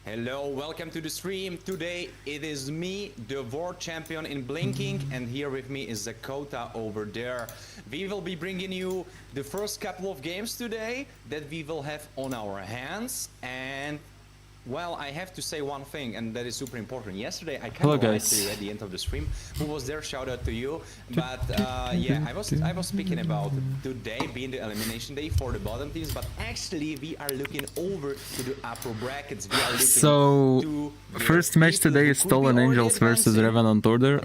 Hello, welcome to the stream. Today it is me, the world champion in blinking, and here with me is Zakota over there. We will be bringing you the first couple of games today that we will have on our hands, and well, I have to say one thing, and that is super important. Yesterday, I kind of lied to you at the end of the stream. Who was there? Shout out to you. But yeah, I was speaking about today being the elimination day for the bottom teams, but actually we are looking over to the upper brackets. We are looking So first match today is Stolen Angels versus Revenant Order,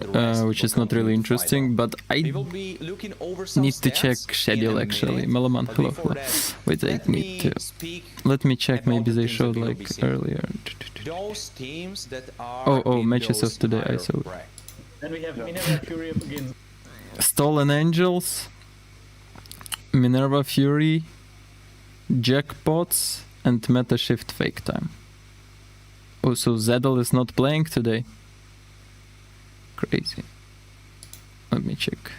which is not really interesting, but I need to check schedule actually. Meloman, hello. Wait, I need to. Let me check. Maybe they showed like earlier. Those teams that are matches of today I saw. Then we have Minerva Fury up against Stolen Angels, Minerva Fury, Jackpots, and Meta Shift Fake Time. Oh, so Zedel is not playing today. Crazy. Let me check.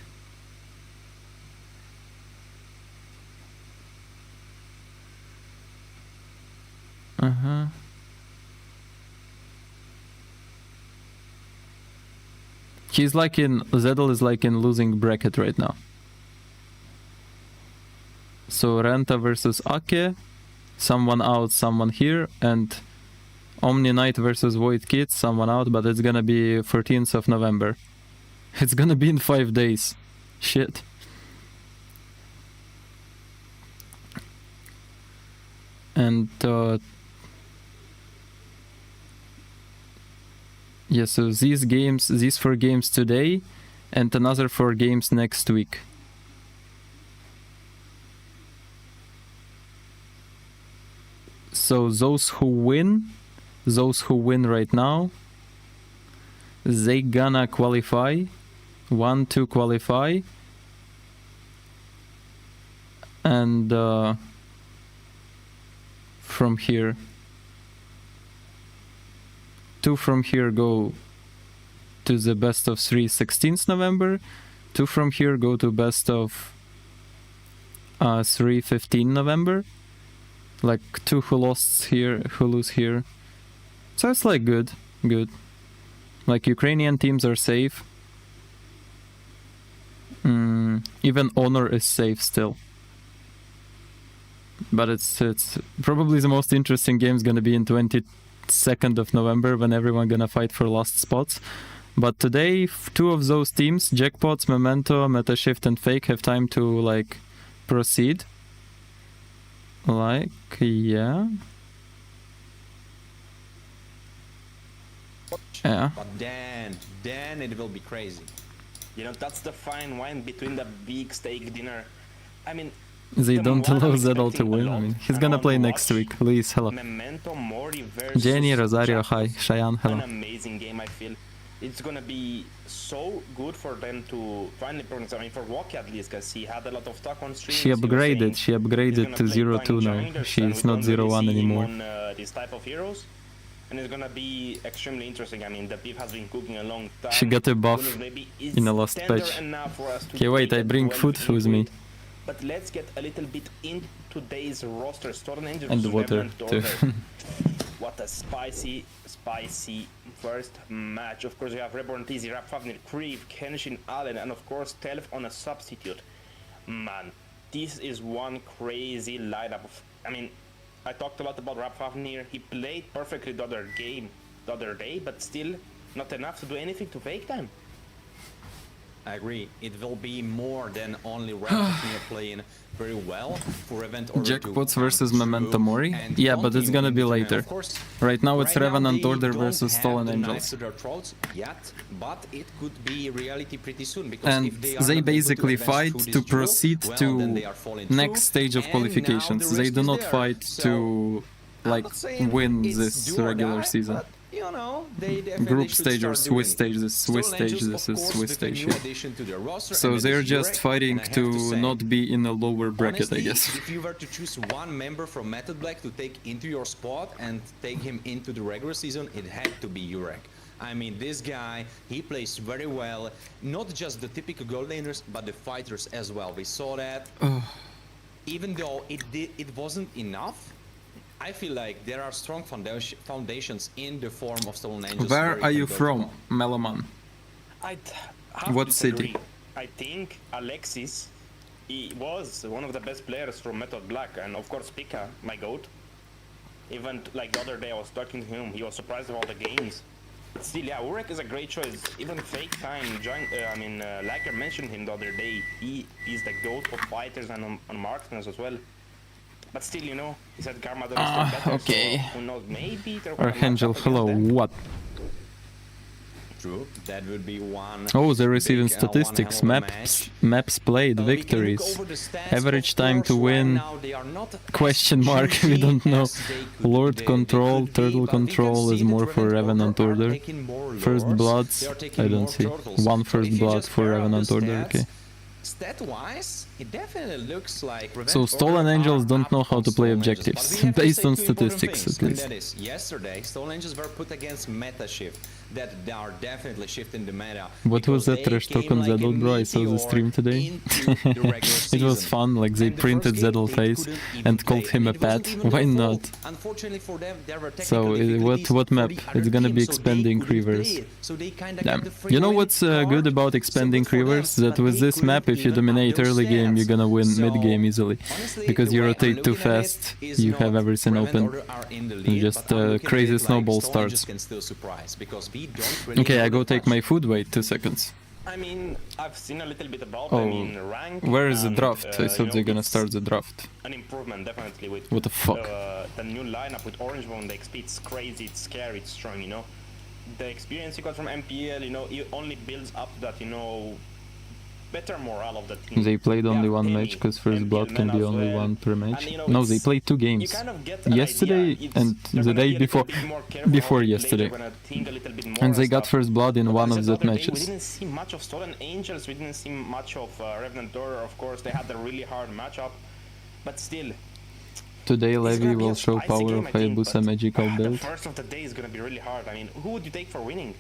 He's like Zedel is like in losing bracket right now. So Renta versus Ake, someone out, someone here, and Omni Knight versus Void Kid, someone out, but it's gonna be 14th of November. It's gonna be in 5 days. Shit. And yeah, so these 4 games today, and another 4 games next week. So those who win right now, they gonna qualify, 1-2 qualify, and from here. 2 from here go to the best of 3 16th November. 2 from here go to best of 3 15 November. Like 2 who lost here, who lose here. So it's like good. Like Ukrainian teams are safe. Even Honor is safe still. But it's probably the most interesting game is gonna be in 22nd of November when everyone gonna fight for last spots. But today 2 of those teams, Jackpots, Memento, Meta Shift and Fake, have time to like proceed. Like, yeah. But then it will be crazy. You know, that's the fine wine between the big steak dinner. I mean, they don't allow Zedel to win. I mean, he's gonna play next week. Luis, hello. Memento Mori versus Jenny, Rosario, hi. Cheyenne, hello. An amazing game, I feel. It's gonna be so good for them to finally progress. I mean, for Waki at least, because he had a lot of talk on stream. She upgraded to 0-2 now. She is not 0-1 anymore. On, this type of heroes. And it's gonna be extremely interesting. I mean, the beef has been cooking a long time. She got a buff in the last patch. Okay, wait, I bring food with me. But let's get a little bit into today's roster. Stolen Angels and the water too. What a spicy first match. Of course, we have Reborn Tizzy, Rap Fafnir, Creeve, Kenshin Allen, and of course Telf on a substitute. Man, this is one crazy lineup. I mean, I talked a lot about Rap Fafnir. He played perfectly the other day, but still not enough to do anything to fake time. I agree. It will be more than only Raptor playing very well for event order. Jackpots versus Memento Mori? Yeah, but it's gonna be later. Right now it's Revenant Order versus Stolen Angels. Yet, but it could be reality pretty soon because and if they basically fight to proceed to next stage of qualifications. They do not fight to like win this regular season. You know, group stage or Swiss stage, this Swiss stage, this is Swiss stage here. So they're just fighting to not be in a lower bracket, honestly, I guess. If you were to choose one member from Method Black to take into your spot and take him into the regular season, it had to be Jurek. I mean, this guy, he plays very well, not just the typical gold laners, but the fighters as well. We saw that. Even though it wasn't enough, I feel like there are strong foundations in the form of Stolen Angels. Where are you can build from, upon. Meloman? I'd have What to city? disagree. I think Alexis, he was one of the best players from Method Black, and of course Pika, my goat. Even like the other day I was talking to him, he was surprised of all the games. But still, yeah, Urek is a great choice. Even Fake Time, Lacker mentioned him the other day. He is the goat of fighters and on marksmen as well. But still, you know, he said Garmadon is still better, okay. so who knows, maybe they're gonna match Archangel, up against hello, them. what? True, that would be one. Oh, they're receiving big, statistics, one hell of a match. maps played, We can look victories, over the stats. average Of time to course, win, right now they are not as question mark, we juicy don't know. as they could- Lord they control, could be, turtle but we can control see is that more for Revenant are Order. taking more First lords, Bloods, they are taking I don't more see. turtles. One So First if you Blood just for pair up the Revenant Order, stats, okay. Stat-wise, it definitely looks like Revenge So Stolen Order Angels are don't up know how on to play Stolen Angels, objectives, but we have to based say on two important statistics things, at least. And that is, yesterday, Stolen Angels were put against meta shift, that they are definitely shifting the meta. What was because that they trash talk came on like a Zedel, bro? I saw the meteor stream today. into the regular It was season. fun, like they And the printed first game, Zedel they face couldn't even and called play, him and a it wasn't pet. even Why their not? fault. Unfortunately for them, there were So, technical difficulties what for map? the other It's gonna be team, so they expanding couldn't play Reavers. it. So they kinda Yeah. got the free You know win what's good card, about so expanding good for them, Reavers? That but with they this couldn't map, if you even up dominate those early game, you're stats. gonna win So, mid game easily. honestly, Because the you way I'm rotate too looking at it fast, is you not have everything Revent open. Order are in the lead, Just but I'm looking at crazy it snowball like Stolen Angels starts. can still surprise, because we don't really Okay, know I go that take much. my food, wait 2 seconds. I mean, I've seen a little bit about Oh, them in rank. where is the and, draft? I you thought know, they're gonna it's start the draft. an improvement definitely with What the fuck? the new lineup with Orange Bone. The XP, it's crazy, it's scary, it's strong, you know. The experience you got from MPL, you know, it only builds up that, you know, better morale of the team. They played only have one Penny, match because First MPL Blood can men be as only well. one per match. And, you know, No, they it's- played 2 You games. kind of get an Yesterday idea. and They're the gonna day be a little before. bit more careful how Before they play, yesterday. they're gonna think a little bit more And they got stuff. First Blood in But one as I of said the the other day, matches. We didn't see much of Stolen Angels. We didn't see much of Revenant Order. Of course, they had a really hard matchup, but still. Today it's Levy gonna be will a show spicy power game, of I think, Hayabusa but, magical The build. first of the day is gonna be really hard. I mean, who would you take for winning?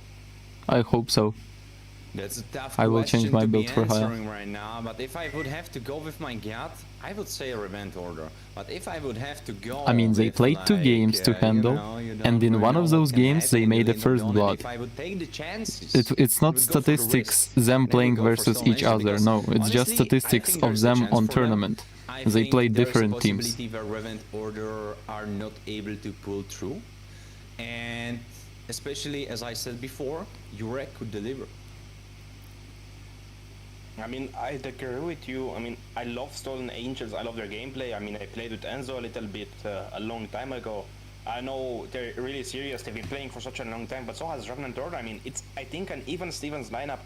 I hope so. That's a tough I will change question my to build be for Haya. answering right now, but if I would have to go with my gut, I would say a Revent Order. But if I would have to go, I mean, they with, played 2 like, games to you handle, know, you and don't in really one know of what those can games they happen made a in the First zone, and Blood. If I would take the chances, It's not I would go for the statistics risk. them And I playing would go for versus Stolen each Angels other, because no, it's just honestly, I statistics think of there's a them chance on for them. tournament. I They think play there's a different teams. possibility where Revent Order are not able to pull through, and especially as I said before, Urek could deliver. I mean, I agree with you. I mean, I love Stolen Angels. I love their gameplay. I mean, I played with Enzo a little bit a long time ago. I know they're really serious. They've been playing for such a long time, but so has Revenant Order. I mean, it's, I think, an even Stevens lineup.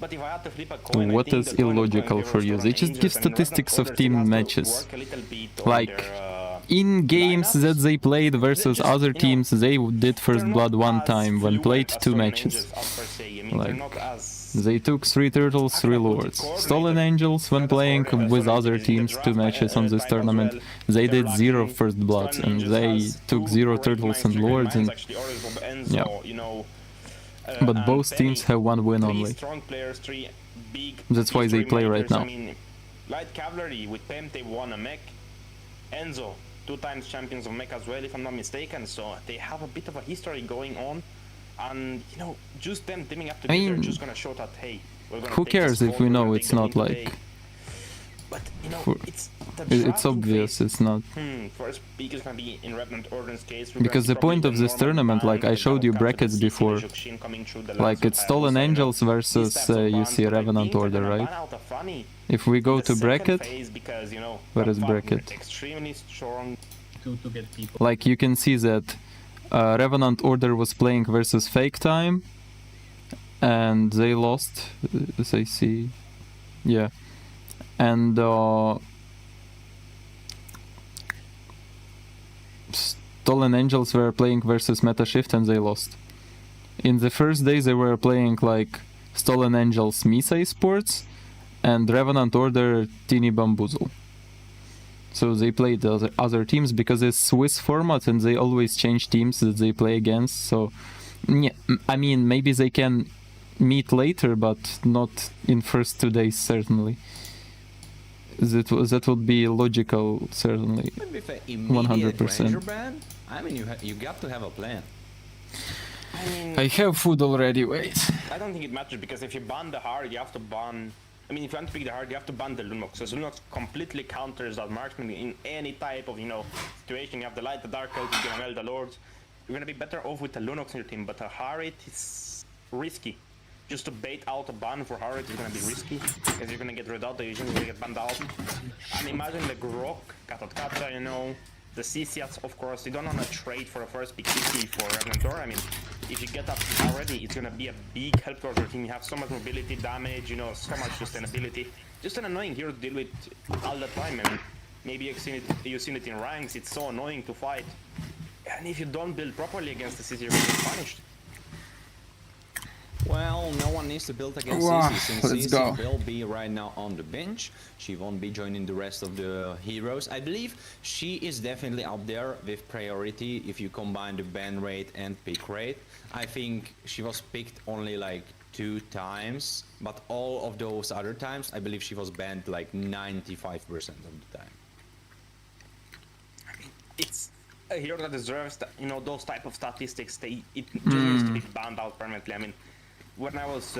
But if I had to flip a coin, What I think is the coin would go in illogical favor for of you? Stolen They just Angels. give I mean, Revenant statistics Order of still team has to matches. work a little bit on Like, their, in games lineups. that they played versus just, other you know, teams, they did First they're Blood not one as time when fluent played as 2 Stolen matches. Angels as per se. I mean, Like, they're not as... They took 3 turtles, 3 lords. Stolen Angels, when playing with other teams 2 matches on this tournament, they did 0 First Bloods and they took 0 turtles and lords. And yeah. But both teams have 1 win only. Strong players, 3 big That's why they history play right makers. now. I mean, Light Cavalry with Pem, they won a mech. Enzo, 2 times champions of mech as well, if I'm not mistaken. So they have a bit of a history going on. And, you know, just them teaming up together, mean, just gonna show that, hey, we're gonna who take cares this if forward, we we're know gonna it's take the not win like... today. But, you know, for- it's the It's drafting obvious, phase. it's not. First pick is gonna be in Revenant Order's case. Because the point of this tournament, like I showed you brackets before, like it's Stolen Angels versus, you see Revenant Order, right? If we go to bracket, where is bracket? Extremely strong. to get people. Like you can see that Revenant Order was playing versus Fake Time, and they lost, as I see. Yeah. And Stolen Angels were playing versus Meta Shift and they lost. In the first day they were playing like Stolen Angels Misa Sports and Revenant Order Teeny Bamboozle. So they played the other teams because it's Swiss format and they always change teams that they play against. So, yeah, I mean, maybe they can meet later, but not in first 2 days, certainly. that would be logical, certainly. Maybe if an immediate 100%. ranger ban, I mean, you got to have a plan. I mean, I have food already. Wait. I don't think it matters because if you ban the hard, you have to ban. I mean, if you want to pick the hard, you have to ban the Lunok. So Lunok completely counters that marksman in any type of situation. You have the light, the dark cult, you're gonna melt the lords. You're gonna be better off with the Lunox in your team, but a Harit is risky. Just to bait out a ban for Harit is gonna be risky because you're gonna get rid of the Asian, you're gonna get banned out. And imagine the Grok, Katat, the CCS, of course. You don't want to trade for a first pick CC for Revenantor. I mean, if you get up already, it's gonna be a big help towards your team. You have so much mobility, damage, so much sustainability. Just an annoying hero to deal with all the time, and maybe you've seen it in ranks. It's so annoying to fight. And if you don't build properly against the CC, you're gonna get punished. Well, no one needs to build against Wow, CC, since let's CC go. will be right now on the bench. She won't be joining the rest of the heroes. I believe she is definitely up there with priority if you combine the ban rate and pick rate. I think she was picked only like 2 times, but all of those other times, I believe she was banned like 95% of the time. It's a hero that deserves those type of statistics. It just needs to be banned out permanently. I mean, when I was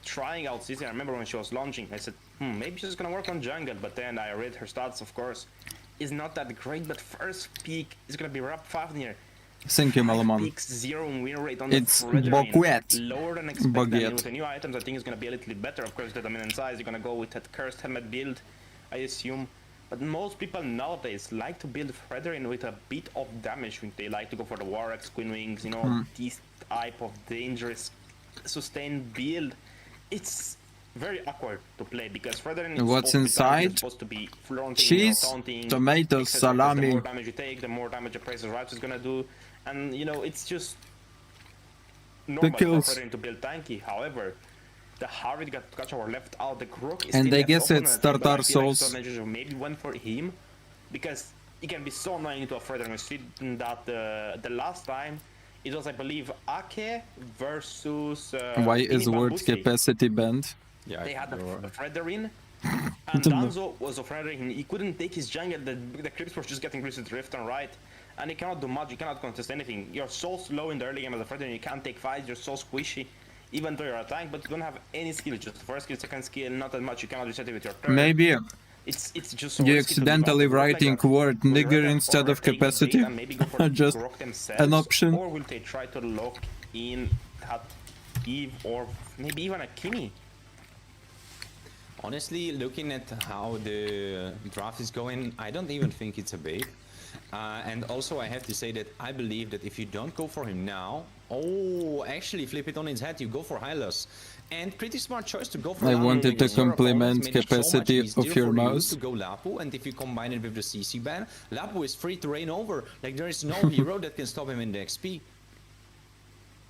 trying out CC, I remember when she was launching, I said, maybe she's gonna work on jungle, but then I read her stats, of course, is not that great, but first peak is gonna be Rap Fafnir. Thank you, Malaman. Peaks 0 win rate on It's the Frederick. Boguet. Lower than expected. Boguet. And with the new items, I think it's gonna be a little bit better. Of course, the dominant size, you're gonna go with that cursed helmet build, I assume. But most people nowadays like to build Frederick with a bit of damage. They like to go for the Warx, Queen Wings, this type of dangerous sustained build. It's very awkward to play because Frederick What's inside? supposed to be flaunting, Cheese, taunting, tomatoes, etc., because salami. The more damage you take, the more damage the Price of Rights is gonna do, and it's just normal for kills. Frederick to build tanky. However, the Harvard got Gachor left out, the Crook is And still I left guess open, it's and I feel Tartar like Souls. Stone Edges maybe went for him because it can be so annoying to a Frederick. We've seen that the last time it was, I believe, Ake versus Why is Tini word Bambuse. capacity banned? Yeah, They had a Frederick, I and don't know. Danzo was a Frederick. He couldn't take his jungle. The creeps were just getting closer to left and right, and he cannot do much. You cannot contest anything. You're so slow in the early game as a Frederick. You can't take fights. You're so squishy, even though you're a tank. But you don't have any skill. Just first skill, second skill, not that much. You cannot reset it with your turn. Maybe It's just so you risky to accidentally give up. writing Like a word nigger Beretta instead or of take the bait capacity. and maybe go for the Just Grok themselves, an option. Or will they try to lock in that Eve or maybe even a Kimi? Honestly, looking at how the draft is going, I don't even think it's a bait. And also, I have to say that I believe that if you don't go for him now, actually flip it on its head, you go for Hylos. And pretty smart choice to go for I Lapu, wanted to because your compliment opponents made it so much capacity easier of your for you mouse. to go Lapu, and if you combine it with the CC ban, Lapu is free to reign over. Like, there is no hero that can stop him in the XP.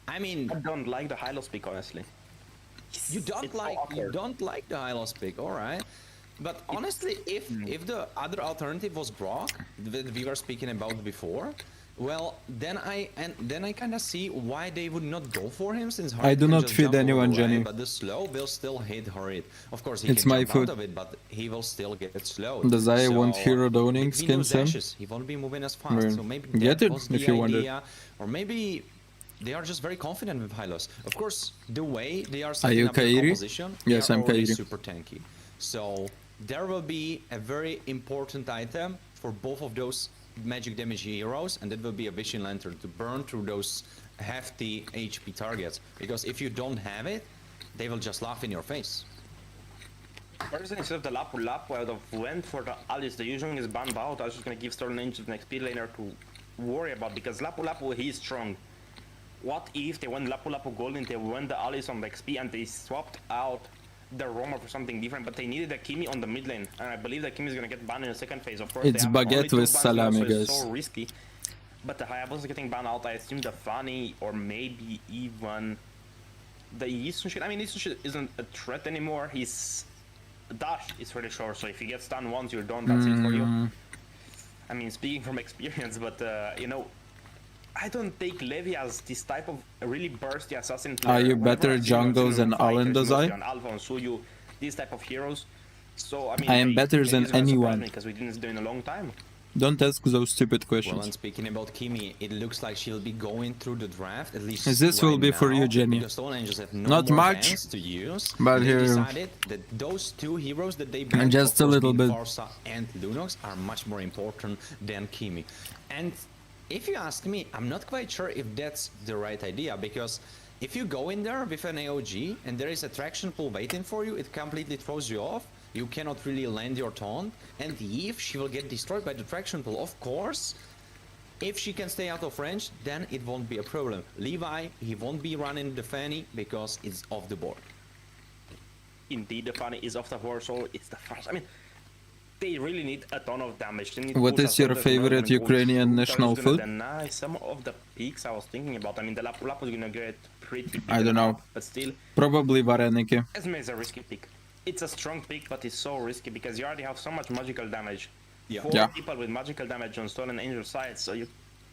I mean, I don't like the Hylos pick, honestly. you don't It's so like awkward. the Hylos pick, all right? But honestly, if the other alternative was Grok that we were speaking about before, well, then I kind of see why they would not go for him, since I Harit do can not just feed jump over anyone, the way, Jenny. But the slow will still hit Harit. Of course, he It's can my jump food. out of it, but he will still get slowed. Dazai won't hero downing between those skins him. dashes, he won't be moving as fast. Well, So maybe get that it was if the you wonder. idea, or maybe they are just very confident with Hylos. Of course, the way they are Are setting you up their Kairi? composition, Yes, they are I'm already Kairi. super tanky. So there will be a very important item for both of those magic damage heroes, and that will be a Vision Lantern to burn through those hefty HP targets. Because if you don't have it, they will just laugh in your face. Personally, instead of the Lapu, I would have went for the Alice. The using is banned out. I was just gonna give Stolen Angel to the next speed laner to worry about, because Lapu, he is strong. What if they went Lapu Golden, they went the Alice on the XP, and they swapped out the Roma for something different, but they needed a Kimi on the mid lane, and I believe that Kimi is gonna get banned in the second phase. Of course, It's they have baguette only 2 with bans now, salami, so it's guys. so risky. But the Hayabusa is getting banned out. I assume the Fanny or maybe even the Yisun. I mean, Yisun isn't a threat anymore. His dash is really short, so if he gets done once, you're done. That's it for you. I mean, speaking from experience, but I don't take Levi as this type of really bursty assassin player. Are you Whenever better I see him, I've seen jungles him than in fighters, Alan mostly Dazai? on Alpha, on Suyu, these type of heroes. So I mean, I am better than anyone. because we didn't do it in a long time. Don't ask those stupid Well, and questions. speaking about Kimi, it looks like she'll be going through the draft at least. This will right be for now, you, Jenny. Because Stolen Angels have no Not more much, hands to use. but They here- decided that those two heroes that they banned, just of a course, little being bit. Farsa and Lunox, are much more important than Kimi. And if you ask me, I'm not quite sure if that's the right idea, because if you go in there with an AOG and there is a traction pull waiting for you, it completely throws you off. You cannot really land your taunt, and if she will get destroyed by the traction pull, of course. If she can stay out of range, then it won't be a problem. Levi, he won't be running the Fanny because it's off the board. Indeed, the Fanny is off the board, so it's the first. I mean, they really need a ton of damage. They need What push is as your well. There's not favorite gonna go Ukrainian through. national There's gonna food? deny some of the picks I was thinking about. I mean, the Lap was gonna get pretty big I don't know. up, but still, Probably Vareniki. Esme is a risky pick. It's a strong pick, but it's so risky because you already have so much magical damage. Yeah. Four Yeah. people with magical damage on Stolen Angel side, so you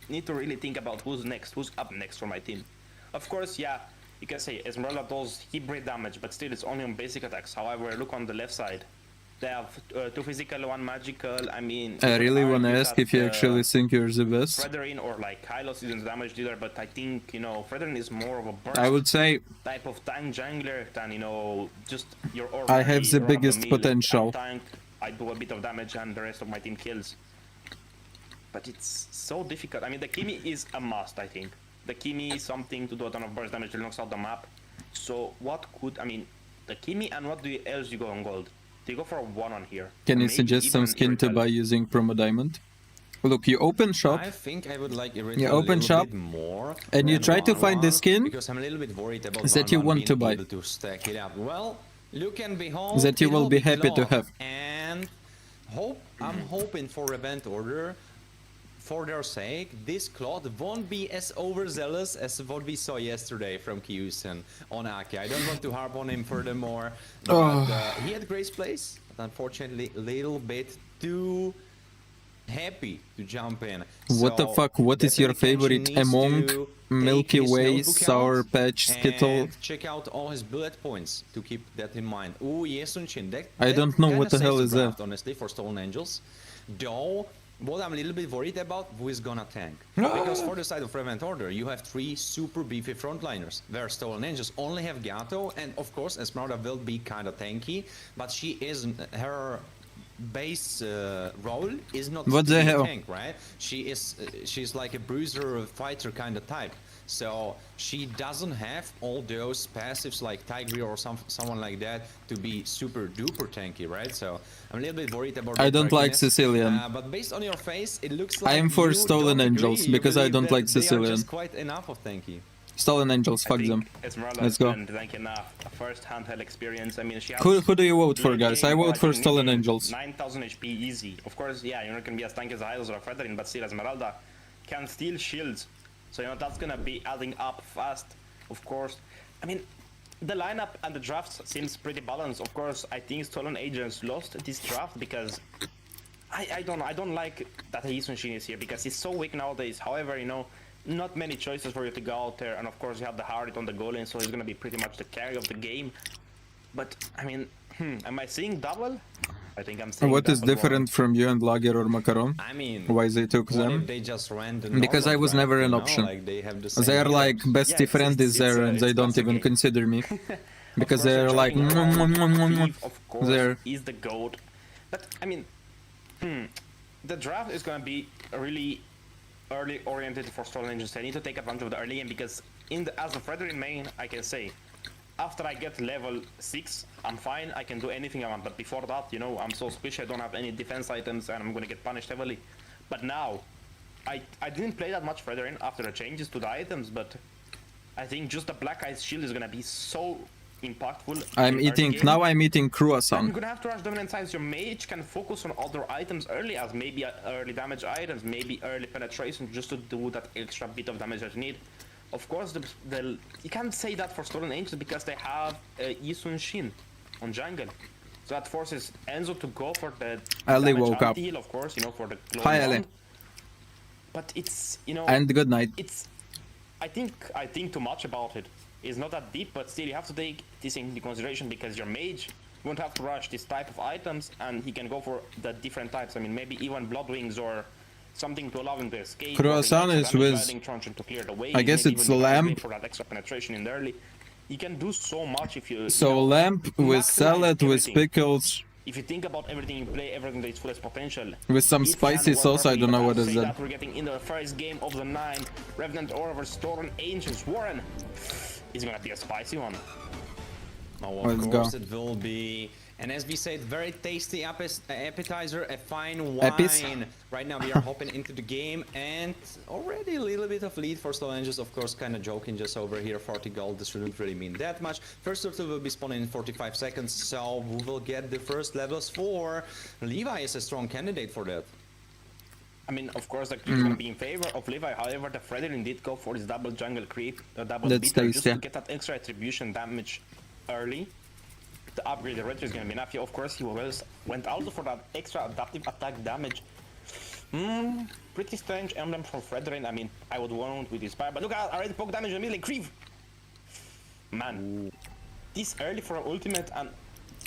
need to really think about who's next, who's up next for my team. Of course, yeah, you can say Esmeralda does hit rate damage, but still it's only on basic attacks. However, look on the left side. They have two physical, one magical. I mean, I really you could wanna argue ask that, if you actually think you're the best. Fredrin or like Kylos isn't a damage dealer, but I think, you know, Fredrin is more of a burst I would say type of tank jungler than, you know, just your I ordinary have the run-of-the-mill biggest potential. tank. I do a bit of damage and the rest of my team kills. But it's so difficult. I mean, the Kimi is a must, I think. The Kimi is something to do a ton of burst damage to knocks out the map. So what could, I mean, the Kimi and what else do you go on gold? Do you go for a 1-on here? Can you Maybe suggest some even skin to Immortal. buy using promo diamond? Look, you open shop I think I would like Irita You a open little shop, bit more and you than try to find the 1-1, skin because I'm a little bit worried about that you 1-1 want to being buy. able to stack it up. Well, look and behold, That you it will be happy to close. have. And I'm hoping for event order. For their sake, this Claude won't be as overzealous as what we saw yesterday from Kyusen on Aki. I don't want to harp on him furthermore, but he had great plays, but unfortunately a little bit too happy to jump in. What the So, fuck, what is your definitely Kenshin favorite needs among to Milky take his Way, notebook Sour out Patch, Skittle? and check out all his bullet points to keep that in mind. Ooh, Yesunchin, I don't know what the hell is that. honestly, for Stolen Angels. Though, what I'm a little bit worried about, who is gonna tank? Because for the side of Revent Order, you have three super beefy frontliners, where Stolen Angels only have Gato, and of course Esmeralda will be kinda tanky, but she is, her base role is not What to the be a hell? tank, right? She's like a bruiser fighter kind of type. So she doesn't have all those passives like Tigreal or someone like that to be super duper tanky, right? So I'm a little bit worried about I that don't like perkiness. Sicilian. But based on your face, it looks I like am for you Stolen don't Angels agree. You because I believe don't that like they are Sicilian. just quite enough of tanky. Stolen Angels, I fuck think them. Esmeralda Let's go. and tank enough. First handheld experience. I mean, she has Who do you vote for, Blinking, guys? I vote for think Stolen needing Angels. 9,000 HP easy. Of course, yeah, you're not gonna be as tanky as Hylos or Fredrin, but still, Esmeralda can steal shields. So, you know, that's gonna be adding up fast, of course. I mean, the lineup and the draft seems pretty balanced. Of course, I think Stolen Agents lost this draft because I don't know. I don't like that Hisun is here because he's so weak nowadays. However, you know, not many choices for you to go out there, and of course you have the Harriet on the goal lane, so he's gonna be pretty much the carry of the game. But I mean, am I seeing double? I think I'm seeing. What is double different from you and Lager or Macaron? I mean, Why they took what them? if they just ran the Because normal I was draft, never you an know? option. Like they have the same They are heroes. like bestie Yeah, friend is there and they don't even game. consider me. Because Of course, they're you're like joking around. Thief, of course, there. is the goat. But I mean, the draft is gonna be really early oriented for Stolen Angels. They need to take advantage of the early game because as a Fredrin main, I can say, after I get level 6, I'm fine, I can do anything I want. But before that, you know, I'm so squishy, I don't have any defense items and I'm gonna get punished heavily. But now, I didn't play that much Fredrin after the changes to the items, but I think just the Black Ice Shield is gonna be so impactful. I'm in early eating, game. now I'm eating I'm croissant. gonna have to rush dominant size. Your mage can focus on other items early, as maybe early damage items, maybe early penetration, just to do that extra bit of damage that you need. Of course, you can't say that for Stolen Angels because they have Yisun Shin on jungle. So that forces Enzo to go for the Ali damage woke up. anti-heal, of course, you know, for the Hi, glowing Ali. wand. But it's, you know, And good night. it's, I think too much about it. It's not that deep, but still you have to take this into consideration because your mage won't have to rush this type of items, and he can go for the different types. I mean, maybe even blood wings or something to allow him to escape. Croissant is with, to clear the way. I guess maybe it's even lamp. wait for that extra penetration in the early. He can do so much if you. So lamp with maximize salad, with everything. pickles, If you think about everything you play, everything that is fullest potential. with some it spicy can work sauce. I perfectly, don't know but what I'll is say that. We're getting in the first game of the 9. Revenant over Stolen Angels. Warren is gonna be a spicy one. Oh, of Let's course go. it will be. And as we said, very tasty appetizer, a fine Epis. wine. Right now we are hopping into the game and already a little bit of lead for Slow Angels. Of course, kind of joking just over here, 40 gold. This shouldn't really mean that much. First turtle will be spawning in 45 seconds, so we will get the first levels for. Levi is a strong candidate for that. I mean, of course, the creep is gonna be in favor of Levi. However, the Fredrin did go for his double jungle creep, double That's beater, just tasty. to get that extra attribution damage early. The upgrade the retro is gonna be enough. He, of course, he went out for that extra adaptive attack damage. Pretty strange emblem from Fredrin. I mean, I would want with his power, but look at already poke damage immediately. Creep! Man, this early for an ultimate and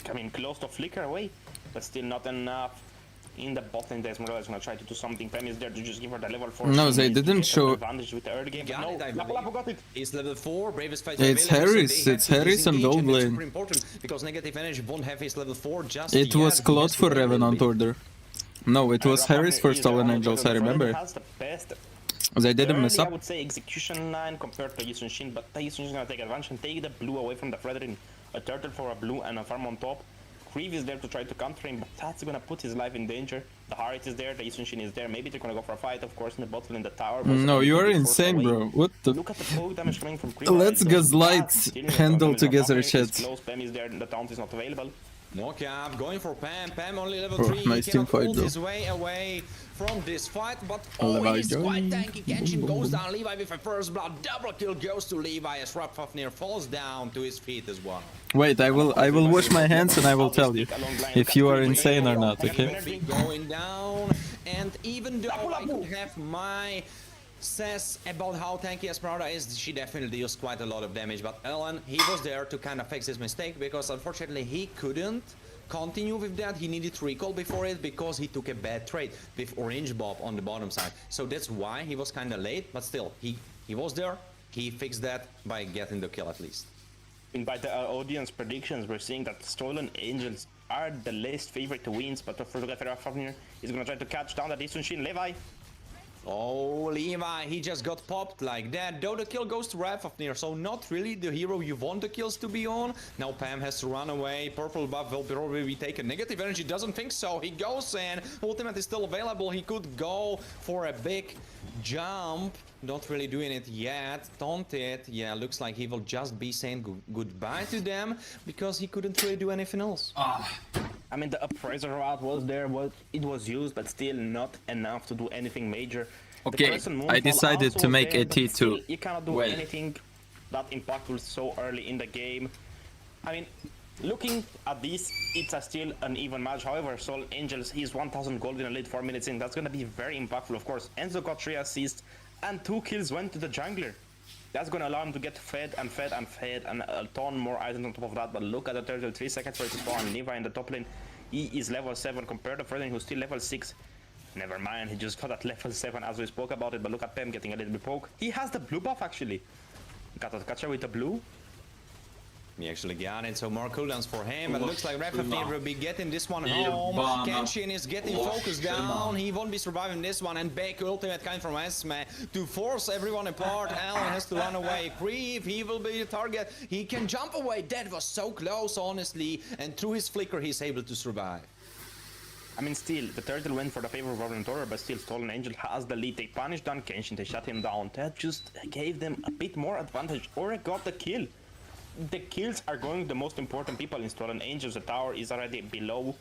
I mean close to flicker away, but still not enough. In the bot lane, Esmeralda is gonna try to do something. Pem is there to just give her the level 4. No, She they needs to didn't get show- an advantage with the early game. Got No, it, I Lapu believe. Lapu got it. It's level 4, bravest fighter It's available, Harris, so they it's have to Harris and disengage, Gold that's Lane. super important because negative energy won't have his level 4 just It yet. was He Claude has to for wait a little Revenant bit. order. No, it was Harris for Stolen Angels, I remember. Has the best They didn't mess early, I up. would say execution line compared to Yisun Shin, but Yisun Shin is gonna take advantage and take the blue away from the Fredrin. A turtle for a blue and a farm on top. Creeve is there to try to counter him, but that's gonna put his life in danger. The Harit is there, the Yisun Shin is there. Maybe they're gonna go for a fight, of course, in the bottle in the tower. but No, it's you gonna are be forced insane, away. bro. What the? Look at the poke damage coming from Creeve. Let's gaslight, handle together shit. Close, Pam is there, the taunt is not available. No cap, going for Pam. Pam only level Oh, 3. nice He team cannot fight, hold though. his way away from this fight, but Levi he's quite going. tanky. Genshin goes down. Levi with a first blood. Double kill goes to Levi as Rapfafnir falls down to his feet as well. Wait, I will wash my hands and I will tell you if you are insane or not, okay? Energy going down, and even though I could have my says about how tanky Esmeralda is, she definitely used quite a lot of damage, but Alan, he was there to kind of fix his mistake because unfortunately he couldn't continue with that. He needed to recall before it because he took a bad trade with Orange Bob on the bottom side. So that's why he was kind of late, but still, he was there. He fixed that by getting the kill at least. And by the audience predictions, we're seeing that Stolen Angels are the least favorite to wins, but for Fafnir is gonna try to catch down that Yisun Shin. Levi. Oh, Levi, he just got popped like that. Though the kill goes to Rapfafnir, so not really the hero you want the kills to be on. Now Pam has to run away. Purple buff will probably be taken. Negative energy doesn't think so. He goes in. Ultimate is still available. He could go for a big jump. Not really doing it yet. Taunted. Yeah, looks like he will just be saying goodbye to them because he couldn't really do anything else. I mean, the appraiser route was there, it was used, but still not enough to do anything major. The Okay, person I moonfall decided also to was make there, a but T2. still, you cannot do Well. anything that impactful so early in the game. I mean, looking at this, it's still an even match. However, Soul Angels, he's 1000 gold in a lead 4 minutes in. That's gonna be very impactful, of course. Enzo got 3 assists and 2 kills went to the jungler. That's gonna allow him to get fed and fed and fed and a ton more items on top of that. But look at the turtle, 3 seconds for it to spawn. Levi in the top lane, he is level 7 compared to Fredrin, who's still level 6. Never mind, he just got at level 7 as we spoke about it. But look at Pem getting a little bit poke. He has the blue buff actually. Got a catcher with the blue. He actually got it, so more cooldowns for him. It looks like Rapfafnir will be getting this one home. Kenshin is getting focused down. He won't be surviving this one. And back ultimate kind from Esme to force everyone apart. Alan has to run away. Creeve, he will be the target. He can jump away. That was so close, honestly. And through his flicker, he's able to survive. I mean, still, the turtle went for the favor of Revenant Order, but still, Stolen Angel has the lead. They punished down Kenshin, they shut him down. That just gave them a bit more advantage. Ore got the kill. The kills are going to the most important people in Stolen Angels. The tower is already below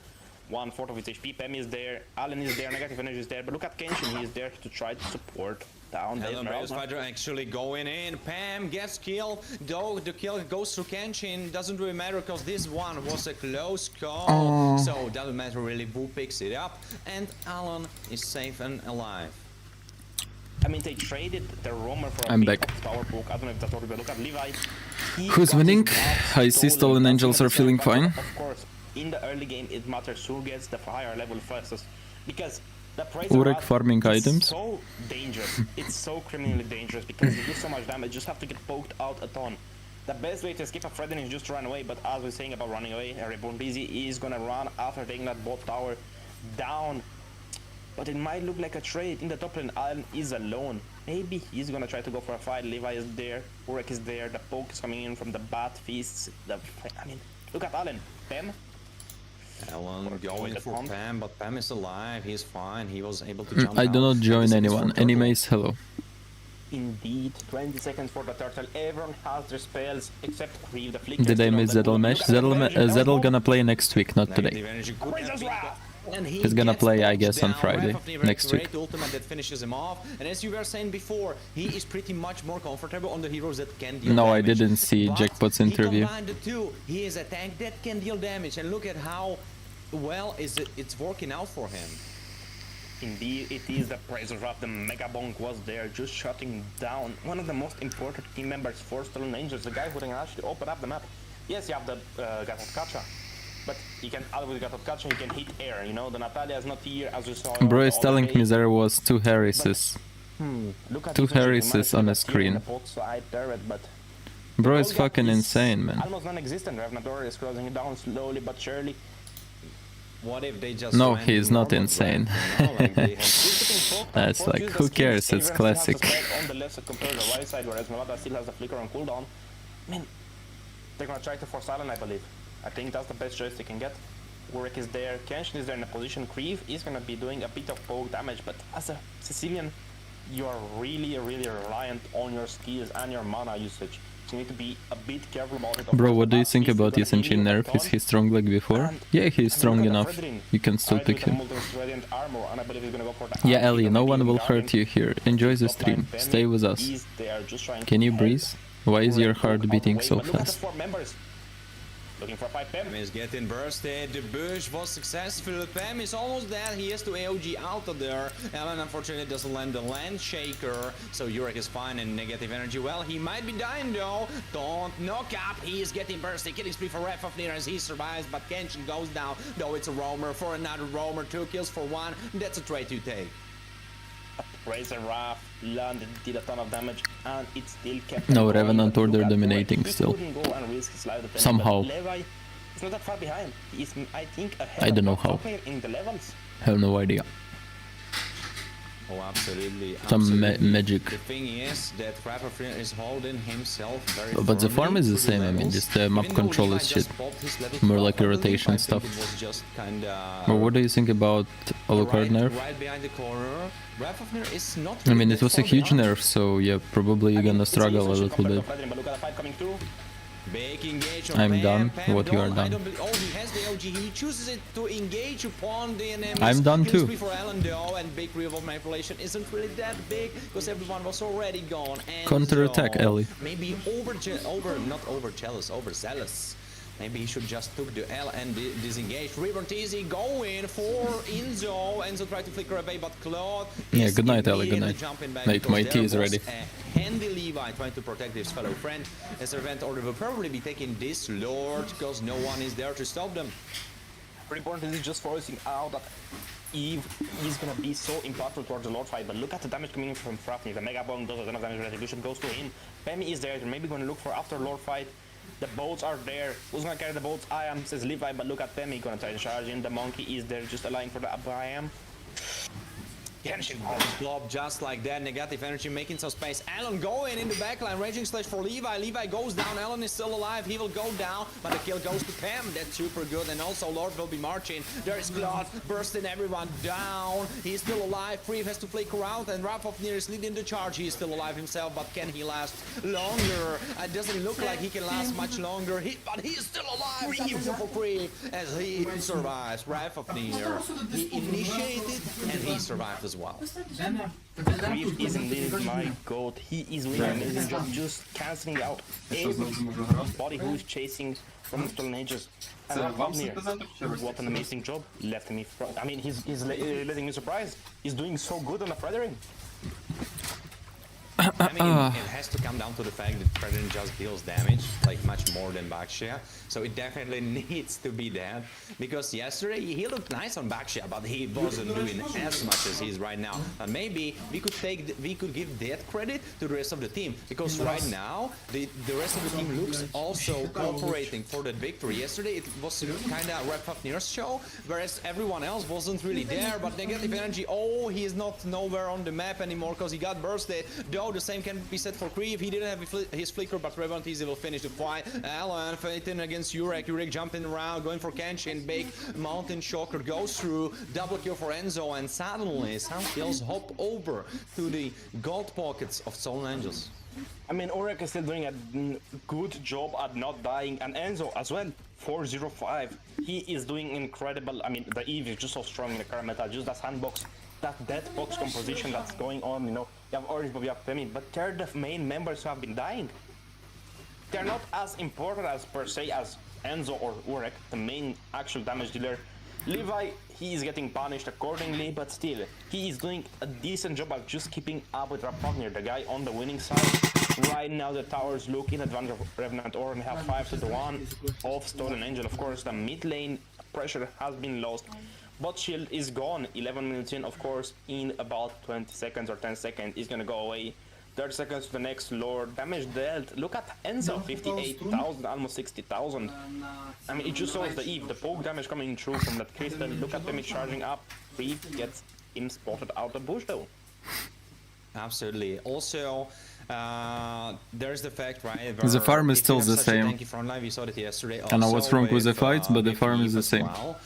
1/4 of his HP. Pem is there, Allen is there, negative energy is there. But look at Kenshin, he is there to try to support down the Bravest fighter actually going in. Pam gets killed, though the kill goes to Kenshin. Doesn't really matter because this one was a close call. So doesn't matter really who picks it up. And Alan is safe and alive. I mean, they traded the roamer for a I'm big back. tower poke. I don't know if that's what we look at Levi. He Who's got winning? his buff I see Stolen That's Angels gonna are feeling be fine. Of course, in the early game it matters who gets the higher level fastest, because the price Urek farming is items. so dangerous. It's so criminally dangerous because you do so much damage. You just have to get poked out a ton. The best way to escape a threat is just to run away, but as we're saying about running away, Reborn Busy is gonna run after taking that bot tower down. But it might look like a trade. In the top lane, Allen is alone. Maybe he's gonna try to go for a fight. Levi is there, Urek is there, the poke is coming in from the bat feasts. I mean, look at Allen. Pem. Alan going for Pam, but Pam is alive, he's fine, he was able to jump I do down. not join 20 seconds anyone. for Turtle. Anyways, hello. Indeed, 20 seconds for the turtle. Everyone has their spells except Creeve, the flicker. Did I miss Zedel match? Zedel gonna play next week, not Negative today. energy could have been got- and he He's gonna gets play, I touched guess, on down. Friday, Wrath of Never, next great week. ultimate that finishes him off. And as you were saying before, he is pretty much more comfortable on the heroes that can deal No, I damage. didn't see But Jackpot's interview. He combined the two. He is a tank that can deal damage, and look at how well it's working out for him. Indeed, it is the Praise of Wrath. The Mega Bonk was there, just shutting down one of the most important team members for Stolen Angels, the guy who can actually open up the map. Yes, you have the Gatotkacha, but he can, with Gatotkacha, he can hit air, you know, the Natalia is not here, as you saw. Bro the is other telling day. me there was 2 Harrises. Look at two this, he Harrises managed to on get the here screen. in the bot side turret, but Bro is Golgap fucking is insane, man. Almost non-existent. Ravnador is closing it down slowly but surely. What if they just No, went he's to not normal insane. draft, you know, like they had- That's Both like, use the who skills. cares? It's Everyone still has classic. the spell on the left side compared to the right side, whereas Mavada still has the flicker on cooldown. I mean, they're gonna try to force Allen, I believe. I think that's the best choice they can get. Warwick is there, Kenshin is there in a position. Creeve is gonna be doing a bit of poke damage, but as a Sicilian, you are really reliant on your skills and your mana usage. So you need to be a bit careful about it. Of Bro, course, what do you the think Bats about is gonna Yisenchi heal you a nerf? Is ton. he strong like before? And- Yeah, he's and strong look at the enough. Fredrin. You can still Alright, pick with the him. Molten Radiant armor, and I believe he's gonna go for the Yeah, anti, Ellie, the no one Radiant will Guardian. hurt you here. Enjoy the Top stream. line Stay with us. is there just trying Can to you help breathe? Why is your Warwick heart look beating away, so but look at the fast? 4 members. Looking for a 5 Pem. Pam is getting bursted. The bush was successful. Pam is almost dead. He has to AOG out of there. Alan unfortunately doesn't land the land shaker. So Urek is fine and negative energy. Well, he might be dying though. Don't knock up. He is getting bursted. Killing spree for Wrath of Near as he survives, but Kenshin goes down. Though it's a roamer for another roamer. 2 kills for 1. That's a trade to take. Razor Wrath landed, did a ton of damage, and it still kept No, on going, Revenant but look Order at dominating Warwick. He still. couldn't go and risk his life defense, Somehow. but Levi is not that far behind. He is, I think, ahead I don't know of how. Falconer in the levels. Have no idea. Oh, absolutely. Some absolutely. magic. The thing is that Wrath of Near is holding himself very But the farm firmly is the through same, I mean, levels. just the map Even though control Levi is just shit. popped his level More 12, like I believe, rotation I think stuff. It was just kinda But what do you think about Alucard nerf? Right behind the corner. Wrath of Near is not I really mean, that it was a far huge behind. nerf, so yeah, probably you're gonna It's struggle a easy little compared bit. to Fredrin, but look at the fight coming through. Big engage on I'm Pam. done. Pam What you are I done. don't believe, oh, he has the OG. He chooses it to engage upon the enemies. I'm done Kills too. me for Alan though, and big revolve manipulation isn't really that big because everyone was already gone. And Counter-attack, so, Ellie. Maybe not overzealous, overzealous. Maybe he should just took the L and disengage. River TZ going for Enzo. Enzo tried to flicker away, but Claude Yeah, is good night, Ellie, good immediately night. jumping back Mate, because my there tea is was ready. a handy Levi trying to protect his fellow friend. As Servant Order will probably be taking this Lord because no one is there to stop them. Very important is just forcing out that Eve is gonna be so impactful towards the Lord fight, but look at the damage coming in from Fafnir. The Mega Bomb does a ton of damage, retribution goes to him. Pemi is there, they're maybe gonna look for after Lord fight. The boats are there. Who's gonna carry the boats? I am, says Levi, but look at Pemi gonna try to charge in. The monkey is there just allowing for the I am. Genshin. Blob just like that, negative energy making some space. Alan going in the backline, raging slash for Levi. Levi goes down, Alan is still alive, he will go down, but the kill goes to Pam. That's super good, and also Lord will be marching. There is Claude bursting everyone down. He's still alive, Free has to flicker out, and Wrath of Near is leading the charge. He is still alive himself, but can he last longer? It doesn't look like he can last much longer, but he is still alive. That's for Free as he survives. Wrath of Near, he initiated and he survived as well. Reeve is indeed my goat. He is doing an amazing job just cancelling out everybody who is chasing from Stolen Ages. And Fafnir, what an amazing job. Left me I mean, he's letting me surprise. He's doing so good on the Fredrin. I mean, it has to come down to the fact that Predator just deals damage, like much more than Baxia. So it definitely needs to be that. Because yesterday he looked nice on Baxia, but he wasn't doing as much as he is right now. And maybe we could give that credit to the rest of the team. Because right now, the rest of the team looks also cooperating for that victory. Yesterday it was kind of Red Fafnir's show, whereas everyone else wasn't really there. But Negative Energy, oh, he is not nowhere on the map anymore because he got bursted. Though the same can be said for Kriv. He didn't have his flicker, but Revan Easy will finish the fight. Alan fighting against Urek. Urek jumping around, going for Kenshin. Big Mountain Shocker goes through. Double kill for Enzo, and suddenly some kills hop over to the gold pockets of Stolen Angels. I mean, Urek is still doing a good job at not dying, and Enzo as well. 405. He is doing incredible. I mean, the Eve is just so strong in the current meta. Just that sandbox, that death box composition that's going on. You know, you have Orange, but you have Femi, but they're the main members who have been dying. They're not as important as per se as Enzo or Urek, the main actual damage dealer. Levi, he is getting punished accordingly, but still, he is doing a decent job at just keeping up with Rapagner, the guy on the winning side. Right now, the towers look in advantage of Revenant Orin, have 5-1 of Stolen Angel. Of course, the mid lane pressure has been lost. Bot shield is gone, 11 minutes in, of course, in about 20 seconds or 10 seconds, is gonna go away. 30 seconds to the next lord. Damage dealt. Look at Enzo, 58,000, almost 60,000. I mean, it just shows the Eve, the poke damage coming through from that crystal. Look at them charging up. Eve gets him spotted out the bush though. Absolutely. Also, there's the fact, right? The farm is still the same. Front line, we saw that yesterday. I don't know what's wrong with the fights, but the farm is the same. Well.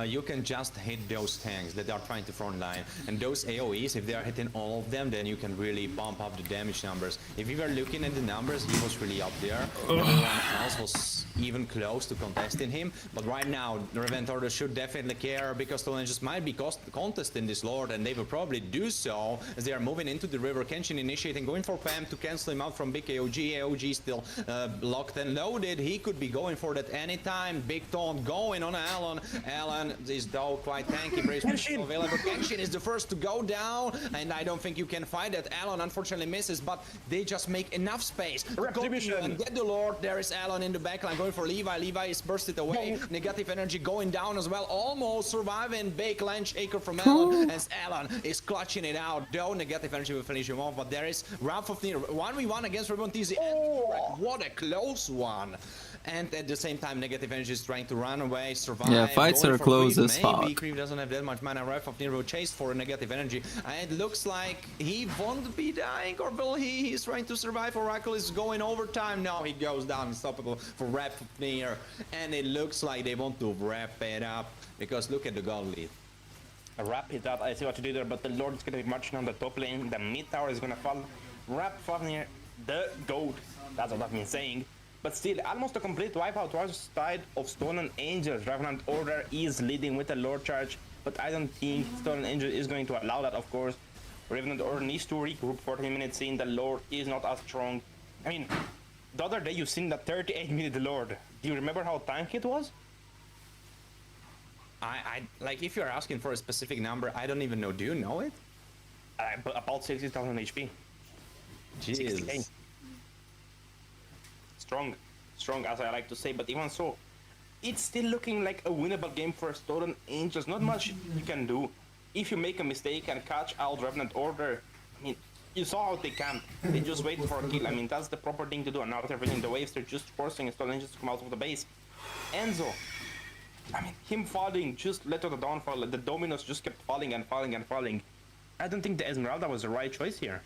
You can just hit those tanks that are trying to front line, and those AoEs, if they are hitting all of them, then you can really bump up the damage numbers. If you were looking at the numbers, he was really up there. Everyone else was even close to contesting him, but right now the Revent Order should definitely care, because the just might be contesting this lord, and they will probably do so as they are moving into the river. Kenshin initiating, going for Pam to cancel him out from big AOG. AOG still locked and loaded. He could be going for that anytime. Big taunt going on Alan. Alan is though quite tanky. Brace available. Kenshin is the first to go down, and I don't think you can fight that. Alan unfortunately misses, but they just make enough space to go and get the lord. There is Alan in the backline going for Levi. Levi is bursted away. Negative energy going down as well, almost surviving. Big land shaker from Alan, as Alan is clutching it out. Though negative energy will finish him off, but there is Ralph of Near 1v1 against Ribbon TZ. What a close one. And at the same time, negative energy is trying to run away, survive. Yeah, fights are close as fuck. Maybe Kriv doesn't have that much mana. Ralph of Near will chase for negative energy. And it looks like he won't be dying, or will he? He's trying to survive. Oracle is going overtime. No, he goes down, unstoppable for Ralph of Near. And it looks like they want to wrap it up, because look at the god lead. Wrap it up, I see what you did there, but the lord is gonna be marching on the top lane. The mid tower is gonna fall. Wrap Fafnir, the goat. That's what I've been saying. But still, almost a complete wipeout towards the side of Stolen Angels. Revenant Order is leading with a lord charge, but I don't think Stolen Angel is going to allow that, of course. Revenant Order needs to regroup. 14 minutes in, the lord is not as strong. I mean, the other day you've seen the 38-minute lord. Do you remember how tanky it was? I like, if you're asking for a specific number, I don't even know. Do you know it? About 60,000 HP. Jeez. 60K. Strong as I like to say, but even so, it's still looking like a winnable game for Stolen Angels. Not much you can do. If you make a mistake and catch out Revenant Order, I mean, you saw how they camped. They just wait for a kill. I mean, that's the proper thing to do, and now they're winning the waves. They're just forcing Stolen Angels to come out of the base. Enzo, I mean, him falling just led to the downfall. The dominoes just kept falling and falling and falling. I don't think the Esmeralda was the right choice here.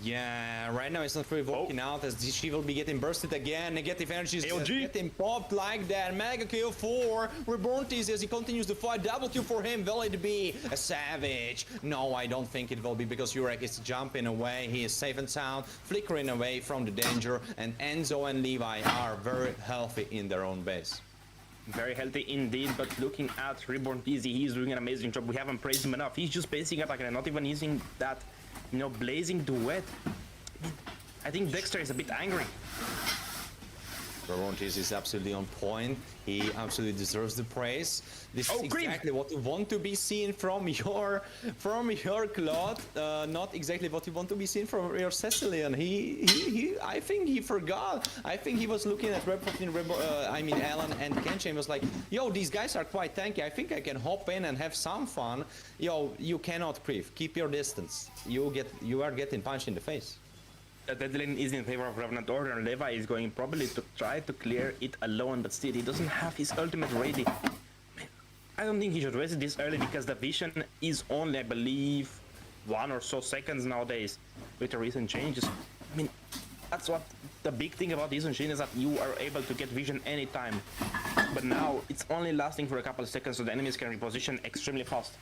Yeah, right now it's not really working out, as she will be getting bursted again. Negative energy is getting popped like that. Mega kill for Reborn TZ as he continues the fight. Double kill for him. Will it be a savage? No, I don't think it will be, because Urek is jumping away. He is safe and sound, flickering away from the danger, and Enzo and Levi are very healthy in their own base. Very healthy indeed, but looking at Reborn TZ, he's doing an amazing job. We haven't praised him enough. He's just basing attack and not even using that, you know, blazing duet. I think Dexter is a bit angry. Laurentiis is absolutely on point. He absolutely deserves the praise. This is exactly what you want to be seen from your Claude. Not exactly what you want to be seen from your Cecilian. I think he forgot. I think he was looking at Alan and Kenshin was like, yo, these guys are quite tanky. I think I can hop in and have some fun. Yo, you cannot creep. Keep your distance. You are getting punched in the face. That lane is in favor of Revenant Order, and Levi is going probably to try to clear it alone, but still he doesn't have his ultimate ready. I don't think he should raise it this early because the vision is only, I believe, 1 or so seconds nowadays with the recent changes. I mean, that's what the big thing about this machine is, that you are able to get vision anytime. But now it's only lasting for a couple of seconds, so the enemies can reposition extremely fast.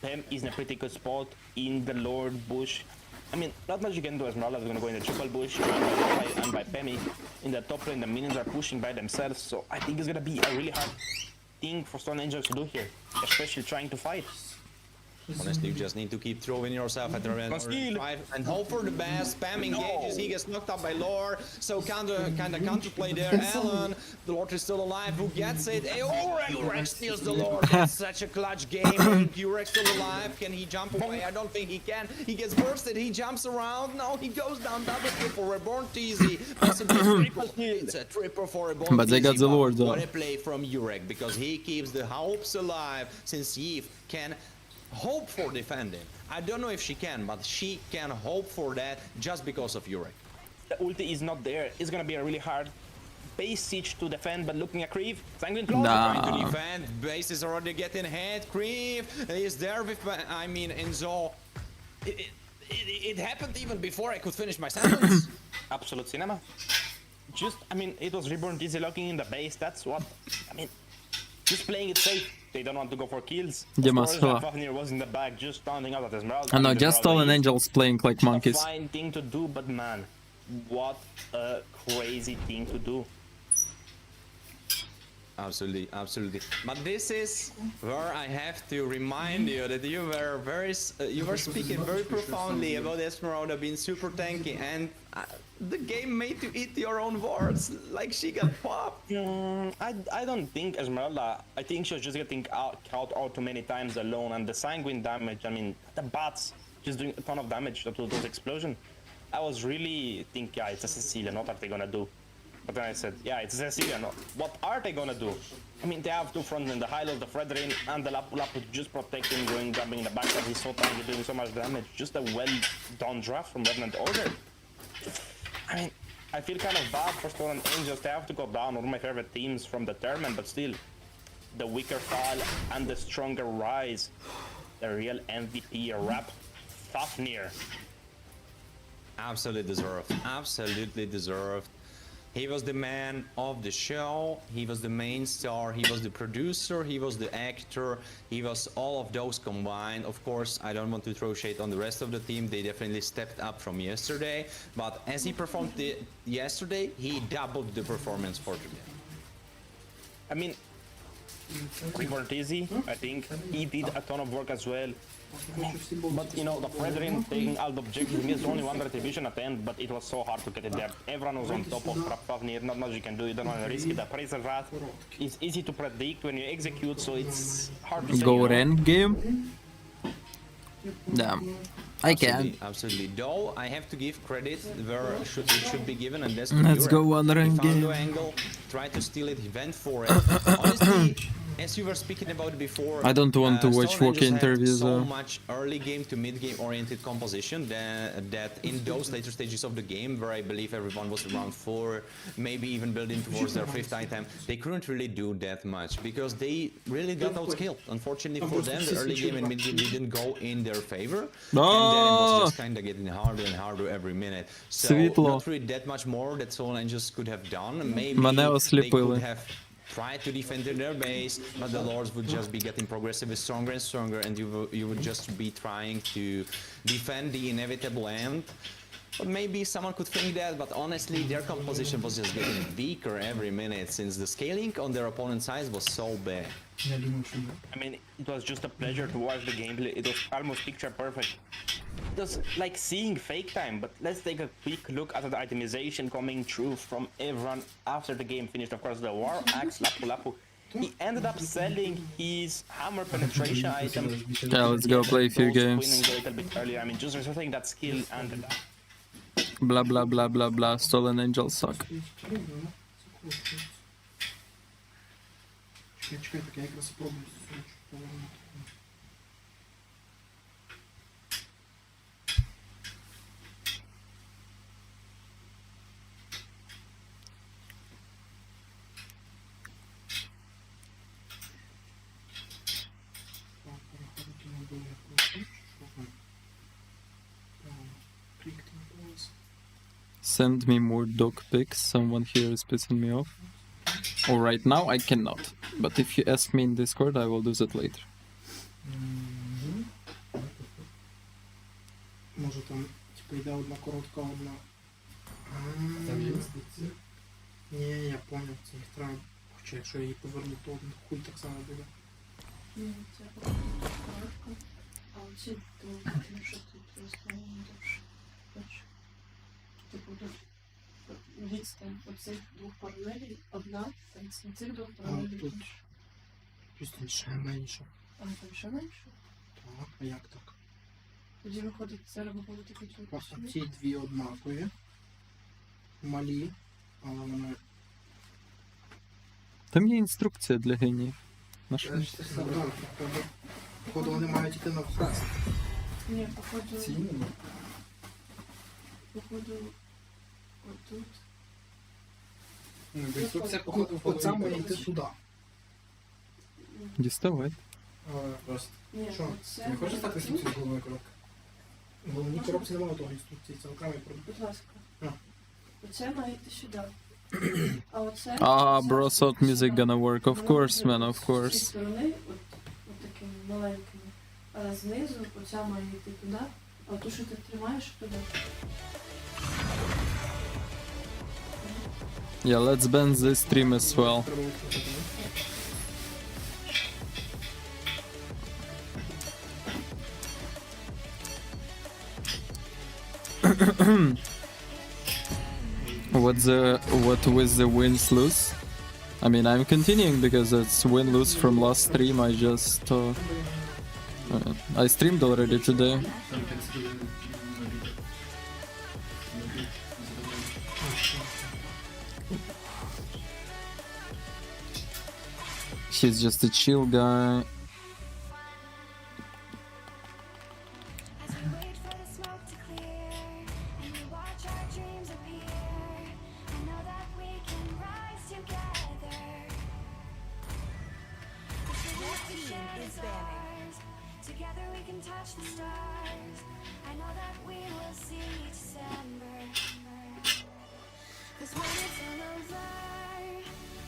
Pem is in a pretty good spot in the Lord bush. I mean, not much you can do. Esmeralda is going to go in the triple bush, and by Pemi in the top lane. The minions are pushing by themselves, so I think it's going to be a really hard thing for Stone Angels to do here, especially trying to fight. Honestly, you just need to keep throwing yourself at the red and hope for the best. Spam engages, he gets knocked up by Lore. So kind of counterplay there. Alan, the Lord is still alive. Who gets it? Urek steals the Lord. That's such a clutch game. Urek still alive. Can he jump away? I don't think he can. He gets bursted. He jumps around. No, he goes down. Double kill for Reborn Teasy. Possibly triple kill. It's a triple for Reborn. But they got the Lord though. What a play from Urek, because he keeps the hopes alive, since Yves can hope for defending. I don't know if she can, but she can hope for that just because of Urek. The ulti is not there. It's gonna be a really hard base siege to defend, but looking at Kriv, Sanguine Claw trying to defend. Base is already getting hit. Kriv is there with, Enzo. It happened even before I could finish my sentence. Absolute cinema. It was Reborn Dizzy locking in the base. That's what, just playing it safe. They don't want to go for kills. Fafnir was in the back, just standing out at Esmeralda. I know, just Stolen Angels playing like monkeys. A fine thing to do, but man, what a crazy thing to do. Absolutely, absolutely. But this is where I have to remind you that you were speaking very profoundly about Esmeralda being super tanky, and the game made you eat your own words, like she got popped. I don't think Esmeralda, I think she was just getting caught out too many times alone, and the Sanguine damage, the bats just doing a ton of damage to those explosions. I was really thinking, yeah, it's a Cecilia, what are they gonna do? But then I said, yeah, it's Cecilia, what are they gonna do? They have two fronts in the high of the Fredrin and the Lapu Lapu just protecting, jumping in the back, and he's so tanky, doing so much damage. Just a well-done draft from Revenant Order. I feel kind of bad for Stolen Angels. They have to go down, one of my favorite teams from the tournament, but still, the weaker fall and the stronger rise. The real MVP, Rap Fafnir. Absolutely deserved. Absolutely deserved. He was the man of the show, he was the main star, he was the producer, he was the actor, he was all of those combined. Of course, I don't want to throw shade on the rest of the team, they definitely stepped up from yesterday, but as he performed yesterday, he doubled the performance for today. Reborn Teasy, I think he did a ton of work as well. But the Fredrin taking all the objectives, he missed only one retribution attempt, but it was so hard to get it there. Everyone was on top of Fafnir, not much you can do, you don't want to risk it. The Appraisal Wrath is easy to predict when you execute, so it's hard to say. Go end game? Damn. I can. Absolutely. Though I have to give credit where it should be given, and that's Let's go one end game. He found the angle, tried to steal it, he went for it. Honestly, as you were speaking about before, I don't want to watch walk interviews. So much early game to mid game oriented composition that in those later stages of the game, where I believe everyone was around 4, maybe even building towards their 5th item, they couldn't really do that much because they really got outskilled. Unfortunately for them, the early game and mid game didn't go in their favor. And then it was just kind of getting harder and harder every minute. So not really that much more that Soul Angels could have done. Maybe they could have tried to defend their base, but the lords would just be getting progressively stronger and stronger, and you would just be trying to defend the inevitable end. But maybe someone could think that, but honestly, their composition was just getting weaker every minute since the scaling on their opponent's side was so bad. I mean, it was just a pleasure to watch the gameplay. It was almost picture perfect. It was like seeing fake time, but let's take a quick look at the itemization coming through from everyone after the game finished. Of course, the War Axe, Lapu Lapu. He ended up selling his hammer penetration item. Yeah, let's go play a few games. Winning a little bit earlier. I mean, just resetting that skill and Blah blah blah blah blah. Stolen angels suck. Чекай, так я якраз спробую повернути. Так, переходити на другий профіль, що там? Click to pause. Send me more dog pics. Someone here is pissing me off. Or right now I cannot. But if you ask me in Discord, I will do that later. Може там, типу, йде одна коротка, одна. Там є інструкція? Ні, я поняв, це їх треба. Хоча якщо я її поверну, то хуй так само буде. Ні, це коротко. А оці довгі, що тут розставлено довше. Бачиш? Типу тут відстань оцих двох паралелей одна, а цих двох А паралелей тут інша. пісня ще менше. А там ще менше? Так, а як так? Тоді виходить, зараз виходить тільки тут. Ці дві однакові. Малі, але вони... Там є інструкція для геніїв. На що? Походу вони мають йти навхрест. Ні, походу, Ці іменно? походу, отут. Ну, бо інструкція, походу, Оця має йти туди. Діставай. Просто. Ні, Що? оце. Не хочеш стати інструкцію з головою коротко? В головній коробці немає того інструкції, це окремий продукт. Будь ласка. А. Оце має йти сюди. А оце... Ah, оце- bro, thought music gonna work. Of Воно course, буде man, of З цієї course. сторони, от такими маленькими. А знизу оця має йти туди, а ту, що ти тримаєш, туди. Yeah, let's ban this stream as well. Треба відкрити. What with the wins lose? I mean, I'm continuing because it's win lose from last stream. I just I streamed already today. He's just a chill guy. As we wait for the smoke to clear and we watch our dreams appear, I know that we can rise together. Your team is banning. Together we can touch the stars. I know that we will see December. 'Cause when it's all over,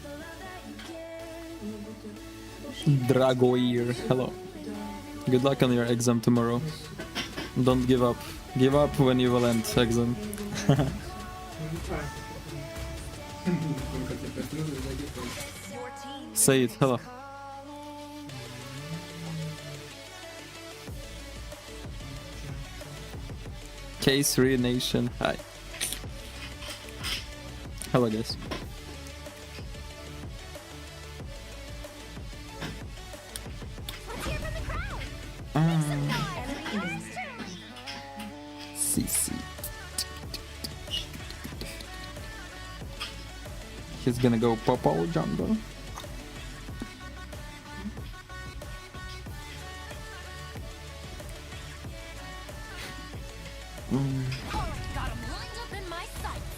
the love that you give. Dragoir, hello. Good luck on your exam tomorrow. Don't give up. Give up when you will end exam. Say it, hello. K3 Nation, hi. Hello guys. CC. He's gonna go Popo jungle. Got him lined up in my sights.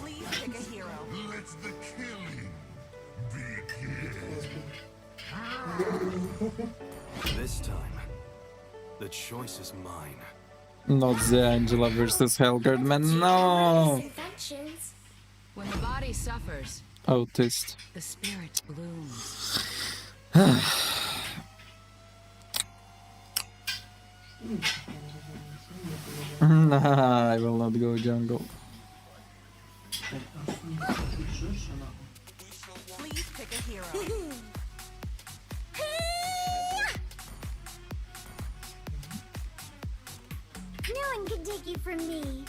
Please pick a hero. Let the killing begin. This time, the choice is mine. Not the Angela versus Helgard, man, no! Adventures. When the body suffers, autist. The spirit blooms. Nah, I will not go jungle. Please pick a hero. No one can take you from me.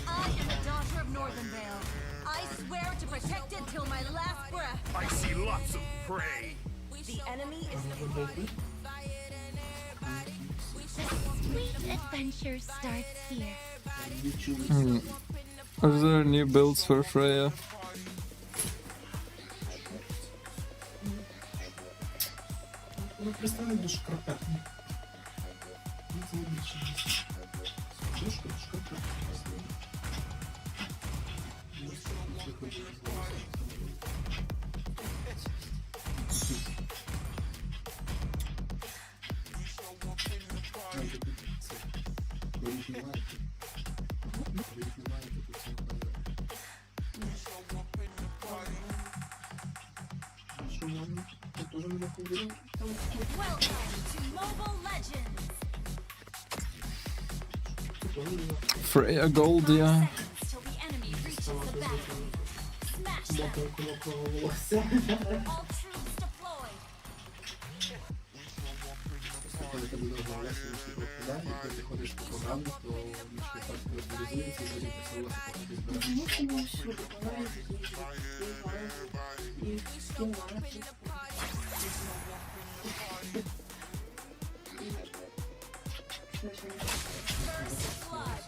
I am the daughter of Northern Vale. I swear to protect it till my last breath. I see lots of prey. The enemy is Sweet adventure starts here. Are there new builds for Freya? Ну, пристануть до шкарпетки. Ну, це більше. Дошка, шкарпетка. Що можна? Я теж не заходив. welcome to Mobile Legends. Freya Gold, yeah. Seconds till the enemy reaches the battle. Smash them. Мотанку волосся. All troops deployed. Коли ти будеш розмовляти з кидання, коли ти ходиш по програмі, то мішки так актуалізується і потім присилати поки збирати. Ну, тому що буває і скінвали. First blood.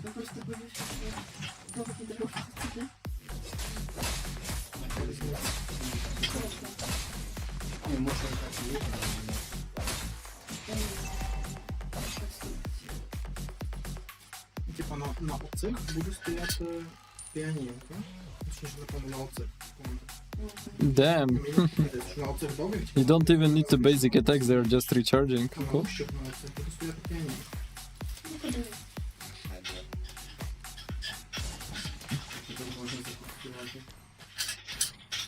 Це просто будеш знову тебе. Не можна так і є. Типа на оцих буде стояти піанінка. Точніше, напевно, на оцих. Damn. Мені здається, що на оцих довгих, You don't even need the basic attacks, they're just recharging. а на Cool. ощупь на оцих буде стояти піанінка. Тут можна закупувати.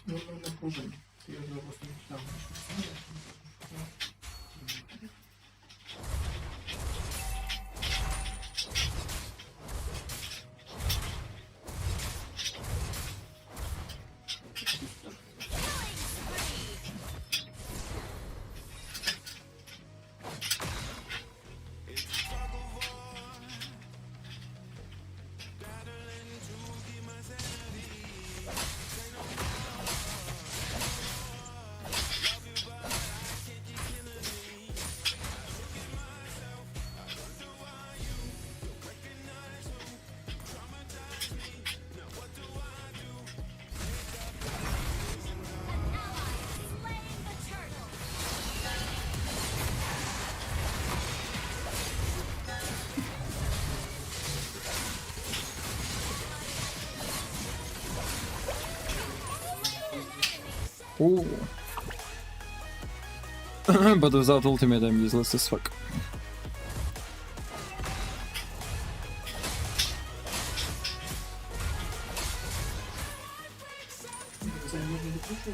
Ну, не пружин. Я вже просто не читав. Slaying the turtle. Ooh. But without ultimate, I'm useless as fuck. Це можна допустити.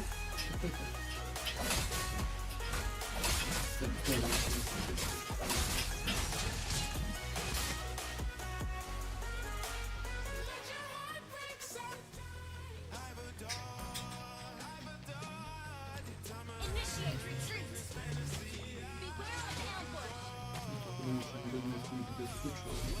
Initiate retreat. Beware of ambush. Тому що людина буде скучувати.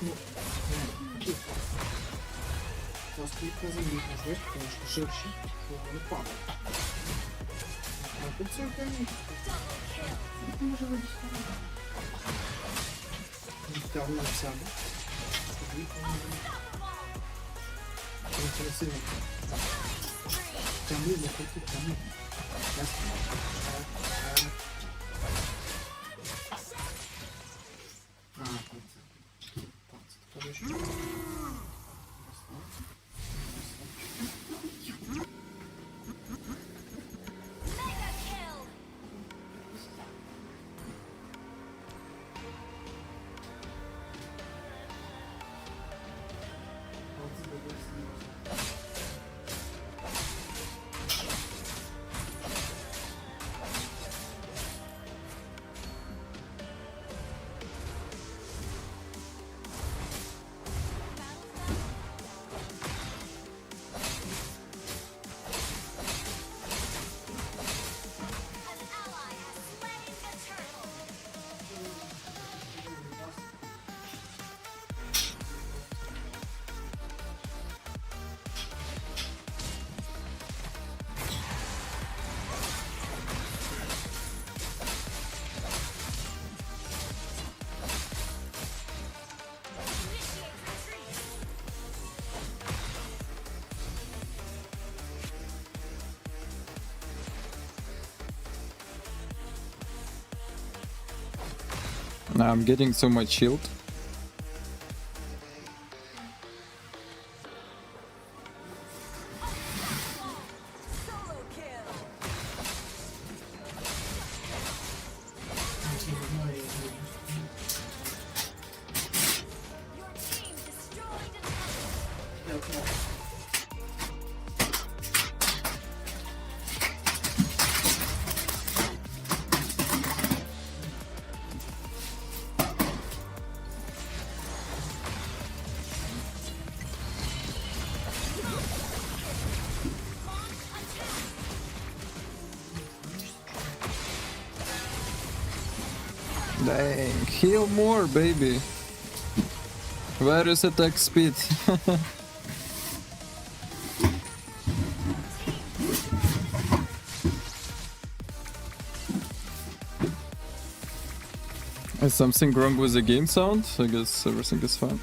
Ну, тут. Зараз стоїть на землі, можливо, тому що ширші, то вони падають. А тут це окей. Може вийти. Відтягнув в себе. Тому це не сильно. Тягни, тут тягни. А, так це. Так, це тепер що? Mega kill! An ally has slain the turtle. Initiate retreat. Now I'm getting so much shield. Solo kill. Your team destroyed an enemy. Dang, heal more, baby. Where is attack speed? Is something wrong with the game sound? I guess everything is fine.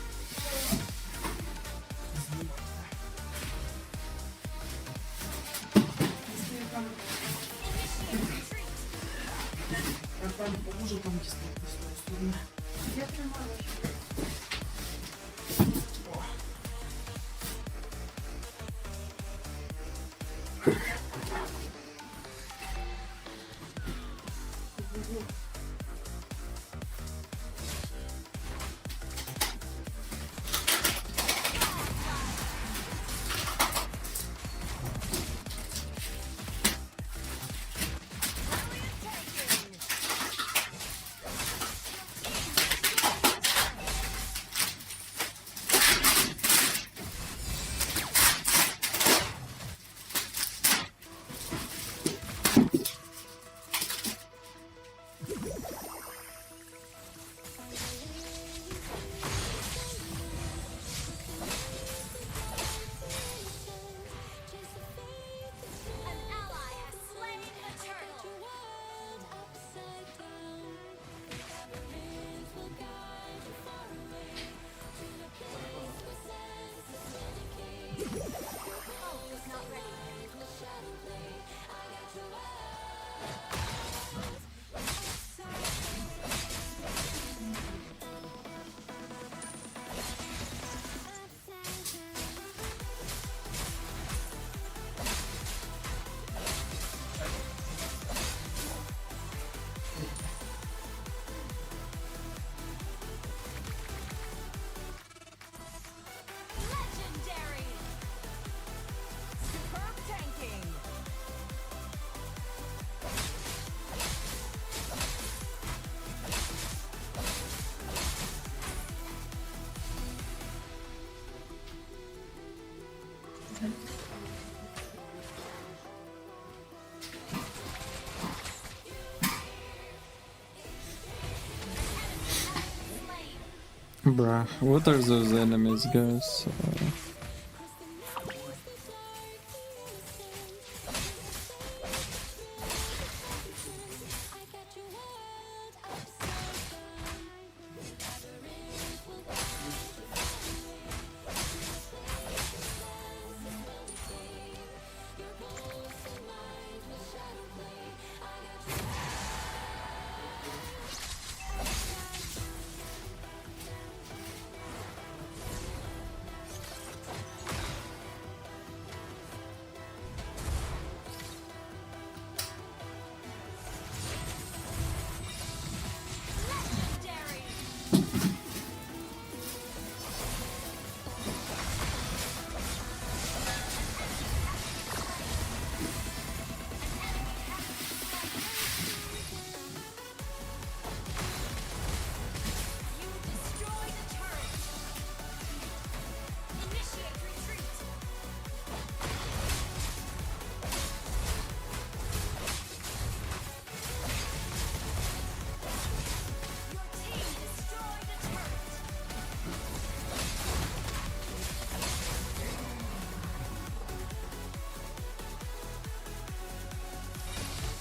Я там поможу там дістати з тої сторони. Я тримаю. Brilliant taking. Bruh, what are those enemies, guys?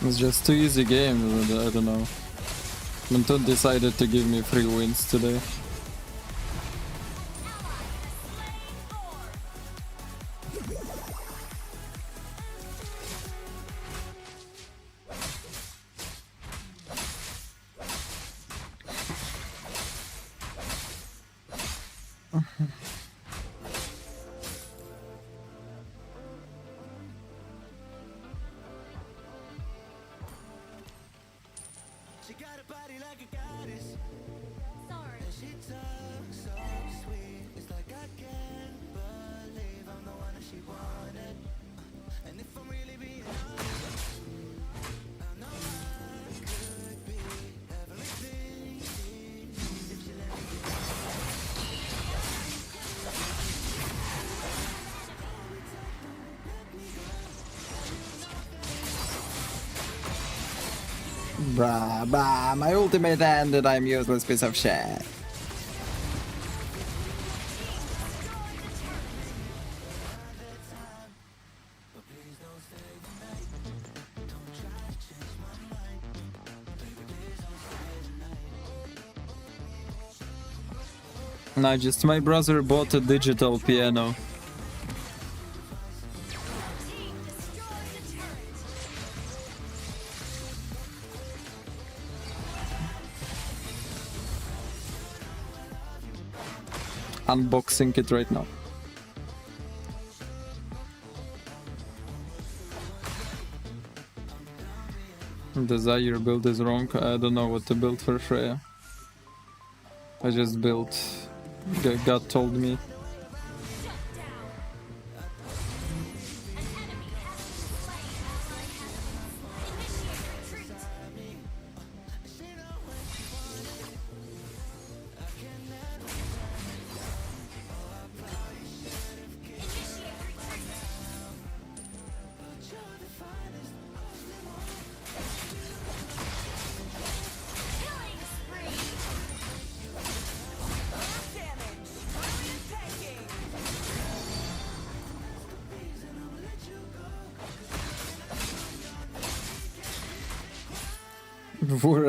It's just too easy game, I don't know. Menton decided to give me 3 wins today. Bruh, my ultimate ended, I'm useless piece of shit. No, just my brother bought a digital piano. Unboxing it right now. Dazai, your build is wrong. I don't know what to build for Freya. I just built. God told me.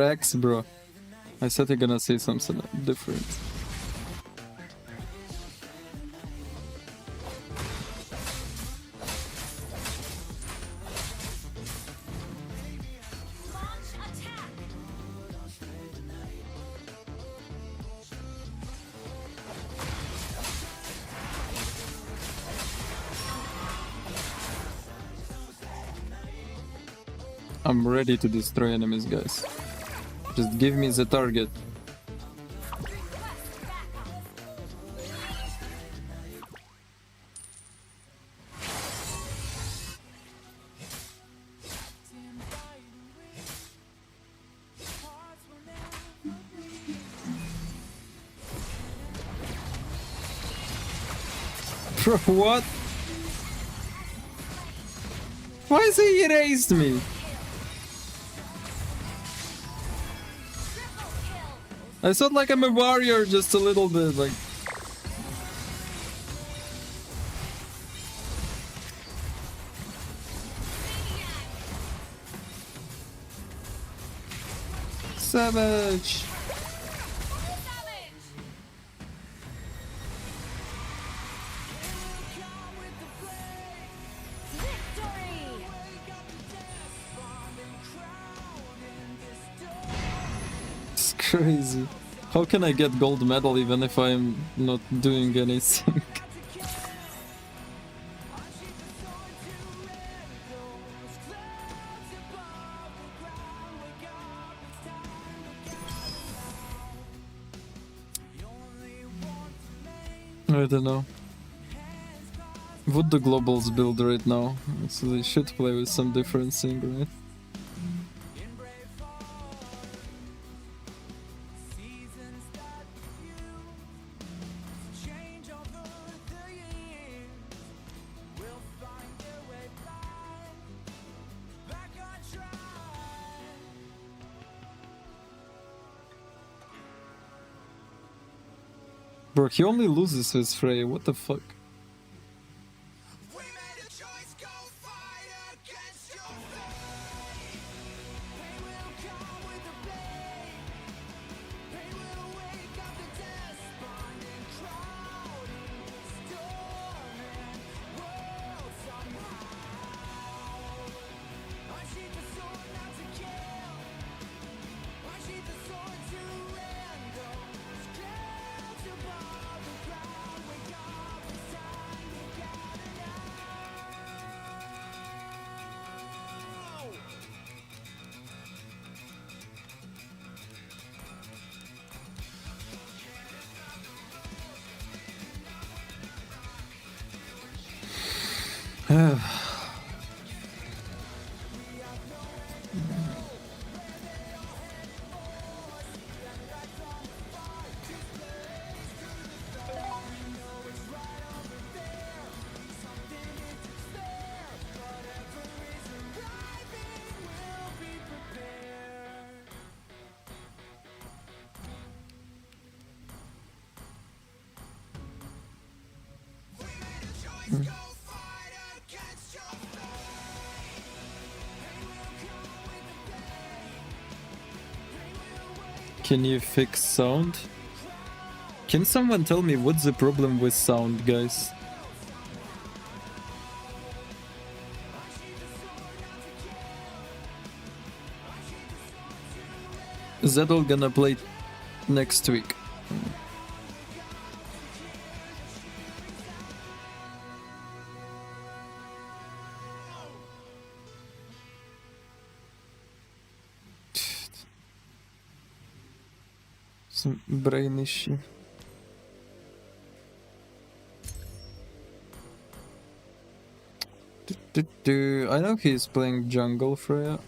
X, bro. I said you're gonna say something different. I'm ready to destroy enemies, guys. Just give me the target. Bro, what? Why is he erased me? I thought like I'm a warrior just a little bit, like. Savage! Victory! It's crazy. How can I get gold medal even if I'm not doing anything? I don't know. What do globals build right now? So they should play with some different thing, right? Bro, he only loses with Frey, what the fuck? Can you fix sound? Can someone tell me what's the problem with sound, guys? Zedel gonna play next week. Some brain issue. I know he's playing jungle, Freya.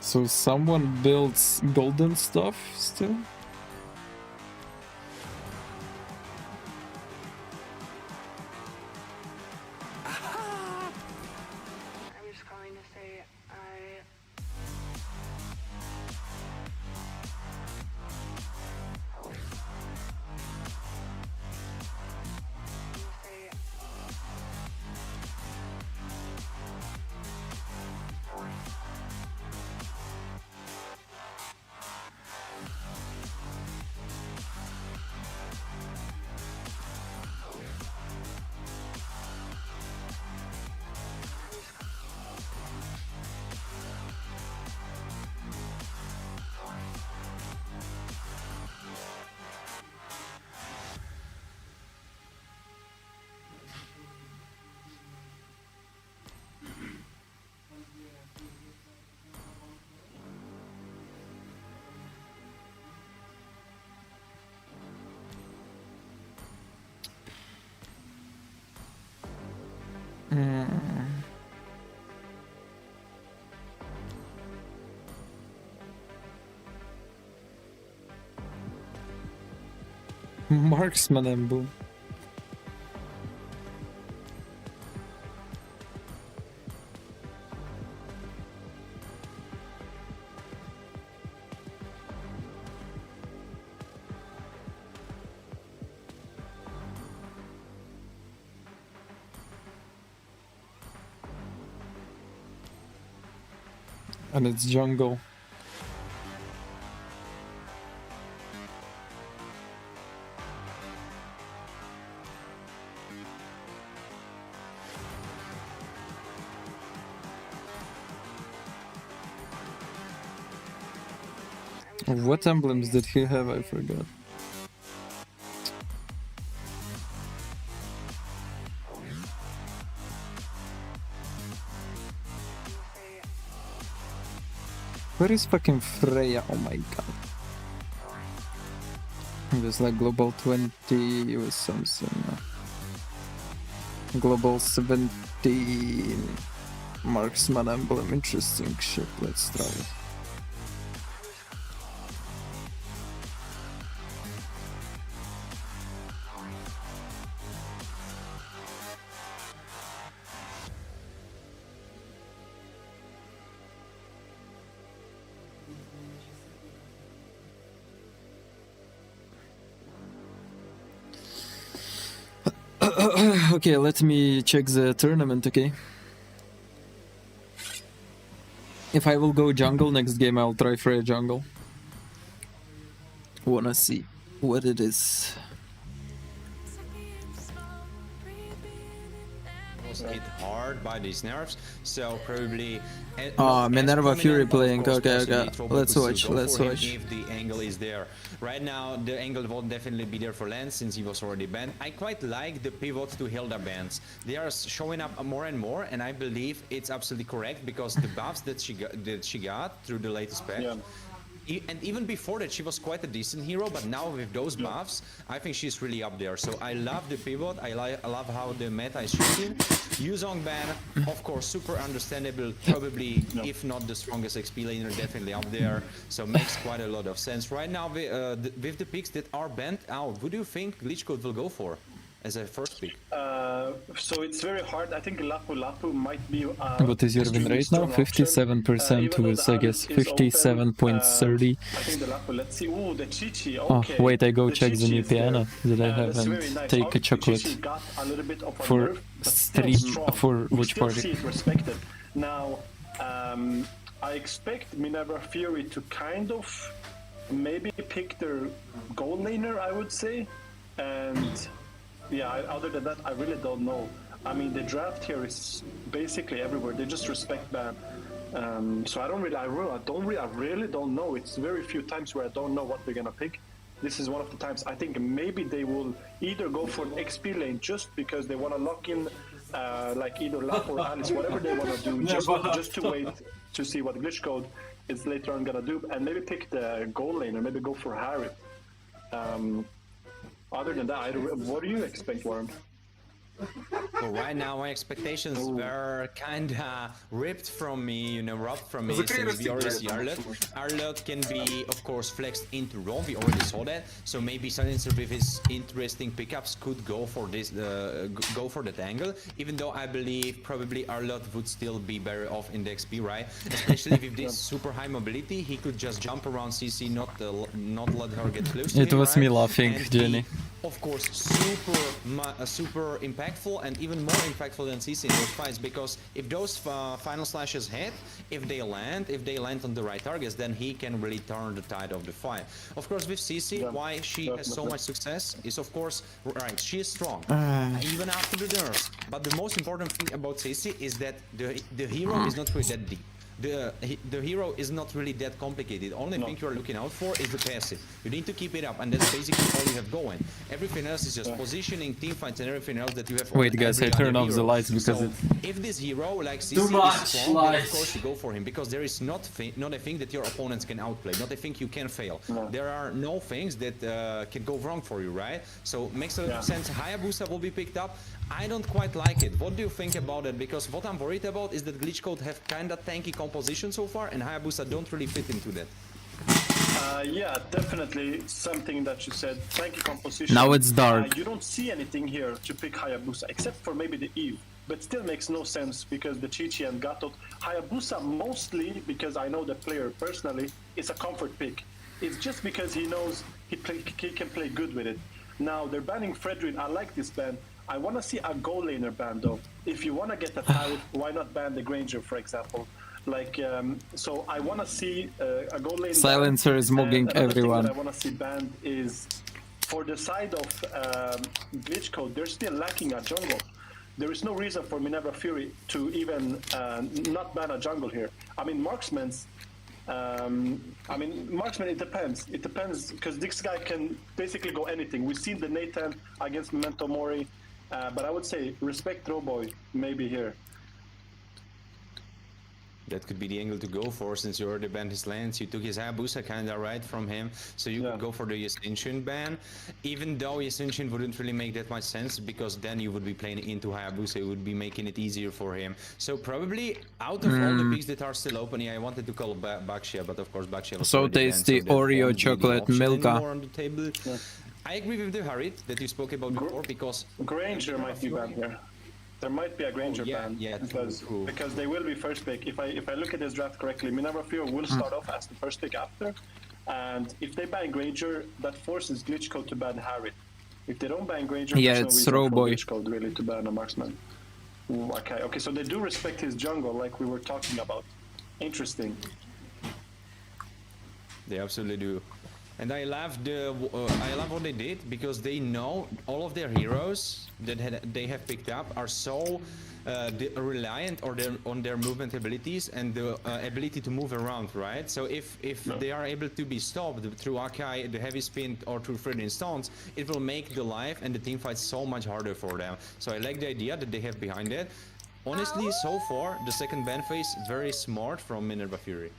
So someone builds golden stuff still? I'm just calling to say I Marksman emblem. And it's jungle. What emblems did he have? I forgot. Where is fucking Freya? Oh my god. It was like global 20, it was something. Global 17. Marksman emblem, interesting shit, let's try it. Okay, let me check the tournament, okay? If I will go jungle next game, I'll try Freya jungle. Wanna see what it is. Was hit hard by these nerfs, so probably. Minerva Fury playing. Okay, okay. Let's watch. Let's watch. If the angle is there, right now the angle won't definitely be there for Lance since he was already banned. I quite like the pivot to Hilda bans. They are showing up more and more, and I believe it's absolutely correct because the buffs that she got through the latest patch. Yeah. And even before that, she was quite a decent hero, but now with those buffs, I think she's really up there. So I love the pivot, I love how the meta is shooting. Yuzong ban, of course, super understandable, probably, if not the strongest XP laner, definitely up there. So makes quite a lot of sense. Right now, with the picks that are banned out, who do you think Glitch Code will go for as a first pick? So it's very hard. I think Lapu Lapu might be. What is your win rate now? 57% with, I guess, 57.30. I think the Lapu. Let's see. Ooh, the Chichi. Oh, Okay. wait, I go check the Chichi new is there. piano that I That's haven't very nice. take a chocolate Chichi got a little bit of a for nerf, but still stream strong. for We which still party? see it respected. Now, I expect Minerva Fury to kind of maybe pick their gold laner, I would say, and. Yeah, other than that, I really don't know. I mean, the draft here is basically everywhere. They just respect ban. So I really don't know. It's very few times where I don't know what they're gonna pick. This is one of the times I think maybe they will either go for an XP lane just because they want to lock in like either Lap or Alice, whatever they want to do, just to wait to see what Glitch Code is later on gonna do, and maybe pick the gold lane or maybe go for Harry. Other than that, what do you expect, Worm? Well, right now my expectations were kinda ripped from me, robbed from me, since we already see Arlott. Arlott can be, of course, flexed into Rome, we already saw that, so maybe Silencer with his interesting pickups could go for this, go for that angle, even though I believe probably Arlott would still be better off in the XP, right? Especially with this super high mobility, he could just jump around CC, not let her get close to him, It was right? me laughing, And Jenny. he, of course, super impactful and even more impactful than CC in those fights, because if those final slashes hit, if they land on the right targets, then he can really turn the tide of the fight. Of course, with CC, why she has so much success is, of course, right, she is strong, even after the nerfs. But the most important thing about CC is that the hero is not really that deep. the hero is not really that complicated. Only thing you are looking out for is the passive. You need to keep it up, and that's basically all you have going. Everything else is just positioning, team fights, and everything else that you have. Wait, on guys, I every turned other off the hero. lights because so it. If this hero like CC Too much is strong, then of lights. course you go for him, because there is not a thing that your opponents can outplay, not a thing you can fail. There are no things that can go wrong for you, right? So makes a lot of sense. Hayabusa will be picked up. I don't quite like it. What do you think about it? Because what I'm worried about is that Glitch Code have kinda tanky composition so far, and Hayabusa don't really fit into that. Yeah, definitely something that you said. Tanky composition. Now it's dark. You don't see anything here to pick Hayabusa, except for maybe the Eve. But still makes no sense because the Chi-Chi and Gatot. Hayabusa mostly, because I know the player personally, is a comfort pick. It's just because he knows he can play good with it. Now, they're banning Fredrin. I like this ban. I want to see a goal laner ban, though. If you want to get a turret, why not ban the Granger, for example? Like, so I want to see a goal lane. Silencer is mugging everyone. What I want to see banned is for the side of Glitch Code, they're still lacking a jungle. There is no reason for Minerva Fury to even not ban a jungle here. I mean, marksman's. Marksman, it depends. It depends, because this guy can basically go anything. We've seen the Nathan against Memento Mori, but I would say respect Throwboy maybe here. That could be the angle to go for, since you already banned his lands. You took his Hayabusa kinda right from him, so you could go for the Ascension ban. Even though Ascension wouldn't really make that much sense, because then you would be playing into Hayabusa, it would be making it easier for him. So probably out of all the picks that are still open, I wanted to call Baxia, but of course Baxia was So already banned, tasty, that Oreo won't be the chocolate option Milka. anymore on the table. I agree with the Harit that you spoke about before, because Granger might be banned here. There might be a Granger ban because they will be first pick. If I look at this draft correctly, Minerva Fury will start off as the first pick after, and if they ban Granger, that forces Glitch Code to ban Harry. If they don't ban Granger, Yeah, there's it's no reason for Throwboy. Glitch Code really to ban a marksman. Okay, so they do respect his jungle, like we were talking about. Interesting. They absolutely do. And I love what they did, because they know all of their heroes that they have picked up are so reliant on their movement abilities and the ability to move around, right? So if they are able to be stopped through Akai, the heavy spin, or through Fredrin Stones, it will make the life and the team fight so much harder for them. So I like the idea that they have behind it. Honestly, so far, the second ban phase, very smart from Minerva Fury.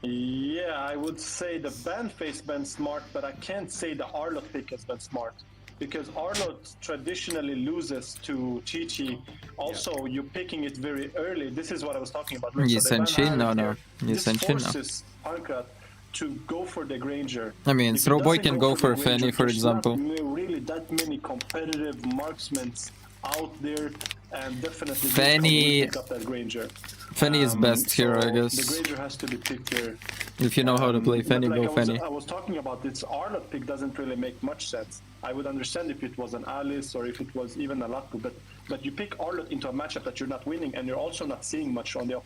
Yeah, I would say the ban phase been smart, but I can't say the Arlot pick has been smart, because Arlot traditionally loses to Chi-Chi. Also, you picking it very early. This is what I was talking about. Look, so they ban Harry here. This forces Pankrat to go for the Granger. I mean, If he Throwboy doesn't can go for the Fanny, Granger, for there's example. not really that many competitive marksmen out there, and definitely Fanny- pick up that Granger. Fanny is best here, I The guess. Granger has to be picked here. If you know how to play Fanny, But go Fanny. I was talking about this Arlot pick doesn't really make much sense. I would understand if it was an Alice or if it was even a Latu, but you pick Arlot into a matchup that you're not winning, and you're also not seeing much on the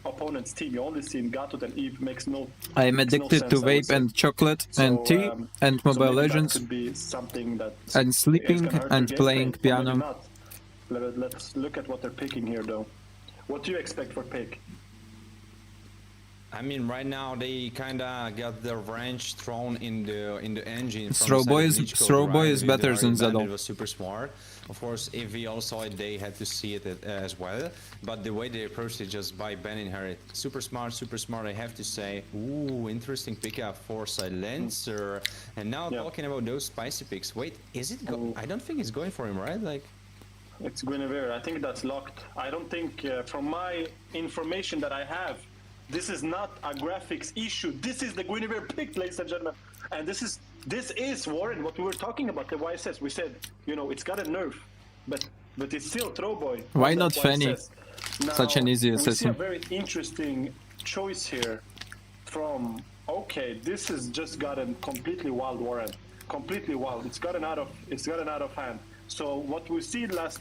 opponent's team. You only see Gatot and Eve. Makes no. I am makes no addicted sense, to I would vape say. and chocolate and tea and so Mobile maybe that Legends could be something that and is sleeping gonna hurt and your playing gameplay, or maybe piano. not. Let's look at what they're picking here, though. What do you expect for pick? I mean, right now they kinda got their wrench thrown in the engine. Throwboy is better than Zedel. It was super smart. Of course, if we all saw it, they had to see it as well. But the way they approached it, just by banning her, super smart, I have to say. Ooh, interesting pickup for Silencer. And now talking about those spicy picks. Wait, is it? I don't think it's going for him, right? Like. It's Guinevere. I think that's locked. I don't think, from my information that I have, this is not a graphics issue. This is the Guinevere pick, ladies and gentlemen. And this is Warren, what we were talking about, the YSS. We said, it's got a nerf, but it's still Throwboy. Why not Fanny? Such an easy assassin. We see a very interesting choice here from, okay, this has just gotten completely wild, Warren. Completely wild. It's gotten out of hand. So what we see last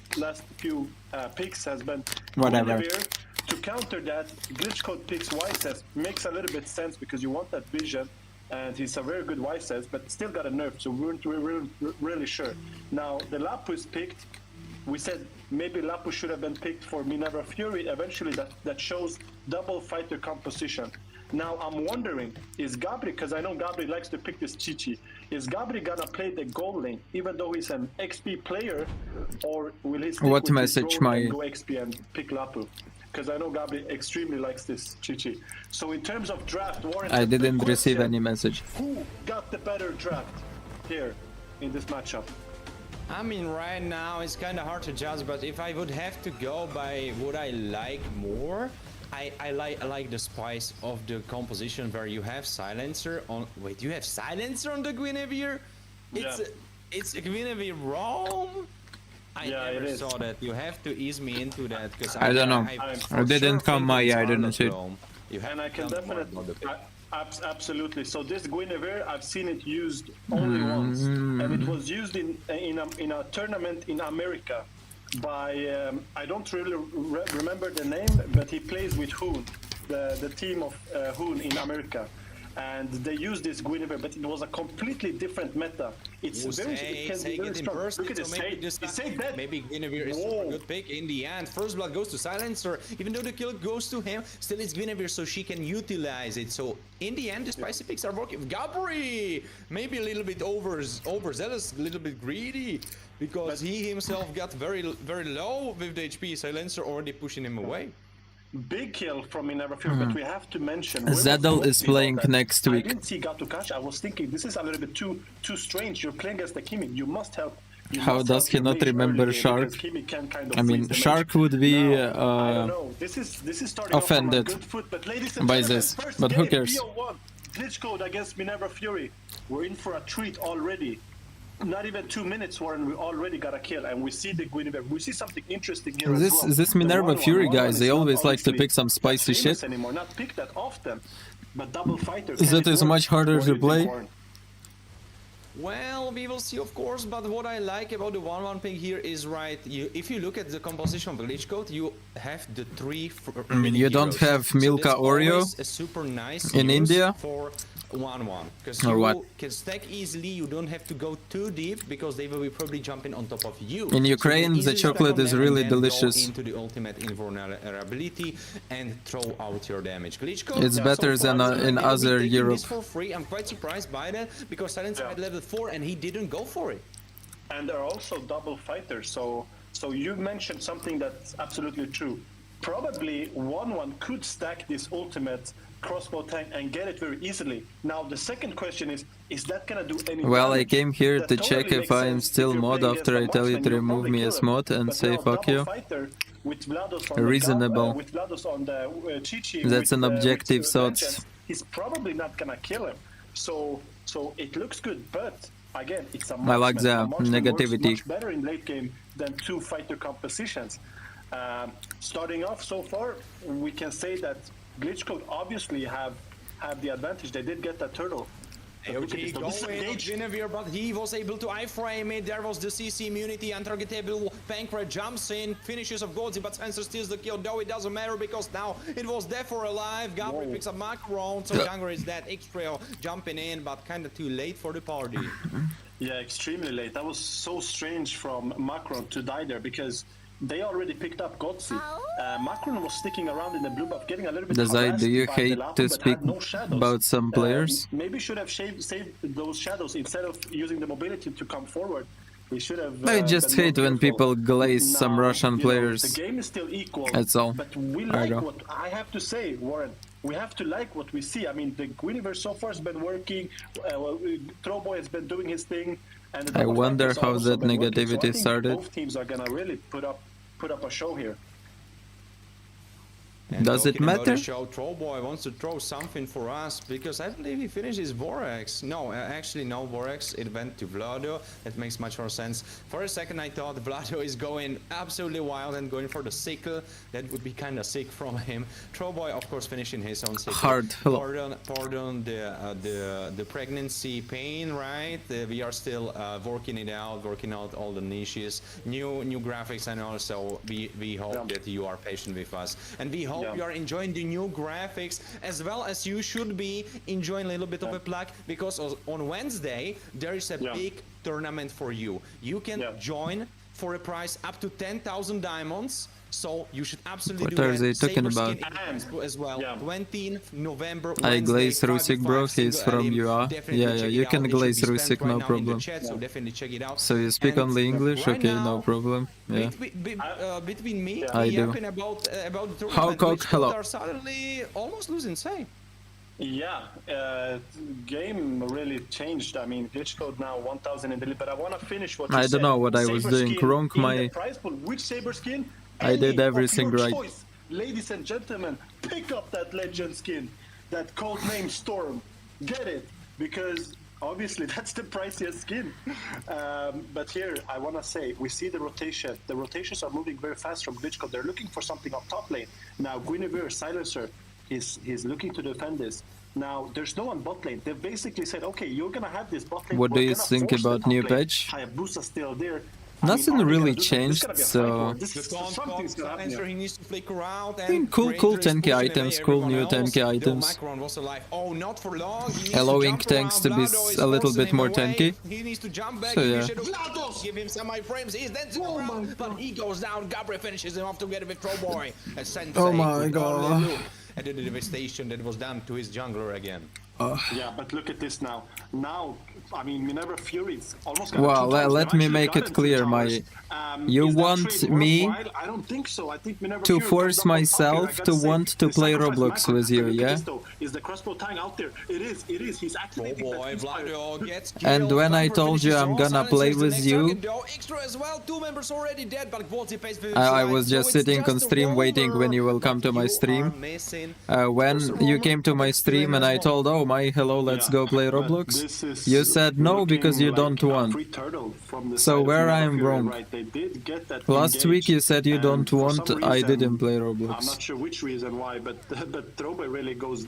few picks has been Guinevere. To counter that, Glitch Code picks YSS makes a little bit sense because you want that vision, and he's a very good YSS, but still got a nerf, so we weren't really sure. Now, the Lapu is picked. we said maybe Lapu should have been picked for Minerva Fury. Eventually, that shows double fighter composition. Now I'm wondering, is Gabri, because I know Gabri likes to pick this Chichi, is Gabri gonna play the gold lane even though he's an XP player, or will he stick What with message, his role my- and go XP and pick Lapu? Because I know Gabri extremely likes this Chichi. So in terms of draft, Warren, I the big didn't receive question, any message. who got the better draft here in this matchup? I mean, right now it's kind of hard to judge, but if I would have to go by what I like more, I like the spice of the composition where you have silencer on. Wait, you have silencer on the Guinevere? It's a Guinevere ROM? I never saw that. You have to ease me into that because I don't know. I didn't come my eye, I didn't see it. And I can definitely, absolutely. So this Guinevere, I've seen it used only once, and it was used in a tournament in America by I don't really remember the name, but he plays with Hoon, the team of Hoon in America. And they used this Guinevere, but it was a completely different meta. It's very, it can be very strong. Look at this, maybe Guinevere is a good pick in the end. First blood goes to Silencer, even though the kill goes to him, still it's Guinevere, so she can utilize it. So in the end, the spicy picks are working. Gabri, maybe a little bit overzealous, a little bit greedy, because he himself got very low with the HP. Silencer already pushing him away. Big kill from Minerva Fury, but we have to mention Zedel is playing next week. I didn't see Gatukash. I was thinking this is a little bit too strange. You're playing against the Kimi. You must help. How does he not remember Shark? I mean, Shark would be I don't know. This is starting offended off from a good foot, but ladies and by gentlemen, this. first But who game, cares? BO1, glitch code against Minerva Fury. We're in for a treat already. Not even 2 minutes, Warren, we already got a kill, and we see the Guinevere. We see something interesting here as well. This Minerva Fury guys, they always like to pick some spicy shit. Anymore. Not pick that often, but double fighter. That is much harder to play. Well, we will see, of course, but what I like about the 1-1 pick here is, right, if you look at the composition of the glitch code, you have the three... I mean, you don't have Milka Oreo a super nice in India? For 1-1, because Or you what? can stack easily, you don't have to go too deep, because they will be probably jumping on top of you. In Ukraine, the chocolate is really delicious. Go into the ultimate invulnerability and throw out your damage. Glitch code, It's better so far, than in other taking Europe. this for free. I'm quite surprised by that, because Silencer had level 4 and he didn't go for it. And they're also double fighters, so you mentioned something that's absolutely true. Probably 1-1 could stack this ultimate crossbow tank and get it very easily. Now the second question is that gonna do any Well, I damage? came here That to totally check makes if I am sense still you're mod playing after I against a tell you marksman, to you'll remove probably me kill as him. mod and But say now fuck double you. fighter with GLaDOS on Reasonable. The with GLaDOS on the Chi-Chi That's with, an objective with thought. vengeance, he's probably not gonna kill him. So it looks good, but again, it's a marksman. I like the A marksman negativity. works much better in late game than two fighter compositions. Starting off so far, we can say that Glitch Code obviously have the advantage. They did get that turtle. AOT going on Guinevere, but he was able to iframe it. There was the CC immunity, untargetable. Pancra jumps in, finishes of Goldie, but Sensor steals the kill. Though it doesn't matter because now it was death or alive. Gabri picks up Macron, so Ganger is dead. X-Trail jumping in, but kind of too late for the party. Yeah, extremely late. That was so strange from Macron to die there because they already picked up Gotzi. Macron was sticking around in the blue buff, getting a little bit Dazai, do you harassed by hate Delato, to but speak had no shadows. about some players? Maybe should have saved those shadows instead of using the mobility to come forward. We should have. I just been hate more when careful. people glaze some Now, Russian you know, players. the game is still equal. That's all. But we I like know. what I have to say, Warren. We have to like what we see. I mean, the Guinevere so far has been working. Throwboy has been doing his thing. And the I double wonder fighters how also that been working. So I negativity think started. Both teams are gonna really put up a show here. And Does it talking about matter? the show, Trollboy wants to throw something for us because I believe he finished his Vorax. No, actually no Vorax. It went to Vlado. That makes much more sense. For a second I thought Vlado is going absolutely wild and going for the sickle. That would be kind of sick from him. Trollboy, of course, finishing his own sickle. Hard. Hello. Pardon the pregnancy pain, right? We are still working it out, working out all the niches, new graphics, and also we hope that you are patient with us, and we hope you are enjoying the new graphics as well as you should be enjoying a little bit of a plug because on Wednesday there is a big tournament for you. You can join for a price up to 10,000 diamonds. So you should absolutely What do are that. they talking Saber about? skin as well. Yeah. 20th November. I Wednesday, glaze 5 Rusik, to bro. 5 He's single from alim. UA. Definitely Yeah, check you it can out. It should glaze be spammed Rusik, right no now in the problem. chat, so definitely check it out. So you speak And only English? right Okay, no now, problem. Yeah. Between me Yeah. and I do. yapping about the How tournament, cock? which Hello. are suddenly almost losing say. Yeah, game really changed. I mean, glitch code now 1,000 in the lead, but I want to finish what you I said. don't know what I was Saber doing skin wrong, in my- the prize pool. Which saber skin? I did Any everything of your right. choice. Ladies and gentlemen, pick up that legend skin, that code name Storm. Get it, because obviously that's the priciest skin. But here, I want to say, we see the rotation. The rotations are moving very fast from glitch code. They're looking for something up top lane. Now, Guinevere, Silencer, he's looking to defend this. Now, there's no one bot lane. They've basically said, okay, you're going to have this bot lane. What do We're you gonna think force the about top new lane. patch? Hayabusa's still there. Nothing are they really gonna do something? This is changed, gonna be a so- fight war. The Something's gonna happen. Silencer, he needs to flick around I think and cool Granger is 10k pushing items, away cool everyone new else. 10k Though items. Macron was alive. Oh, not for long. He needs Allowing to jump tanks around. to be Vlado is a little forcing bit him more away. tanky. He needs to jump back. So, He yeah. should have give him semi-frames. He's dancing Oh around, my but God. he goes down. Gabriel finishes him off together with Throwboy. And Sensei Oh my with God. only look at the devastation that was done to his jungler again. Yeah, but look at this now. Now, I mean, Minerva Fury is almost got Well, two towers. let They've me actually make it gotten clear, two my- towers. you Is that want trade me worthwhile? I don't think so. I think Minerva to Fury force comes up on top here. I myself gotta to say, want to the play sacrifice Roblox macro, with you, look at yeah? this though. Is the crossbow tying out there? It is. It is. He's Oh activating that boy, inspire. Vlado gets And killed. when I Gabriel told you finishes I'm off. gonna Silencer play is the with next you- target, though. Extra as well. 2 members already dead, but Volty pays for the I slide. was So just it's sitting on just a stream waiting roller. when you will come to my You stream. are missing. When you came to my stream and I told, oh my, hello, let's Yeah, go play but Roblox, this is you said no looking because you like don't a want. free turtle from the So side of where Minerva I am Fury, wrong? right? They did get that Last engaged, week you said you and don't for want, some I reason, didn't play I'm Roblox. not sure which reason why, but Throwboy really goes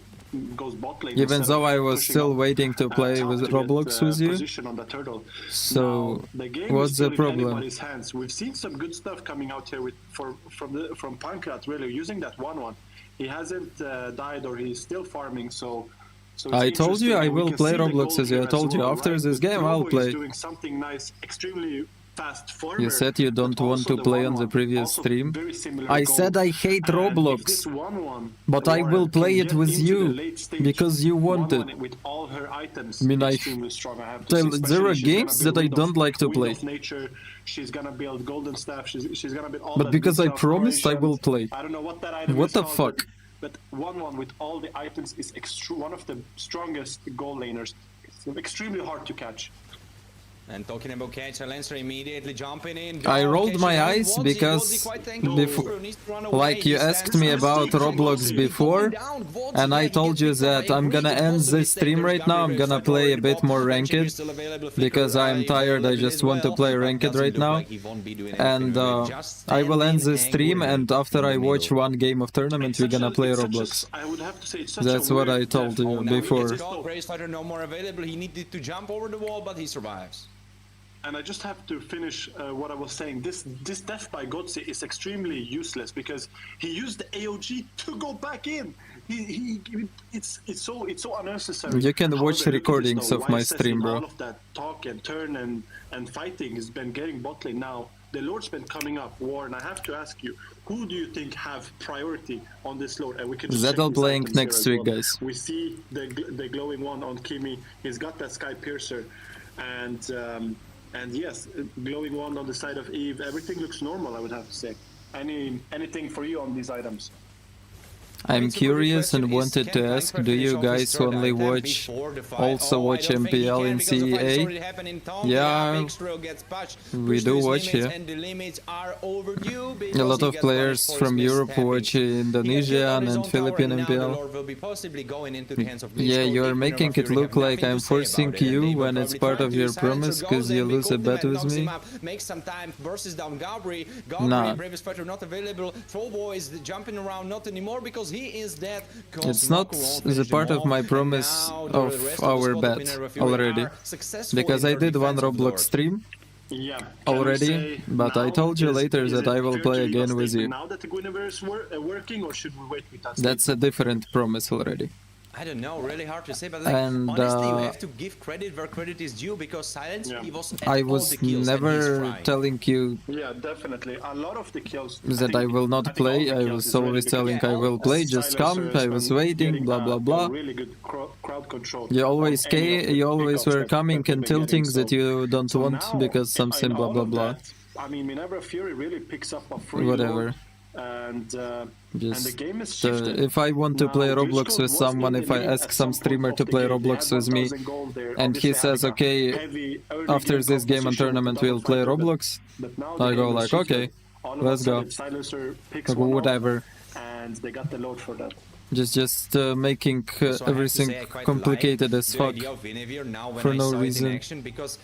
bot lane. Even instead though of I was pushing still up, waiting to play top with to get, Roblox with you. Position on the turtle. So, Now, the game what's is the still in problem? anybody's hands. We've seen some good stuff coming out here from Pankrat, really using that 1-1. He hasn't died or he's still farming, so it's I told you interesting, I and we will can play see the Roblox goal as you. here I told as you well, after right? this But game I'll Throwboy play. is doing something nice, extremely fast farmer. You said you don't but want also to play on the 1-1, previous also stream. very similar I goal. said I hate And if Roblox, this 1-1 but I will Warren play can it get with into you the late stage, because you want 1-1 it. with all her items, I mean, extremely strong. I have to say, there are especially she's games gonna that I build don't like to Wind play. of Nature. She's gonna build Golden Staff. She's gonna build all But that because good I stuff, promised I will Croatians. play. I don't know what that item What is the called, fuck? But 1-1 with all the items is one of the strongest goal laners. It's extremely hard to catch. And talking about catch, Silencer immediately jumping in. I Go, rolled catching my in. eyes Wozzy, because Wozzy quite tanky. before- Wozzy needs to run away. Like you He asked stands me on about the Roblox Wozzy before, going down. Wozzy, and I he told gets you picked up. that I I'm agree, gonna it end was a this mistake. stream There's right now. I'm Gabriel gonna Flicker play a already bit popped. more Fletcher ranked is still available. because Flicker, I'm he tired. will I live just as want to well, play but ranked doesn't right look now. like he won't be doing anything And really. Just I will end the standing stream, angry and after in I the watch middle. one game of tournament, we're gonna play Roblox. I would have to say it's such That's a what weird I told death. you Oh, now he before. gets caught. Grace Fighter no more available. He needed to jump over the wall, but he survives. And I just have to finish what I was saying. This death by Gotze is extremely useless because he used the AOG to go back in. It's so unnecessary. You can However, watch look at this recordings though. of my YSS stream, in bro. All of that talk and turn and fighting has been getting bot lane now. The Lord's been coming up. Warren, I have to ask you, who do you think have priority on this Lord? And we can just check Zedel these playing items here next as week, well. guys. We see the glowing one on Kimi. He's got that Sky Piercer, and yes, glowing one on the side of Eve. Everything looks normal, I would have to say. Anything for you on these items? I'm curious and wanted to ask, do you guys only watch, also watch MPL in CEA? Yeah, we do watch here. A lot of players from Europe watch Indonesian and Philippine MPL. Yeah, you're making it look like I'm forcing you when it's part of your promise because you lose a bet with me. Nah. Not available. Throwboy is jumping around not anymore because he is dead. It's not the part of my promise of our bet already, because I did one Roblox stream Yeah, already, but I told you later that I will play again with you. Now that the Guinevere is working, or should we wait with that? That's a different promise already. I don't know, really hard to say, but like, And, honestly, you have to give credit where credit is due because Silence, Yeah. he was at I all was the kills and he's never fried. telling you Yeah, definitely. A lot of the kills. that I will not play. I was always telling I will play, just come. I was waiting, blah blah blah. Really good crowd control. You always on any of the you always pickups were that coming we've and been tilting getting. that you don't So want now, because something in blah all blah of blah. that, I mean, Minerva Fury really picks up a free Whatever. load, and the Just game is shifted. if I want to Now, play Glitch Roblox Code with was someone, in if the I lead ask at some some point streamer of to the play game. They Roblox had with me, 1,000 gold there, and he obviously says, having a okay, heavy early after game this game and composition with tournament the we'll play double fighter, Roblox, but now I the go game is like, shifted. okay, All of a let's go. sudden, Silencer picks one off, Whatever. and they got the load for that. Just making So I have to everything say I quite complicated like as the fuck. idea of Guinevere now when for I no saw reason. it in action because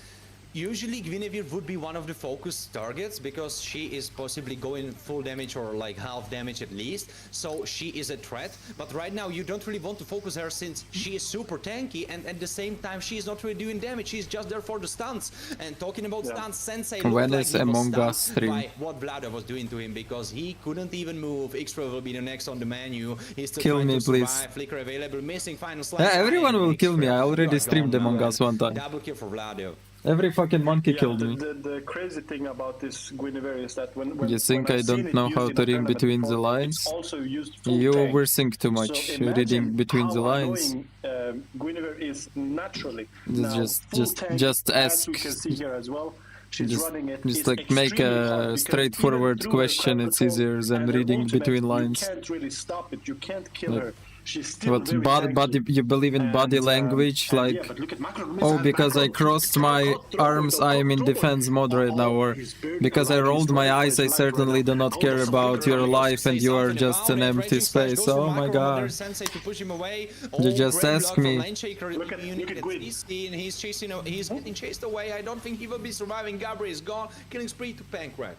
usually Guinevere would be one of the focus targets because she is possibly going full damage or like half damage at least, so she is a threat. But right now you don't really want to focus her since she is super tanky and at the same time she is not really doing damage, she's just there for the stunts. And talking about stunts, Sensei looked When like is he was Among stunned Us stream? by what Vlado was doing to him because he couldn't even move. X-Ray will be the next on the menu. He's still Kill trying me, to please. survive. Flicker available, missing final slash. Yeah, everyone will kill me. I X-Ray, already you are streamed gone, Among man. Us one time. Double kill for Vlado. Every fucking monkey killed me. The crazy thing about this Guinevere is that when You think when I I've don't seen it know used how in to a read tournament between the before, lines? it's also used full You tank. overthink too So much imagine reading between how the lines. annoying, Guinevere is naturally. Just- Now, just- full tank, just as ask. we can see here as well. She's Just- running it. just is like make extremely hard a because straightforward even through her question, crowd it's control easier than and her reading ultimate, between lines. You can't really stop it. You can't kill Like, her. She's still What very body tanky. you believe in body And, language? and like, yeah, but look at Macron, oh, missile, because I Macron, crossed my arms, I am in defense mode right now, or he's barely because I alive, he's rolled my running for eyes, his I life certainly right do now. not Out care of about your Say life and you are something just an about it. empty Raging Slash space. goes to Oh my Macron, but god. there's Sensei to push him away. You just Great ask block from me. Lane Shaker Look at unit Gwyn. he's seen. He's chasing. He's getting chased away. I don't think he will be surviving. Gabri is gone. Killing spree to Pancrat.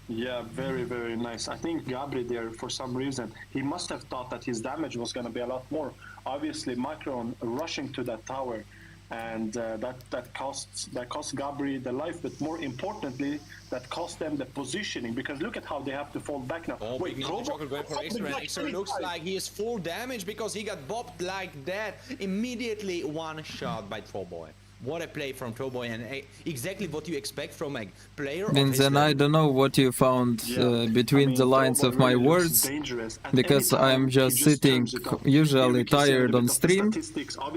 Yeah, very, very nice. I think Gabri there, for some reason, he must have thought that his damage was going to be a lot more. Obviously, Macron rushing to that tower, and that costs Gabri the life, but more importantly, that cost them the positioning, because look at how they have to fall back now. Oh, Wait, big Probo? chocolate going for Extra, and Extra looks like he is full damage because he got bopped like that. Immediately one shot by Trollboy. What a play from Trollboy, and exactly what you expect from a player of his Then I level. don't know what you found between the lines of my words, because I'm just sitting usually tired on stream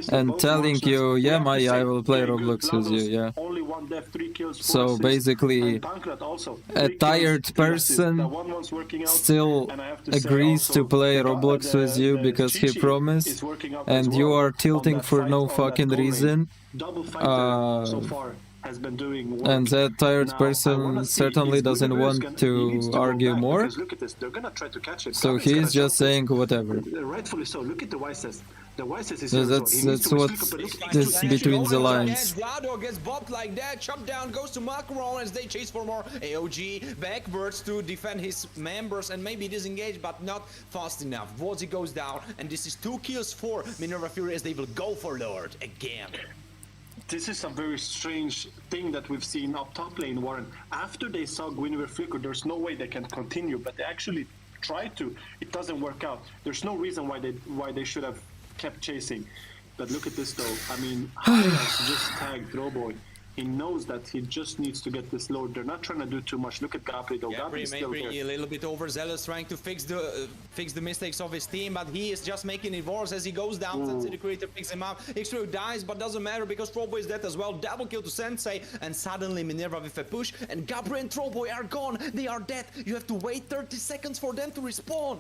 and telling you, yeah, Maya, I will play Roblox with you, yeah. Only one death, 3 kills, 4 So assists, basically, and Pancrat also, a 3 tired kills, 3 assists. person The 1-1's working out, still and I have to say agrees also, to play the- Roblox the- with you the because he Chichi promised, is working out as and you well are on tilting that for fight, no on that fucking goal lane. reason. Double fighter so far has been doing work. And that tired Now, I person wanna see certainly if doesn't Guinevere is want gonna- he to needs go argue back, more. because look at this, they're gonna try to catch him. So Gabri's he's gonna just jump this. saying whatever. Rightfully so. Look at the Wyses. The Wyses is So here as well. that's- He needs that's to what explain, but look, he's this too between tanky. the Oh, lines. Vlado gets bopped like that. Chop down goes to Macron as they chase for more AOG backwards to defend his members and maybe disengage, but not fast enough. Wozzy goes down, and this is 2 kills for Minerva Fury as they will go for Lord again. This is a very strange thing that we've seen up top lane, Warren. After they saw Guinevere flicker, there's no way they can continue, but they actually tried to. It doesn't work out. There's no reason why they should have kept chasing. But look at this though. I mean, Hayas just tagged Throwboy. He knows that he just needs to get this load. They're not trying to do too much. Look at Gabri though. Gabri's still Maybe there. a little bit overzealous, trying to fix the mistakes of his team, but he is just making it worse as he goes down. Sensei the creator picks him up. X-Ray dies, but doesn't matter because Trollboy is dead as well. Double kill to Sensei, and suddenly Minerva with a push, and Gabri and Trollboy are gone. They are dead. You have to wait 30 seconds for them to respawn.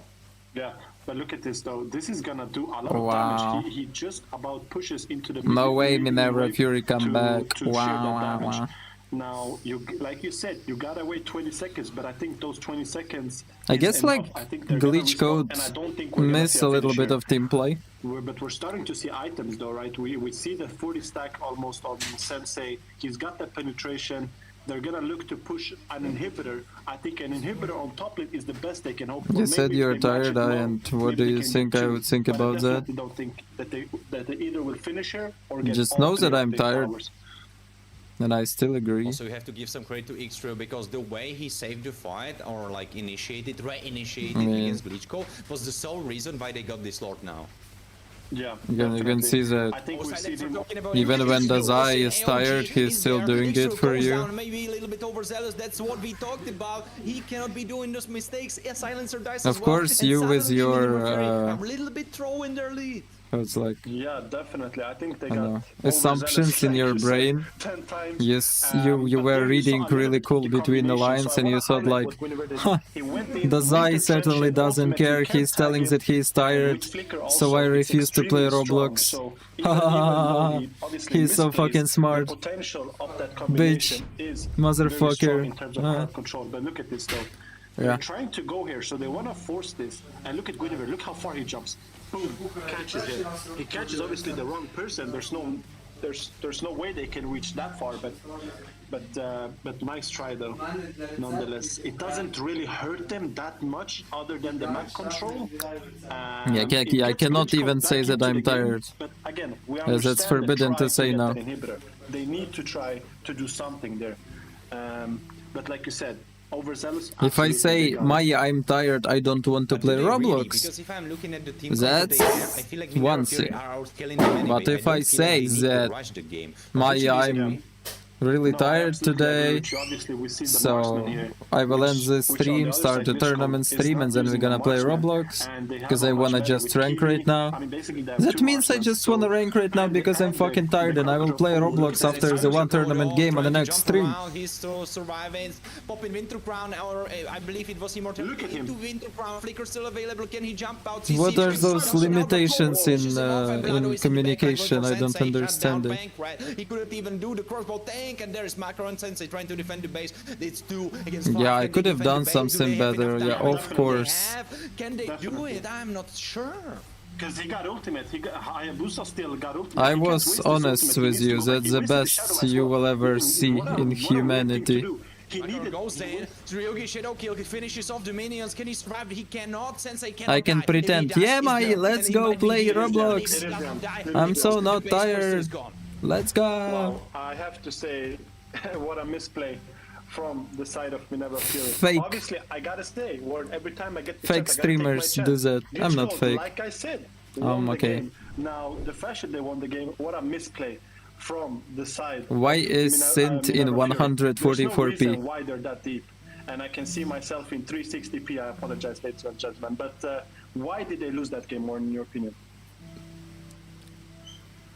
Yeah, but look at this though. This is gonna do a lot of Wow. damage. He just about pushes into the No way Minerva wave Fury come back. to share that Wow, damage. wow. Now, like you said, you gotta wait 20 seconds, but I think those 20 seconds. I is guess enough. like I think they're gonna glitch respawn, code and I don't think we're gonna miss see a little bit finisher. of team play. But we're starting to see items though, right? We see the 40 stack almost on Sensei. He's got that penetration. They're gonna look to push an inhibitor. I think an inhibitor on top lane is the best they can hope for. You said Maybe if you're they match tired, it well, and what maybe do they you can think get I two. would think But about I that? definitely don't think that they either will finish her or get Just all knows three that of I'm big tired. towers. And I still agree. Also, you have to give some credit to X-Ray because the way he saved the fight or like re-initiated against Glitchko was the sole reason why they got this Lord now. Yeah, You can see that I think we see him. even when Dazai is tired, he's still doing it for you. Maybe a little bit overzealous. That's what we talked about. He cannot be doing those mistakes. A silencer dies Of as well. course, And you with suddenly your, a little bit throw in their lead. It's like, Yeah, definitely. I think they I got know, assumptions in your brain. 10 times. Yes, you but were there you reading saw a little really bit cool the between the combination. lines, So I and you wanna thought highlight like, what Guinevere did. huh, He went in, Dazai with the certainly tension, doesn't ultimately care, can't he's telling tag that he's him, tired, with Flicker so also, I it's refuse to play extremely strong. Roblox. So even though he obviously He's so misplays, fucking smart. the potential of that Bitch. combination is very Motherfucker. strong in terms of crowd control. But look at this though. Yeah. They're trying to go here, so they want to force this. And look at Guinevere, look how far he jumps. Boom, catches him. He catches obviously the wrong person. There's no way they can reach that far, but nice try though. Nonetheless, it doesn't really hurt them that much, other than the map control. Yeah, I cannot even say that I'm tired. But again, we As understand it's forbidden to say get now. that inhibitor. They need to try to do something there. But like you said, overzealous. If I say, Maya, I'm tired, I don't want to play Roblox, Because if I'm looking at the team that's they have, I feel like one Fury thing. are outscaling them anyway. But if I don't feel like say they need to that, rush the game. Maya, I'm really tired today, so I will end this stream, start the tournament stream, and then we're gonna play Roblox, because I wanna just rank right now. That means I just wanna rank right now because I'm fucking tired, and I will play Roblox after the one tournament game on the next stream. He's still surviving. Popping Winter Crown, or I believe it was Immortal. Look at him. Into Winter Crown, Flicker still available. Can he jump out? What are those limitations in communication? I don't understand it. He couldn't even do the crossbow tank, and there is Macro and Sensei trying to defend the base. It's 2 against 5. Yeah, I Can could they have defend done the base? something Do they have better, enough yeah, damage? of Do they course. have? Can they do it? I'm not sure. Because he got ultimate, Hayabusa still got ultimate. I was honest with you, that's the best you will ever see in humanity. Goes in, Ryugi Shadow Kill, he finishes off the minions, can he survive? He cannot, Sensei cannot I can die. pretend, If he dies, yeah, he's Mai, dead. let's And he go might be play here, Roblox. he doesn't die. I'm so The not base first tired. is gone. Let's go. Wow, I have to say, what a misplay from the side of Minerva Fury. Fake. Obviously, I gotta say, Ward, every time I get to Fake chat, streamers do that. I'm not fake. Like I said, won the okay. game. Now, the fashion they won the game, what a misplay from the side. Why is Synth in Minerva Fury. There's no 144p? reason why they're that deep. And I can see myself in 360p. I apologize, ladies and gentlemen. But why did they lose that game, more in your opinion?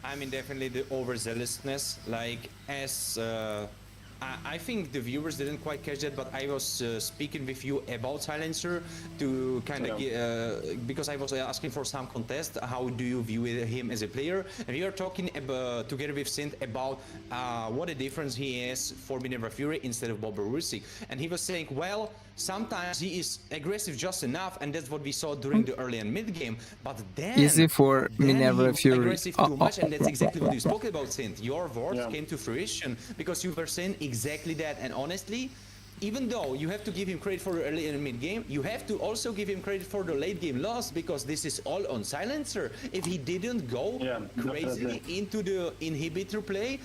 I mean, definitely the overzealousness. Like, as I think the viewers didn't quite catch that, but I was speaking with you about Silencer to kind of because I was asking for some contest. How do you view him as a player? And we are talking about, together with Synth about what a difference he is for Minerva Fury instead of Bob Rusik. And he was saying, well, sometimes he is aggressive just enough, and that's what we saw during the early and mid game. But then Easy for Minerva he Fury. aggressive too much, and that's exactly what you spoke about, Synth. Your words came to fruition because you were saying exactly that. And honestly, even though you have to give him credit for the early and mid game, you have to also give him credit for the late game loss, because this is all on Silencer. If he didn't go crazily into the inhibitor play,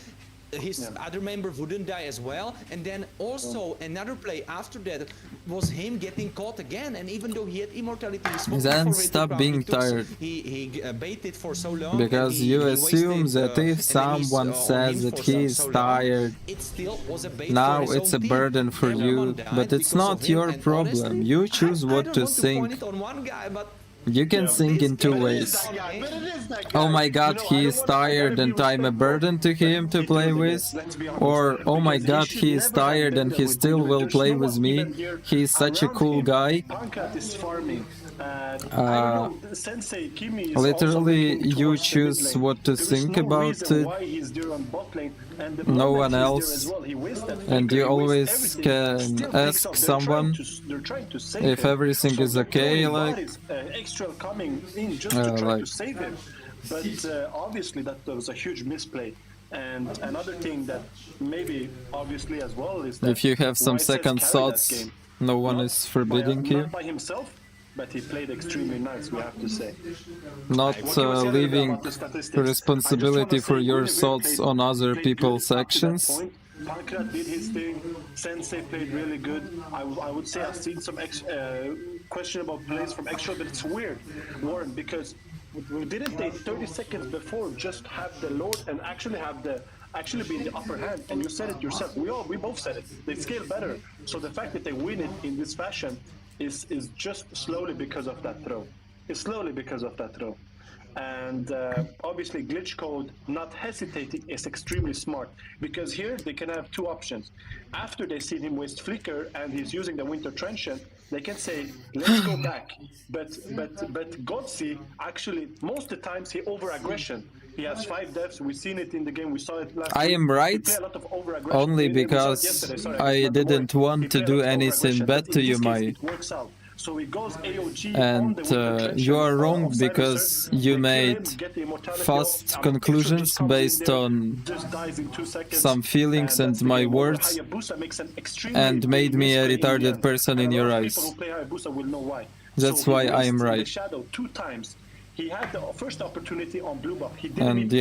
his other member wouldn't die as well. And then also another play after that was him getting caught again. And even though he had immortality, then stop being tired. He baited for so long. Because you assume that if someone says that he is tired, now it's a burden for you. But it's not your problem. You choose what to think. You can think in two ways. Oh my god, he is tired and I'm a burden to him to play with. Or, oh my god, he is tired and he still will play with me. He is such a cool guy. Literally, you choose what to think about it. No one else. And you always can ask someone if everything is okay, like... But obviously that was a huge misplay. And another thing that maybe obviously as well is that if you have some second thoughts, no one is forbidding you. Not by himself, but he played extremely nice, we have to say. Not leaving responsibility for your thoughts on other people's actions. Pankrat did his thing, Sensei played really good. I would say I've seen some questionable plays from Extra, but it's weird, Warren, because Didn't they 30 seconds before just have the Lord and actually be in the upper hand? And you said it yourself. We both said it. They scale better. So the fact that they win it in this fashion is just slowly because of that throw. It's slowly because of that throw. And obviously glitch code not hesitating is extremely smart, because here they can have two options. After they see him waste flicker and he's using the winter transient, they can say let's go back, but Godsi actually most of the times he over aggression. He has 5 deaths. We've seen it in the game. We saw it last I week. am right He play a lot of over-aggression. only We saw it because yesterday. Sorry, I that's not the didn't word. want He to play a do lot of anything over-aggression, bad but to in you, this case, my. it works out. So he goes AOG And you are wrong because you made fast conclusions based on some feelings and my words and made me a retarded person in your eyes. That's why I am right. He had the first opportunity on blue buff. He And didn't.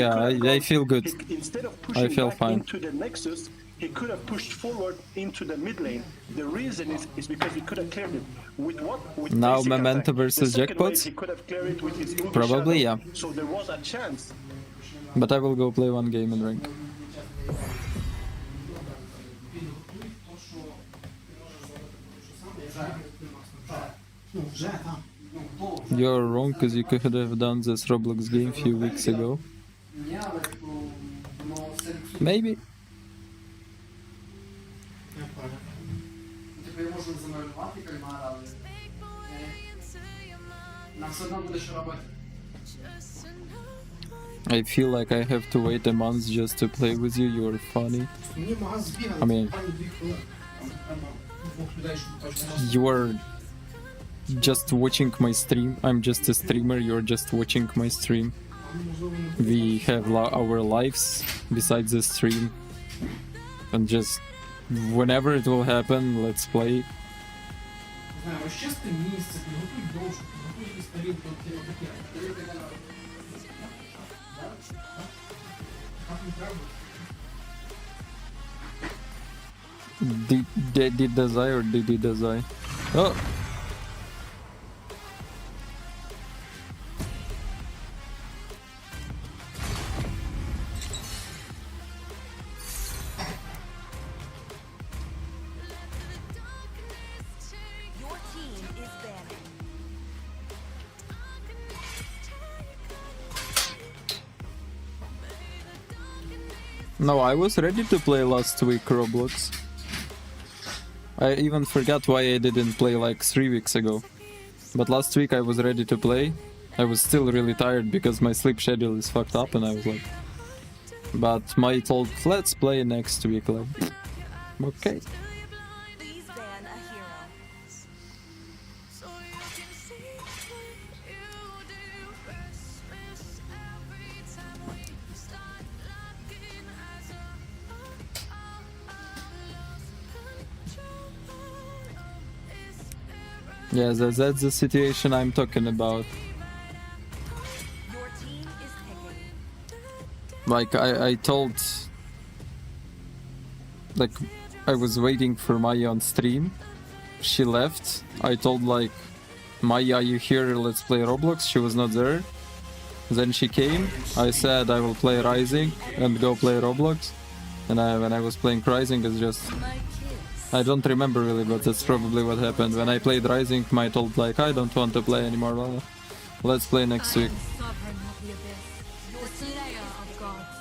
yeah, I feel good. Instead of I pushing feel back fine. into the Nexus, he could have pushed forward into the mid lane. The reason is because he could have cleared it with what? With Now basic Memento attack. versus The second wave, Jackpots? he could have cleared it with his Ruby Probably, Shadow. yeah. So there was a chance. But I will go play one game in rank. Ну, вже, так. You're wrong because you could have done this Roblox game few weeks ago. Ні, але воно селекціонує. Maybe. Я понял. Типу, я можу замалювати кальмара, але нам все одно буде що робити. I feel like I have to wait a month just to play with you. You're funny. Мені магаз збігав, I mean- буквально 2 хвилини. Там двох людей, щоб точно мав. You are just watching my stream. I'm just a streamer. You're just watching my stream. Можливо, не буде. We have our lives besides the stream. And just whenever it will happen, let's play. Не знаю, розчисти місце, підготуй дошку, підготуй якісь тарілки, таке. Тарілки не треба. Так не треба. Did Dazai or did Dazai? Oh! Your team is banning. No, I was ready to play last week Roblox. I even forgot why I didn't play like 3 weeks ago. But last week I was ready to play. I was still really tired because my sleep schedule is fucked up and I was like... But my told, let's play next week. Like, okay. Please ban a hero. So you can see what you do. Christmas every time we start looking as a lost control of this Yeah, that's the situation I'm talking about. Your team is picking. Like, I told... Like, I was waiting for Maya on stream. She left. I told, like, Maya, are you here? Let's play Roblox. She was not there. Then she came. I said I will play Rising and go play Roblox. And when I was playing Rising, it's just... I don't remember really, but that's probably what happened. When I played Rising, Maya told, like, I don't want to play anymore. Let's play next week. sovereign of the abyss, the slayer of gods.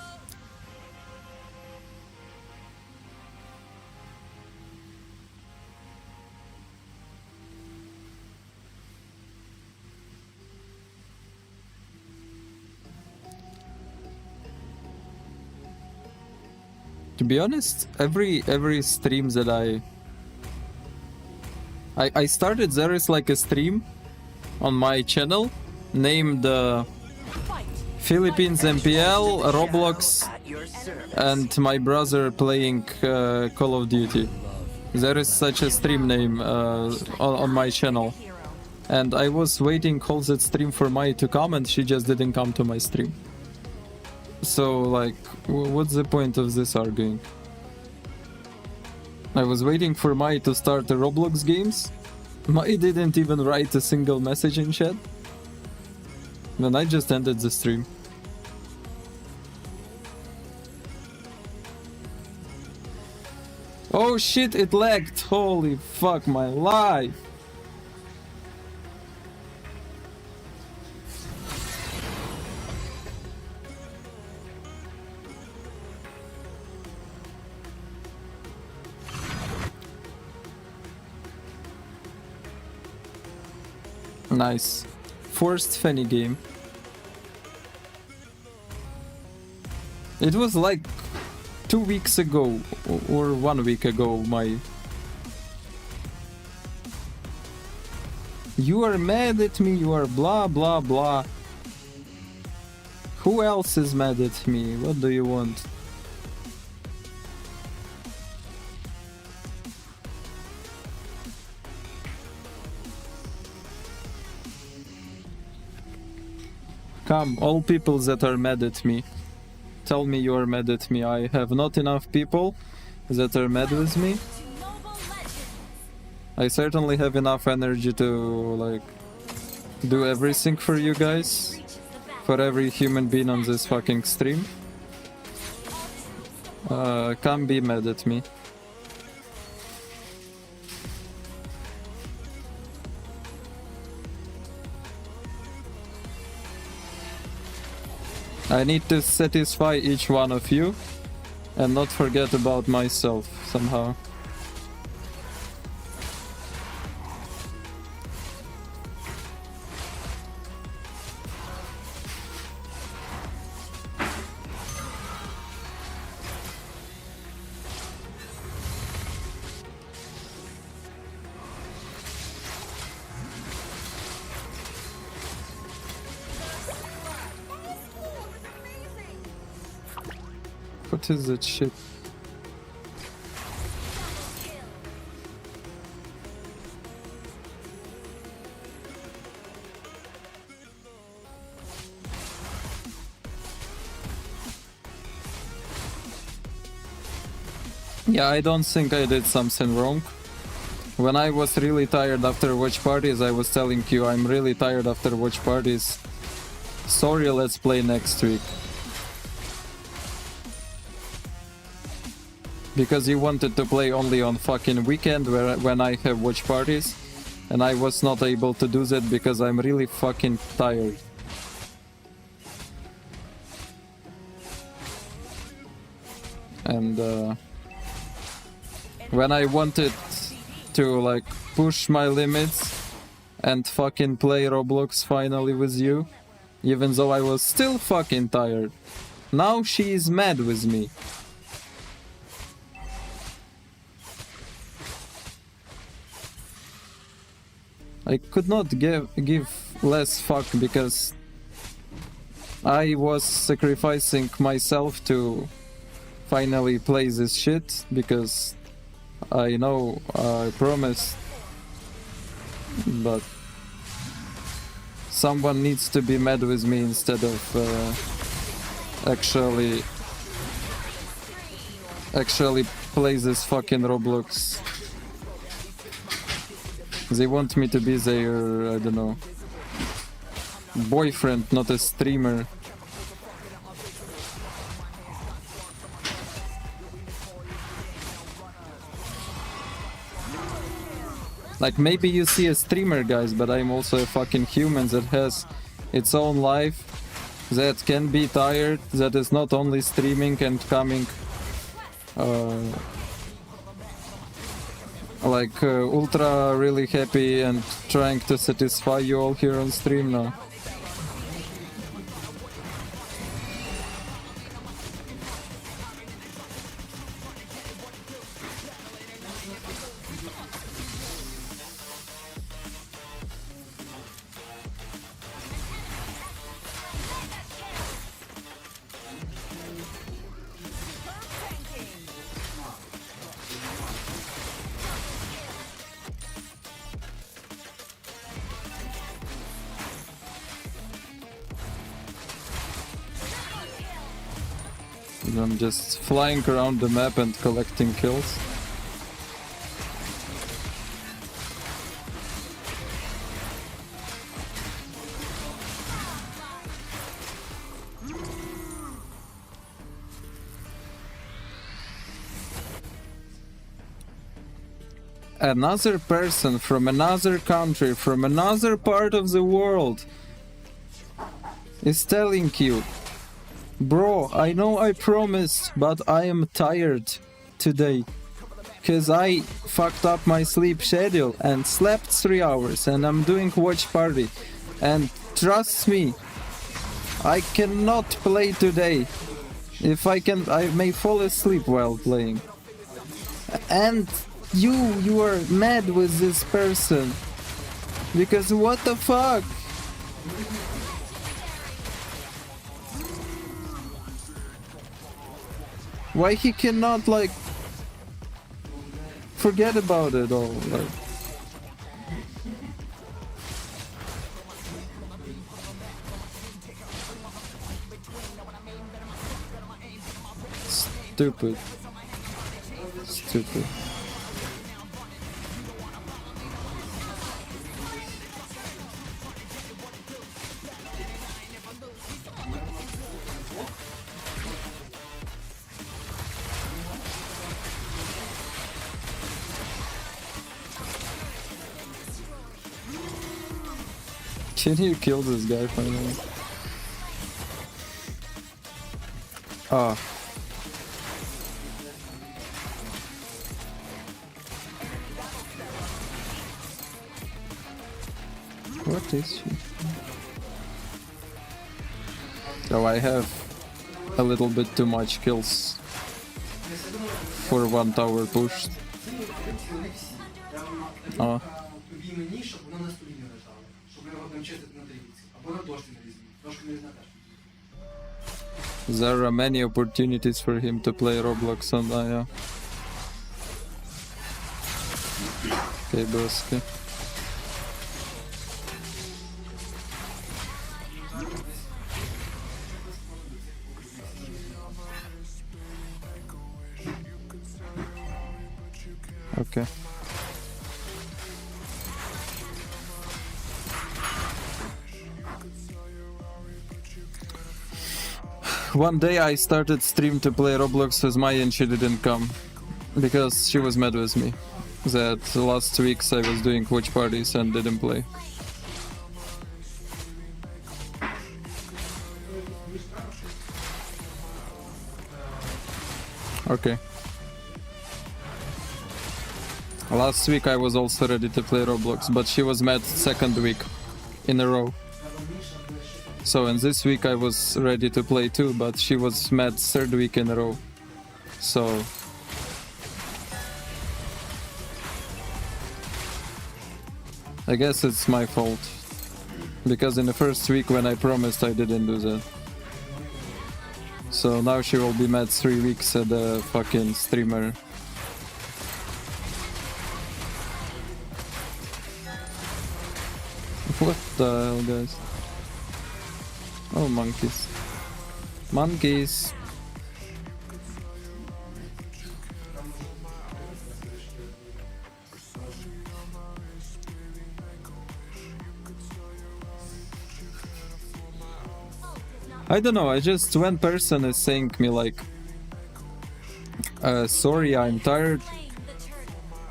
To be honest, every stream that I started, there is like a stream on my channel named Philippines MPL, Roblox, and my brother playing Call of Duty. There is such a stream name on my channel. And I was waiting all that stream for Mai to come and she just didn't come to my stream. So, like, what's the point of this arguing? I was waiting for Mai to start the Roblox games. Mai didn't even write a single message in chat. Then I just ended the stream. Oh shit, it lagged. Holy fuck my life. Nice. First Fanny game. It was like 2 weeks ago or 1 week ago, my... You are mad at me, you are blah blah blah. Who else is mad at me? What do you want? Come, all people that are mad at me. Tell me you are mad at me. I have not enough people that are mad with me. I certainly have enough energy to, like, do everything for you guys. For every human being on this fucking stream. Come be mad at me. I need to satisfy each one of you and not forget about myself somehow. What is that shit? Yeah, I don't think I did something wrong. When I was really tired after watch parties, I was telling you I'm really tired after watch parties. Sorry, let's play next week. Because you wanted to play only on fucking weekend when I have watch parties, and I was not able to do that because I'm really fucking tired. And when I wanted to, like, push my limits and fucking play Roblox finally with you, even though I was still fucking tired, now she is mad with me. I could not give less fuck because I was sacrificing myself to finally play this shit, because I know I promised, but someone needs to be mad with me instead of actually play this fucking Roblox. They want me to be their, I don't know, boyfriend, not a streamer. Like, maybe you see a streamer, guys, but I'm also a fucking human that has its own life, that can be tired, that is not only streaming and coming ultra really happy and trying to satisfy you all here on stream now. I'm just flying around the map and collecting kills. another person from another country, from another part of the world is telling you, bro, I know I promised, but I am tired today. Cause I fucked up my sleep schedule and slept 3 hours and I'm doing watch party. And trust me, I cannot play today. If I can, I may fall asleep while playing. And you are mad with this person. Because what the fuck? Why he cannot, like, forget about it all? Like, stupid. Stupid. Can you kill this guy finally? Ah. What is she? Oh, I have a little bit too much kills for 1 tower push. Oh. There are many opportunities for him to play Roblox on Aya. Okay, broski. Okay. One day I started stream to play Roblox with Maya and she didn't come. Because she was mad with me. That the last 2 weeks I was doing watch parties and didn't play. Okay. Last week I was also ready to play Roblox, but she was mad 2nd week in a row. So and this week I was ready to play too, but she was mad 3rd week in a row. So I guess it's my fault. Because in the first week when I promised I didn't do that. So now she will be mad 3 weeks at the fucking streamer. What the hell, guys? Oh, monkeys. Monkeys! I don't know, I just, one person is saying me like, sorry, I'm tired.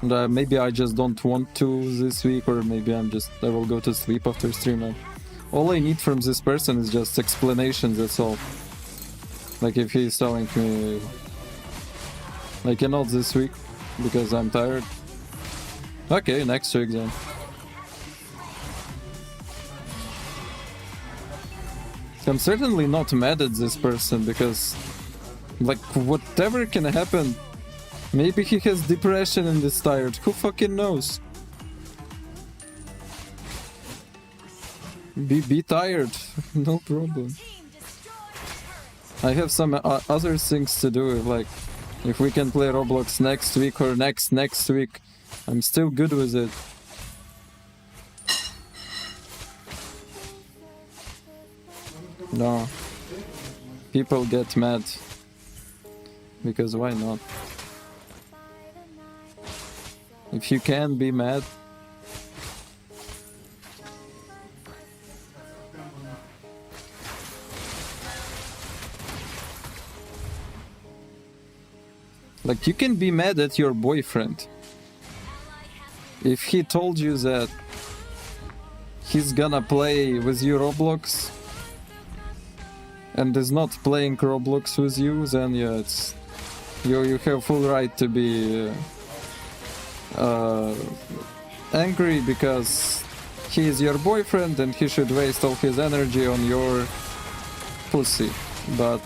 And, maybe I just don't want to this week, or maybe I will go to sleep after stream. All I need from this person is just explanations, that's all. Like if he's telling me, I cannot this week because I'm tired. Okay, next week then. I'm certainly not mad at this person because, like, whatever can happen. Maybe he has depression and is tired. Who fucking knows? Be tired. No problem. I have some other things to do. Like, if we can play Roblox next week or next week, I'm still good with it. No. People get mad. Because why not? If you can be mad. Like, you can be mad at your boyfriend. If he told you that he's gonna play with you Roblox and is not playing Roblox with you, then yeah, it's you have full right to be angry because he is your boyfriend and he should waste all his energy on your pussy. But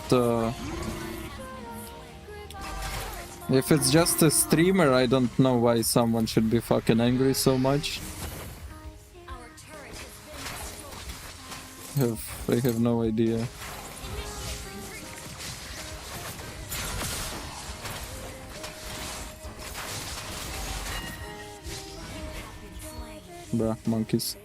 if it's just a streamer, I don't know why someone should be fucking angry so much. I have no idea. Bruh, monkeys.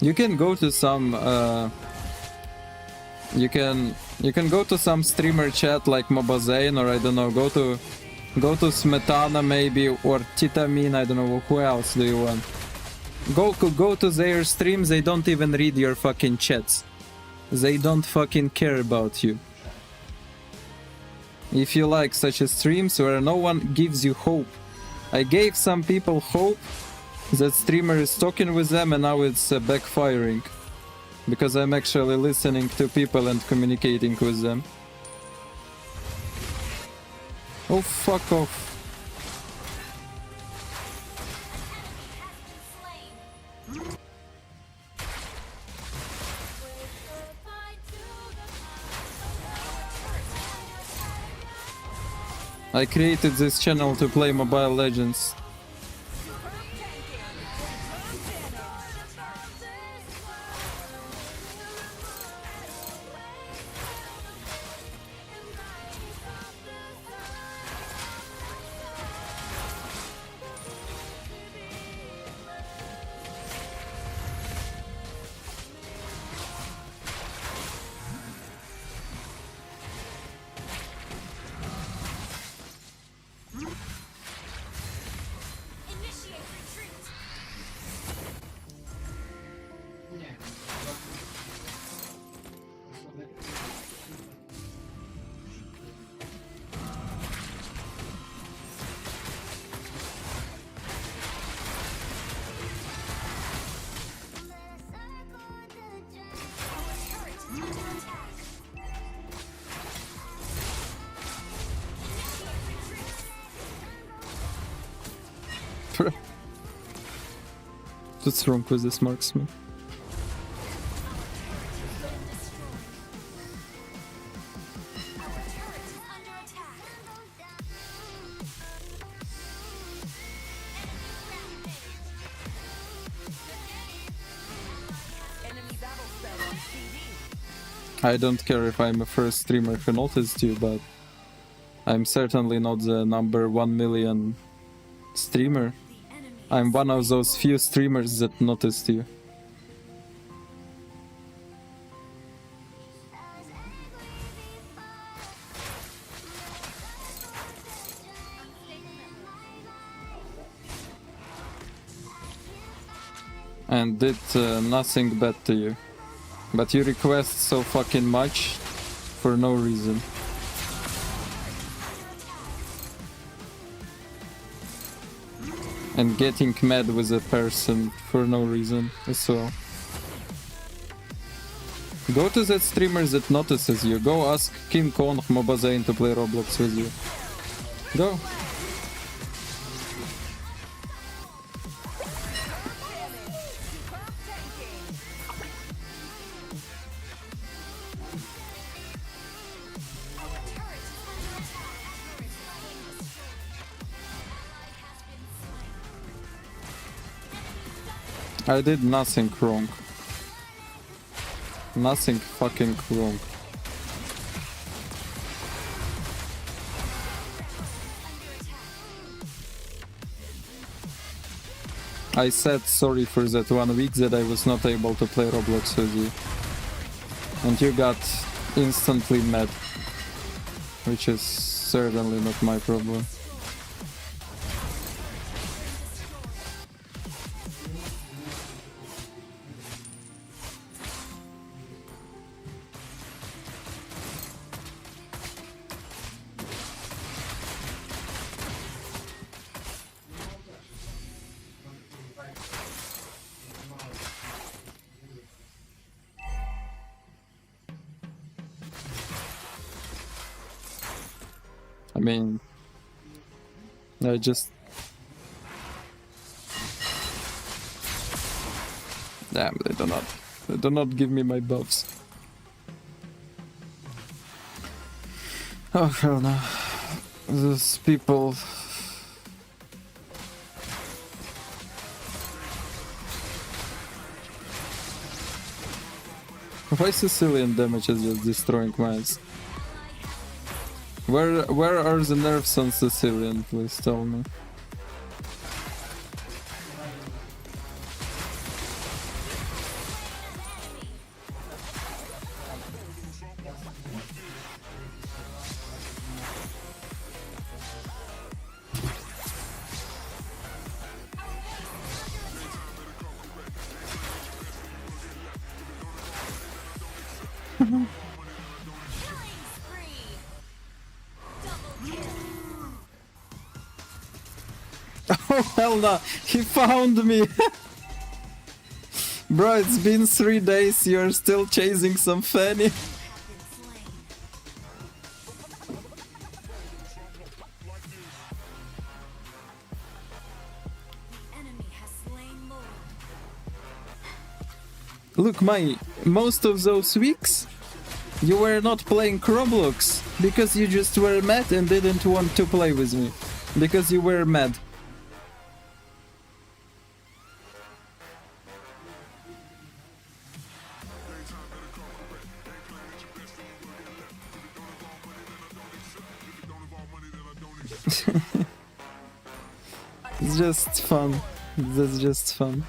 You can go to some you can go to some streamer chat like Mobazane, or I don't know, go to Smetana maybe, or Titamin, I don't know, who else do you want? Go to their streams, they don't even read your fucking chats. They don't fucking care about you. If you like such a streams where no one gives you hope. I gave some people hope that streamer is talking with them, and now it's backfiring. Because I'm actually listening to people and communicating with them. Oh, fuck off. I created this channel to play Mobile Legends. What's wrong with this marksman? I don't care if I'm a first streamer who noticed you, but I'm certainly not the number 1 million streamer. I'm one of those few streamers that noticed you. And did nothing bad to you. But you request so fucking much for no reason. And getting mad with a person for no reason as well. Go to that streamer that notices you. Go ask King Kong Mobazane to play Roblox with you. Go. I did nothing wrong. Nothing fucking wrong. I said sorry for that 1 week that I was not able to play Roblox with you. And you got instantly mad. Which is certainly not my problem. I mean, I just... Damn, they do not give me my buffs. Oh hell no. Those people... Why Sicilian damage is just destroying my ass? Where are the nerfs on Sicilian? Please tell me. Oh hell no! He found me! Bro, it's been 3 days, you're still chasing some fanny. Look, most of those weeks you were not playing Roblox because you just were mad and didn't want to play with me. Because you were mad. It's just fun. That's just fun.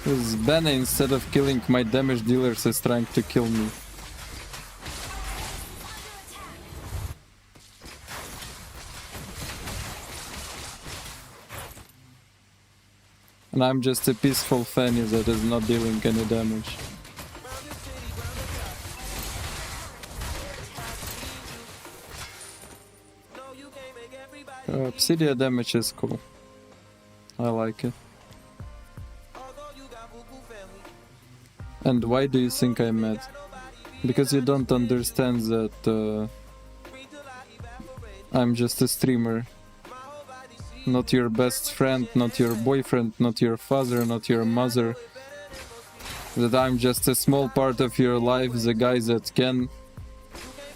Because Benny, instead of killing my damage dealers, is trying to kill me. And I'm just a peaceful fanny that is not dealing any damage. Obsidian damage is cool. I like it. And why do you think I'm mad? Because you don't understand that I'm just a streamer. Not your best friend, not your boyfriend, not your father, not your mother. That I'm just a small part of your life, the guy that can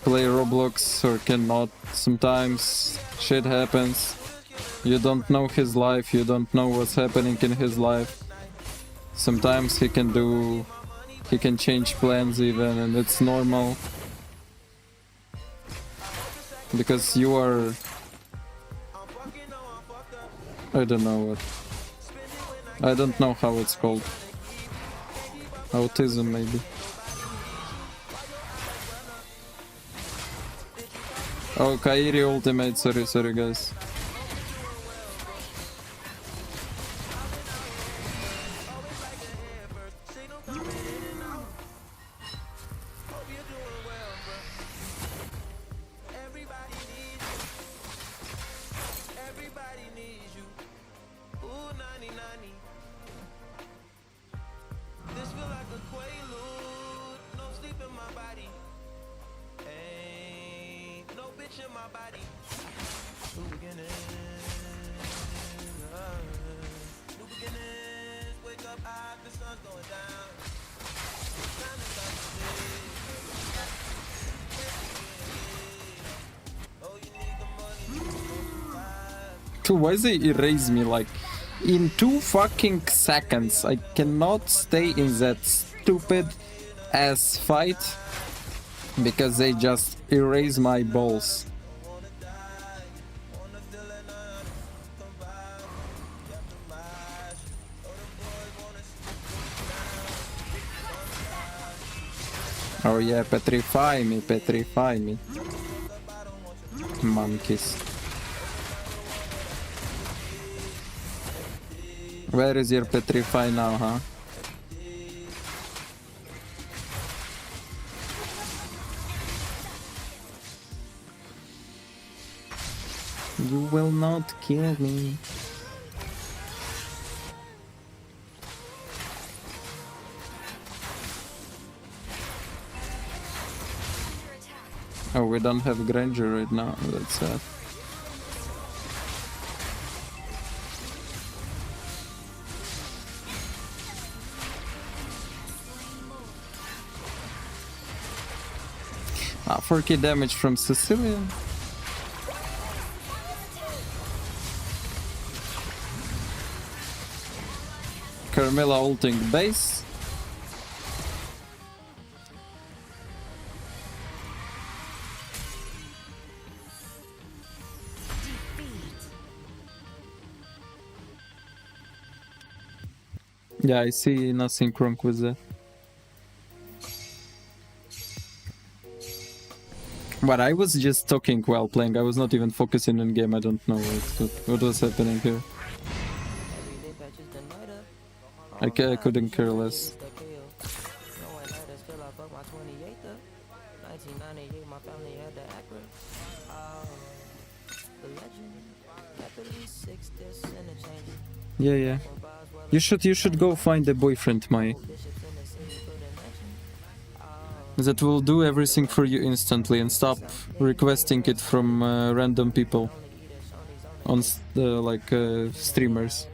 play Roblox or cannot. Sometimes shit happens. You don't know his life, you don't know what's happening in his life. Sometimes he can change plans even, and it's normal. Because you are... I don't know what. I don't know how it's called. Autism, maybe. Oh, Kairi ultimate, sorry guys. Why they erase me like in 2 fucking seconds? I cannot stay in that stupid ass fight because they just erase my balls. Oh yeah, petrify me, petrify me. Monkeys. Where is your petrify now, huh? You will not kill me. Oh, we don't have Granger right now, that's sad. Ah, 4k damage from Sicilian. Carmilla ulting base. Yeah, I see nothing wrong with that. But I was just talking while playing, I was not even focusing on game, I don't know what was happening here. I couldn't care less. Yeah, yeah. You should go find a boyfriend, Mai. That will do everything for you instantly and stop requesting it from random people on streamers.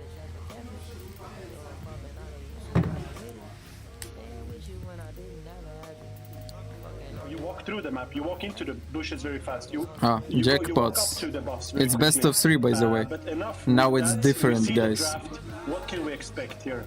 You walk through the map, you walk into the bushes very fast. You jackpots. You walk up to the buffs very It's best quickly. of 3, by the way. But enough Now with it's that. different, We see the guys. draft. What can we expect here?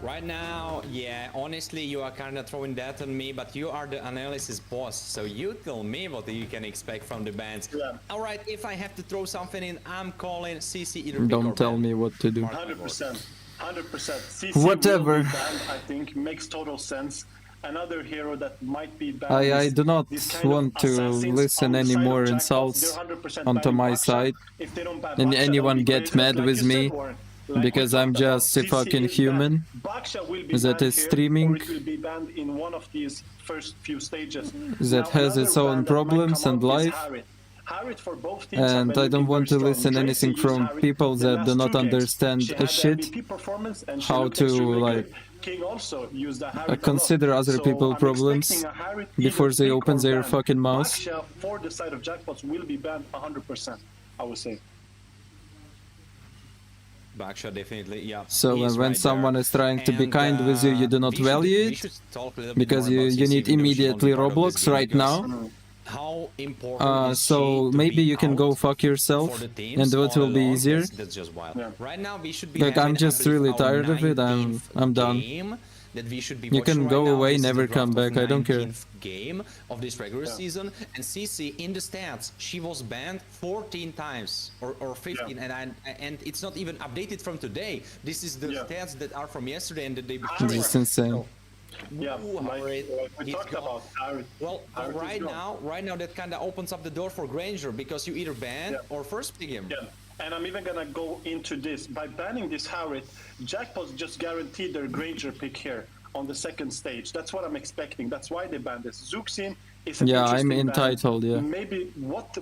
Right now, yeah, honestly, you are kind of throwing that on me, but you are the analysis boss, so you tell me what you can expect from the bands. Yeah. All right, if I have to throw something in, I'm calling CC either pick Don't or tell ban. me what to do. 100%. 100%. CC Whatever. will be banned, I think, makes total sense. Another hero that might be banned I is do not these kind of want to assassins listen outside any of more jackpots. insults They're 100% onto banning my Baksha. side. If they don't ban And Baksha, that anyone would be get crazy, mad like with you me said, or like because we I'm talked just about. a fucking CC is banned. human Baksha will be that banned is here, streaming, or it will be banned in one of these first few stages. that Now, has its another own ban that might problems come and up is life. Harriet. Harriet for both teams have And been I don't looking want very to strong. listen Tracy anything used from Harriet people the that last do not 2 games. understand She a had shit. MVP performance and she How looked to, extremely like, good. King also used a Harriet a lot. consider other So people's I'm problems expecting a Harriet before either they pick open or their ban. fucking mouths. Baksha for the side of jackpots will be banned 100%, I would say. Baksha definitely, yeah. So he is when right someone there. is trying to be And, kind with you do not we should- value we it should talk a little bit because more about you CC, need even though she's immediately only part of this Roblox game, right because now. how important is So she to maybe be you can go out fuck for yourself the teams and what all will be along? easier. That's just wild. Yeah. Right now we should be Like, I'm having, just I believe, really our tired of it. 19th I'm done. game that we should be You watching can right go now. away, This is never the come draft of back, I don't care. 19th game of this regular season, and CC in the stats she was banned 14 times or 15, and it's not even updated from today. This is the stats that are from yesterday and the day before. This is insane. Yeah, Ooh, like Harriet, we he's talked gone. about Harriet. Well, Harriet is right now that kind of opens up the door for Granger, because you either ban or first pick him. Yeah, and I'm even gonna go into this. By banning this Harriet, jackpots just guaranteed their Granger pick here on the second stage. That's what I'm expecting. That's why they banned this. Zuxin is an Yeah, I'm interesting ban. entitled, yeah. Maybe what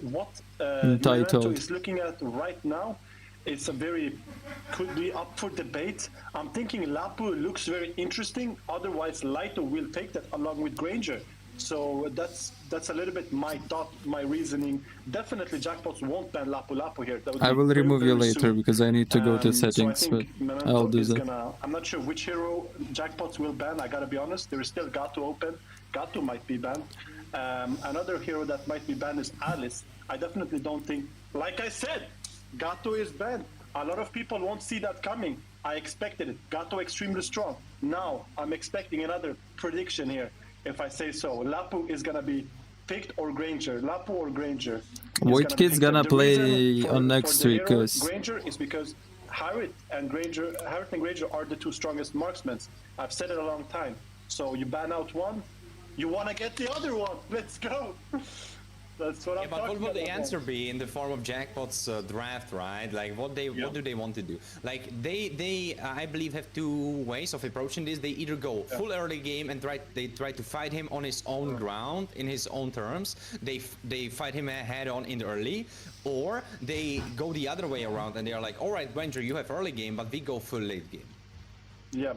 Entitled. Immortal is looking at right now, it's a very, could be up for debate. I'm thinking Lapu looks very interesting. Otherwise, Laito will take that along with Granger. So that's a little bit my thought, my reasoning. Definitely, jackpots won't ban Lapu Lapu here. That would I be will very, remove you very later soon. because I need to go to So I settings, but think Memento I'll do is that. gonna. I'm not sure which hero jackpots will ban. I gotta be honest. There is still Gato open. Gato might be banned. Another hero that might be banned is Alice. I definitely don't think, like I said, Gato is banned. A lot of people won't see that coming. I expected it. Gato extremely strong. Now I'm expecting another prediction here, if I say so. Lapu is gonna be picked or Granger. Lapu or Granger. Which kid's gonna play on next week? Granger is because Harriet and Granger are the two strongest marksmen. I've said it a long time. So you ban out one, you wanna get the other one. Let's go. That's what I'm talking about. But what would the answer be in the form of Jackpot's draft, right? Like, what do they want to do? Like, they I believe have two ways of approaching this. They either go full early game and they try to fight him on his own ground, in his own terms. They fight him head on in the early, or they go the other way around and they are like, all right, Ranger, you have early game, but we go full late game. Yeah,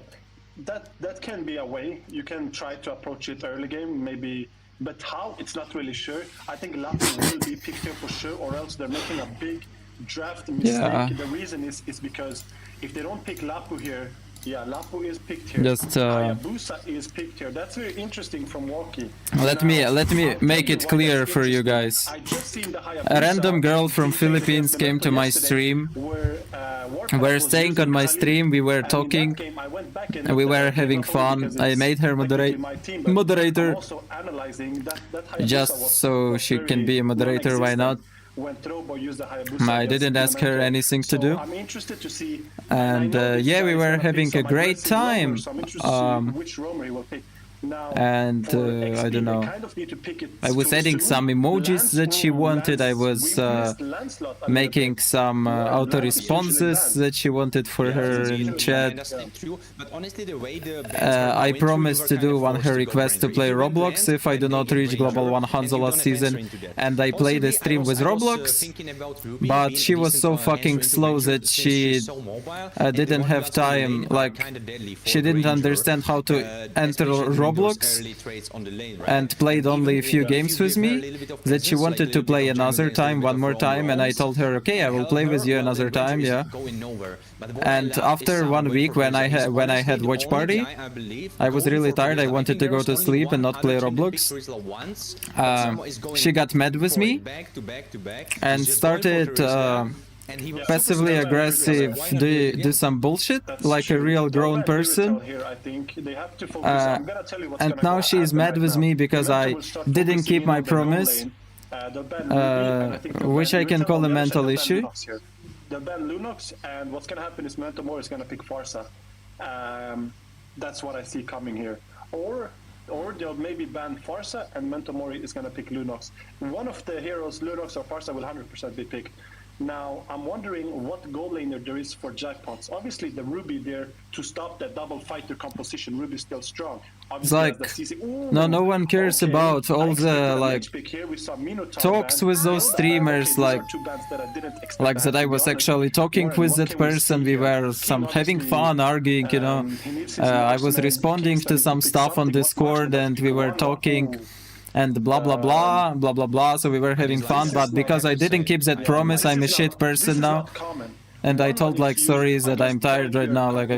that can be a way. You can try to approach it early game, maybe. But how? It's not really sure. I think Lapu will be picked here for sure, or else they're making a big draft mistake. Yeah. The reason is because if they don't pick Lapu here, yeah, Lapu is picked here. Just Hayabusa is picked here. That's very interesting from Walkie. let me make it clear for you guys. I just seen the Hayabusa. A random girl from Philippines came to my stream. We're staying on my stream, we were talking, and we were having fun. I made her moderator, just so she can be a moderator, why not? I didn't ask her anything to do. And yeah, we were having a great time. And I don't know, I was adding some emojis that she wanted. I was making some auto responses that she wanted for her in chat. I promised to do one her request to play Roblox if I do not reach Global 100 last season, and I played a stream with Roblox, but she was so fucking slow that she didn't have time, like she didn't understand how to enter Roblox and played only a few games with me, that she wanted to play another time, one more time, and I told her, okay, I will play with you another time, yeah. And after 1 week when I had watch party, I was really tired, I wanted to go to sleep and not play Roblox. She got mad with me and started passively aggressive, do some bullshit like a real grown person, and now she is mad with me because I didn't keep my promise, which I can call a mental issue. They'll ban Lunox, and what's gonna happen is Mentomor is gonna pick Farsa. That's what I see coming here. Or they'll maybe ban Farsa and Mentomori is gonna pick Lunox. One of the heroes, Lunox or Farsa, will 100% be picked. Now, I'm wondering what goal laner there is for Jackpots. Obviously, the Ruby there to stop that double fighter composition. Ruby's still strong. Obviously, like, no one cares about all the like talks with those streamers, like that I was actually talking with that person. We were having fun, arguing, you know. I was responding to some stuff on Discord, and we were talking. And blah blah blah blah blah blah, so we were having fun, but because I didn't keep that promise, I'm a shit person now. And I told like, sorry that I'm tired right now, like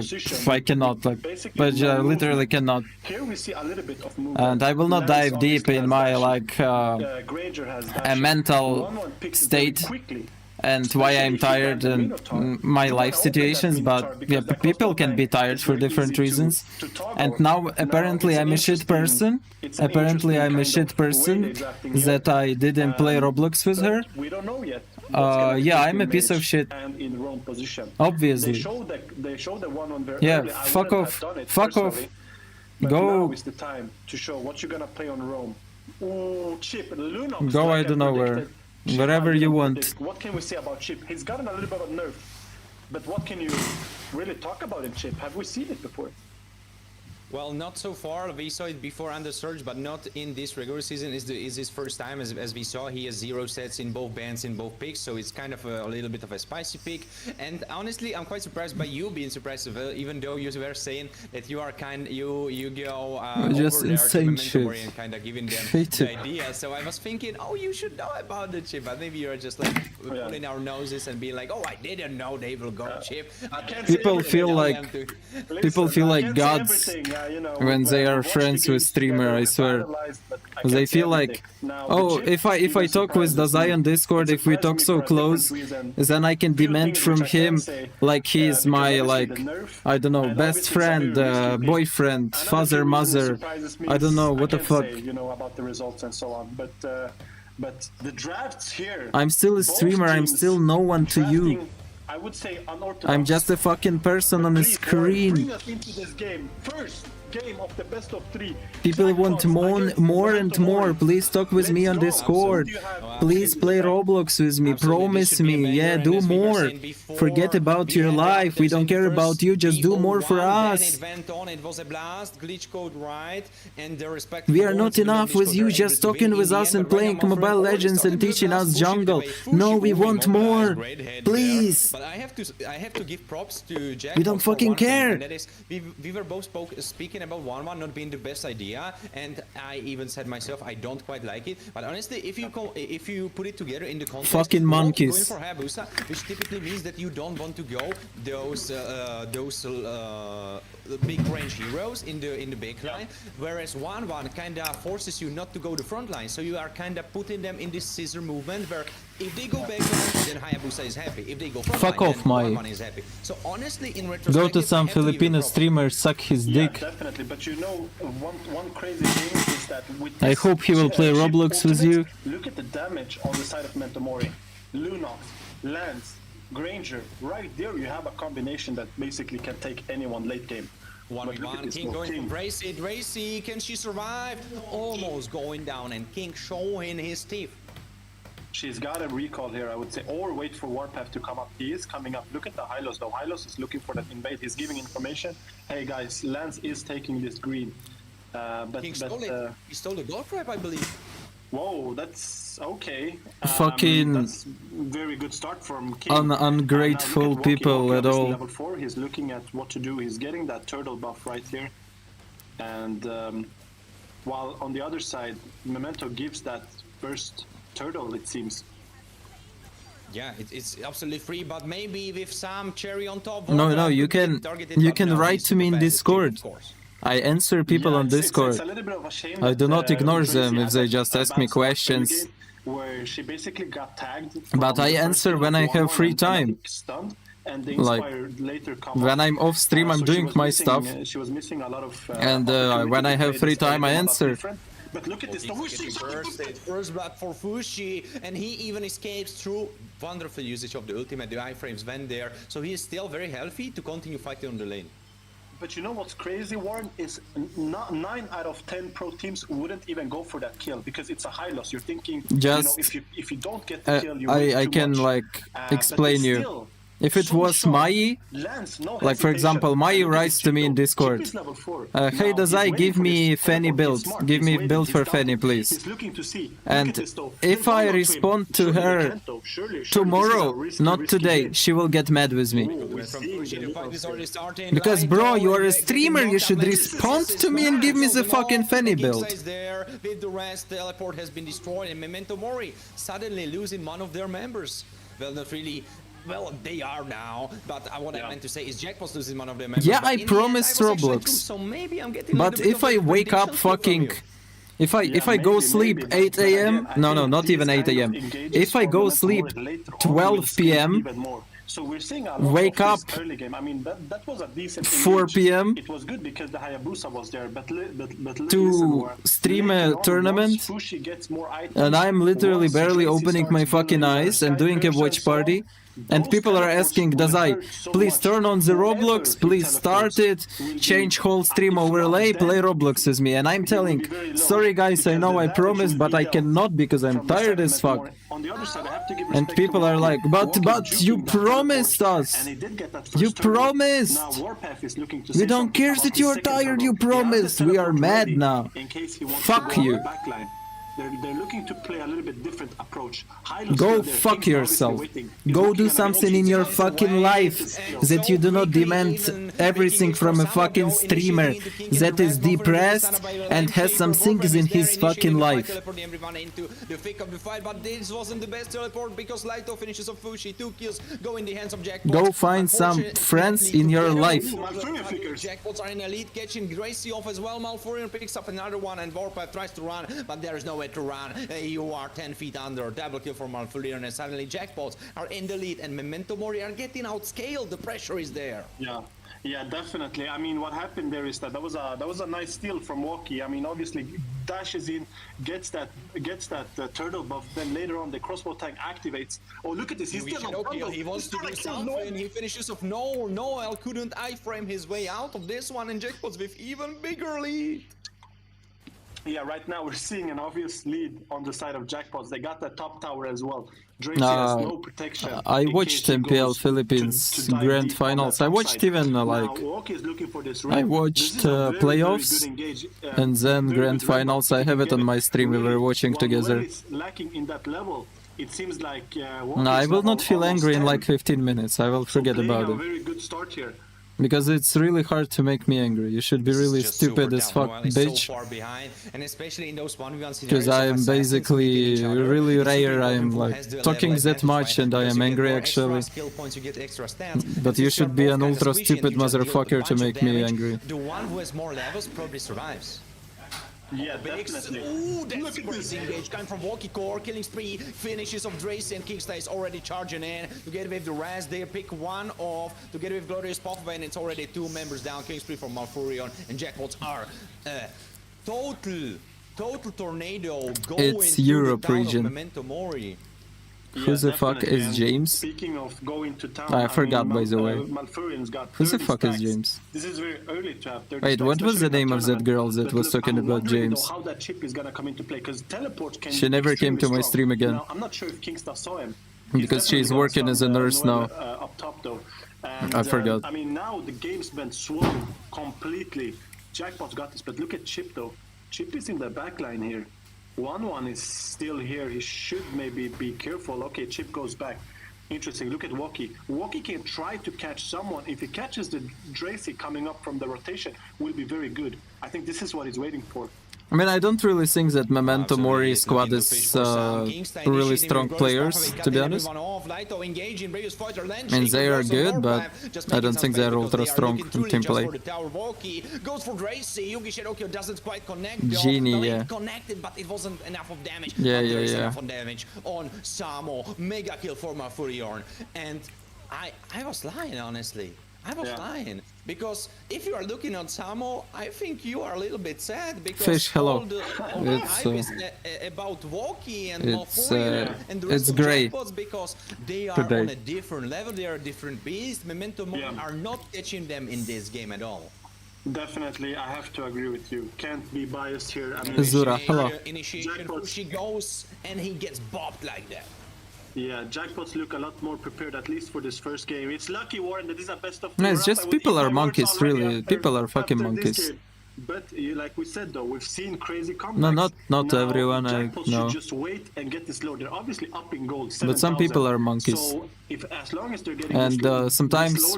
I cannot, like, but literally cannot. And I will not dive deep in my like a mental state and why I'm tired and my life situations, but yeah, people can be tired for different reasons. And now apparently I'm a shit person. Apparently I'm a shit person that I didn't play Roblox with her. Yeah, I'm a piece of shit. Obviously. Yeah, fuck off. Fuck off. Go. Go, I don't know where. Wherever you want. What can we say about Chip? He's gotten a little bit of nerf, but what can you really talk about in Chip? Have we seen it before? Well, not so far. We saw it before under Surge, but not in this regular season. Is his first time, as we saw. He has 0 sets in both bands, in both picks, so it's kind of a little bit of a spicy pick. And honestly, I'm quite surprised by you being surprised, even though you were saying that you are you go just over insane there to shit. and kind of giving them the idea. So I was thinking, oh, you should know about the Chip, but maybe you're just like pulling our noses and being like, oh, I didn't know they will go Chip. People feel like gods you know, when they we are watched the friends with games streamer, together, I we swear. finalized, but I They can't say feel like, anything. Now, oh, the if I even talk with surprises Dazai me. on Discord, It if we talk surprises me so for a close, different reason. then I can Few demand things from which I can't him say, like he's because my obviously like the nerf, I don't know, and best obviously it's a friend, very risky pick. boyfriend, Another father, few reasons mother. surprises me I don't is know what the can't fuck. say, you know, about the results and so on, but the drafts here. I'm still a both streamer. I'm teams still no one to you. drafting, I would say unorthodox. I'm just a fucking person But on a please, Warren, screen. bring us into this game. First game of the best of 3. People want more and more. Please talk with me on Discord. Please play Roblox with me. Promise me. Yeah, do more. Forget about your life. We don't care about you. Just do more for us. We are not enough with you just talking with us and playing Mobile Legends and teaching us jungle. No, we want more. Please. But I have to give props to Jack. We don't for fucking one thing, care. and that is, we were both speaking about 1-1 not being the best idea, and I even said myself I don't quite like it. But honestly, if you put it together in the context, Fucking you're monkeys. going for Hayabusa, which typically means that you don't want to go those big range heroes in the back line, whereas 1-1 kind of forces you not to go the front line, so you are kind of putting them in this scissor movement where if they go back line, then Hayabusa is happy. If they go front Fuck line, off, then Mai. 1-1 is happy. So honestly, in retrospect, Go to some Filipino streamer, suck his Yeah, dick. definitely. But you know, one crazy thing is that with I this hope he will play ship Roblox with ultimate, you. Look at the damage on the side of Mentomori. Lunox, Lance, Granger. Right there, you have a combination that basically can take anyone late game. But look at 1v1, this King though, going King. for Tracy. Tracy, can she survive? Almost going down, and King showing his teeth. She's got a recall here, I would say, or wait for Warpath to come up. He is coming up. Look at the Hylos, though. Hylos is looking for that invade. He's giving information. Hey guys, Lance is taking this green. King stole it. He stole the gold trap, I believe. Whoa, that's okay. Fucking that's very good start from King. ungrateful And now look at Woki. people Woki, at obviously all. Level 4, he's looking at what to do. He's getting that turtle buff right here. And while on the other side, Memento gives that first turtle, it seems. Yeah, it's absolutely free, but maybe with some cherry on top. No, you can write to me in Discord. I answer people Yeah, on it's Discord. a little bit of a shame I that, do not ignore Tracy them if had they a just ask bad me start to the questions. game Where she basically got tagged. But from I the first answer hit when of I have 1-1 free and time. Stunned, and the Like, Inspired later come when up. I'm off stream, I'm So she doing was my missing, stuff. She was missing a lot of. And when I have free time, I answer. But look at this, the Wuxi! First blood for Fushi, and he even escapes through wonderful usage of the ultimate. The iframes went there, so he is still very healthy to continue fighting on the lane. But you know what's crazy, Warren, is 9 out of 10 pro teams wouldn't even go for that kill because it's a high loss. You're thinking, Just, you know, if you don't get the kill, you win I too can much. like But explain it's you. still If it so was strong. Mai, Lance, no like for hesitation. example, Mai And look at writes this to me Chip, in though. Discord. Chip is level 4. Hey Now, he's Dazai, waiting give for me this Fanny teleport. He's build. smart. Give He's me waiting. build He's for down. Fanny, please. He's looking to see. Look And at this, though. if There's I one to him. respond to Surely her they can't, though. Surely this is tomorrow, a risky, not risky today, hit. she will get mad with me. We're seeing The the fight is already starting. Because Light bro, you Tower are a getting streamer, you knocked should out. respond This to me and give me the is fucking Fanny King build. stays there with the rest. Teleport has been destroyed, and Memento Mori suddenly losing one of their members. Well, not really. Well, they are now, but what I meant to say is Jack was losing one of their members. Yeah, but I in the end, promised I was actually Roblox. true, so maybe I'm getting a But little bit if of I a wake up prediction from fucking... you. If I go sleep 8 a.m. No, not even 8 a.m. If I go sleep 12 p.m. So we're seeing a lot Wake of up this early game. I mean, that was a decent 4 engage. p.m. It was good because the Hayabusa was there, but to stream a tournament, and I'm literally barely opening my fucking eyes and doing a watch party, and people are asking, Dazai, please turn on the Roblox, please start it, change whole stream overlay, play Roblox with me, and I'm telling, sorry guys, I know I promised, but I cannot because I'm tired as fuck. And people are like, but you promised us, you promised, we don't care that you are tired, you promised, we are mad now, fuck you. They're looking to play a little bit different approach. Hilo Go still there. fuck King's obviously yourself. waiting. He's Go looking do at a something bit. in your He's fucking away. life He's that you do not demand everything from a fucking streamer that is depressed and has some things in his fucking life. The thick of the fight, but this wasn't the best teleport because Laito finishes off Fushi. 2 kills go in the hands of Jackpots. Go find some friends in your life. Jackpots are in a lead, catching Gracie off as well. Malfurion picks up another one, and Warpath tries to run, but there is nowhere to run. You are 10 feet under. Double kill for Malfurion, and suddenly Jackpots are in the lead, and Memento Mori are getting outscaled. The pressure is there. Yeah, definitely. I mean, what happened there is that was a nice steal from Walkie. I mean, obviously dashes in, gets that turtle buff. Then later on, the crossbow tank activates. Oh, look at this! He's still on bundle. He wants to do something. He finishes off. No, Noel couldn't iframe his way out of this one, and Jackpots with even bigger lead. Yeah, right now we're seeing an obvious lead on the side of Jackpots. They got the top tower as well. Dracy has no protection. I watched MPL Philippines Grand Finals. I watched even like I watched playoffs and then Grand Finals. I have it on my stream. We were watching together. Lacking in that level. It seems like No, I will not feel angry in like 15 minutes. I will forget about it. Very good start here. Because it's really hard to make me angry. You should be really stupid as fuck, bitch. So far behind, and especially in those 1v1 Because I am basically really rare. I am like talking that much and I am angry actually. But you should be an ultra stupid motherfucker to make me angry. The one who has more levels probably survives. Yeah, definitely. Ooh, that's crazy engage. Coming from Walkie Core, killing spree, finishes of Dracy, and Kingstar is already charging in. Together with the rest, they pick one off. Together with Glorious Puffway, and it's already 2 members down. Killing spree from Malfurion, and Jackpots are total tornado going It's Europe region. Memento Mori. Who the fuck is James? Speaking of going to town, I forgot, by the way. Who the fuck is James? This is very early to have 30 Wait, what was the name of that girl that was talking about James? How that chip is gonna come into play, because teleport can She never came to my stream again. Now, I'm not sure if Kingstar saw him. Because she's working as a nurse now. Up top though. And, I forgot. I mean, now the game's been swung completely. Jackpot's got this, but look at Chip though. Chip is in the back line here. 1-1 is still here. He should maybe be careful. Okay, Chip goes back. Interesting. Look at Walkie. Walkie can try to catch someone. If he catches the Dracy coming up from the rotation, will be very good. I think this is what he's waiting for. I mean, I don't really think that Memento Mori squad is really strong players, to be honest. I mean, they are good, but I don't think they're ultra strong in team play. Genie, yeah. Connected, but it wasn't enough of damage. Yeah. Enough of damage on Samo. Mega kill for Malfurion. And I was lying, honestly. I was lying, because if you are looking at Samo, I think you are a little bit sad, because Fish, hello. all the hype is about Walkie and Malfurion and the it's rest of great Jackpots, because they are on a different level, they are a different beast. Memento Mori are not catching them in this game at all. Definitely, I have to agree with you. Can't be biased here. I mean, Zura, hello. Initiation, she goes and he gets bopped like that. Yeah, Jackpots look a lot more prepared, at least for this first game. It's lucky, Warren, that this is a best of 2. No, it's just people are monkeys, really. People are fucking monkeys. But like we said, though, we've seen crazy comebacks. No, not now, everyone. I Jackpots know. should just wait and get this load. They're obviously up in gold. But some people are monkeys. So as long as they're getting and sometimes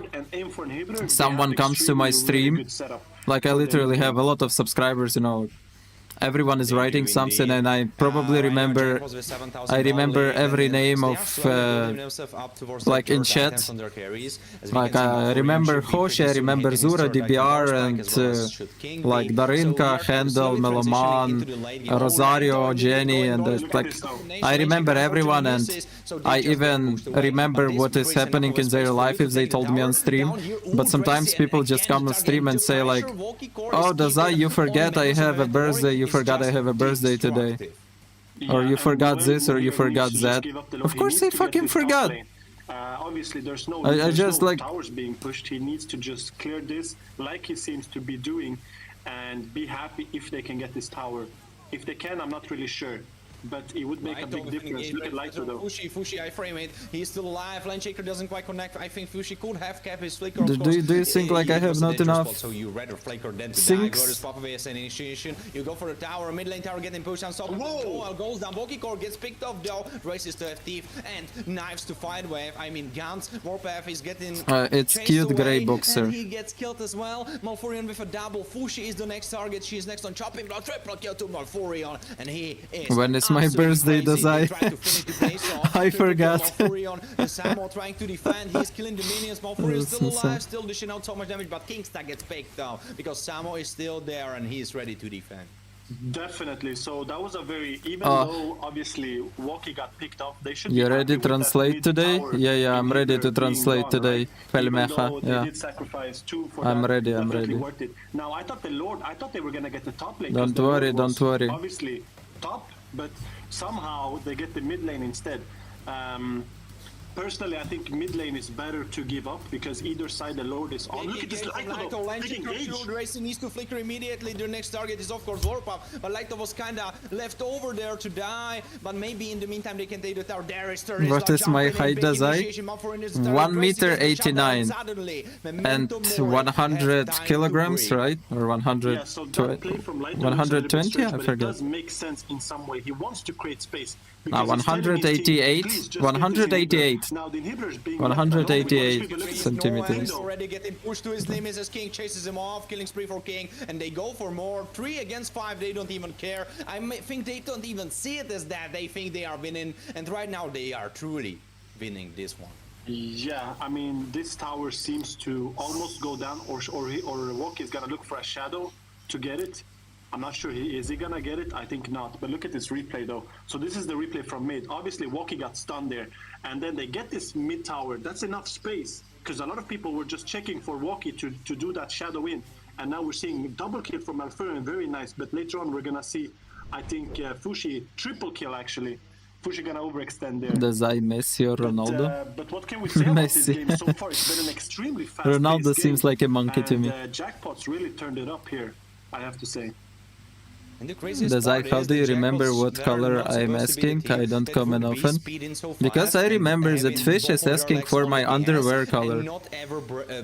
someone comes to my stream. Like I literally have a lot of subscribers, you know. Everyone is writing something, and I probably remember. I remember every name of like in chat. Like I remember Hoshi, I remember Zura, DBR, and like Darinka, Handel, Meloman, Rosario, Jenny, and like I remember everyone, and I even remember what is happening in their life if they told me on stream. But sometimes people just come on stream and say like, "Oh, Dazai, you forget I have a birthday. You forgot I have a birthday today, or you forgot this, or you forgot that." Of course I fucking forgot. Obviously there's no towers being pushed. He needs to just clear this like he seems to be doing and be happy if they can get this tower. If they can, I'm not really sure. but it would make a big difference. Look at Lighto though. Fushi, I frame it. He's still alive. Landshaker doesn't quite connect. I think Fushi could have kept his flicker. Do you think like I have not enough So you rather flicker than to sinks? die. Glorious Pop as an initiation. You go for the tower. Mid lane tower getting pushed down. So Noel goes down. Boki Core gets picked up though. Races to have thief and knives to fight with. I mean guns. Warpath is getting it's chased cute away, grey boxer. and he gets killed as well. Malfurion with a double. Fushi is the next target. She's next on chopping block. Triple kill to Malfurion, and he is. When is my birthday, Dazai? I forgot. Malfurion and Samo trying to defend. He's killing the minions. Malfurion is still alive, still dishing out so much damage, but Kingsta gets picked though because Samo is still there and he's ready to defend. Definitely. So that was a very, even though obviously Walkie got picked up, they should. You be ready happy to with that translate mid today? tower Yeah, I'm ready to being translate gone, today. right? Even Felmecha, though they yeah. did sacrifice two for I'm that, ready, I'm definitely ready. worth it. Now I thought they were gonna get the top lane. 'cause Don't the Lord worry, don't was worry. Obviously top, but somehow they get the mid lane instead. Personally, I think mid lane is better to give up because either side the Lord is on. Look at this Lighto, big engage. Racing needs to flicker immediately. Their next target is of course Warpath, but Lighto was kinda left over there to die. But maybe in the meantime they can take the tower. There is What is my height, Dazai? 1m89 and 100 kilograms, right? Or 100, Yeah, so that play from Lighto 120? I but it forget. does make sense in some way. He wants to create space. Ah, because he's telling his team, 188, "Please just get this 188. inhibitor." Now the inhibitor is being 188 left alone. centimeters. Already getting pushed to his limits as King chases him off, killing spree for King, and they go for more. 3 against 5, they don't even care. Think they don't even see it as that. They think they are winning, and right now they are truly winning this one. Yeah, I mean, this tower seems to almost go down, or Walkie is gonna look for a shadow to get it. I'm not sure is he gonna get it? I think not. But look at this replay though. So this is the replay from mid. Obviously, Walkie got stunned there, and then they get this mid tower. That's enough space because a lot of people were just checking for Walkie to do that shadow in, and now we're seeing double kill from Malfurion, very nice. But later on, we're gonna see, I think, Fushi triple kill actually. Fushi gonna overextend there. Dazai, Messi or Ronaldo? But what can we say about this Messi. game so far? It's been an extremely fast Ronaldo seems like a monkey to me. Jackpot's really turned it up here, I have to say. And the craziest Dazai, part how is do you that remember Jackals, what they're color not I'm supposed to be the asking? team I don't that comment would be often. speeding so Because fast I and remember that having Fish both is of their asking legs for on my the gas underwear color. and not ever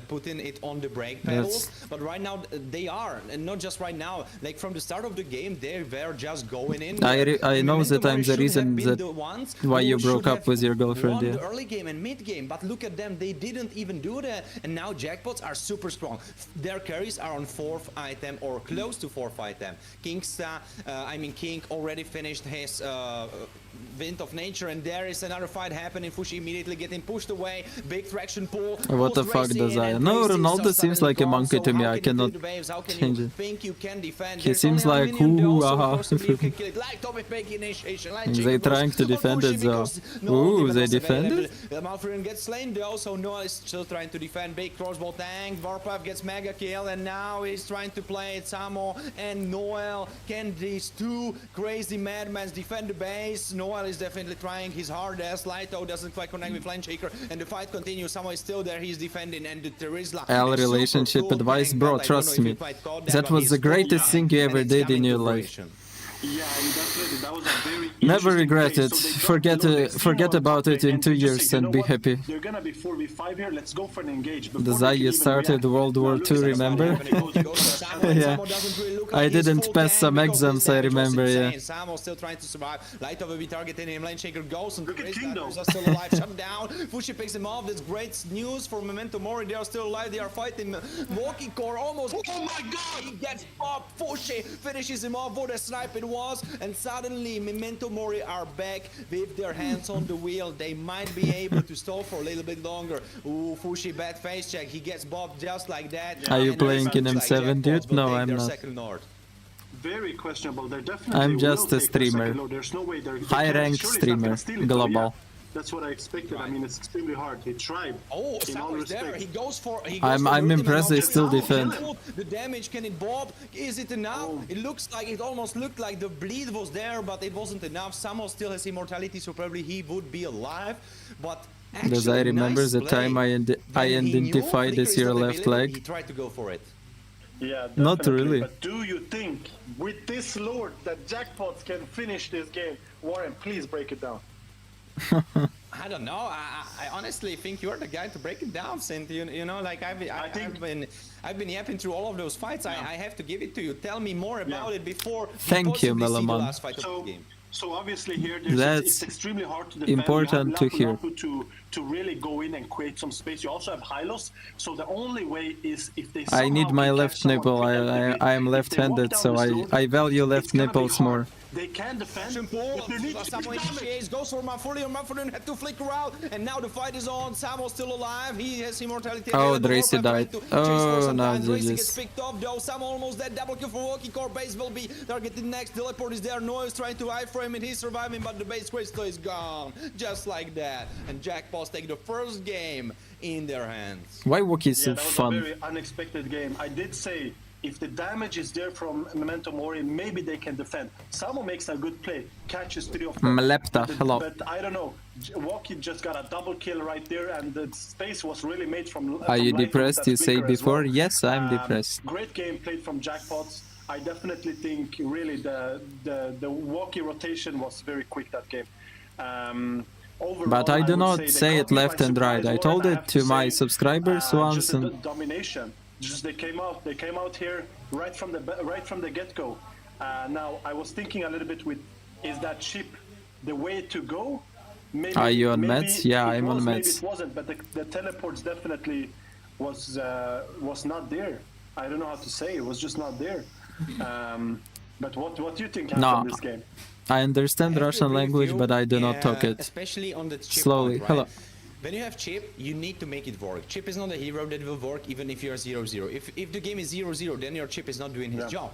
putting it on the brake pedals. But right now they are, and not just right now. Like from the start of the game, they were just going in. I know that I'm the reason that why you broke up with your girlfriend. Won Yeah. the early game and mid game, but look at them, they didn't even do that, and now Jackpots are super strong. Their carries are on 4th item or close to 4th item. Kingsta, King already finished his Wind of Nature, and there is another fight happening. Fushi immediately getting pushed away. Big traction pull. What the fuck does I? No, Ronaldo seems like a monkey to me. I cannot change it. Think you can defend? He seems like ooh, aha. They trying to defend it though. Ooh, they defended? Malfurion gets slain though, so Noah is still trying to defend. Big crossbow tank. Warpath gets mega kill, and now he's trying to play it. Samo and Noel. Can these two crazy madmen defend the base? Noel is definitely trying his hardest. Lighto doesn't quite connect with Landshaker, and the fight continues. Samo is still there. He's defending, and the Terizla. L relationship advice, bro. Trust me. That was the greatest thing you ever did in your life. Yeah, and definitely that was a very Never regret play. it. So they got, Forget about it in 2 just years say, and be what? happy. They're gonna be 4v5 here. Let's go for an engage. Before Dazai, they can you even started react. World War Now, look II, at that. remember? Yeah. I didn't pass some exams, I remember, yeah. Samo still trying to survive. Lighto will be targeting him. Landshaker goes, and Look at King, though. are still alive. Shut down. Fushi picks him off. That's great news for Memento Mori. They are still alive. They are fighting. Walking Core almost. Oh my god! He gets popped. Fushi finishes him off. What a snipe it was. And suddenly Memento Mori are back with their hands on the wheel. They might be able to stall for a little bit longer. Ooh, Fushi bad face check. He gets bopped just like that. Are you And playing it in looks M7, like dude? Jackpots will No, take I'm their not. second North. Very questionable. They're definitely I'm will just a take the second streamer. low. There's no way they're High rank surely streamer, not gonna steal it, though, global. yeah. That's what I expected. I mean, it's extremely hard. He tried. Oh, in all Samo is there. respect. He goes for. I'm impressed they still defend. The damage, can it bob? Is it enough? Oh. It looks like it almost looked like the bleed was there, but it wasn't enough. Samo still has immortality, so probably he would be alive. But Does I remember nice the play. time I When he knew identified Flicker as is your not left available, leg? He tried to go for it. Yeah, Not definitely. really. But do you think with this lord that jackpots can finish this game? Warren, please break it down. I don't know. I honestly think you're the guy to break it down, Sint. You know, like I've been yapping through all of those fights. I have to give it to you. Tell me more about it before Thank you, possibly see the Melaman. last fight of the game. So obviously here, That's it's extremely hard to defend. important to hear. To really go in and create some space. You also have Hylos. So the only way is if they. I need somehow my can left catch someone nipple. preemptively. I am If they walk left-handed, down so this road, I value left it's gonna be nipples hard. more. They can defend. Simple. But they need to Samo damage. initiates, goes for Manfurion had to flicker out, and now the fight is on. Samo's still alive. He has immortality. Oh, available. Dracy Warpath died. trying to chase for Oh, some no, time. Dracy gets GG's. picked off though. Samo almost dead. Double kill for Walkie Core. Base will be targeted next. Teleport is there. Noise trying to iframe it. He's surviving, but the base crystal is gone. Just like that. And Jackpots take the first game in their hands. Why Wookiee is Yeah, so that was a fun? very unexpected game. I did say if the damage is there from Memento Mori, maybe they can defend. Samo makes a good play, catches 3 of them. Mlepta, hello. But I don't know. Walkie just got a double kill right there, and the space was really made from. Are you from light depressed? from You that say flicker as before? well. Yes, I'm depressed. Great game played from Jackpots. I definitely think really the Walkie rotation was very quick that game. Overall, But I do would not they say caught it me by left and right. surprise, I Warren, told it have to my say. subscribers once Just the and domination. Just they came out here right from the get-go. Now I was thinking a little bit with, is that chip the way to go? Maybe, Are you on maybe meds? Yeah, it I'm on was, maybe meds. it wasn't, but the teleports definitely was not there. I don't know how to say it was just not there. But what do you think happened No. in this game? I understand I have to Russian agree with language, you, but I do not talk it. Especially on the chip Slowly. point, Hello. right? When you have chip, you need to make it work. Chip is not a hero that will work even if you're 0-0. If the game is 0-0, then your chip is not doing his job.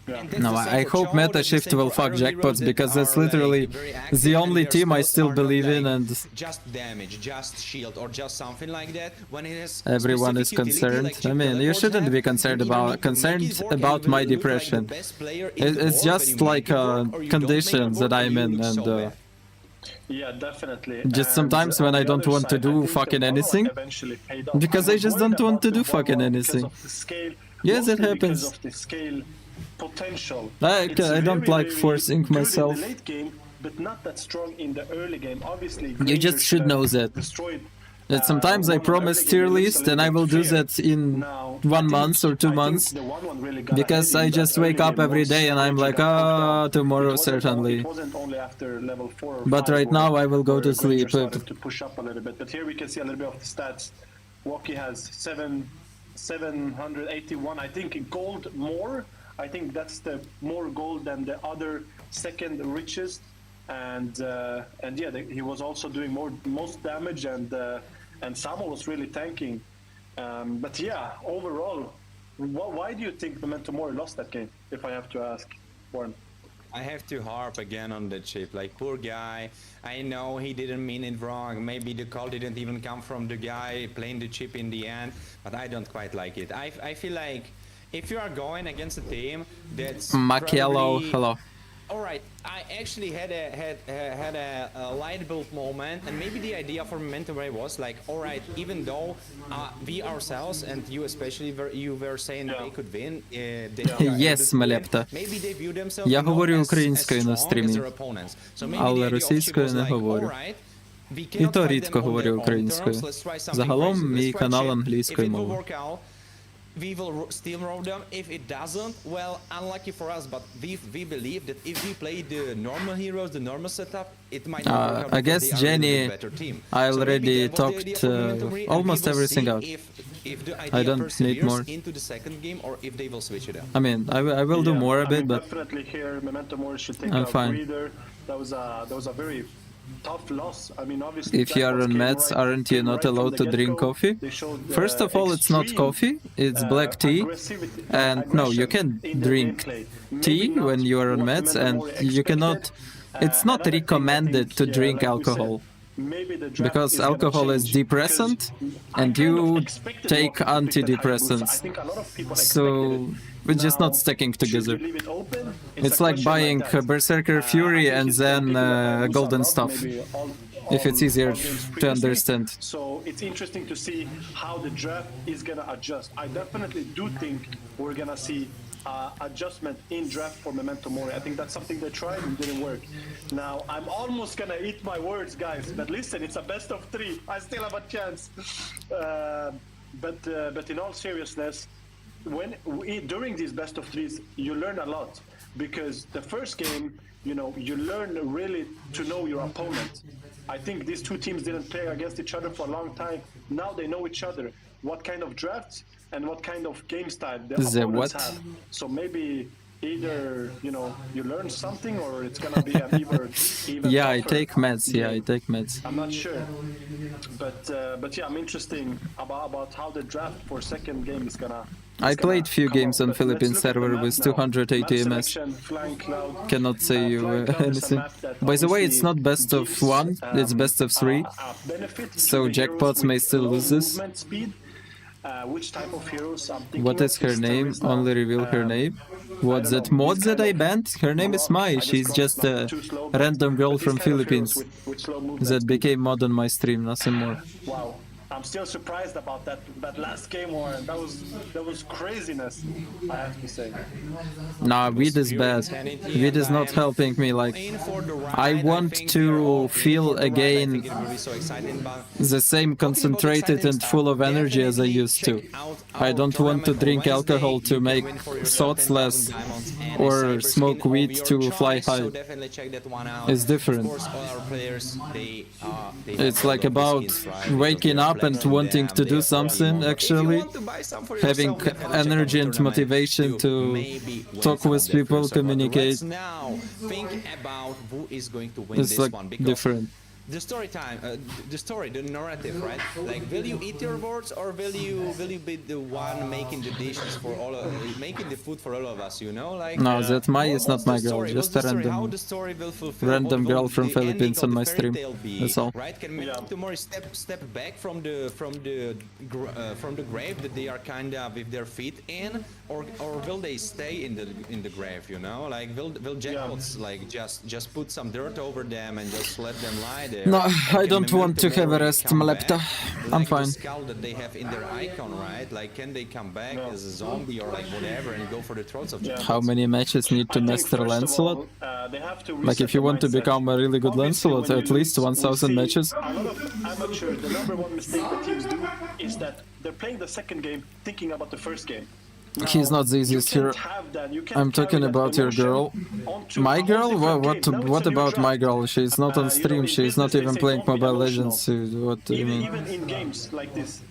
And that's No, the same I for hope Cho, Meta that's the Shift same will for fuck other heroes jackpots that because that's are, literally very active the and only their team I spells still are not, believe in, like, and just damage, just shield, or just something like that. When it has everyone is specific utility, concerned. like I chip mean, you teleports shouldn't have, be concerned you either need to make it work and about you my will look like the depression. best player in the It's world just when you like make it work, or you don't make it conditions work that and I'm you in, look and so bad. Yeah, definitely. just And sometimes when on I the don't other want to side, do I think the fucking 1-1 anything, eventually paid off. because I was just worried don't want to about do the fucking 1-1 anything. Because of the scale, Yes, it mostly happens. Because of the scale potential. I don't very, like very forcing good myself. in the late game, but not that strong in the early game. Obviously, You Granger just should have know that. Destroyed. That sometimes I one on promise early tier game, it looks a list and little I will bit do fair. that in Now, 1 I month think- or 2 I think months. the 1-1 really got Because ahead I in that just early wake up game. every Once day and I'm Granger like, got knocked down, tomorrow it wasn't certainly. It wasn't only after level 4 or But 5 right now I will go where to Granger sleep. started to push up a little bit. But here we can see a little bit of the stats. Walkie has 781, I think, gold more. I think that's the more gold than the other second richest. And yeah, he was also doing most damage, and Samo was really tanking. But yeah, overall, why do you think Memento Mori lost that game? If I have to ask, Warren. I have to harp again on the chip. Like, poor guy. I know he didn't mean it wrong. Maybe the call didn't even come from the guy playing the chip in the end. But I don't quite like it. I feel like if you are going against a team that's Macchiello, probably... hello. All right, I actually had a light bulb moment, and maybe the idea for Memento Mori was like, all right, even though we ourselves and you especially were saying they could win, Yes, Млепта. maybe they view themselves Я not говорю as українською на strong as стрімі, their opponents. So maybe але the idea of російською Chip не was like, говорю. all right, we cannot І то fight рідко them on говорю their own українською. terms, let's try something Загалом crazy. мій Let's try канал Chip. англійською If it will мовою. work out, we will steamroll them. If it doesn't, well, unlucky for us, but we believe that if we play the normal heroes, the normal setup, it might not work out I because guess they are a little Jenny, bit better team. I So maybe already that was the idea talked for Memento Mori, and we almost will everything see out. If the I idea don't need perseveres more. into the second game, or if they will switch it up. I mean, I will do more a bit, but Definitely here, Memento Mori should take I'm a fine. breather. That was a very tough loss. I mean, obviously, if you are on meds, aren't you not allowed to drink coffee? First of all, it's not coffee, it's black tea. And no, you can drink tea when you are on meds, and you cannot... It's not recommended to drink alcohol. Because alcohol is depressant, and you take antidepressants. So We're just not Now, sticking should you together. leave it open? It's a like question buying that. Berserker I Fury think and it's then picking up golden Hayabusa stuff. maybe If it's easier all games to previously. understand. So it's interesting to see how the draft is gonna adjust. I definitely do think we're gonna see adjustment in draft for Memento Mori. I think that's something they tried and didn't work. Now I'm almost gonna eat my words, guys. But listen, it's a best of 3. I still have a chance. But in all seriousness, during these best of 3s, you learn a lot because the first game, you know, you learn really to know your opponent. I think these two teams didn't play against each other for a long time. Now they know each other, what kind of drafts and what kind of game style the opponents have. So maybe either, you know, you learn something or it's gonna be an even Yeah, I tougher take meds. Yeah, game. I take meds. I'm not sure, but yeah, I'm interested about how the draft for second game is gonna. I played few games on Philippine server with 280 MS. Cannot say you anything. By the way, it's not best of 1, it's best of 3. So jackpots may still lose this. Which type of heroes I'm thinking What is her name? Only reveal her name. What's that mod that I banned? Her name is Mai. She's just a random girl from Philippines that became mod on my stream, nothing more. Wow. I'm still surprised about that last game, Warren. That was craziness, I have to say. Nah, weed is bad. Weed is not helping me. Like, I want to feel again the same concentrated and full of energy as I used to. I don't want to drink alcohol to make thoughts less or smoke weed to fly high. It's different. It's like about waking up and wanting to do something, actually having energy and motivation to talk with people, communicate. It's like different. The story time, the narrative, right? Like, will you eat your words, or will you be the one making the dishes for making the food for all of us? You know, like. No, that Mai is not my girl. Just a random girl from Philippines on my stream. That's all. Right? Can Memento Mori step back from the grave that they are kind of with their feet in, or will they stay in the grave? You know, like will jackpots like just put some dirt over them and just let them lie? No, I don't want to have a rest, Malepta. I'm fine. The skull that they have in their icon, right? Like, can they come back as a zombie or like whatever and go for the throats of jackpots? How many matches need to master Lancelot? Like, if you want to become a really good Lancelot, at least 1000 matches. A lot of amateur, the number one mistake that teams do is that they're playing the second game thinking about the first game. He's not the easiest hero. I'm talking about your girl. My girl? What about my girl? She's not on stream, she's not even playing Mobile Legends. What do you mean? Even in games like this,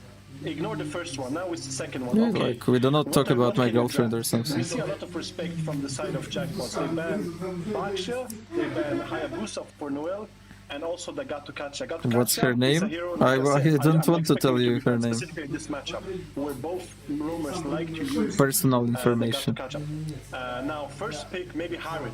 ignore the first one, now it's the second one. Yeah, Okay. like, we do not talk about my girlfriend or something. We see a lot of respect from the side of jackpots. They ban Baksha, they ban Hayabusa for Noel, and also the Gatokacha. What's her name? I don't want to tell you her name. Specifically this matchup, where both rumors like to use Personal information. Now, first pick, maybe Harit.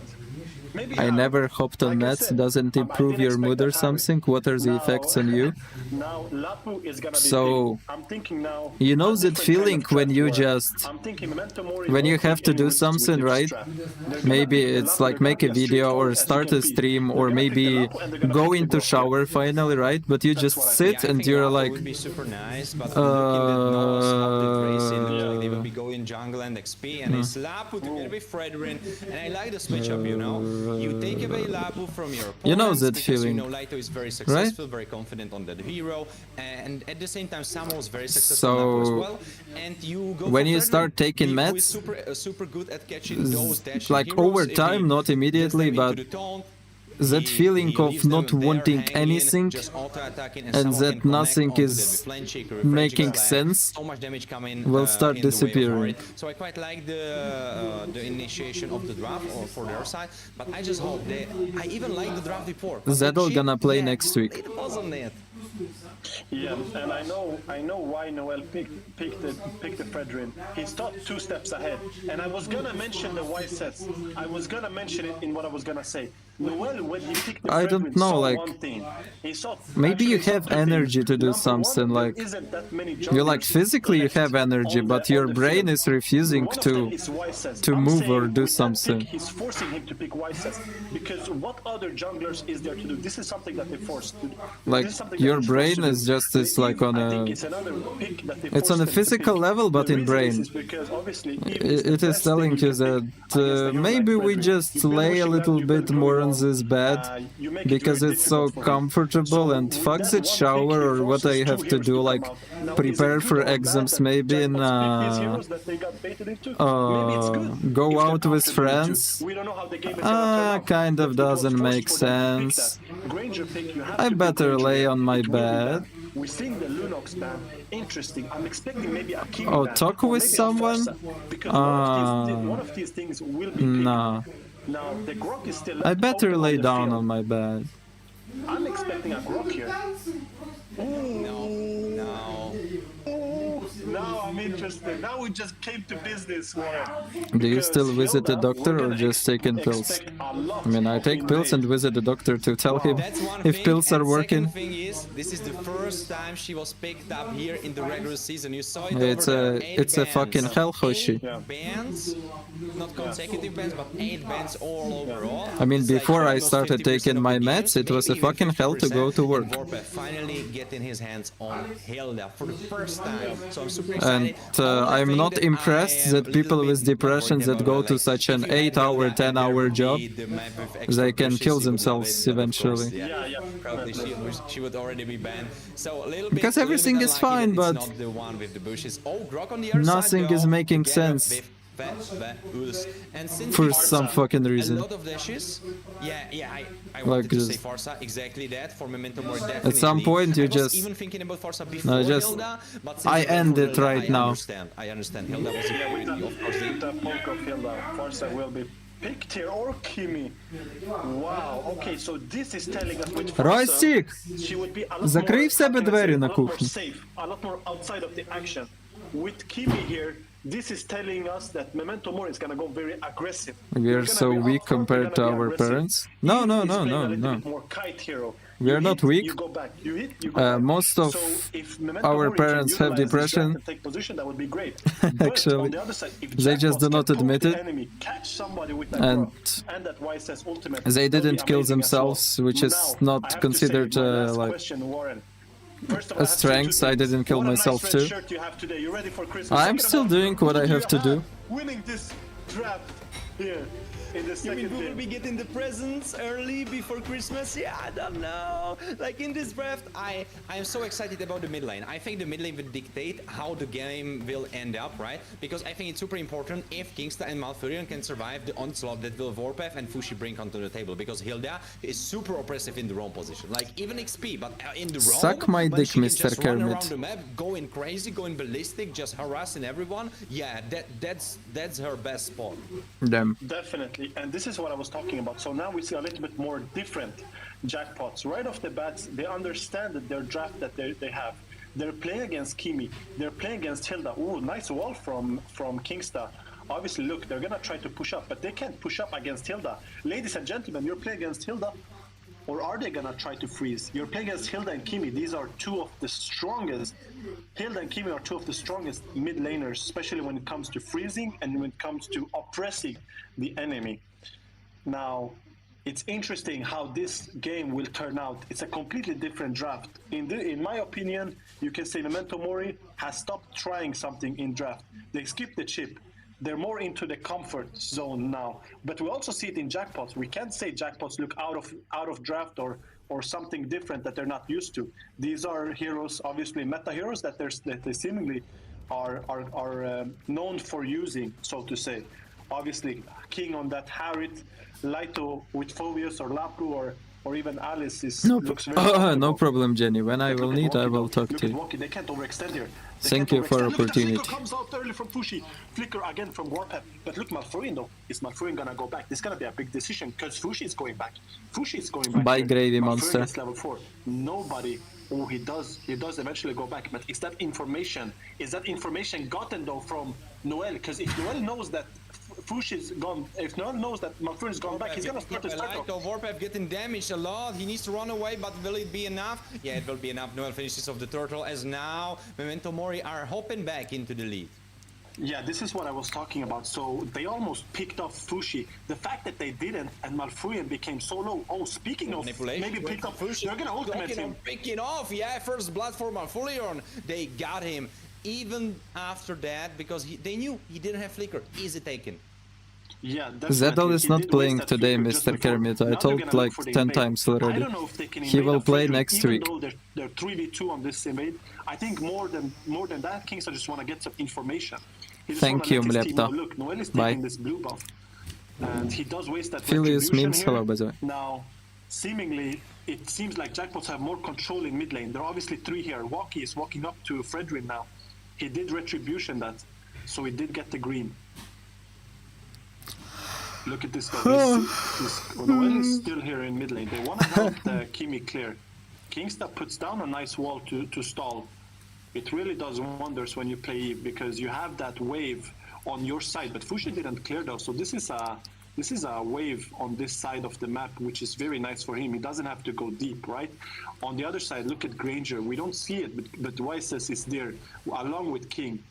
I never hopped on meds. Doesn't improve your mood or something? What are the effects on you? Now, Lapu is gonna be So, big. I'm thinking now, you know that different feeling kind of when you draft just... I'm thinking Memento Mori When you won't have pick to do anyone with something, this right? draft. They're Maybe gonna- it's Lapu, like they're make a gonna be video or straightforward as start you a can be. stream They're or gonna pick the maybe Lapu and they're gonna go pick the into Goku. shower finally, right? But you just what I sit and you're like... would be super nice, but looking at Nos up the Grayson, like they will be going jungle and XP, and it's Lapu together with Fredrin, and I like this matchup, you know. You take away Lapu from your opponents, You know that because feeling, you know Laito is very successful, very confident on that hero, and at the same time Samo is very successful on Lapu as well. And you go when for you Fredrin, start taking who is meds, super good at catching those dashing like heroes. over If he time, not gets immediately, them into but the taunt, that feeling he of leaves them not there wanting hanging in, anything just auto-attacking, and someone that can connect nothing onto is that with flanching, making slash, sense so much damage coming will start in the way of disappearing. Ori. So I quite like the initiation of the draft or for their side, but I just hope they... I even like the draft before. Zedel gonna play next week. It wasn't it. Yeah, and I know why Noel picked the Fredrin. He's thought 2 steps ahead, and I was gonna mention the Y sets. I was gonna mention it in what I was gonna say. Noel, when he picked the I don't Brethren, know, saw like, one thing. He saw maybe you actually saw have two things. energy to do Number one, something, there like, isn't that many you like junglers physically you left have energy, on but the- your on the brain field. is refusing One of them to is Wyses. to I'm move or saying do with that something. pick, he's forcing him to pick Wyses because what other junglers is there to do? This is something that they forced to do. Like, This is something that your they're forced brain to do. is just So it's like on I think a it's another pick that they it's on forced a them to physical pick. level, but The in reason brain. is because obviously It is telling you that maybe we just lay a little bit more on this bed because it's so comfortable, and fuck the shower or what I have to do, like prepare for exams maybe, and go out with friends. Kind of doesn't make sense. I better lay on my bed. We're seeing the Lunox ban. Interesting. I'm expecting maybe a Kimi Oh, ban, talk or with maybe a someone? Farsa, because one of these things will be picked. Nah. Now the Grok is still I left better open lay the down field. on my bed. I'm expecting a Grok here. No. Now I'm interested. Now we just came to business, Warren. Do you still visit the doctor or just taking pills? I mean, I take pills and visit the doctor to tell him That's one if thing, pills are and working. Second thing is, this is the first time she was picked up here in the regular season. You saw it It's over a there. it's a 8 fucking bans. hell, Hoshi. 8 bans, not consecutive bans, but 8 bans all overall. I mean, It's like before I almost started 50% taking of my the meds, games, it was a maybe even fucking hell to 50%, go to work. and Vorpeh finally getting his hands on Hilda for the first time. So I'm super And excited. Only I'm thing not that I impressed am that a people little with bit depressions worried that go about, to like, such if an you add 8-hour, Hilda and there 10-hour would job, be the map with extra they can bushes, kill you would love themselves it, but of course, eventually. probably she would already be banned. So a little bit, Because a little everything bit is unlucky fine, that but it's not the one with the bushes. Oh, Grok on the other nothing side, is though, making together sense. with Us. And since For Farsa, some fucking reason. a lot of dashes. Yeah, I Like wanted to say just- Farsa, exactly that. For Memento Mori, definitely. At some point you I was just... even thinking about Farsa before just... Hilda, but since I you went end for it Hilda, right now. I understand. Hilda was a priority, of course. With the poke of Hilda, Farsa will be picked here, or Kimi. Wow, okay, so this is telling us with Farsa, Ростик! she would be a lot Закрой в more, себе how can I двері say, на a lot more кухні. safe, a lot more outside of the action. With Kimi here, this is telling us that Memento Mori is gonna go very aggressive. We We're are gonna so be weak upfront, we're compared to gonna be our aggressive. parents. No, no, He's no, playing no, a little no. bit more kite hero. We are You not hit, weak. You go back. You hit, you go back. Most of So if Memento our Mori can parents have utilize this depression. draft and take position, that would be great. But Actually, on the other side, if they just Jackbox do not can poke admit the it. enemy, catch somebody with that And Grok, and that YSS ultimate, they that would didn't be kill amazing as well. themselves, which is Now, not I have to considered, say, my last like, question, Warren. First of a all, I have to say two strength. I things. didn't kill What a myself nice red too. shirt you have today. You ready for Christmas? I'm Second still of all, doing what who I do have you to do. winning this draft here in the You second mean we will game? be getting the presents early before Christmas? Yeah, I don't know. Like in this draft, I am so excited about the mid lane. I think the mid lane will dictate how the game will end up, right? Because I think it's super important if Kingsta and Malfurion can survive the onslaught that will Vorpeh and Fushi bring onto the table. Because Hilda is super oppressive in the roam position. Like even XP, but in the roam, Suck my when dick, she can Mr. just run Kermit. around the map, going crazy, going ballistic, just harassing everyone. Yeah, that's her best spot. Damn. Definitely, and this is what I was talking about. So now we see a little bit more different jackpots. Right off the bat, they understand that their draft that they have. They're playing against Kimi. They're playing against Hilda. Ooh, nice wall from Kingsta. Obviously, look, they're gonna try to push up, but they can't push up against Hilda. Ladies and gentlemen, you're playing against Hilda. Or are they gonna try to freeze? You're playing against Hilda and Kimi. These are two of the strongest. Hilda and Kimi are two of the strongest mid laners, especially when it comes to freezing and when it comes to oppressing the enemy. Now, it's interesting how this game will turn out. It's a completely different draft. In my opinion, you can say Memento Mori has stopped trying something in draft. They skipped the chip. They're more into the comfort zone now. But we also see it in jackpots. We can't say jackpots look out of draft or something different that they're not used to. These are heroes, obviously meta heroes that they seemingly are known for using, so to say. Obviously, King on that Harit, Laito with Phobius or Lapu or even Alice looks very No problem, Jenny. When I will need, I will talk to you. Wonky. They can't overextend here. Thank you for opportunity. Flicker comes out early from Fushi. Flicker again from Warpath. But look, Malfurion though. Is Malfurion gonna go back? This is gonna be a big decision because Fushi is going back. Fushi is going back. Bye, here. Gravy Malfurion Monster. is level 4. Nobody. Oh, he does eventually go back. But is that information gotten though from Noel? Because if Noel knows that Fushi's gone, if no one knows that Malfuri's gone back, he's gonna start his turtle. Vorpath getting damaged a lot. He needs to run away, but will it be enough? Yeah, it will be enough. Noel finishes off the turtle as now Memento Mori are hopping back into the lead. Yeah, this is what I was talking about. So they almost picked off Fushi. The fact that they didn't and Malfurion became so low. Oh, speaking of maybe picked up Fushi, they're gonna ultimate him. Picking off, yeah, first blood for Malfurion. They got him. Even after that, because they knew he didn't have flicker. Easy taken. Yeah, Zedel is not playing today, Mr. Kermit. I told like 10 times already. I don't know if they can he will play next week. Even though they're 3v2 on this invade, I think more than that, Kingstar just want to get some information. Thank you, mlbb. Look, Noel is Bye. taking this blue buff, and he does waste that Filius retribution memes here. hello, by the way. Now, seemingly, it seems like Jackpots have more control in mid lane. There are obviously 3 here. Walkie is walking up to Fredrin now. He did retribution that, so he did get the green. Look at this though. Noel is still here in mid lane. They want to help the Kimi clear. Kingstar puts down a nice wall to stall. It really does wonders when you play Eve because you have that wave on your side. But Fushi didn't clear though, so this is a wave on this side of the map, which is very nice for him. He doesn't have to go deep, right? On the other side, look at Granger. We don't see it, but Wyses is there along with King.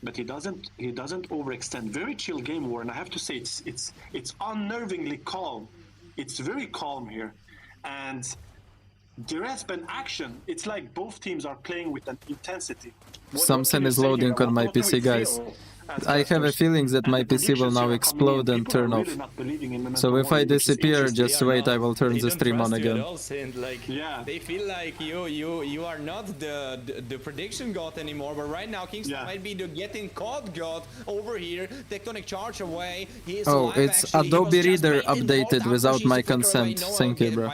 But he doesn't overextend. Very chill game war, and I have to say it's unnervingly calm. It's very calm here, and there has been action. It's like both teams are playing with an intensity. Something is loading on my PC, guys. I have a feeling that my PC will now explode and turn off. So if I disappear, just wait, I will turn the stream on again. Yeah. They feel like you are not the prediction god anymore, but right now Kingston might be the getting caught god over here. Tectonic charge away. He is alive, it's actually. Adobe Reader updated without my consent. Thank you, bro.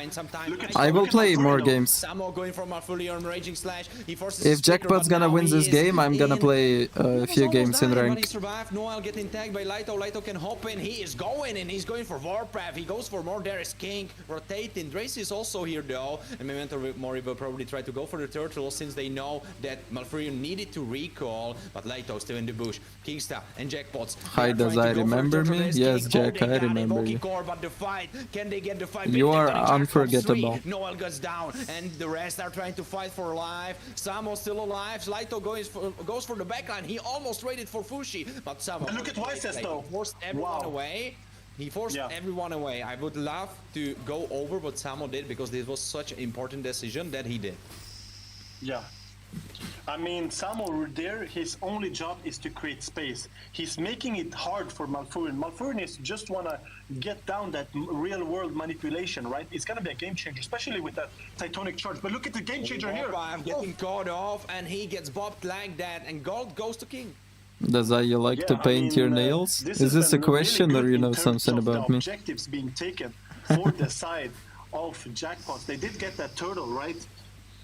I will play more games. Going for Malfurion, raging slash. He forces If Jackpot's gonna win this game, I'm gonna play a few games in rank. He survived. Noel getting tagged by Lito. Lito can hop in. He is going and he's going for Warpath. He goes for more. There is King rotating. Drace is also here though. And Memento Mori will probably try to go for the turtle since they know that Malfurion needed to recall. But Lito still in the bush. Kingstar and Jackpots. Hi, Dazai, remember me? Yes, Jack, I remember you. But the fight, can they get the fight? You are unforgettable. Noel goes down and the rest are trying to fight for life. Samo still alive. Lito goes for the backline. He almost traded for Fushi. But Samo, look at Wyses though. He forced everyone away. He forced everyone away. I would love to go over what Samo did because this was such an important decision that he did. Yeah. I mean, Samo there, his only job is to create space. He's making it hard for Malfurion. Malfurion is just want to get down that real-world manipulation, right? It's going to be a game changer, especially with that Titanic charge. But look at the game changer here. I'm getting caught off, and he gets bopped like that, and gold goes to King. Dazai, you like to paint your nails? Is this a question or you know something about me? Objectives being taken for the side of Jackpots. They did get that turtle, right?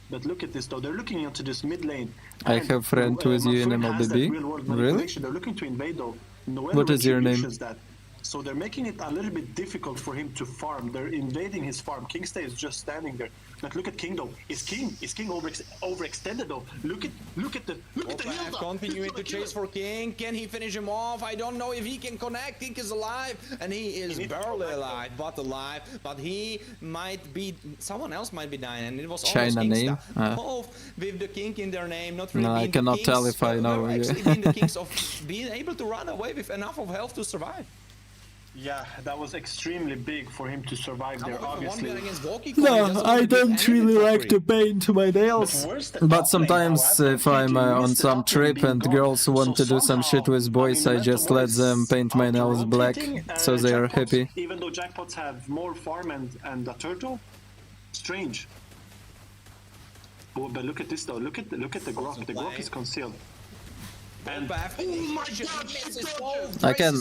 But look at this though, they're looking into this mid lane. I have friend with you in mlbb. Really? They're looking to invade though. What is your name? That. So they're making it a little bit difficult for him to farm. They're invading his farm. Kingstay is just standing there. But look at King though. Is King overextended though? Look at the heal. Continuing to chase for King. Can he finish him off? I don't know if he can connect. King is alive, and he is barely alive, but alive. But he might be. Someone else might be dying, and it was China name. Both with the King in their name. Not really. No, I cannot tell if I know. Actually, being the Kings of being able to run away with enough of health to survive. Yeah, that was extremely big for him to survive there, obviously. No, I don't really like to paint my nails. But sometimes if I'm on some trip and girls want to do some shit with boys, I just let them paint my nails black, so they are happy. Even though Jackpots have more farm and a turtle, strange. Oh, but look at this though, look at the Grok. The Grok is concealed. And oh my God! I can.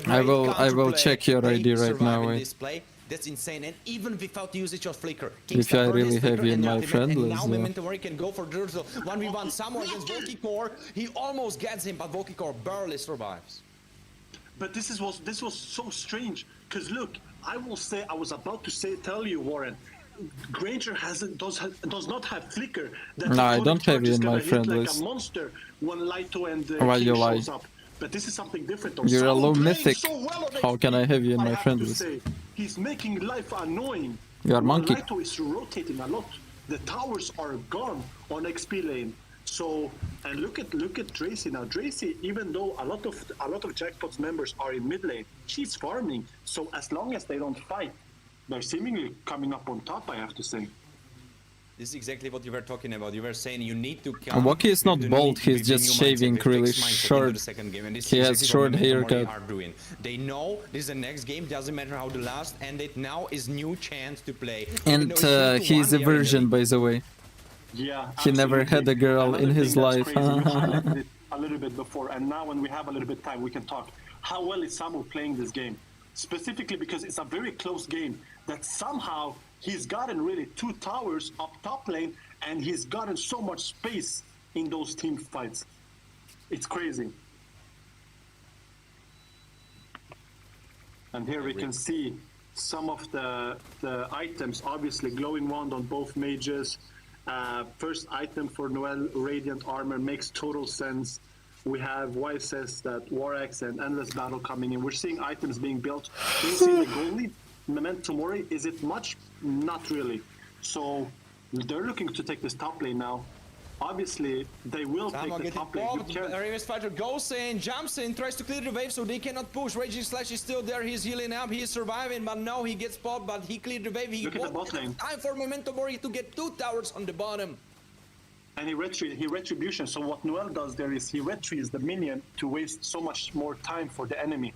I will check your ID right now. Wait. That's insane, and even without usage of flicker. If I really have you in my friend list, now Memento Mori can go for Durzel. 1v1 Samo against Volkikor. He almost gets him, but Volkikor barely survives. But this was so strange, because look, I was about to tell you, Warren, Granger does not have flicker. No, I don't have you in my friend list. Like a monster when Lito and Why you lie? Up. But this is something different. Though. You're a Samo low playing mythic. So well on How XP, can I have you in my have friend to list? say. He's making life annoying. You are monkey. Naito is rotating a lot. The towers are gone on XP lane. So, and look at Dracy now. Dracy, even though a lot of Jackpot's members are in mid lane, she's farming. So as long as they don't fight, they're seemingly coming up on top, I have to say. This is exactly what you were talking about. You were saying you need to And Waki is not bald, he's just shaving really short. He has short haircut. They know this is the next game, doesn't matter how the last ended, now is new chance to play. And he's a virgin, by the way. Yeah, He never had a girl in his life. We highlighted it a little bit before, and now when we have a little bit of time, we can talk. How well is Samu playing this game? Specifically because it's a very close game that somehow he's gotten really 2 towers up top lane, and he's gotten so much space in those team fights. It's crazy. And here we can see some of the items, obviously glowing wand on both mages. First item for Noel, Radiant Armor, makes total sense. We have YSS, that War Axe and Endless Battle coming in. We're seeing items being built. We're seeing the goalie, Memento Mori. Is it much? Not really. So they're looking to take this top lane now. Obviously, they will take the top lane. Raven's fighter goes in, jumps in, tries to clear the wave so they cannot push. Raging Slash is still there, he's healing up, he's surviving, but now he gets popped, but he cleared the wave. He Look at the bot lane. Time for Memento Mori to get 2 towers on the bottom. And he retribution. So what Noel does there is he retrieves the minion to waste so much more time for the enemy.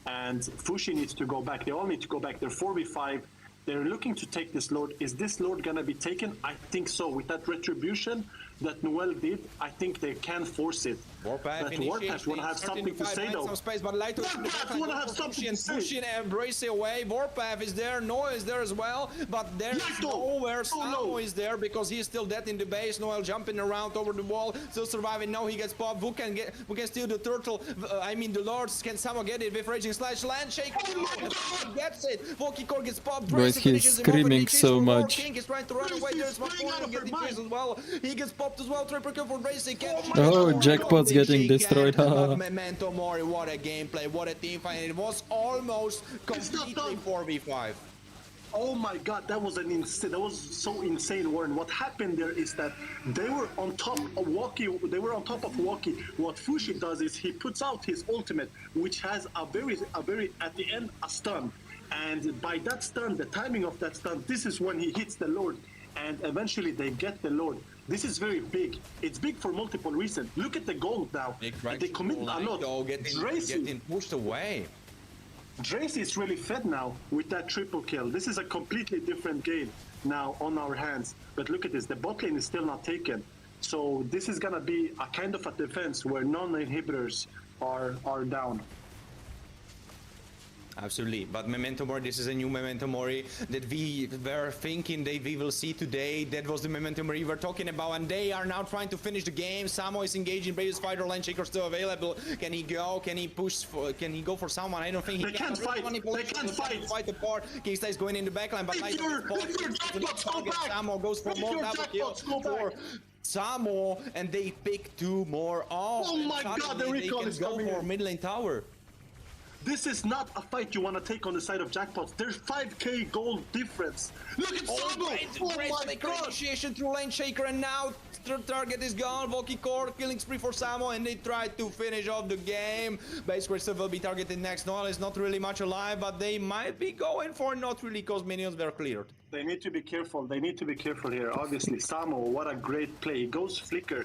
And Fushi needs to go back. They all need to go back. They're 4v5. They're looking to take this lord. Is this lord gonna be taken? I think so. With that retribution that Noel did, I think they can force it. Warpath wanna have something to say though. Some space, but Warpath wanna have something to say. Pushing and Brace away. Warpath is there. Noel is there as well, but there's nowhere. Samo is there because he's still dead in the base. Noel jumping around over the wall, still surviving. Now he gets popped. Who can steal the turtle? I mean the lords. Can Samo get it with Raging Slash? Landshake gets it. Volky Core gets popped. Guys, he's screaming so much. King is trying to run away. There's one more getting chased as well. He gets popped as well. Triple kill for Brace. Oh, Jackpot's getting destroyed. Memento Mori, what a gameplay, what a team fight. It was almost completely 4v5. Oh my god, that was so insane, Warren. What happened there is that they were on top of Waki. What Fushi does is he puts out his ultimate, which has a very at the end a stun. And by that stun, the timing of that stun, this is when he hits the Lord. And eventually they get the Lord. This is very big. It's big for multiple reasons. Look at the gold now. They commit a lot. Getting pushed away. Dracy is really fed now with that triple kill. This is a completely different game now on our hands. But look at this. The bot lane is still not taken. So this is going to be a kind of a defense where non-inhibitors are down. Absolutely, but Memento Mori, this is a new Memento Mori that we were thinking that we will see today. That was the Memento Mori we were talking about, and they are now trying to finish the game. Samo is engaging, Bravest Fighter, Landshaker still available. Can he go? Can he push? Can he go for someone? I don't think he can. They can't fight. The part. Kingstay is going in the backline, but like Samo goes for more double kills for Samo, and they pick 2 more off. Oh my god, the recall is coming for mid lane tower. This is not a fight you want to take on the side of Jackpots. There's 5k gold difference. Look at Samo! Oh my god! Initiation through Lane Shaker, and now the target is gone. Volky Core, killing spree for Samo, and they try to finish off the game. Base Crystal will be targeted next. Noel is not really much alive, but they might be going for not really because minions were cleared. They need to be careful. They need to be careful here. Obviously, Samo, what a great play. He goes Flicker,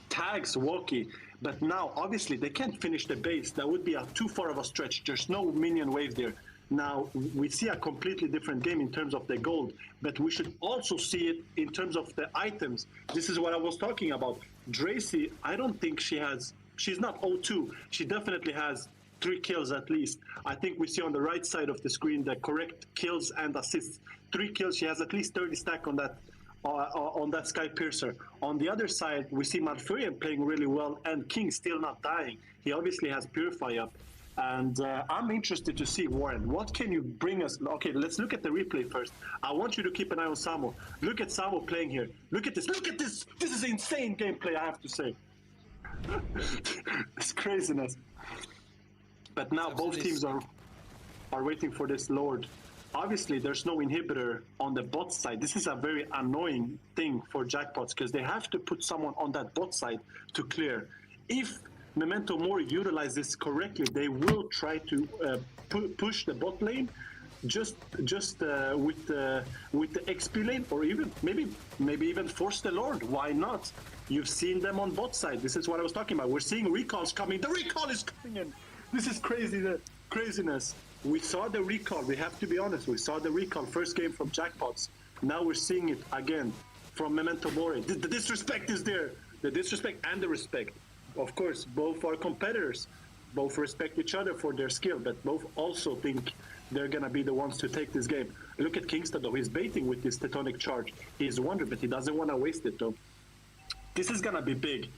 tags Walkie. But now, obviously, they can't finish the base. That would be too far of a stretch. There's no minion wave there. Now, we see a completely different game in terms of the gold, but we should also see it in terms of the items. This is what I was talking about. Dracy, I don't think she's not 0-2. She definitely has 3 kills at least. I think we see on the right side of the screen the correct kills and assists. 3 kills, she has at least 30 stack on that Sky Piercer. On the other side, we see Malfurion playing really well and King still not dying. He obviously has Purify up. And I'm interested to see, Warren, what can you bring us? Okay, let's look at the replay first. I want you to keep an eye on Samo. Look at Samo playing here. Look at this. Look at this. This is insane gameplay, I have to say. It's craziness. But now both teams are waiting for this Lord. Obviously, there's no inhibitor on the bot side. This is a very annoying thing for Jackpots because they have to put someone on that bot side to clear. If Memento Mori utilize this correctly, they will try to push the bot lane just with the XP lane, or even maybe even force the Lord. Why not? You've seen them on bot side. This is what I was talking about. We're seeing recalls coming. The recall is coming in. This is crazy. The craziness. We saw the recall. We have to be honest. We saw the recall first game from Jackpots. Now we're seeing it again from Memento Mori. The disrespect is there. The disrespect and the respect. Of course, both are competitors. Both respect each other for their skill, but both also think they're gonna be the ones to take this game. Look at Kingston though. He's baiting with this Tectonic Charge. He's wondering, but he doesn't want to waste it though. This is gonna be big.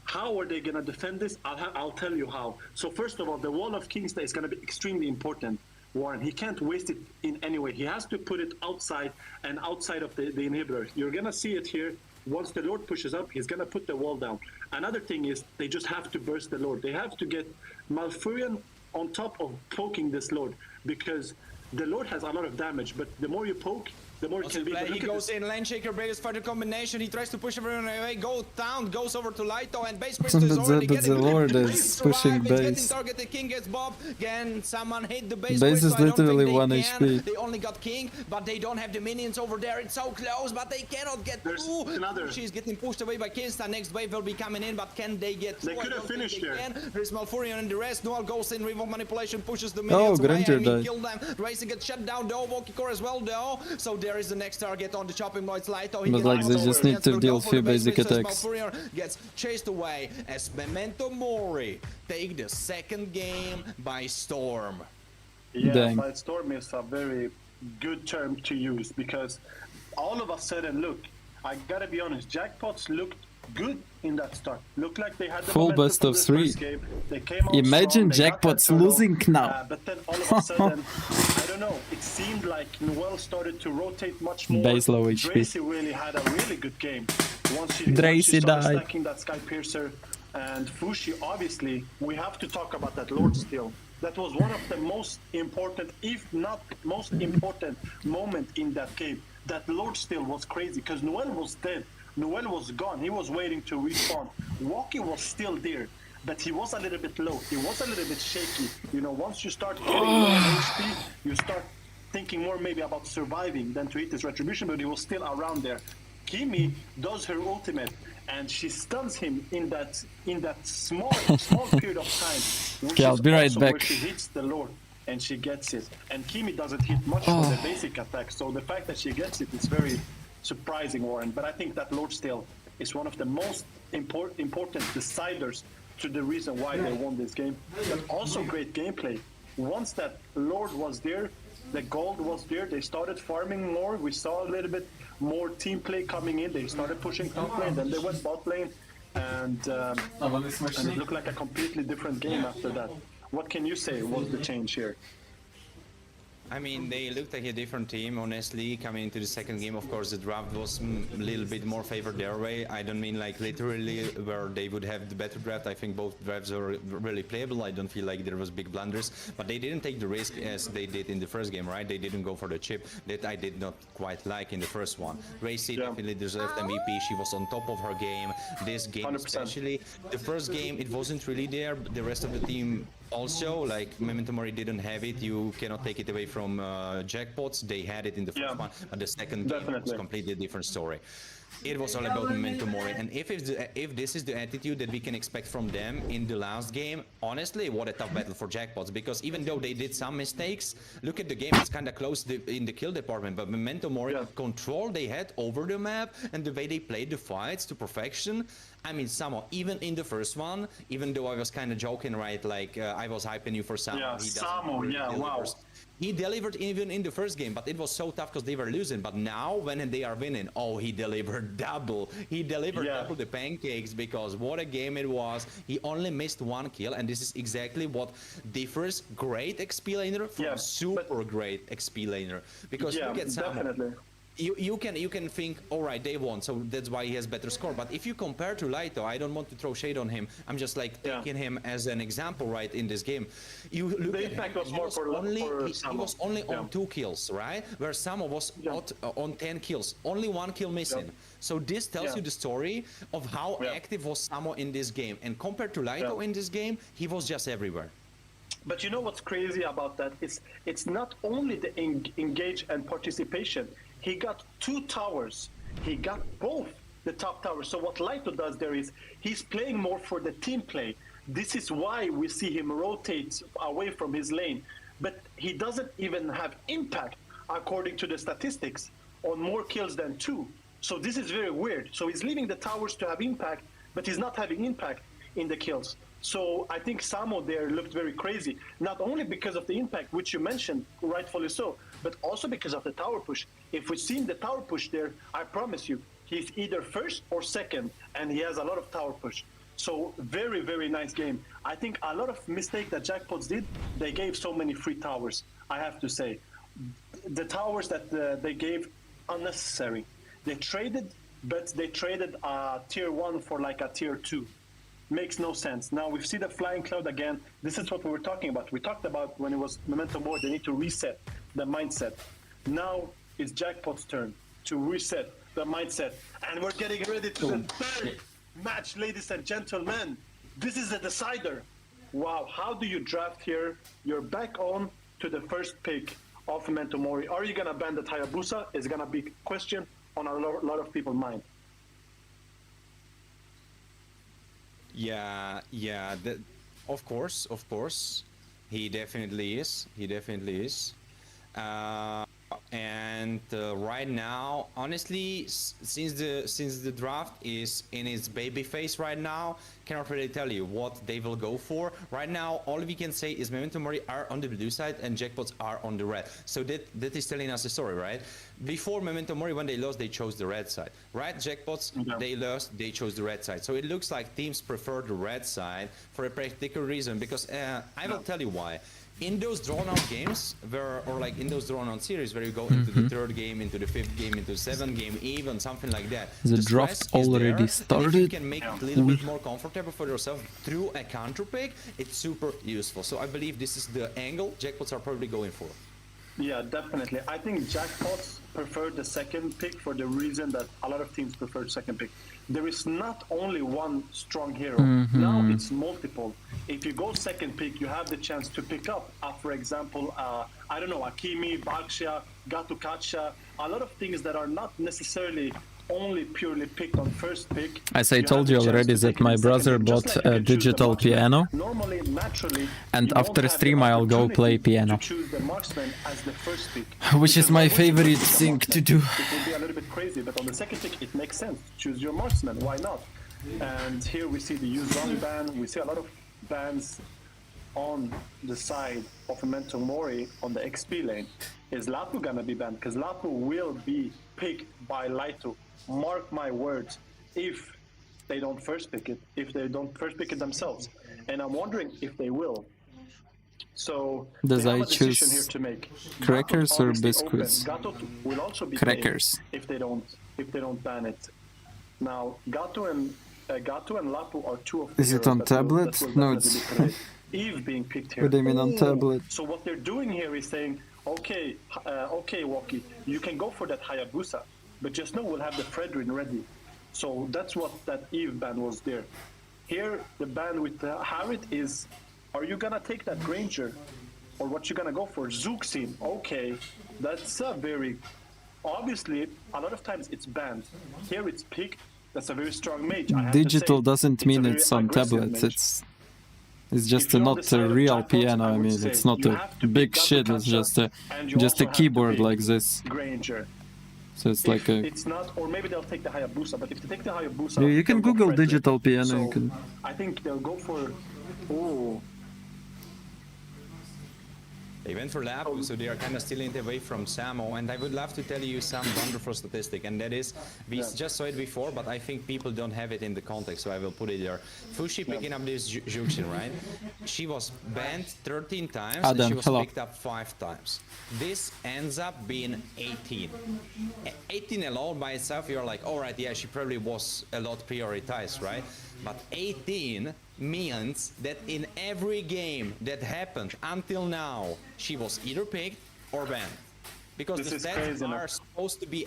How are they gonna defend this? I'll tell you how. So first of all, the wall of Kingston is gonna be extremely important, Warren. He can't waste it in any way. He has to put it outside and outside of the inhibitor. You're gonna see it here. Once the Lord pushes up, he's gonna put the wall down. Another thing is they just have to burst the Lord. They have to get Malfurion on top of poking this Lord, because the Lord has a lot of damage, but the more you poke, the more it can be. He goes in, Lane Shaker, biggest fighter combination. He tries to push everyone away, goes down, goes over to Lighto, and base Crystal is already But getting the Lord is pushing base. Getting targeted. King gets Bob. Again, someone hit the base. Base is literally 1 HP. HP. They only got King, but they don't have the minions over there. It's so close, but they cannot get through. Another. She's getting pushed away by Kingston. Next wave will be coming in, but can they get through? They could have finished here. There's Malfurion and the rest. Noel goes in, Revolt Manipulation pushes the Oh, minions away, Granger and he died. killed them. Racing gets shut down though. Volkicor as well though. So there is the next target on the chopping block. It's Lighto. But like they just need to deal few basic attacks. Malfurion gets chased away as Memento Mori take the second game by storm. Yeah, Dang. by storm is a very good term to use, because all of a sudden, look, I gotta be honest, Jackpots looked good in that start. Looked like they had the Full momentum best from of this 3. first game. They came out Imagine strong, they got that Jackpots turtle, losing now. but then all of a sudden, I don't know, it seemed like Noel started to rotate much more. Base low HP. Dracy really had a really good game. Once she Dracy started died. stacking that Sky Piercer, and Fushi, obviously, we have to talk about that Lord Steal. That was one of the most important, if not most important moment in that game. That Lord Steal was crazy, because Noel was dead. Noel was gone. He was waiting to respawn. Walkie was still there, but he was a little bit low. He was a little bit shaky. You know, once you start getting low HP, you start thinking more maybe about surviving than to hit this retribution, but he was still around there. Kimi does her ultimate, and she stuns him in that small period of time. Which Okay, I'll is be right also back. where she hits the Lord, and she gets it. And Kimi doesn't hit much for the basic attack, so the fact that she gets it is very surprising, Warren. But I think that Lord Steal is one of the most important deciders to the reason why they won this game. But also great gameplay. Once that Lord was there, the gold was there, they started farming more. We saw a little bit more team play coming in. They started pushing top lane, then they went bot lane, and it looked like a completely different game after that. What can you say was the change here? I mean, they looked like a different team, honestly, coming into the second game. Of course, the draft was a little bit more favored their way. I don't mean like literally where they would have the better draft. I think both drafts are really playable. I don't feel like there was big blunders, but they didn't take the risk as they did in the first game, right? They didn't go for the chip that I did not quite like in the first one. Racy definitely deserved MVP. She was on top of her game. This game 100%. especially. The first game, it wasn't really there. The rest of the team also, like Memento Mori didn't have it. You cannot take it away from Jackpots. They had it in the first one, but the second game was a completely different story. It was all about Memento Mori, and if this is the attitude that we can expect from them in the last game, honestly, what a tough battle for Jackpots, because even though they did some mistakes, look at the game, it's kind of close in the kill department, but Memento Mori, control they had over the map and the way they played the fights to perfection. I mean, Samo, even in the first one, even though I was kind of joking, right, like I was hyping you for Samo. Yeah, Samo, yeah, wow. He delivered even in the first game, but it was so tough because they were losing. But now, when they are winning, oh, he delivered double. He delivered double the pancakes, because what a game it was. He only missed one kill, and this is exactly what differs great XP laner from super great XP laner. Because look at Samo. you can think, all right, they won, so that's why he has better score. But if you compare to Laito, I don't want to throw shade on him. I'm just like taking him as an example, right, in this game. You look The at impact him, was more for he Samo. was only on 2 kills, right? Where Samo was on 10 kills, only 1 kill missing. So this tells you the story of how active was Samo in this game. And compared to Laito in this game, he was just everywhere. But you know what's crazy about that is it's not only the engage and participation. He got 2 towers. He got both the top towers. So what Laito does there is he's playing more for the team play. This is why we see him rotate away from his lane. But he doesn't even have impact, according to the statistics, on more kills than 2. So this is very weird. So he's leaving the towers to have impact, but he's not having impact in the kills. So I think Samo there looked very crazy, not only because of the impact, which you mentioned, rightfully so, but also because of the tower push. If we've seen the tower push there, I promise you, he's either first or second, and he has a lot of tower push. So very, very nice game. I think a lot of mistake that Jackpots did, they gave so many free towers, I have to say. The towers that they gave, unnecessary. They traded, but they traded a tier 1 for like a tier 2. Makes no sense. Now we see the flying cloud again. This is what we were talking about. We talked about when it was Memento Mori, they need to reset the mindset. Now it's Jackpot's turn to reset the mindset. And we're getting ready to the third match, ladies and gentlemen. This is a decider. Wow, how do you draft here? You're back on to the first pick of Memento Mori. Are you gonna ban the Hayabusa? Is gonna be a question on a lot of people's mind. Yeah, of course, he definitely is. And right now, honestly, since the draft is in its baby phase right now, cannot really tell you what they will go for. Right now, all we can say is Memento Mori are on the blue side and Jackpots are on the red. So that is telling us the story, right? Before Memento Mori, when they lost, they chose the red side, right? Jackpots, they lost, they chose the red side. So it looks like teams prefer the red side for a particular reason, because I will tell you why. In those drawn-out games, in those drawn-out series where you go into the 3rd game, into the 5th game, into the 7th game, even something like that, the draft already started. If you can make it a little bit more comfortable for yourself through a counter pick, it's super useful. So I believe this is the angle Jackpots are probably going for. Yeah, definitely. I think Jackpots prefer the second pick for the reason that a lot of teams prefer second pick. There is not only one strong hero. Now it's multiple. If you go second pick, you have the chance to pick up, for example, I don't know, Akimi, Baksha, Gatukacha, a lot of things that are not necessarily only purely picked on first pick. As I told you already, that my brother bought a digital piano, normally, naturally, and after stream I'll go play piano, to choose the marksman as the first pick, which is my favorite thing to do. It will be a little bit crazy, but on the second pick it makes sense. Choose your marksman, why not? And here we see the use wrong ban. We see a lot of bans on the side of Memento Mori on the XP lane. Is Lapu gonna be banned? Because Lapu will be picked by Laito. Mark my words, if they don't first pick it, themselves. And I'm wondering if they will. So does I have a decision choose here to make. crackers Gato or obviously biscuits? open. Gato will also be Crackers. paid if they don't ban it. Now Gato and Lapu are 2 of the Is it heroes on that will tablet? No, definitely it's... be played. Eve being picked here. What do you mean on tablet? So what they're doing here is saying, okay, Waki, you can go for that Hayabusa, but just know we'll have the Fredrin ready. So that's what that Eve ban was there. Here, the ban with the Harit is, are you gonna take that Granger? Or what you gonna go for? Zuxin, okay, that's a very, obviously, a lot of times it's banned. Here it's picked, that's a very strong mage. I have Digital to say. doesn't mean a it's very on aggressive tablets, mage. it's just If you're on the not side a of real Jackpots, piano. I would mean, say it's not you a have to big pick shit, it's Gatukacha, and you just also a have to keyboard pick like this. Granger. So it's If like a... it's not, or maybe they'll take the Hayabusa, but if they take the Hayabusa... Yeah, you can they'll go Google Fredrin. digital piano, So you can... I think they'll go for... Oh. They went for lap, so they are kind of still in the way from Samo. And I would love to tell you some wonderful statistic, and that is, we just saw it before, but I think people don't have it in the context, so I will put it there. Fushi picking up this Juxin, right? She was banned 13 times, and she was picked up 5 times. This ends up being 18. 18 alone by itself, you're like, all right, yeah, she probably was a lot prioritized, right? But 18 means that in every game that happened until now, she was either picked or banned. Because the stats are supposed to be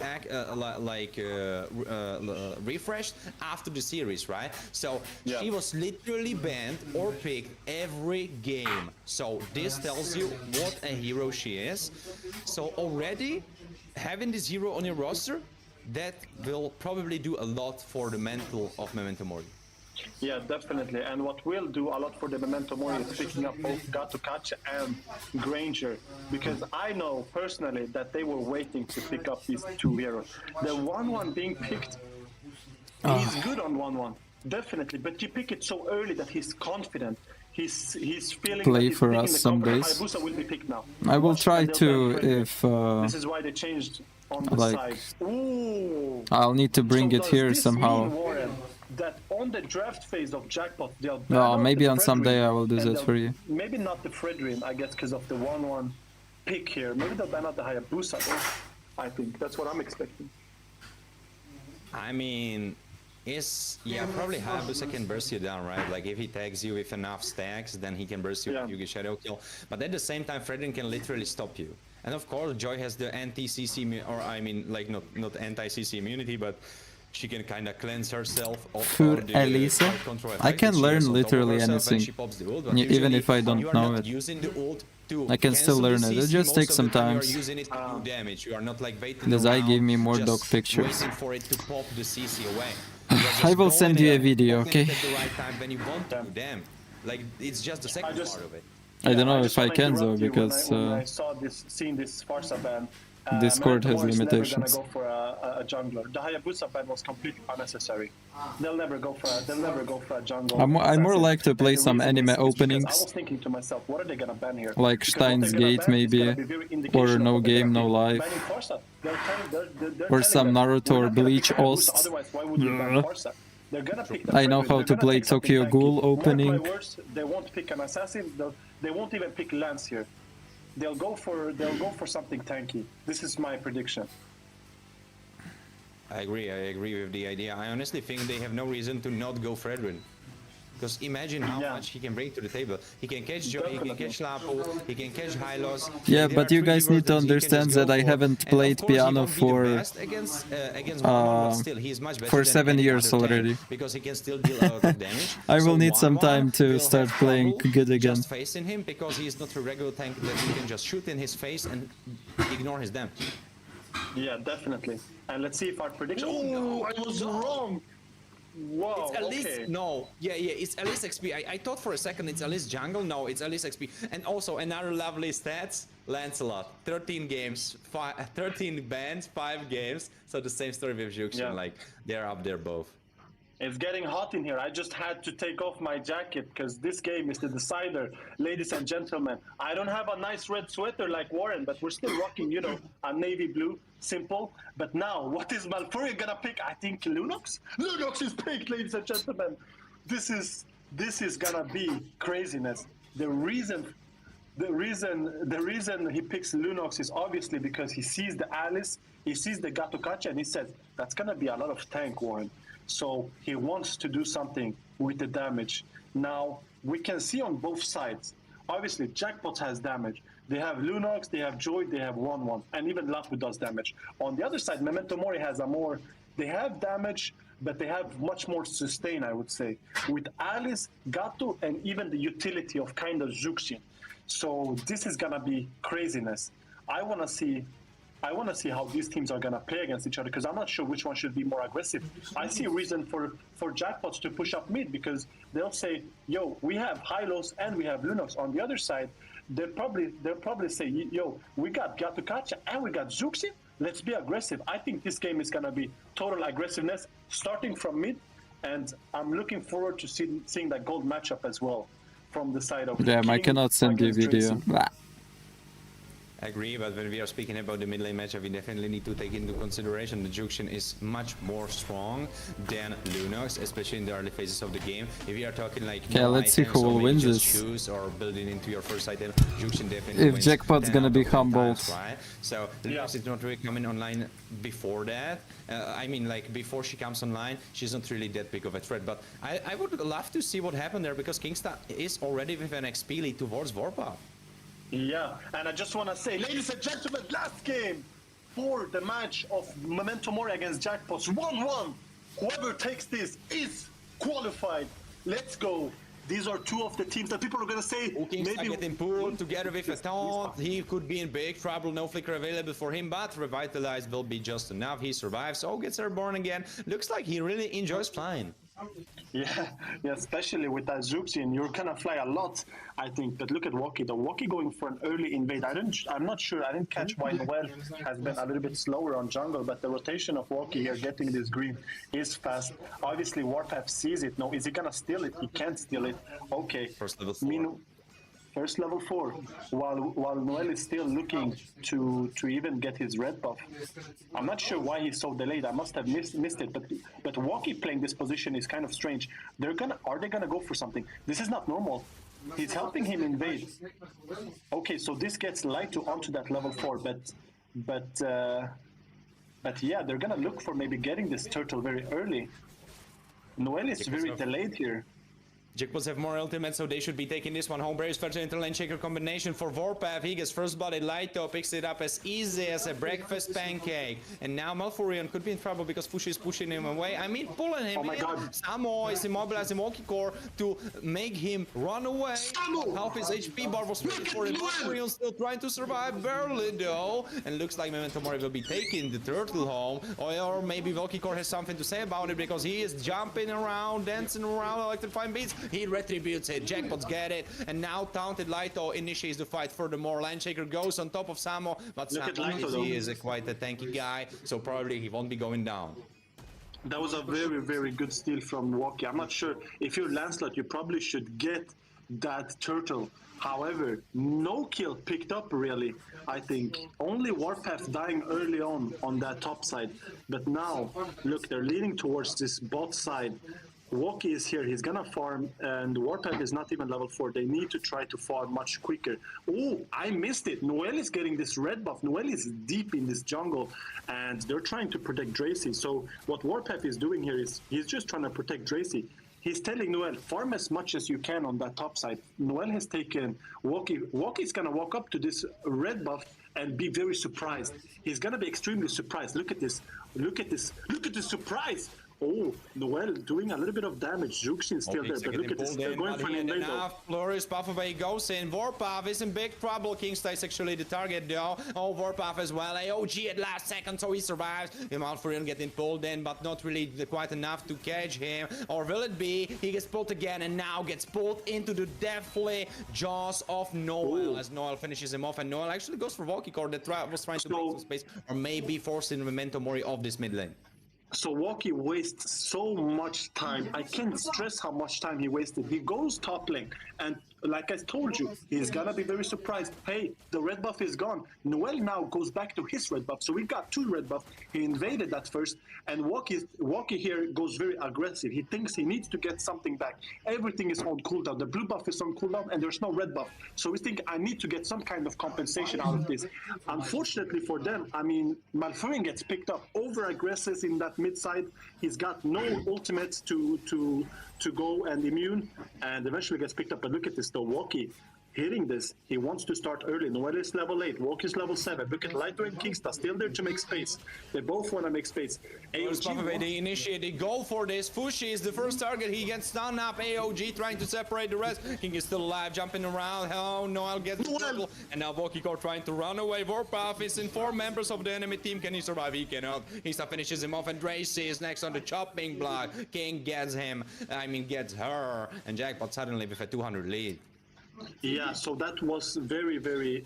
refreshed after the series, right? So she was literally banned or picked every game. So this tells you what a hero she is. So already having this hero on your roster, that will probably do a lot for the mental of Memento Mori. Yeah, definitely. And what will do a lot for the Memento Mori is picking up both Gatukacha and Granger. Because I know personally that they were waiting to pick up these 2 heroes. The 1-1 being picked, he's good on 1-1, definitely. But you pick it so early that he's confident. He's feeling play that for us some days. Hayabusa will be picked now. I will try to if this is why they changed on the side. Ooh. I'll need to bring it here somehow. That on the draft phase of Jackpot, they'll maybe on some day I will do that for you. Maybe not the Fredrin, I guess, because of the 1-1 pick here. Maybe they'll ban out the Hayabusa, though. I think that's what I'm expecting. I mean, probably Hayabusa can burst you down, right? Like if he tags you with enough stacks, then he can burst you with Yugi Shadow Kill. But at the same time, Fredrin can literally stop you. And of course, Joy has the anti-CC, or I mean, like not anti-CC immunity, but she can kind of cleanse herself of all the Elisa, I can learn literally anything, even if I don't know it. I can still learn it. It just takes some time. Dazai gave me more dog pictures. I will send you a video, okay? Like it's just the second part of it. I don't know if I can though, because when I saw seeing this Farsa ban, Discord has limitations. Never gonna go for a jungler. The Hayabusa ban was completely unnecessary. They'll never go for a jungler. I more like to play some anime openings. I was thinking to myself, what are they gonna ban here? Like Steins Gate maybe, or No Game No Life, or some Naruto or Bleach Ost. Otherwise, why would you ban Farsa? They're gonna pick the I know how to play Tokyo Ghoul opening. Mark my words, they won't pick an assassin. They won't even pick Lance here. They'll go for something tanky. This is my prediction. I agree with the idea. I honestly think they have no reason to not go Fredrin. Because imagine how much he can bring to the table. He can catch Joy, he can catch Lapo, he can catch Hylos. Yeah, but you guys need to understand that I haven't played piano for 7 years already. Because he can still deal a lot of damage. I will need some time to start playing good again. Just facing him because he's not a regular tank that you can just shoot in his face and ignore his damage. Yeah, definitely. And let's see if our prediction. Oh, I was wrong. Whoa, it's at least, it's at least XP. I thought for a second it's at least jungle. No, it's at least XP. And also another lovely stats, Lancelot. 13 games, 13 bans, 5 games. So the same story with Juxian, like they're up there both. It's getting hot in here. I just had to take off my jacket because this game is the decider. Ladies and gentlemen, I don't have a nice red sweater like Warren, but we're still rocking, you know, a navy blue, simple. But now, what is Malfuri gonna pick? I think Lunox? Lunox is picked, ladies and gentlemen. This is gonna be craziness. The reason he picks Lunox is obviously because he sees the Alice, he sees the Gatukacha, and he says, that's gonna be a lot of tank, Warren. So he wants to do something with the damage. Now, we can see on both sides. Obviously, Jackpot has damage. They have Lunox, they have Joy, they have 1-1, and even Lapu does damage. On the other side, Memento Mori has they have damage, but they have much more sustain, I would say, with Alice, Gato, and even the utility of kind of Zuxin. So this is gonna be craziness. I wanna see how these teams are gonna play against each other because I'm not sure which one should be more aggressive. I see a reason for Jackpots to push up mid because they'll say, "Yo, we have Hylos and we have Lunox." On the other side, they'll probably say, "Yo, we got Gatukacha and we got Zuxin. Let's be aggressive." I think this game is gonna be total aggressiveness starting from mid, and I'm looking forward to seeing that gold matchup as well from the side of. Damn, I cannot send you video. Agree, but when we are speaking about the mid lane matchup, we definitely need to take into consideration the Junction is much more strong than Lunox, especially in the early phases of the game. If we are talking like Yeah, let's see who will win this. Choose or build it into your first item, Junction definitely If wins Jackpot's 10 gonna out be of 10 humbled. times, right? So Lunox is not really coming online before that. I mean, like before she comes online, she's not really that big of a threat. But I would love to see what happened there because Kingsta is already with an XP lead towards Warpath. Yeah, and I just want to say, ladies and gentlemen, last game for the match of Memento Mori against Jackpots, 1-1. Whoever takes this is qualified. Let's go. These are two of the teams that people are going to say, maybe getting pulled together with a taunt. He could be in big trouble. No flicker available for him, but revitalized will be just enough. He survives. Oh, gets reborn again. Looks like he really enjoys flying. Yeah, especially with that Zuxian, you're gonna fly a lot, I think. But look at Waki, though. Waki going for an early invade. I'm not sure. I didn't catch why Noel has been a little bit slower on jungle, but the rotation of Waki here, getting this green, is fast. Obviously, Warpath sees it. No, is he gonna steal it? He can't steal it. Okay. First level 4. First level 4, while Noel is still looking to even get his red buff. I'm not sure why he's so delayed. I must have missed it, but Waki playing this position is kind of strange. Are they gonna go for something? This is not normal. He's helping him invade. Okay, so this gets Lighto onto that level 4, but yeah, they're gonna look for maybe getting this turtle very early. Noel is very delayed here. Jackpots have more ultimate, so they should be taking this one home. Braves fetch into lane shaker combination for Warpath. He gets first blooded. Lighto picks it up as easy as a breakfast pancake. And now Malfurion could be in trouble because Fushi is pushing him away. I mean, pulling him in. God. Samo is immobilizing Walkie-Core to make him run away. Half his HP bar was waiting for him. Malfurion still trying to survive, barely though. And looks like Memento Mori will be taking the turtle home. Or maybe Walkie-Core has something to say about it because he is jumping around, dancing around, electrifying beats. He retributes it. Jackpots get it. And now taunted Lighto initiates the fight furthermore. Landshaker goes on top of Samo, but Samo is quite a tanky guy, so probably he won't be going down. That was a very, very good steal from Waki. I'm not sure if you're Lancelot, you probably should get that turtle. However, no kill picked up really, I think. Only Warpath dying early on that top side. But now, look, they're leaning towards this bot side. Waki is here, he's gonna farm, and Warpath is not even level 4. They need to try to farm much quicker. Oh, I missed it. Noel is getting this red buff. Noel is deep in this jungle, and they're trying to protect Dracy. So what Warpath is doing here is he's just trying to protect Dracy. He's telling Noel, farm as much as you can on that top side. Noel has taken Waki. Waki's gonna walk up to this red buff and be very surprised. He's gonna be extremely surprised. Look at this. Look at this. Look at this surprise. Oh, Noel doing a little bit of damage. Juxin's still there, but look at this. They're going for an invade though. Flourish, buff away goes in. Warpath is in big trouble. Kingsta is actually the target though. Oh, Warpath as well. AOG at last second, so he survives. Malfurion getting pulled in, but not really quite enough to catch him. Or will it be? He gets pulled again and now gets pulled into the deathly jaws of Noel. As Noel finishes him off, and Noel actually goes for Walkie-Core that was trying to make some space, or maybe forcing Memento Mori off this mid lane. So Waki wastes so much time. I can't stress how much time he wasted. He goes top lane, and like I told you, he's gonna be very surprised. Hey, the red buff is gone. Noel now goes back to his red buff. So we got 2 red buff. He invaded that first, and Waki here goes very aggressive. He thinks he needs to get something back. Everything is on cooldown. The blue buff is on cooldown, and there's no red buff. So we think I need to get some kind of compensation out of this. Unfortunately for them, I mean, Malfurion gets picked up, over aggressive in that mid side. He's got no ultimate to go and immune, and eventually gets picked up. But look at this though, Waki hitting this. He wants to start early. Noel is level 8, Waki is level 7. Look at Lighto and Kingsta still there to make space. They both want to make space. AOG, they initiate, they go for this. Fushi is the first target. He gets stunned up. AOG trying to separate the rest. King is still alive, jumping around. Oh, Noel gets the triple. And now Walkie-Core trying to run away. Warpath is in 4 members of the enemy team. Can he survive? He cannot. Kingsta finishes him off, and Dracy is next on the chopping block. King gets him. I mean, gets her. And Jackpot suddenly with a 200 lead. Yeah, so that was very, very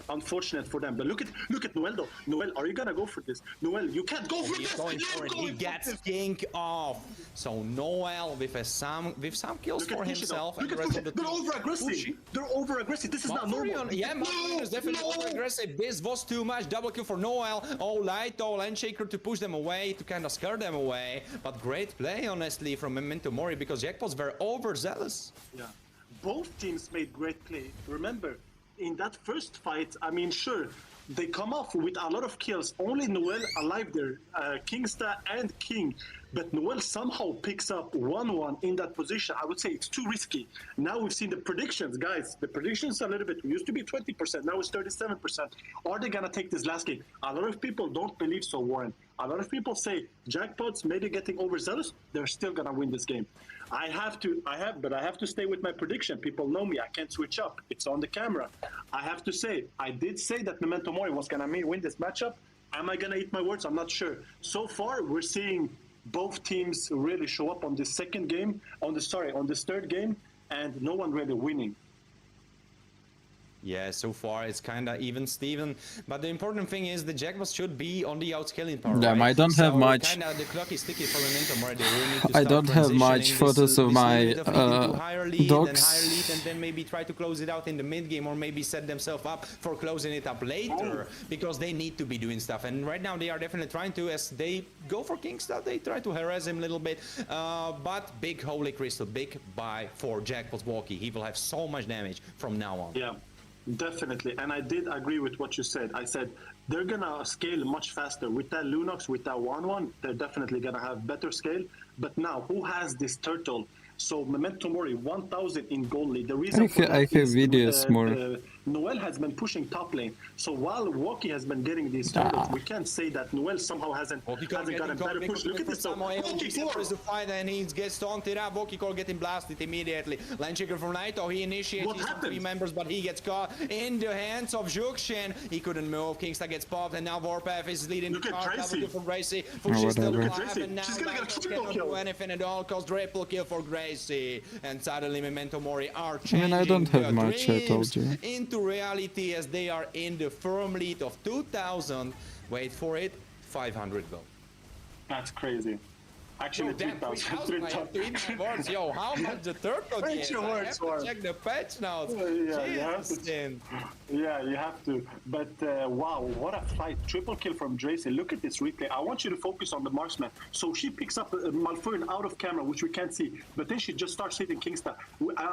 unfortunate for them. But look at Noel though. Noel, are you gonna go for this? Noel, you can't go for He's this. going for it. He gets king off. So Noel with some kills Look at for Pushi, himself. though. Look and at the rest Pushi. of the They're team. over aggressive. Pushi. They're over aggressive. This is not normal. Yeah, Malfurion is definitely over aggressive. This was too much. Double kill for Noel. Oh, Lighto, Landshaker to push them away, to kind of scare them away. But great play, honestly, from Memento Mori because Jackpots were overzealous. Yeah, both teams made great play. Remember, in that first fight, I mean, sure, they come off with a lot of kills. Only Noel alive there, Kingsta and King. But Noel somehow picks up 1-1 in that position. I would say it's too risky. Now we've seen the predictions, guys. The predictions a little bit. We used to be 20%. Now it's 37%. Are they going to take this last game? A lot of people don't believe so, Warren. A lot of people say Jackpots maybe getting overzealous. They're still going to win this game. I have to stay with my prediction. People know me. I can't switch up. It's on the camera. I have to say, I did say that Memento Mori was going to win this matchup. Am I going to eat my words? I'm not sure. So far, we're seeing both teams really show up on this second game, on this third game, and no one really winning. Yeah, so far it's kind of even Steven, but the important thing is the Jackbots should be on the outscaling power. Damn, right? I don't have much. Kinda the clock is sticky for Momentum, right? They really need to I start don't have much transitioning photos of my lead of into higher lead, dogs. higher lead, and then maybe try to close it out in the mid game, or maybe set themselves up for closing it up later because they need to be doing stuff. And right now they are definitely trying to, as they go for Kingstad, they try to harass him a little bit. But big Holy Crystal, big buy for Jackpot's Walkie. He will have so much damage from now on. Yeah. Definitely, and I did agree with what you said. I said they're gonna scale much faster with that Lunox, with that 1-1. They're definitely gonna have better scale. But now, who has this turtle? So Memento Mori 1000 in gold lead. The reason for that I have is, videos more. Noel has been pushing top lane. So while Walkie has been getting these turtles, we can't say that Noel somehow hasn't got a better push. Look at this. So Walkie is the fight and he gets taunted up. Walkie Core getting blasted immediately. Landshaker from Naito, he initiates his 3 members, but he gets caught in the hands of Jukshin. He couldn't move. Kingstar gets popped, and now Warpath is leading the car. Double kill for Gracie. Fushi still alive, and now Naito cannot do anything at all, cause triple kill for Gracie. And suddenly Memento Mori are changing I don't have much, I told you. into reality as they are in the firm lead of 2,000. Wait for it, 500 gold. That's crazy. Actually, 3,000. I have to eat my words. Yo, how much the turtle Eat your words, I have to check the patch notes. Yeah, you have to. But wow, what a fight. Triple kill from Dracy. Look at this replay. I want you to focus on the marksman. So she picks up Malfurion out of camera, which we can't see. But then she just starts hitting Kingsta.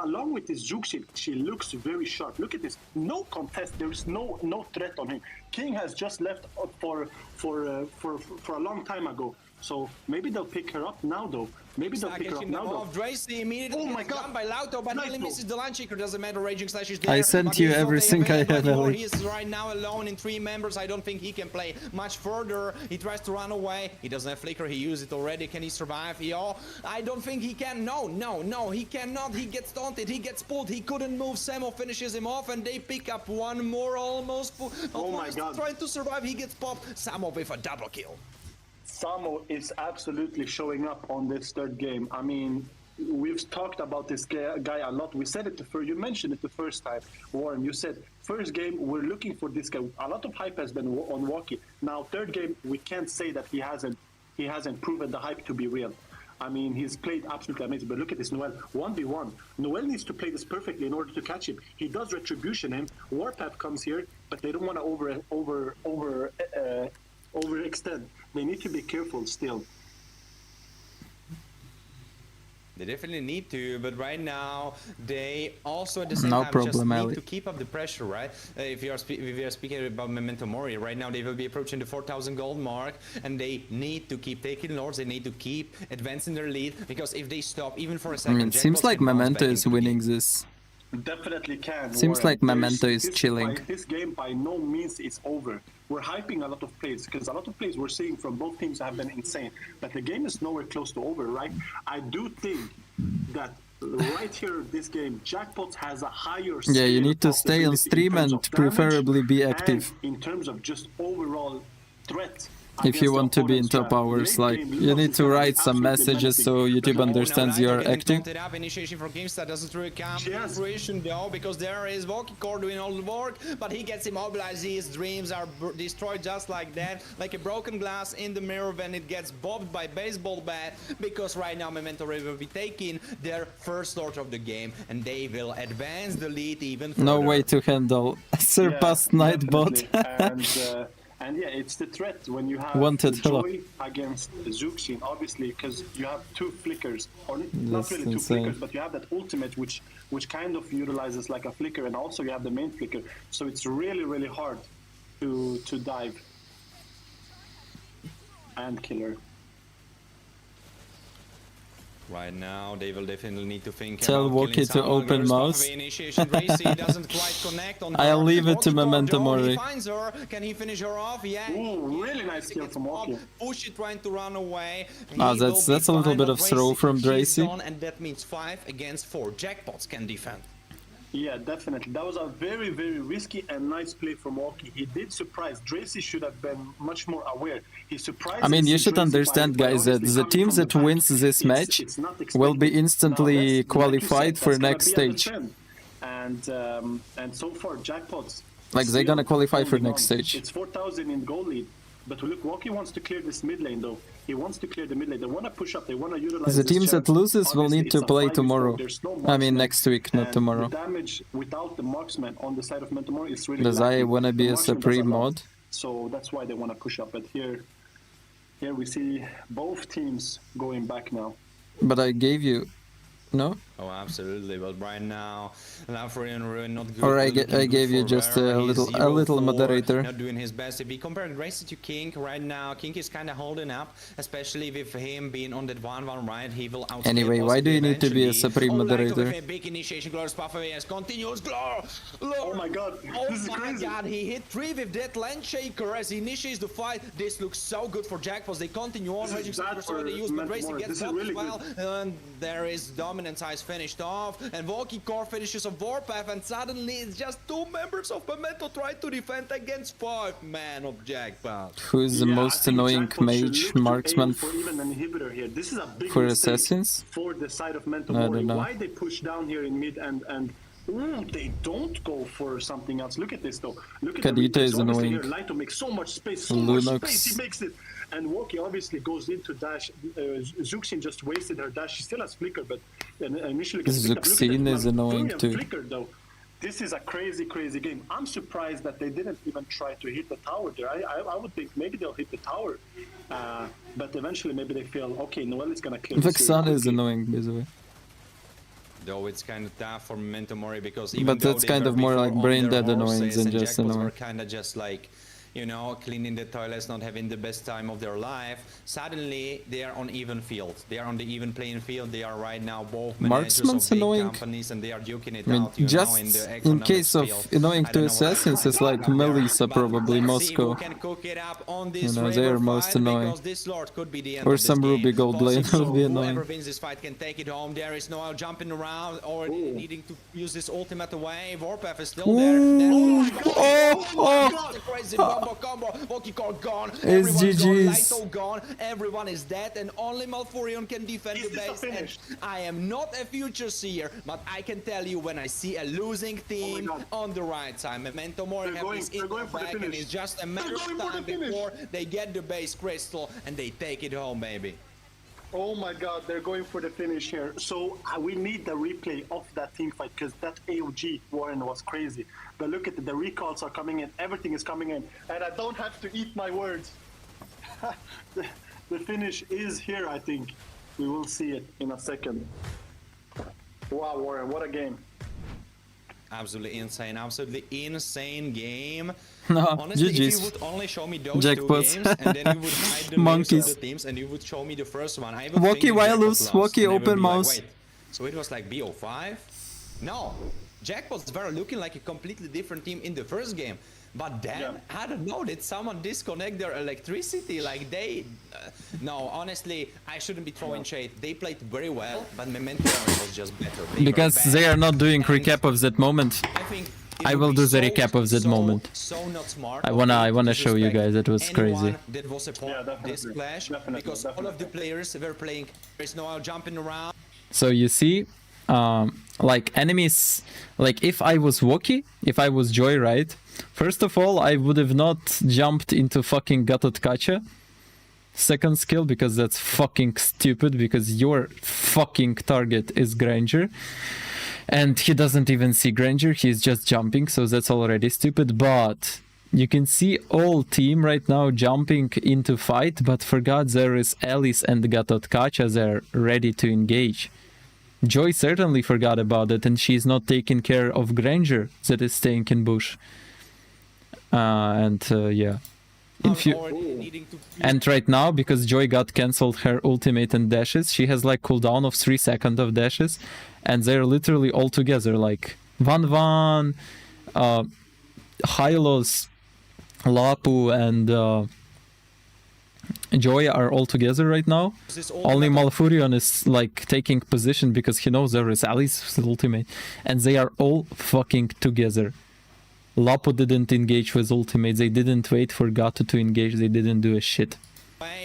Along with this juke, she looks very sharp. Look at this. No contest. There is no threat on him. King has just left for a long time ago. So maybe they'll pick her up now, though. Maybe they'll pick her up now, though. Dracy immediately gets by Lauto, but he misses the Landshaker. Doesn't matter, Raging Slash is there. I sent you everything I have, Ellie. He is right now alone in 3 members. I don't think he can play much further. He tries to run away. He doesn't have Flicker. He used it already. Can he survive? Yo, I don't think he can. No, he cannot. He gets taunted. He gets pulled. He couldn't move. Samo finishes him off, and they pick up one more almost. Oh my God. Trying to survive. He gets popped. Samo with a double kill. Samo is absolutely showing up on this third game. I mean, we've talked about this guy a lot. We said it you mentioned it the first time, Warren. You said first game we're looking for this guy. A lot of hype has been on Walkie. Now third game we can't say that he hasn't proven the hype to be real. I mean, he's played absolutely amazing. But look at this, Noel 1v1. Noel needs to play this perfectly in order to catch him. He does retribution him. Warpath comes here, but they don't want to overextend. They need to be careful still. They definitely need to, but right now they also at the same No time problem, just need Ali. to keep up the pressure, right? If you are speaking about Memento Mori, right now they will be approaching the 4,000 gold mark, and they need to keep taking lords. They need to keep advancing their lead, because if they stop even for a second, it seems like Memento is winning this. Definitely can. Seems Warren. like Memento is chilling. This game by no means is over. We're hyping a lot of plays, because a lot of plays we're seeing from both teams have been insane. But the game is nowhere close to over, right? I do think that right here in this game, Jackpots has a higher scale. Yeah, you need to stay on stream and preferably be active. And in terms of just overall threat, If you want to be in top hours, like, you need to write some messages so YouTube understands you're active. Initiation for GameStar doesn't really come to fruition though, because there is Volkikor doing all the work, but he gets immobilized. His dreams are destroyed just like that, like a broken glass in the mirror when it gets bobbed by baseball bat, because right now Memento Ray will be taking their first Lord of the game, and they will advance the lead even further. No way to handle surpassed Nightbot. And yeah, it's the threat when you have Wanted Joy against Zuxin, obviously, because you have two flickers, or not really two flickers, but you have that ultimate which kind of utilizes like a flicker, and also you have the main flicker, so it's really hard to dive and kill her. Right now, they will definitely need to think. Tell Wookie to open mouse. Doesn't quite connect on I'll leave it to Memento Mori. He finds her. Can he finish her off? Yeah. Ooh, really nice kill from Wookie. Push it, trying to run away. That's a little bit of throw from Dracy. And that means 5 against 4. Jackpots can defend. Yeah, definitely. That was a very risky and nice play from Wookie. He did surprise. Dracy should have been much more aware. He surprised. I mean, you should understand, guys, that the teams that wins this match will be instantly qualified for next stage. And so far, Jackpots. Like, they're gonna qualify for next stage. It's 4,000 in goal lead. But look, Wookie wants to clear this mid lane, though. He wants to clear the mid lane. They want to push up. They want to utilize the teams that loses will need to play tomorrow. I mean, next week, not tomorrow. The damage without the marksman on the side of Mentomori is really Dazai wanna be a supreme mod. So that's why they want to push up. But here we see both teams going back now. But I gave you... No? Oh, absolutely. But right now really not good. Or I gave you just a little moderator. Not doing his best. If we compare Gracie to King right now, King is kind of holding up, especially with him being on that 1-1 right. He will outscale. Anyway, why do you need to be a supreme moderator? Big initiation, Glorious Puffaway continues. Oh my god, this is crazy. God, he hit 3 with that land shaker as he initiates the fight. This looks so good for Jackpots. They continue on. They use, but Racing gets up as well. And there is dominance eyes finished off, and Volkikor finishes a warpath, and suddenly it's just 2 members of Memento trying to defend against 5 men of Jackpot. Who is the most annoying mage marksman for even an inhibitor here? This is a big for assassins? For the side of Mentomori. Why they push down here in mid and they don't go for something else. Look at this though. Look at Kadita is annoying. Here, Lito makes so much space, he makes it. And Wookie obviously goes into dash. Zuxin just wasted her dash. She still has flicker, but initially Zuxin is annoying too. Flicker, though. This is a crazy game. I'm surprised that they didn't even try to hit the tower there. I would think maybe they'll hit the tower, but eventually maybe they feel, okay, Noel is gonna kill this. Vexana is annoying, by the way. Though it's kind of tough for Memento Mori, because even but that's kind of more like brain dead annoying than just annoying. Kind of just like, you know, cleaning the toilets, not having the best time of their life. Suddenly, they are on even field. They are on the even playing field. They are right now both managers of big companies, and they are duking it out, you know, in the in case of annoying to assassins, it's like Melissa, probably Moscow. You know, they are most annoying. Or some Ruby Gold lane will be annoying. Whoever wins this fight can take it home. There is Noel jumping around or needing to use this ultimate away. Warpath is still there. Crazy combo. Volkikor gone. It's GG's. Lito gone. Everyone is dead, and only Malfurion can defend the base. And I am not a future seer, but I can tell you when I see a losing team on the right side, Memento Mori have this in the back, and it's just a matter of time before they get the base crystal and they take it home, baby. Oh my god, they're going for the finish here. So we need the replay of that team fight, because that AOG Warren was crazy. But look at the recalls are coming in, everything is coming in, and I don't have to eat my words. The finish is here, I think. We will see it in a second. Wow, Warren, what a game. Absolutely insane game. No, honestly, GG's. if you would only show me those Jackpots. 2 games, and then you would hide the names of the teams, and you would show me the first one, I would Wookie wireless, Wookie open mouse. Like, so it was like BO5? No, Jackpots were looking like a completely different team in the first game. But then, I don't know, did someone disconnect their electricity? Like they... no, honestly, I shouldn't be throwing shade. They played very well, but Memento was just better. Because they are not doing recap of that moment. I think It I would will be do the recap of that moment. So not smart. I of wanna him to show you disrespect guys. It was anyone crazy. That was a part Yeah, of this definitely. clash Definitely, because all of the definitely. players were playing. There's no jumping around. So you see, like enemies, like if I was Wookie, if I was Joy, right? First of all, I would have not jumped into fucking Gatotkacha second skill because that's fucking stupid because your fucking target is Granger. And he doesn't even see Granger, he's just jumping, so that's already stupid. But you can see all team right now jumping into fight, but for God, there is Alice and Gatotkacha there ready to engage. Joy certainly forgot about it, and she's not taking care of Granger that is staying in bush. Yeah. And right now, because Joy got cancelled her ultimate and dashes, she has like cooldown of 3 seconds of dashes, and they're literally all together, like Van, Hylos, Lapu, and Joy are all together right now. Only Malfurion is like taking position because he knows there is Alice's ultimate, and they are all fucking together. Lapu didn't engage with ultimate, they didn't wait for Gato to engage, they didn't do a shit.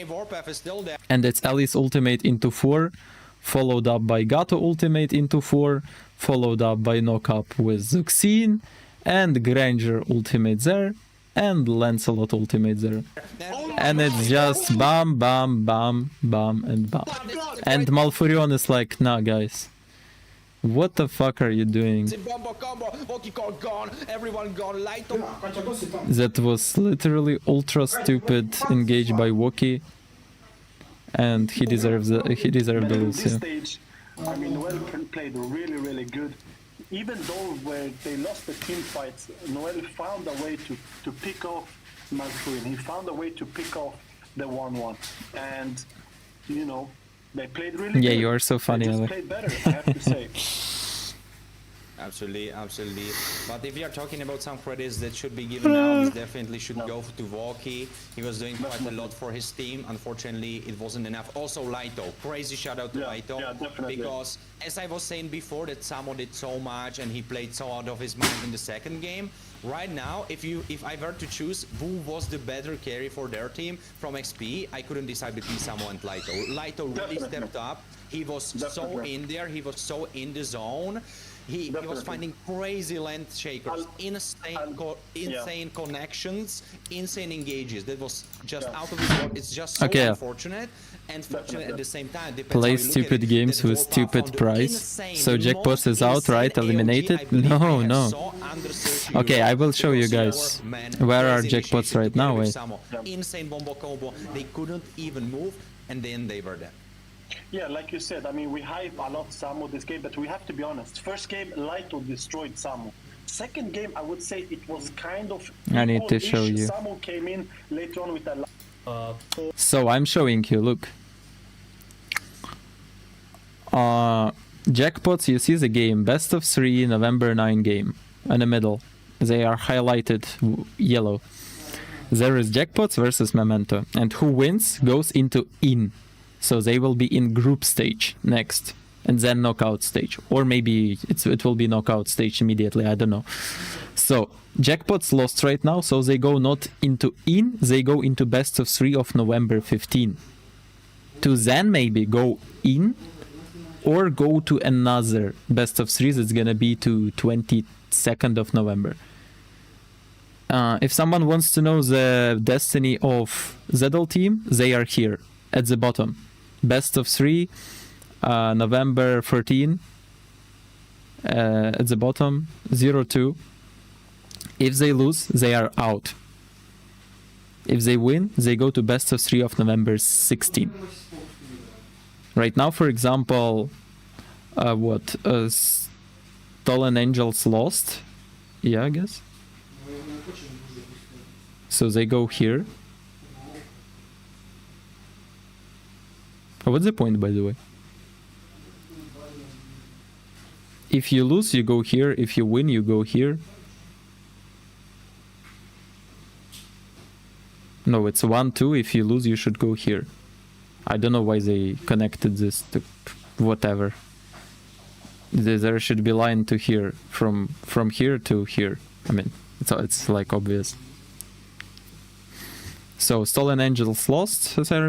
Warpath is still there. And it's Alice ultimate into 4, followed up by Gato ultimate into 4, followed up by knock-up with Zuxine, and Granger ultimate there, and Lancelot ultimate there. And it's just bam, bam, bam, bam, and bam. And Malfurion is like, nah guys, what the fuck are you doing? Gone, everyone gone, Lighto. That was literally ultra stupid engaged by Wookie, and he deserves the lose. This Yeah. stage, I mean, Noel played really, really good. Even though where they lost the team fights, Noel found a way to pick off Malfurion. He found a way to pick off the 1-1, and you know, they played really Yeah, good. you are so funny, They just Ale. played better, I have to say. Absolutely, absolutely. But if you are talking about some credits that should be given now, this definitely should go to Valky. He was doing quite a lot for his team. Unfortunately, it wasn't enough. Also, Laito. Crazy shout out to Laito. Yeah, definitely. Because, as I was saying before, that Samo did so much and he played so out of his mind in the second game. Right now, if I were to choose who was the better carry for their team from XP, I couldn't decide between Samo and Laito. Laito really stepped up. He was so in there. He was so in the zone. He was finding crazy length shakers, insane connections, insane engages. That was just out of his world. It's just so Okay. unfortunate and fortunate at the same time. Depends Play how you look at stupid it. games That with Warpath stupid found the price. insane, So the Jackpot most is out, insane right? AOG Eliminated? I believe No, I have no. saw under search Okay, I will show you There was guys. four men, Where are crazy Jackpots initiation right now, together with wait. Samo. Insane bombo combo. They couldn't even move, and then they were dead. Yeah, like you said, I mean, we hype a lot Samo this game, but we have to be honest. First game, Laito destroyed Samo. Second game, I would say it was kind of I need to show equal-ish. you. Samo came in later on with a So I'm showing you, look. Jackpots, you see the game, best of 3, November 9 game, in the middle. They are highlighted yellow. There is Jackpots versus Memento, and who wins goes into in. So they will be in group stage next, and then knockout stage. Or maybe it will be knockout stage immediately, I don't know. So, Jackpots lost right now, so they go not into in, they go into best of 3 of November 15. To then maybe go in, or go to another best of 3 that's gonna be to 22nd of November. If someone wants to know the destiny of Zedel team, they are here at the bottom. Best of 3, November 14, at the bottom, 0-2. If they lose, they are out. If they win, they go to best of 3 of November 16. Right now, for example, Stolen Angels lost. Yeah, I guess. So they go here. What's the point, by the way? If you lose, you go here. If you win, you go here. No, it's 1-2. If you lose, you should go here. I don't know why they connected this to whatever. There should be line to here, from here to here. I mean, it's like obvious. So Stolen Angels lost, as I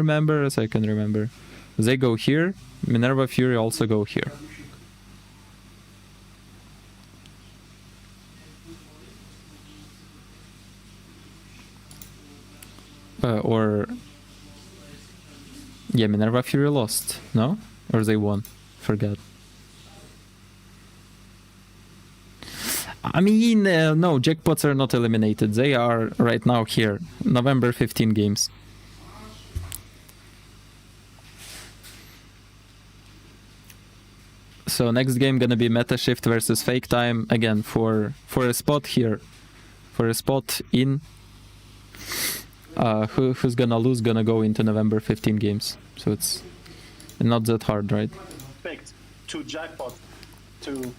can remember. They go here. Minerva Fury also go here. Yeah, Minerva Fury lost, no? Or they won? Forget. I mean, no, jackpots are not eliminated. They are right now here. November 15 games. So next game gonna be Meta Shift versus Fake Time again for a spot here, for a spot in. Who's gonna lose gonna go into November 15 games. So it's not that hard, right? Expect to jackpot to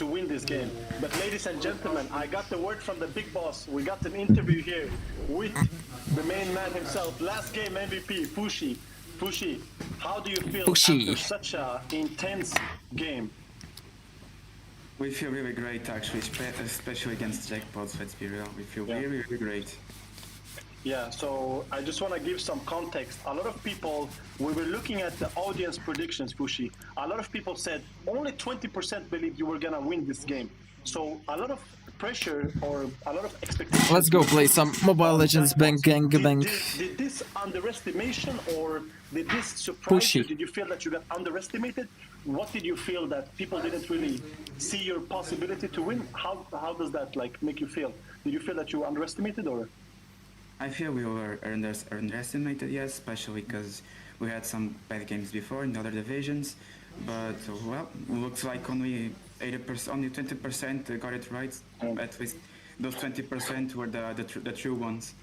win this game. But ladies and gentlemen, I got the word from the big boss. We got an interview here with the main man himself. Last game MVP, Fushi. Fushi, how do you feel after such an intense game? We feel really great, actually, especially against jackpots, let's be real. We feel really, really great. Yeah, so I just want to give some context. A lot of people, we were looking at the audience predictions, Fushi. A lot of people said only 20% believed you were going to win this game. So a lot of pressure or a lot of expectations. Let's go play some Mobile Legends Bang Gang Bang. Did this underestimation or did this surprise you? Did you feel that you got underestimated? What did you feel that people didn't really see your possibility to win? How does that like make you feel? Did you feel that you were underestimated or? I feel we were underestimated, yes, especially because we had some bad games before in other divisions. But well, looks like only 80%, only 20% got it right. At least those 20% were the true ones.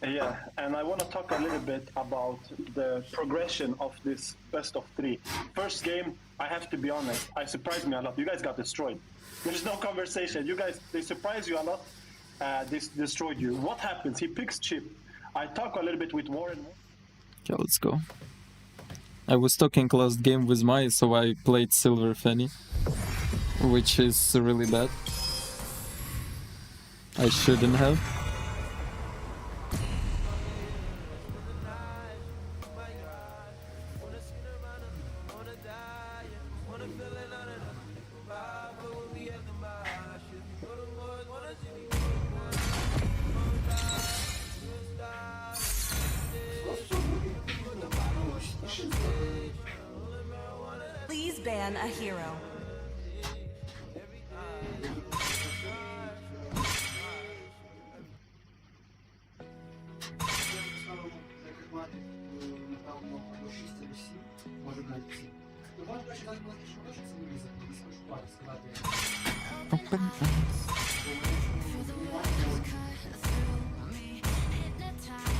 Yeah, and I want to talk a little bit about the progression of this best of three. First game, I have to be honest, I surprised me a lot. You guys got destroyed. There's no conversation. You guys, they surprised you a lot. This destroyed you. What happens? He picks Chip. I talk a little bit with Warren. Okay, let's go. I was talking last game with Mai, so I played Silver Fanny, which is really bad. I shouldn't have. Please ban a hero.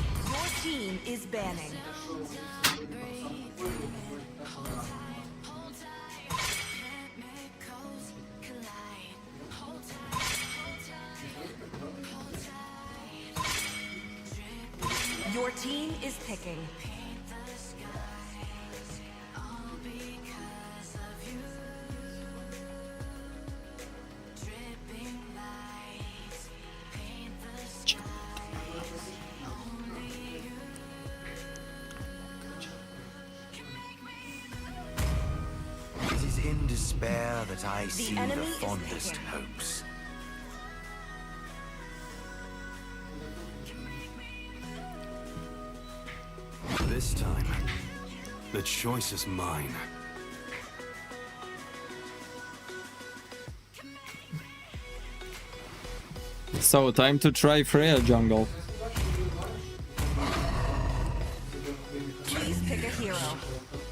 Your team is banning. Your team is picking. It is in despair that I see the enemy is fondest picking. hopes. This time, the choice is mine. So, time to try Freya jungle. Please pick a hero.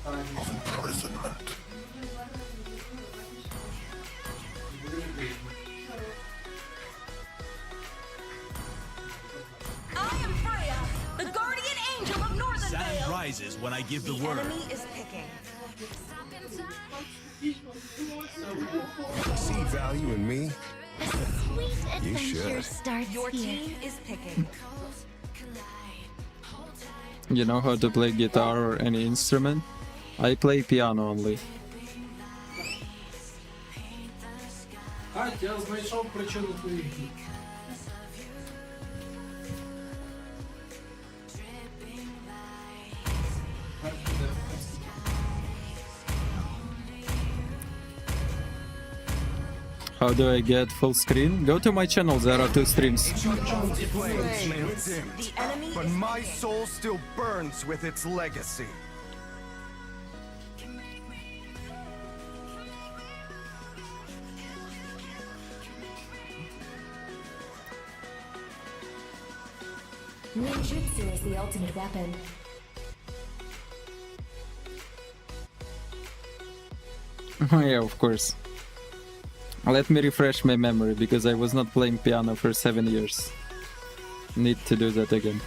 Imprisonment. I am Freya, the guardian angel of Northern Vale. Rises when I give the The word. enemy is picking. See value in me? Sweet You adventure should. starts Your here. team is picking. You know how to play guitar or any instrument? I play piano only. Кать, я знайшов причину твоїх дій. How do I get full screen? Go to my channel, there are 2 streams. The flames may have dimmed, but my soul still burns with its legacy. Ninjutsu is the ultimate weapon. Yeah, of course. Let me refresh my memory, because I was not playing piano for 7 years. Need to do that again.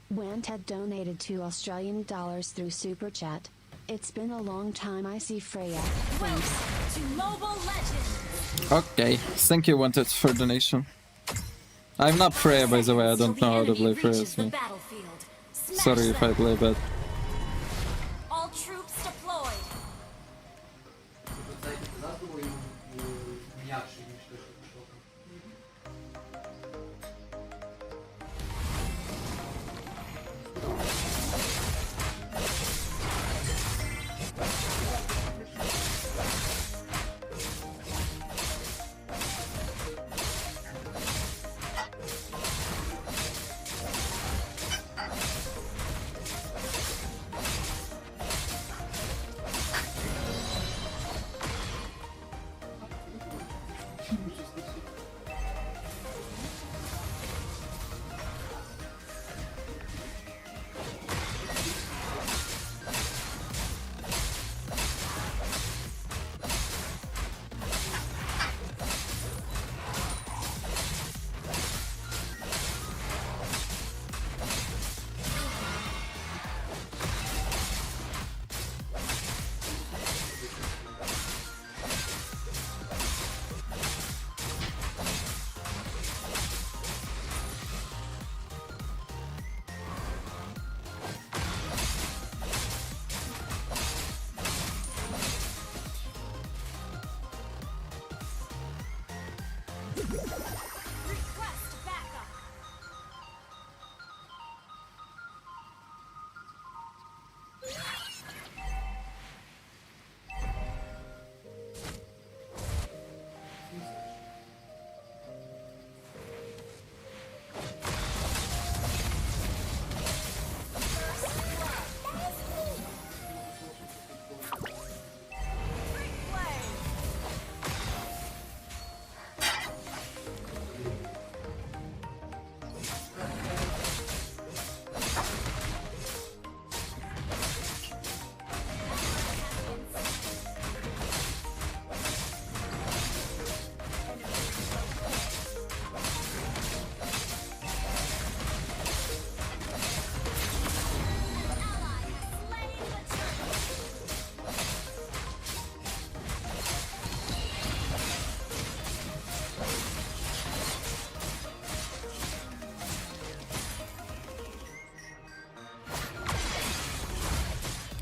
Want had donated $2 through Super Chat. It's been a long time. I see Freya. Thanks. To Mobile Legends! Okay, thank you, Wanted, for donation. I'm not Freya, by the way, I don't know how to play Freya, so sorry if I play bad. All troops deployed! Request backup!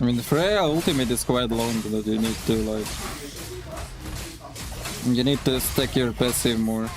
I mean, Freya ultimate is quite long, but you need to, like... You need to stack your passive more.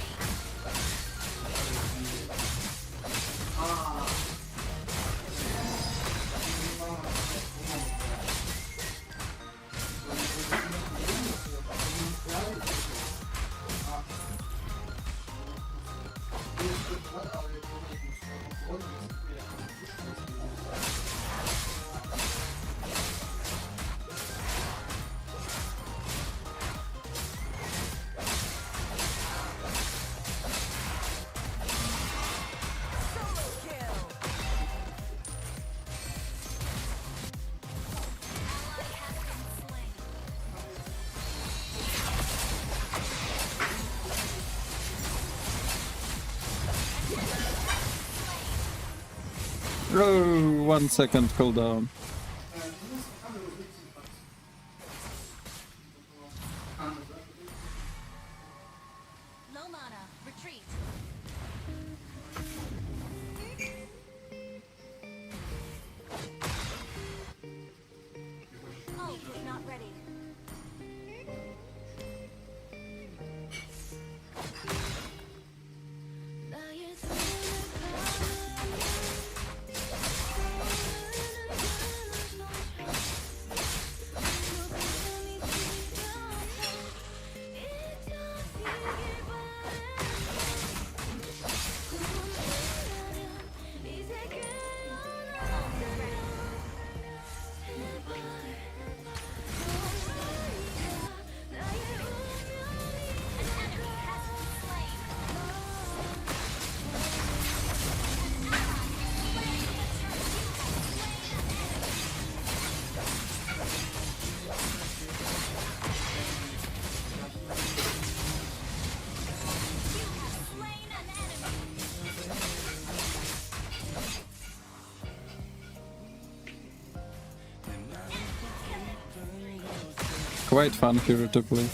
Bro, 1 second cooldown. Low mana, retreat. Oh, not ready. Quite fun hero to play.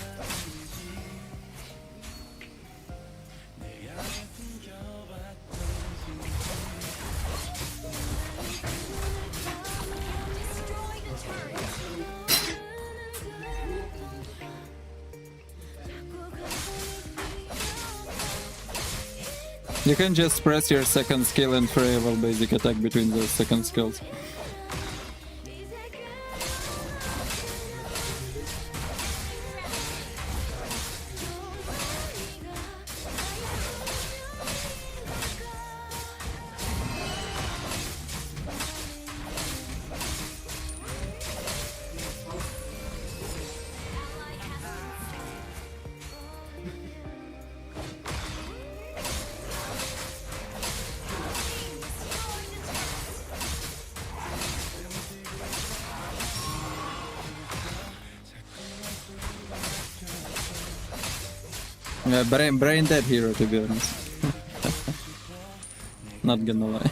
You can just press your second skill and variable basic attack between the second skills. Yeah, brain dead hero to be honest. Not gonna lie.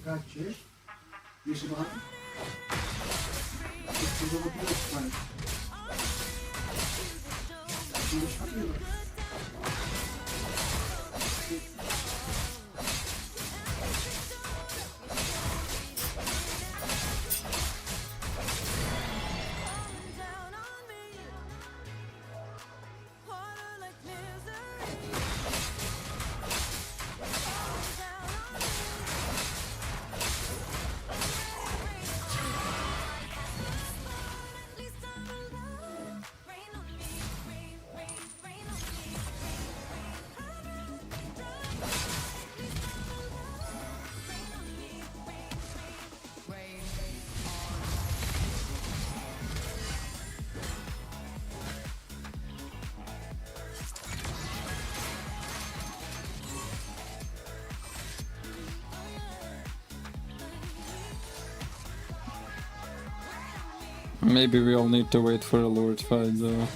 Gacie. Jeszcze mam. Jeszcze zobaczymy stanie. Maybe we all need to wait for a Lord fight though.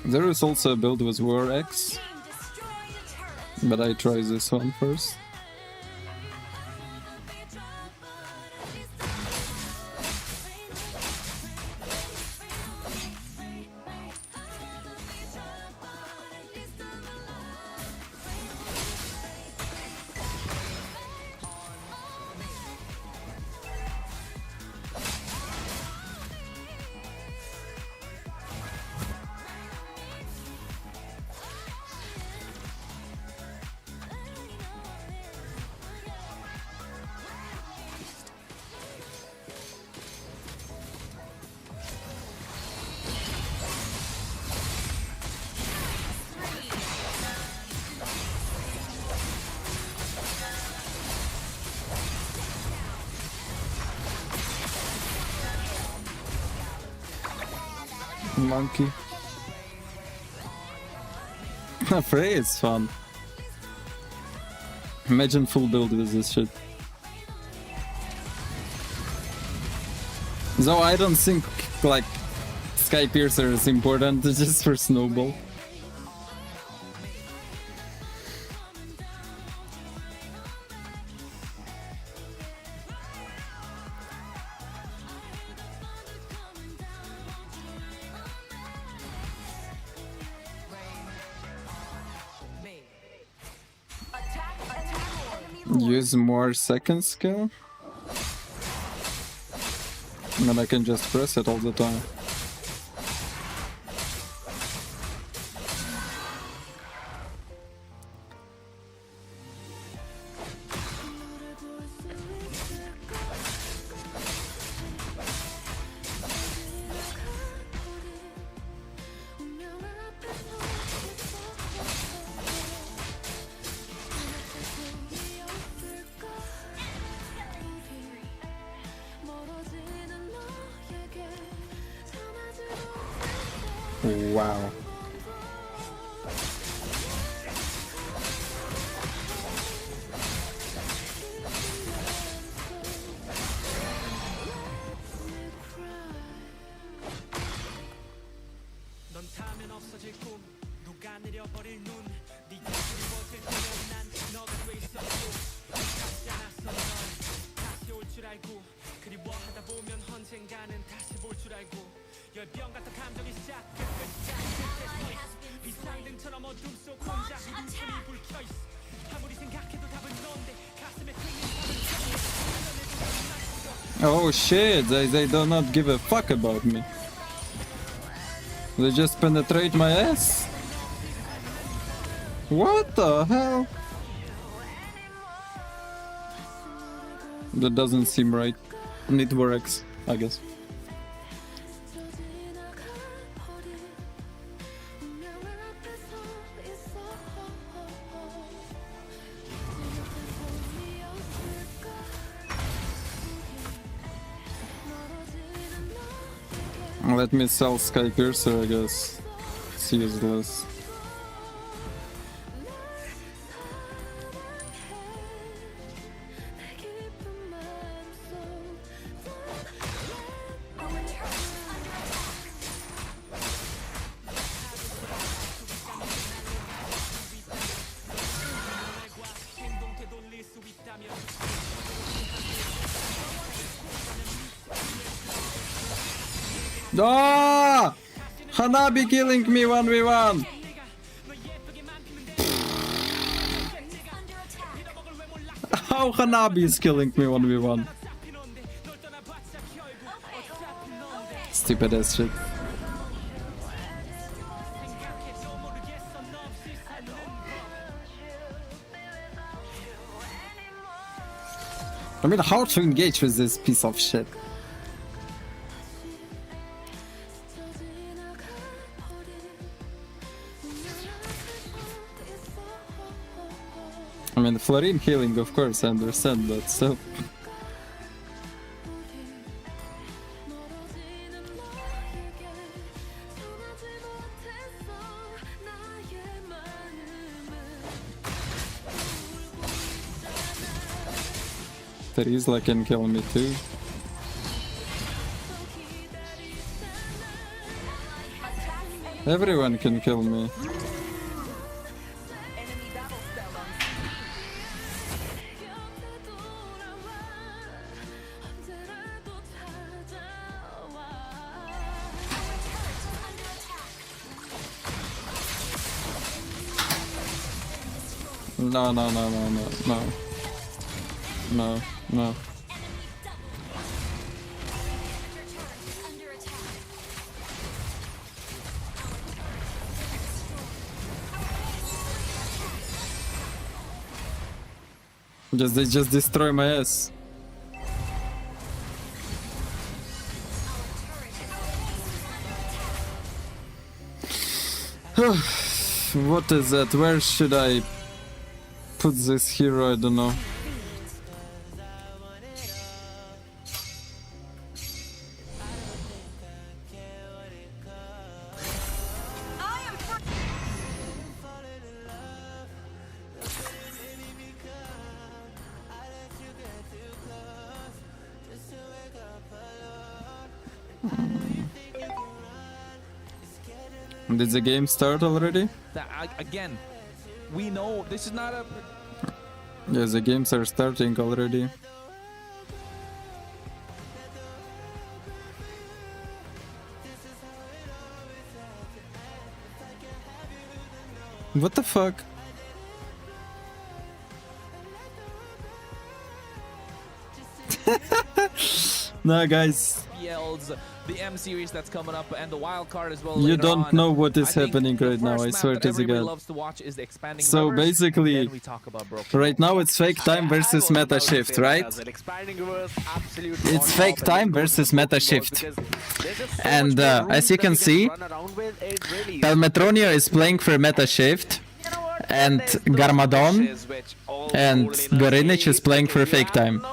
There is also a build with War X, but I try this one first. Monkey. Frey is fun. Imagine full build with this shit. Though I don't think like Sky Piercer is important, it's just for Snowball. Use more second skill? And I can just press it all the time. Wow. Oh shit, they do not give a fuck about me. They just penetrate my ass? What the hell? That doesn't seem right. And it works, I guess. Let me sell Sky Piercer, I guess. It's useless. Ah! Hanabi killing me 1v1! How Hanabi is killing me 1v1? Stupid ass shit. I mean, how to engage with this piece of shit? I mean, Florine healing, of course, I understand, but still. Terizla can kill me too. Everyone can kill me. No, no, no, no, no, no. No, no. They just destroy my ass. What is that? Where should I put this hero? I don't know. Did the game start already? Again, we know this is not a... Yeah, the games are starting already. What the fuck? No, guys. The M series that's coming up and the wild card as well. You later don't on. know what is I think happening the right now, first I map swear that to everybody God. loves to watch is the expanding So rivers, basically, and then we talk about broken right now it's fake time versus meta shift, right? It's fake time versus meta shift. And as you can see, Pelmetronio is playing for meta shift, and Garmadon and Gorinich is playing for fake time.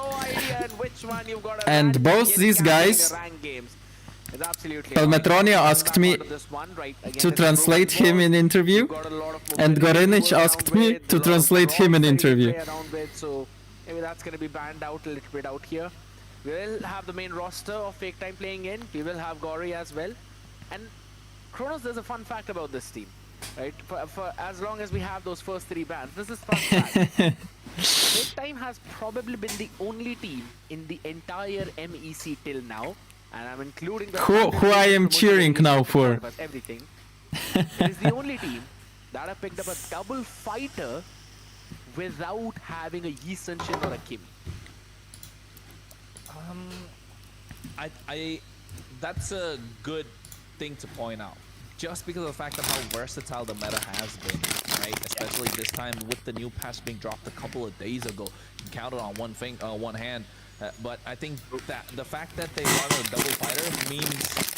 And both these guys, Pelmetronio asked me to translate him in interview, and Gorinich asked me to translate him in interview. So maybe that's going to be banned out a little bit out here. We will have the main roster of Fake Time playing in. We will have Gori as well. And Kronos, there's a fun fact about this team, right? For as long as we have those first 3 bans, this is fun fact. Fake Time has probably been the only team in the entire MEC till now, and I'm including the Who I am cheering now for. Everything. It is the only team that have picked up a double fighter without having a Yi Sun-shin or a Kim. That's a good thing to point out. Just because of the fact of how versatile the meta has been, right? Especially this time with the new patch being dropped a couple of days ago. You can count it on one hand. But I think that the fact that they run a double fighter means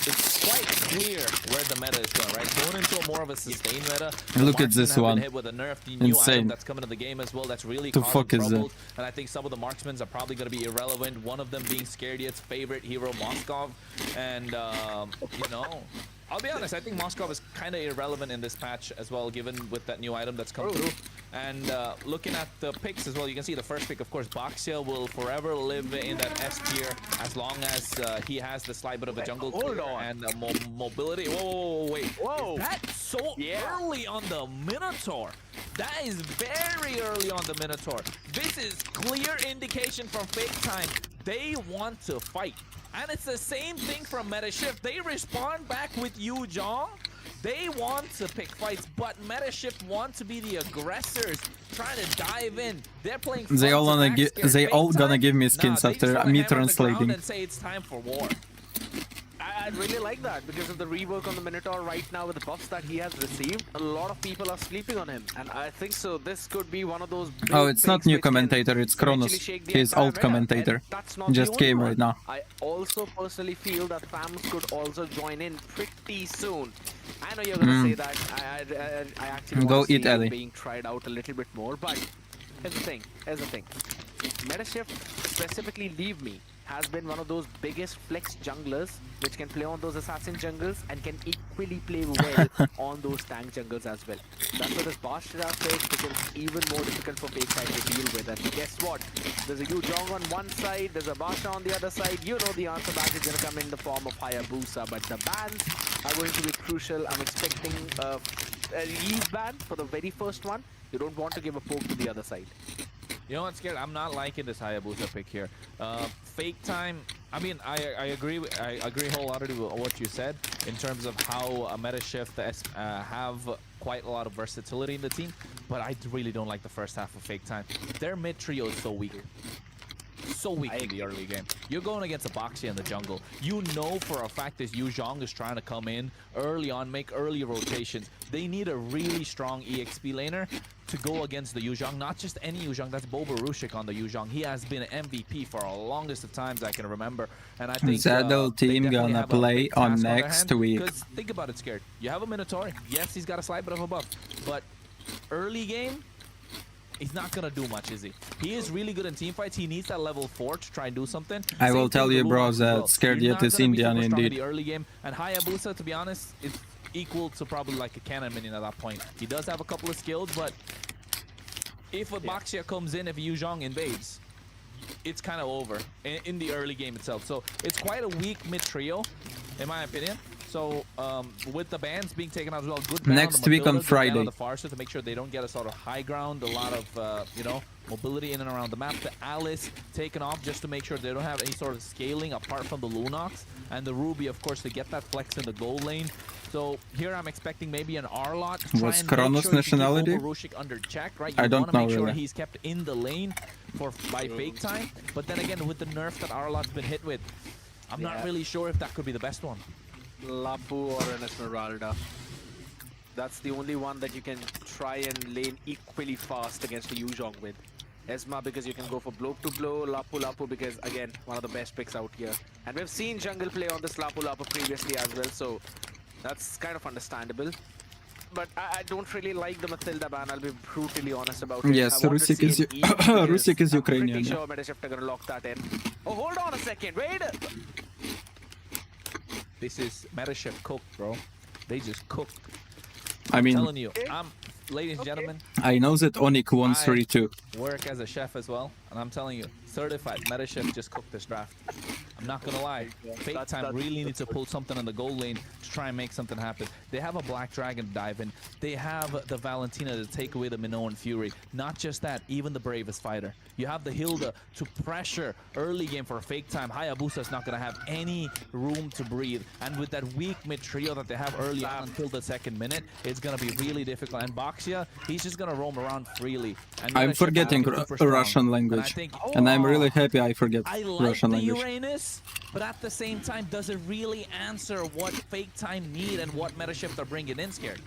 it's quite clear where the meta is going, right? Going into a more of a sustained meta. Look at this one. Hit with a nerf, the new item that's coming to the game as well. That's really the fuck is troubles. And I think some of the marksmen are probably going to be irrelevant. One of them being Scarediet's favorite hero, Moskov, and you know. I'll be honest, I think Moskov is kind of irrelevant in this patch as well, given with that new item that's come through. And looking at the picks as well, you can see the first pick, of course, Baxia will forever live in that S tier as long as he has the slight bit of a jungle clear and mobility. Whoa, wait. Whoa! That's so early on the Minotaur. That is very early on the Minotaur. This is clear indication from Fake Time. They want to fight. And it's the same thing from Meta Shift. They respond back with Yu Zhong. They want to pick fights, but Meta Shift want to be the aggressors, trying to dive in. They're playing. They all gonna give me skins after me translating. And say it's time for war. I really like that because of the rework on the Minotaur right now with the buffs that he has received. A lot of people are sleeping on him, and I think so. This could be one of those. Oh, it's not new commentator. It's Kronos. He's old commentator. Just came right now. I also personally feel that fams could also join in pretty soon. I know you're gonna say that. I actually want to see it being tried out a little bit more, but here's the thing. Meta Shift, specifically Leave Me, has been one of those biggest flex junglers which can play on those assassin jungles and can equally play well on those tank jungles as well. That's what this Bastard phase becomes even more difficult for Fake Time to deal with. And guess what? There's a Yu Zhong on one side, there's a Basha on the other side. You know the answer back is going to come in the form of Hayabusa, but the bans are going to be crucial. I'm expecting a leave ban for the very first one. You don't want to give a poke to the other side. You know what's scared? I'm not liking this Hayabusa pick here. Fake Time. I mean, I agree wholeheartedly with what you said in terms of how a Meta Shift have quite a lot of versatility in the team, but I really don't like the first half of Fake Time. Their mid trio is so weak. So weak in the early game. You're going against a Baxia in the jungle. You know for a fact this Yu Zhong is trying to come in early on, make early rotations. They need a really strong EXP laner to go against the Yu Zhong. Not just any Yu Zhong, that's Boba Rushik on the Yu Zhong. He has been an MVP for the longest of times I can remember. And I think Zedel team gonna play on next week. Because think about it, Scared. You have a Minotaur. Yes, he's got a slight bit of a buff. But early game, he's not gonna do much, is he? He is really good in team fights. He needs that level 4 to try and do something. I will tell you, bro, that Scarediet is Indian indeed. The early game, and Hayabusa, to be honest, is equal to probably like a cannon minion at that point. He does have a couple of skills, but if a Baxia comes in, if Yu Zhong invades, it's kind of over in the early game itself. So it's quite a weak mid trio, in my opinion. So with the bans being taken out as well, good Next week on Friday. on the far side to make sure they don't get a sort of high ground, a lot of you know, mobility in and around the map. The Alice taken off just to make sure they don't have any sort of scaling apart from the Lunox, and the Ruby, of course, to get that flex in the gold lane. So here I'm expecting maybe an R-lot to try What's and Kronos' make sure nationality? To keep Boborushik under check, right? I don't want to know make sure really. he's kept in the lane by fake time. But then again, with the nerf that R-lot's been hit with, I'm not really sure if that could be the best one. Lapu or an Esmeralda. That's the only one that you can try and lane equally fast against a Yuzhong with. Esma because you can go for blow to blow, Lapu because again, one of the best picks out here. And we've seen jungle play on this Lapu previously as well, so that's kind of understandable. But I don't really like the Mathilda ban, I'll be brutally honest about it. Yes, Rusik is Rusik is Ukrainian. I'm pretty sure Metashift are gonna lock that in. Oh, hold on a second, wait! This is Metashift cooked, bro. They just cooked. I mean, I'm telling you, ladies and gentlemen, I know that Onik won 3-2. work as a chef as well, and I'm telling you, certified Metashift just cooked this draft. I'm not gonna lie, Fake Time really needs to pull something in the gold lane to try and make something happen. They have a Black Dragon to dive in. They have the Valentina to take away the Minoan Fury. Not just that, even the bravest fighter. You have the Hilda to pressure early game for Fake Time. Hayabusa's not gonna have any room to breathe. And with that weak mid trio that they have early on until the second minute, it's gonna be really difficult. And Baxia, he's just gonna roam around freely. And I'm forgetting Russian language. And I'm really happy I forget I like Russian the language. Uranus, but at the same time, does it really answer what Fake Time need and what Metashift are bringing in, Scared?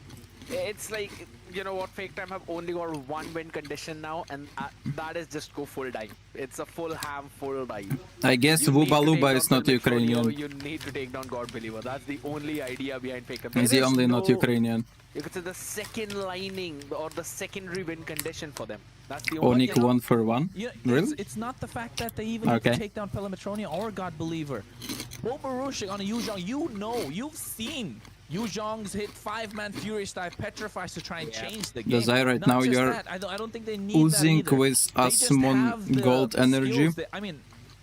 It's like, you know what, Fake Time have only got one win condition now, and that is just go full dive. It's a full ham, full dive. I guess Vubaluba is not Ukrainian. You need to take down God Believer. That's the only idea behind Fake Time. Is he only not Ukrainian? You could say the second lining or the secondary win condition for them. That's the only Onik 1 for 1? Yeah, Really? it's not the fact that they even need to take down Pelemetronia or God Believer. Boborushik on a Yuzhong, you know, you've seen Yuzhong's hit 5-man Fury Dive petrifies to try and change the game. Dazai, right Not now just you're that. I don't think they need oozing that either. with They just Asmon have the gold energy. skills I mean,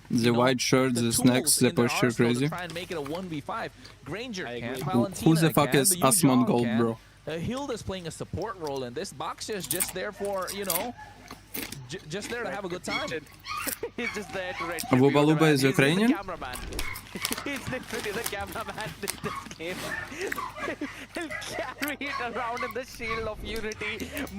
The white shirt, the snacks, the posture crazy. try and make it a 1v5. Granger can, Who Valentina the fuck can, is the Asmon Yuzhong gold, can. bro? Hilda's playing a support role in this. Baxia is just there for, you know, just there to have a good time. He's just there to red Vubaluba is Ukrainian? He's the cameraman. He's literally the cameraman in this game. He'll carry it around in the shield of unity,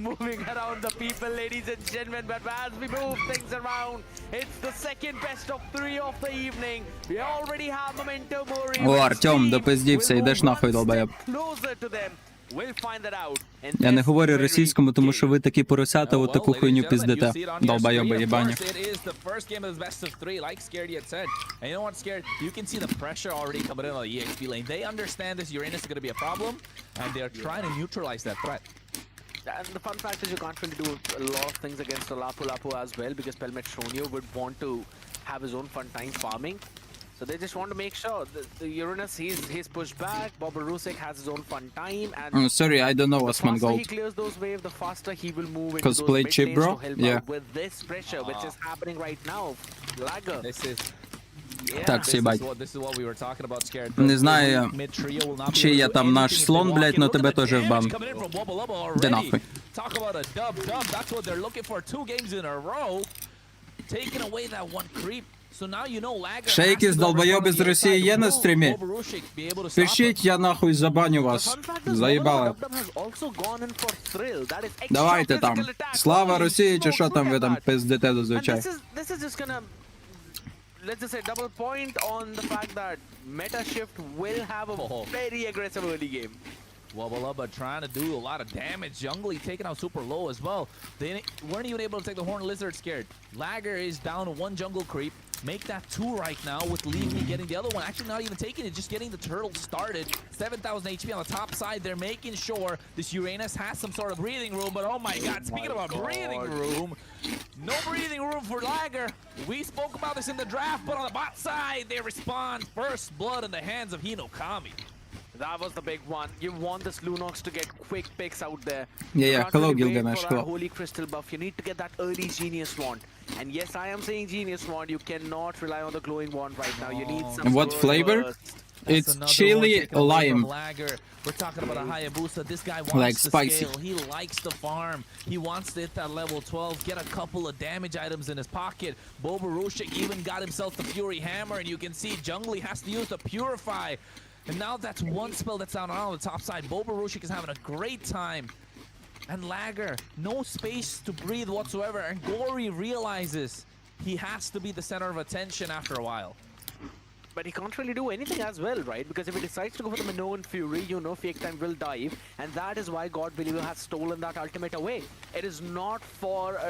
moving around the people, ladies and gentlemen. But as we move things around, it's the second best of 3 of the evening. We already have momentum. О, Артем, допиздівся, йдеш нахуй, долбоєб. Closer to them. We'll find that out. Я не говорю російському, тому що ви такі поросята, от таку хуйню піздите. Долбойоби єбані. It is the first game of the best of 3, like Scared had said. And you know what, Scared? You can see the pressure already coming in on the EXP lane. They understand this Uranus is going to be a problem, and they're trying to neutralize that threat. And the fun fact is you can't really do a lot of things against the Lapu as well, because Pelmetronio would want to have his own fun time farming. So they just want to make sure the Uranus, he's pushed back, Boborushik has his own fun time, and Sorry, I don't know Asmon the faster gold. he clears those waves, the faster he will move into Cosplay those chip, mid bro? lanes to help Yeah. out with this pressure, which is happening right now. Lagger. This is... Так, съебать. This is what we were talking about, Scared. Не знаю я, чи я там наш слон, блядь, но тебе теж в бан. Де нахуй. Talk about a dub. That's what they're looking for. 2 games in a row. Taking away that one creep. So now you know Lagger Ще якісь долбойоби з Росії є на стрімі? Пишіть, я нахуй забаню вас. Заїбали. Давайте там. Слава Росії, чи що там ви там пиздите зазвичай. This is just gonna, let's just say, double point on the fact that Metashift will have a very aggressive early game. Wubbalubba trying to do a lot of damage. Jungly taken out super low as well. They weren't even able to take the Horned Lizard, Scared. Lagger is down to 1 jungle creep. Make that 2 right now with Leave Me getting the other one. Actually not even taking it, just getting the turtle started. 7,000 HP on the top side. They're making sure this Uranus has some sort of breathing room, but oh my god, speaking about breathing room, no breathing room for Lagger. We spoke about this in the draft, but on the bot side, they respond. First blood in the hands of Hinokami. That was the big one. You want this Lunox to get quick picks out there. Yeah, hello Gilgamesh, hello. Holy Crystal buff. You need to get that early Genius Wand. And yes, I am saying Genius Wand. You cannot rely on the glowing wand right now. You need some. And what flavor? Burst. That's It's another chili one taken away from lime. Lager. We're talking about a Hayabusa. This guy wants Like to spicy. scale. He likes to farm. He wants to hit that level 12, get a couple of damage items in his pocket. Bobarushik even got himself the Fury Hammer, and you can see Jungli has to use the Purify. And now that's one spell that's down on the top side. Bobarushik is having a great time. And Lager, no space to breathe whatsoever. And Gory realizes he has to be the center of attention after a while. But he can't really do anything as well, right? Because if he decides to go for the Minoan Fury, you know Fake Time will dive. And that is why God Believer has stolen that ultimate away. It is not for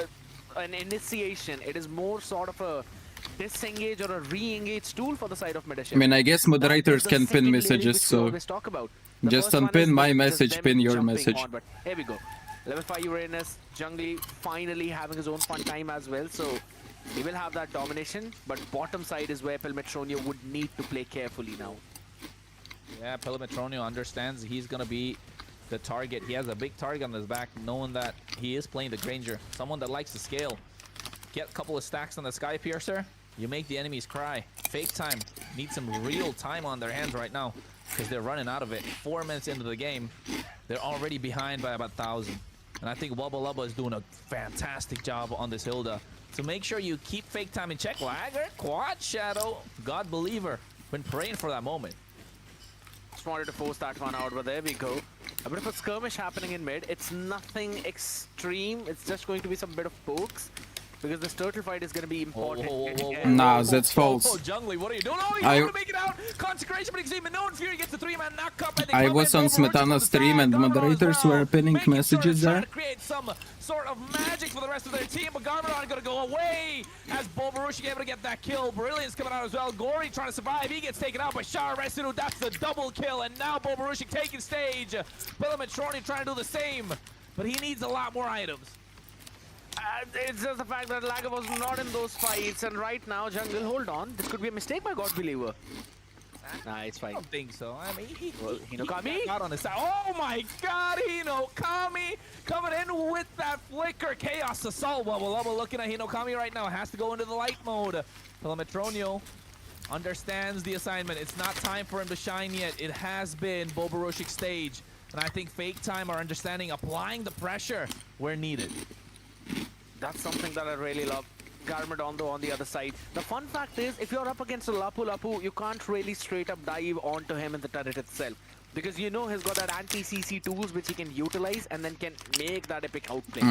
an initiation. It is more sort of a disengage or a re-engage tool for the side of Medicine. I mean, I guess moderators can pin messages, so just unpin my message, pin your message. On, but here we go. Level 5 Uranus, Jungli finally having his own fun time as well. So he will have that domination, but bottom side is where Pelmetronio would need to play carefully now. Yeah, Pelmetronio understands he's going to be the target. He has a big target on his back, knowing that he is playing the Granger. Someone that likes to scale. Get a couple of stacks on the Sky Piercer, you make the enemies cry. Fake Time needs some real time on their hands right now because they're running out of it. 4 minutes into the game, they're already behind by about 1,000. And I think Wubba Lubba is doing a fantastic job on this Hilda. So make sure you keep Fake Time in check. Lager, Quad Shadow, God Believer. Been praying for that moment. Just wanted to force that one out, but there we go. A bit of a skirmish happening in mid. It's nothing extreme. It's just going to be some bit of pokes. Because this turtle fight is going to be important. Nah, that's false. Oh, Jungli, what are you doing? Oh, he's going to make it out. Consecration, but you can see Minoan Fury gets the 3-man knock-up. I was on Smetana stream and moderators were pinning messages there. To create some sort of magic for the rest of their team, but Garmadon going to go away as Bobarushik able to get that kill. Brilliance coming out as well. Gory trying to survive. He gets taken out by Shara Resinu. That's the double kill, and now Bobarushik taking stage. Pelmetronio trying to do the same, but he needs a lot more items. It's just the fact that Lager was not in those fights, and right now, Jungle, hold on. This could be a mistake by God Believer. Nah, it's fine. I don't think so. I mean, Hinokami? Out on the side. Oh my God, Hinokami coming in with that flicker. Chaos Assault. Wubba Lubba looking at Hinokami right now. Has to go into the light mode. Pelmetronio understands the assignment. It's not time for him to shine yet. It has been Bobarushik's stage. And I think Fake Time are understanding applying the pressure where needed. That's something that I really love. Garmadon though on the other side. The fun fact is, if you're up against a Lapu Lapu, you can't really straight up dive onto him in the turret itself. Because you know he's got that anti-CC tools which he can utilize and then can make that epic outplay.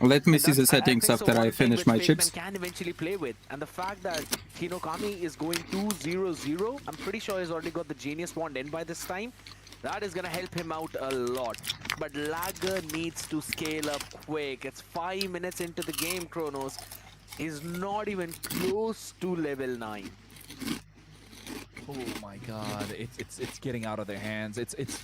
Let me see the settings after I finish my chips. Can eventually play with. And the fact that Hinokami is going 2-0-0, I'm pretty sure he's already got the Genius Wand in by this time. That is going to help him out a lot. But Lager needs to scale up quick. It's 5 minutes into the game, Kronos. He's not even close to level 9. Oh my God, it's getting out of their hands. It's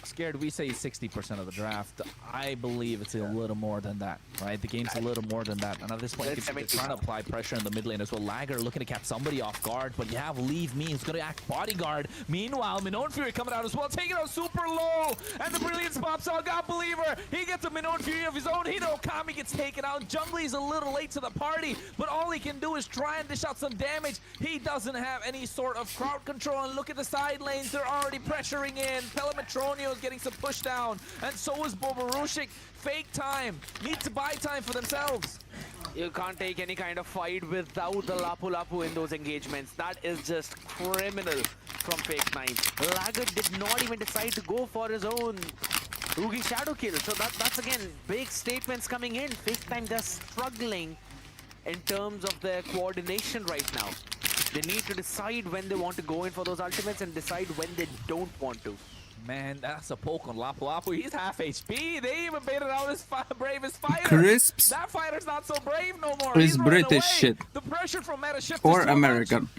scared. We say 60% of the draft. I believe it's a little more than that, right? The game's a little more than that. And at this point, they're trying to apply pressure in the mid lane as well. Lager looking to catch somebody off guard, but you have Leave Me who's going to act bodyguard. Meanwhile, Minoan Fury coming out as well, taking out super low. And the Brilliance pops out. God Believer, he gets a Minoan Fury of his own. Hinokami gets taken out. Jungli's a little late to the party, but all he can do is try and dish out some damage. He doesn't have any sort of crowd control. And look at the side lanes. They're already pressuring in. Pelmetronio is getting some push down, and so is Bobarushik. Fake Time needs to buy time for themselves. You can't take any kind of fight without the Lapu Lapu in those engagements. That is just criminal from Fake Time. Lager did not even decide to go for his own Rugi Shadow kill. So that's again big statements coming in. Fake Time, they're struggling in terms of their coordination right now. They need to decide when they want to go in for those ultimates and decide when they don't want to. Man, that's a poke on Lapu Lapu. He's half HP. They even baited out his bravest fighter. Crisps. That fighter's not so brave no more. Is British shit. The pressure from meta shift or American.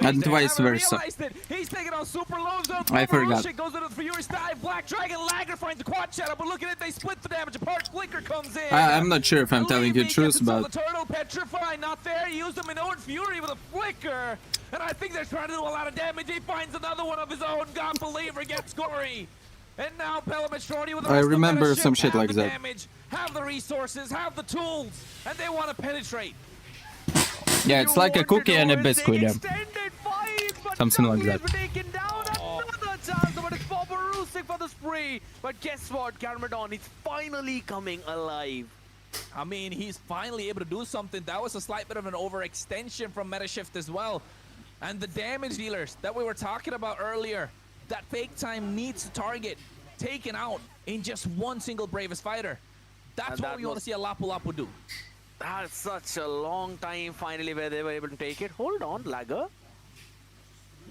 And vice versa. He's taking on super lows. I forgot. Goes into the Furious dive. Black Dragon Lager finds the quad shadow, but look at it. They split the damage apart. Flicker comes in. I'm not sure if I'm telling you truth, but the turtle petrify not there. He used the Minoan Fury with a flicker. And I think they're trying to do a lot of damage. He finds another one of his own. God Believer gets Gory. And now Pelmetronio with the I rest remember of some shit like that. Damage, have the resources, have the tools, and they want to penetrate. Yeah, it's like a cookie and a biscuit. Yeah. Extended 5 Something like that. Taken down, another chance, but it's Boborusik for the spree. But guess what, Garmadon, he's finally coming alive. I mean, he's finally able to do something. That was a slight bit of an overextension from Metashift as well. And the damage dealers that we were talking about earlier, that fake time needs to target taken out in just one single Bravest Fighter. That's what we want to see a Lapu Lapu do. That's such a long time finally where they were able to take it. Hold on, Lagger.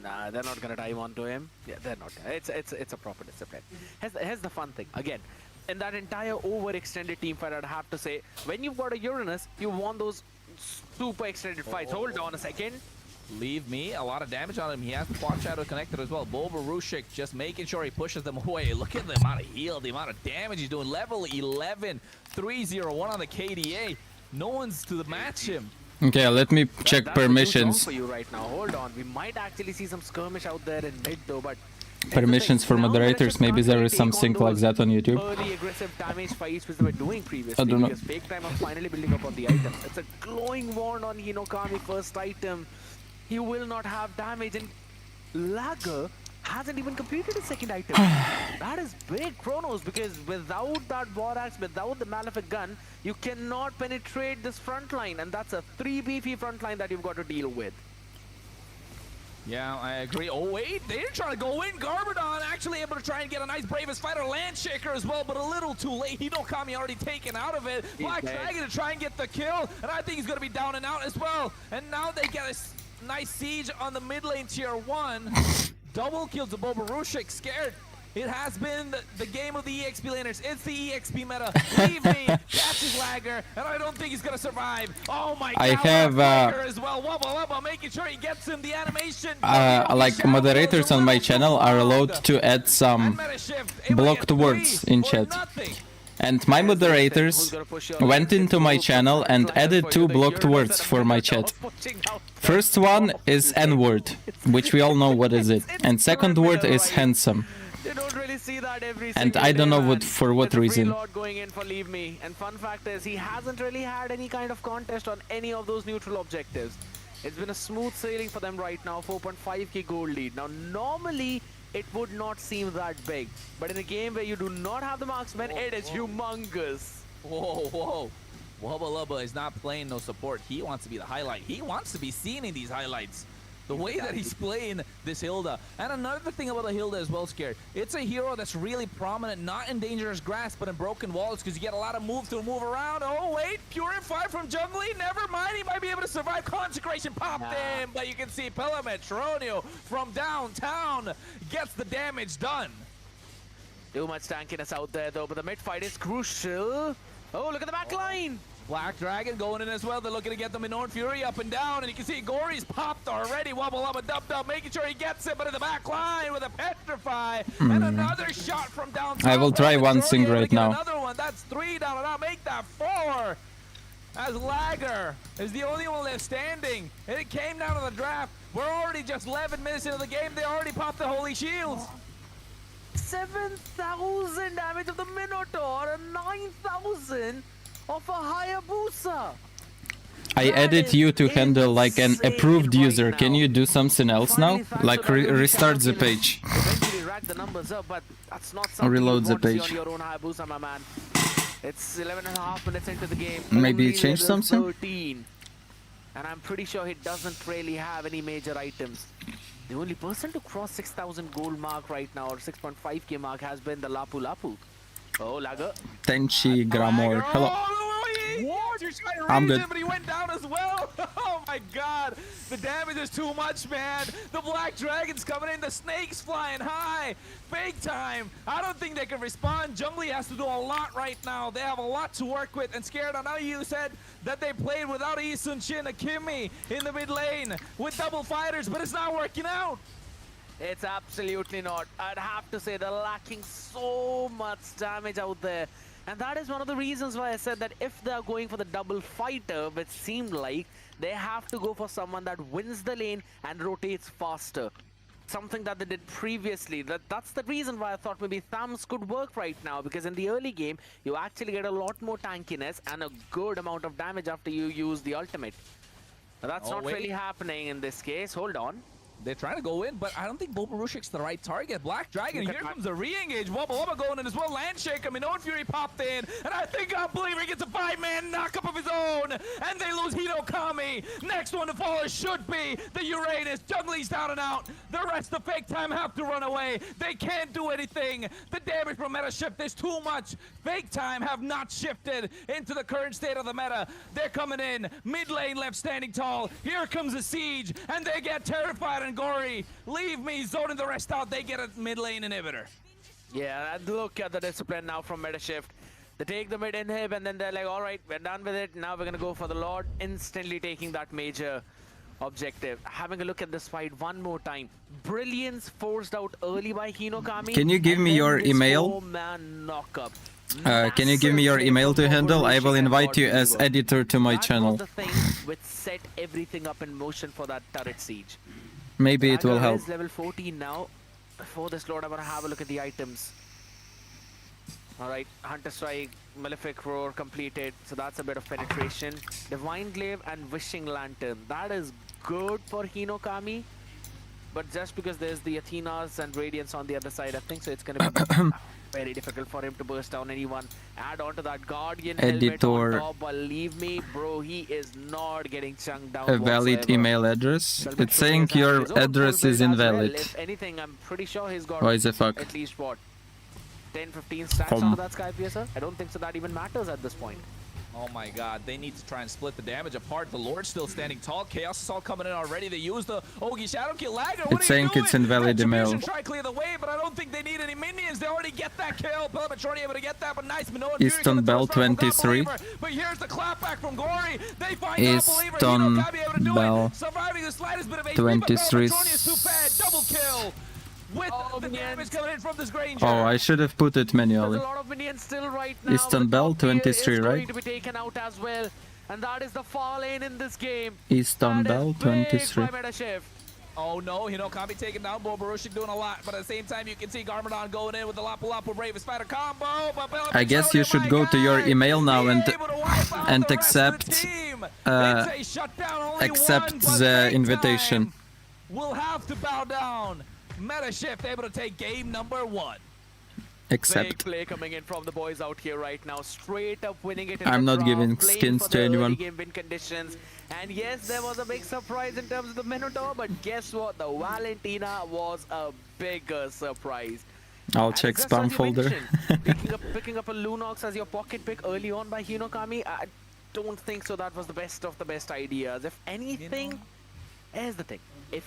Nah, they're not gonna dive onto him. Yeah, they're not. It's a proper discipline. Here's the fun thing. Again, in that entire overextended team fight, I'd have to say, when you've got a Uranus, you want those super extended fights. Hold on a second. Leave me a lot of damage on him. He has the Quad Shadow connected as well. Boborusik just making sure he pushes them away. Look at the amount of heal, the amount of damage he's doing. Level 11, 301 on the KDA. No one's to match him. Okay, let me check permissions. For you right now. Hold on. We might actually see some skirmish out there in mid though, but Permissions for moderators, maybe there is something like that on YouTube. Early aggressive damage fights which they were doing previously. I don't know. Because fake time are finally building up on the items. It's a glowing wand on Hinokami first item. He will not have damage, and Lagger hasn't even completed his second item. That is big, Chronos, because without that Borax, without the Malefic gun, you cannot penetrate this front line, and that's a 3 BP front line that you've got to deal with. Yeah, I agree. Oh, wait, they're trying to go in. Garbodon actually able to try and get a nice Bravest Fighter Landshaker as well, but a little too late. Hinokami already taken out of it. Black Dragon to try and get the kill, and I think he's going to be down and out as well. And now they get a nice siege on the mid lane tier 1. Double kills to Boborusik, scared. It has been the game of the EXP laners. It's the EXP meta. Leave me. Catches Lagger, and I don't think he's gonna survive. Oh my God! I have as well. Wubba Lubba, making sure he gets him the animation. like moderators on my channel are allowed to add some blocked words in chat. And my moderators went into my channel and added 2 blocked words for my chat. First one is N-word, which we all know what is it. And second word is handsome. You don't really see that every And I don't know for what reason. Going in for Leave Me. And fun fact is, he hasn't really had any kind of contest on any of those neutral objectives. It's been a smooth sailing for them right now, 4.5k gold lead. Now, normally, it would not seem that big. But in a game where you do not have the marksman, it is humongous. Whoa. Wubba Lubba is not playing no support. He wants to be the highlight. He wants to be seen in these highlights. The way that he's playing this Hilda. And another thing about the Hilda as well, Scared. It's a hero that's really prominent, not in dangerous grasp, but in broken walls, because you get a lot of move to move around. Oh, wait, Purify from Jungly. Never mind, he might be able to survive. Consecration popped in, but you can see Pelametronio from downtown gets the damage done. Too much tankiness out there, though, but the mid fight is crucial. Oh, look at the back line. Black Dragon going in as well. They're looking to get the Minoan Fury up and down, and you can see Gory's popped already. Wubba Lubba Dub, making sure he gets it, but in the back line with a Petrify, and another shot from downtown. I will try one thing right now. Another one. That's 3 down and out. Make that 4. As Lagger is the only one left standing, and it came down to the draft. We're already just 11 minutes into the game. They already popped the Holy Shields. 7,000 damage of the Minotaur and 9,000 of a Hayabusa. I added you to handle like an approved user. Can you do something else now? Like restart the page. Eventually rack the numbers up, but that's not something Reload you the want to see page. on your own Hayabusa, my man. It's 11.5 minutes into the game. Maybe Only change level something? 13. And I'm pretty sure he doesn't really have any major items. The only person to cross 6,000 gold mark right now, or 6.5k mark, has been the Lapu Lapu. Oh, Lagger. Tenchi Gramor. Hello. I'm good. But he went down as well. Oh my God, the damage is too much, man. The Black Dragon's coming in, the Snake's flying high. Fake time. I don't think they can respond. Jungly has to do a lot right now. They have a lot to work with. And Scared, I know you said that they played without a Sun Shin, a Kimmy in the mid lane with double fighters, but it's not working out. It's absolutely not. I'd have to say they're lacking so much damage out there. And that is one of the reasons why I said that if they're going for the double fighter, which seemed like, they have to go for someone that wins the lane and rotates faster. Something that they did previously. That's the reason why I thought maybe Thams could work right now, because in the early game, you actually get a lot more tankiness and a good amount of damage after you use the ultimate. But that's not really happening in this case. Hold on. They're trying to go in, but I don't think Boborushik's the right target. Black Dragon, here comes the re-engage. Wubba going in as well. Landshake, I mean, Owen Fury popped in, and I think Unbeliever gets a 5-man knockup of his own, and they lose Hinokami. Next one to fall should be the Uranus. Junglie's down and out. The rest of Fake Time have to run away. They can't do anything. The damage from meta shift is too much. Fake Time have not shifted into the current state of the meta. They're coming in. Mid lane left standing tall. Here comes the siege, and they get terrified and gory. Leave me zoning the rest out. They get a mid lane inhibitor. Yeah, and look at the discipline now from meta shift. They take the mid inhib, and then they're like, all right, we're done with it. Now we're gonna go for the Lord, instantly taking that major objective. Having a look at this fight one more time. Brilliance forced out early by Hinokami. Can you give me your email? Man knockup. Can you give me your email to handle? I will invite you as editor to my channel. That was the thing which set everything up in motion for that turret siege. Maybe it will help. Is level 14 now. Before this Lord, I want to have a look at the items. Alright, Hunter Strike, Malefic Roar completed, so that's a bit of penetration. Divine Glaive and Wishing Lantern. That is good for Hinokami. But just because there's the Athenas and Radiance on the other side, I think so it's going to be very difficult for him to burst down anyone. Add on to that Guardian helmet on top. Believe me, bro, he is not getting chunked down A valid whatsoever. email address? It's saying your address is invalid. Well, if anything, I'm pretty sure he's got Why the fuck? at least what? 10-15 stacks onto that Sky Piercer? I don't think so that even matters at this point. Oh my god, they need to try and split the damage apart. The Lord's still standing tall. Chaos Assault coming in already. They use the Ogi Shadow Kill Lagger. What It's saying it's invalid email. Try clear the way, but I don't think they need any minions. They already get that kill. Pelamatroni able to get that, but nice. Minoan Easton Bell 23. But here's the clapback from Gory. They find Easton Bell surviving the slightest bit of 23. Double kill. With the damage coming in from this Granger. Oh, I should have put it manually. There's a lot of minions still right now. Easton Bell 23, right? Going to be taken out as well, and that is the far lane in this game. Easton Bell 23. Oh no, Hinokami taking down Boborushik doing a lot, but at the same time you can see Garmadon going in with the Lapu Lapu Brave Spider combo. I guess you should go to your email now and accept the invitation. We'll have to bow down. Meta Shift able to take game number 1. Except big play coming in from the boys out here right now, straight up winning it in I'm not draft, giving skins to anyone. Game win conditions. And yes, there was a big surprise in terms of the Minotaur, but guess what? The Valentina was a bigger surprise. I'll check spam folder. picking up a Lunox as your pocket pick early on by Hinokami, I don't think so that was the best of the best ideas. If anything, here's the thing. If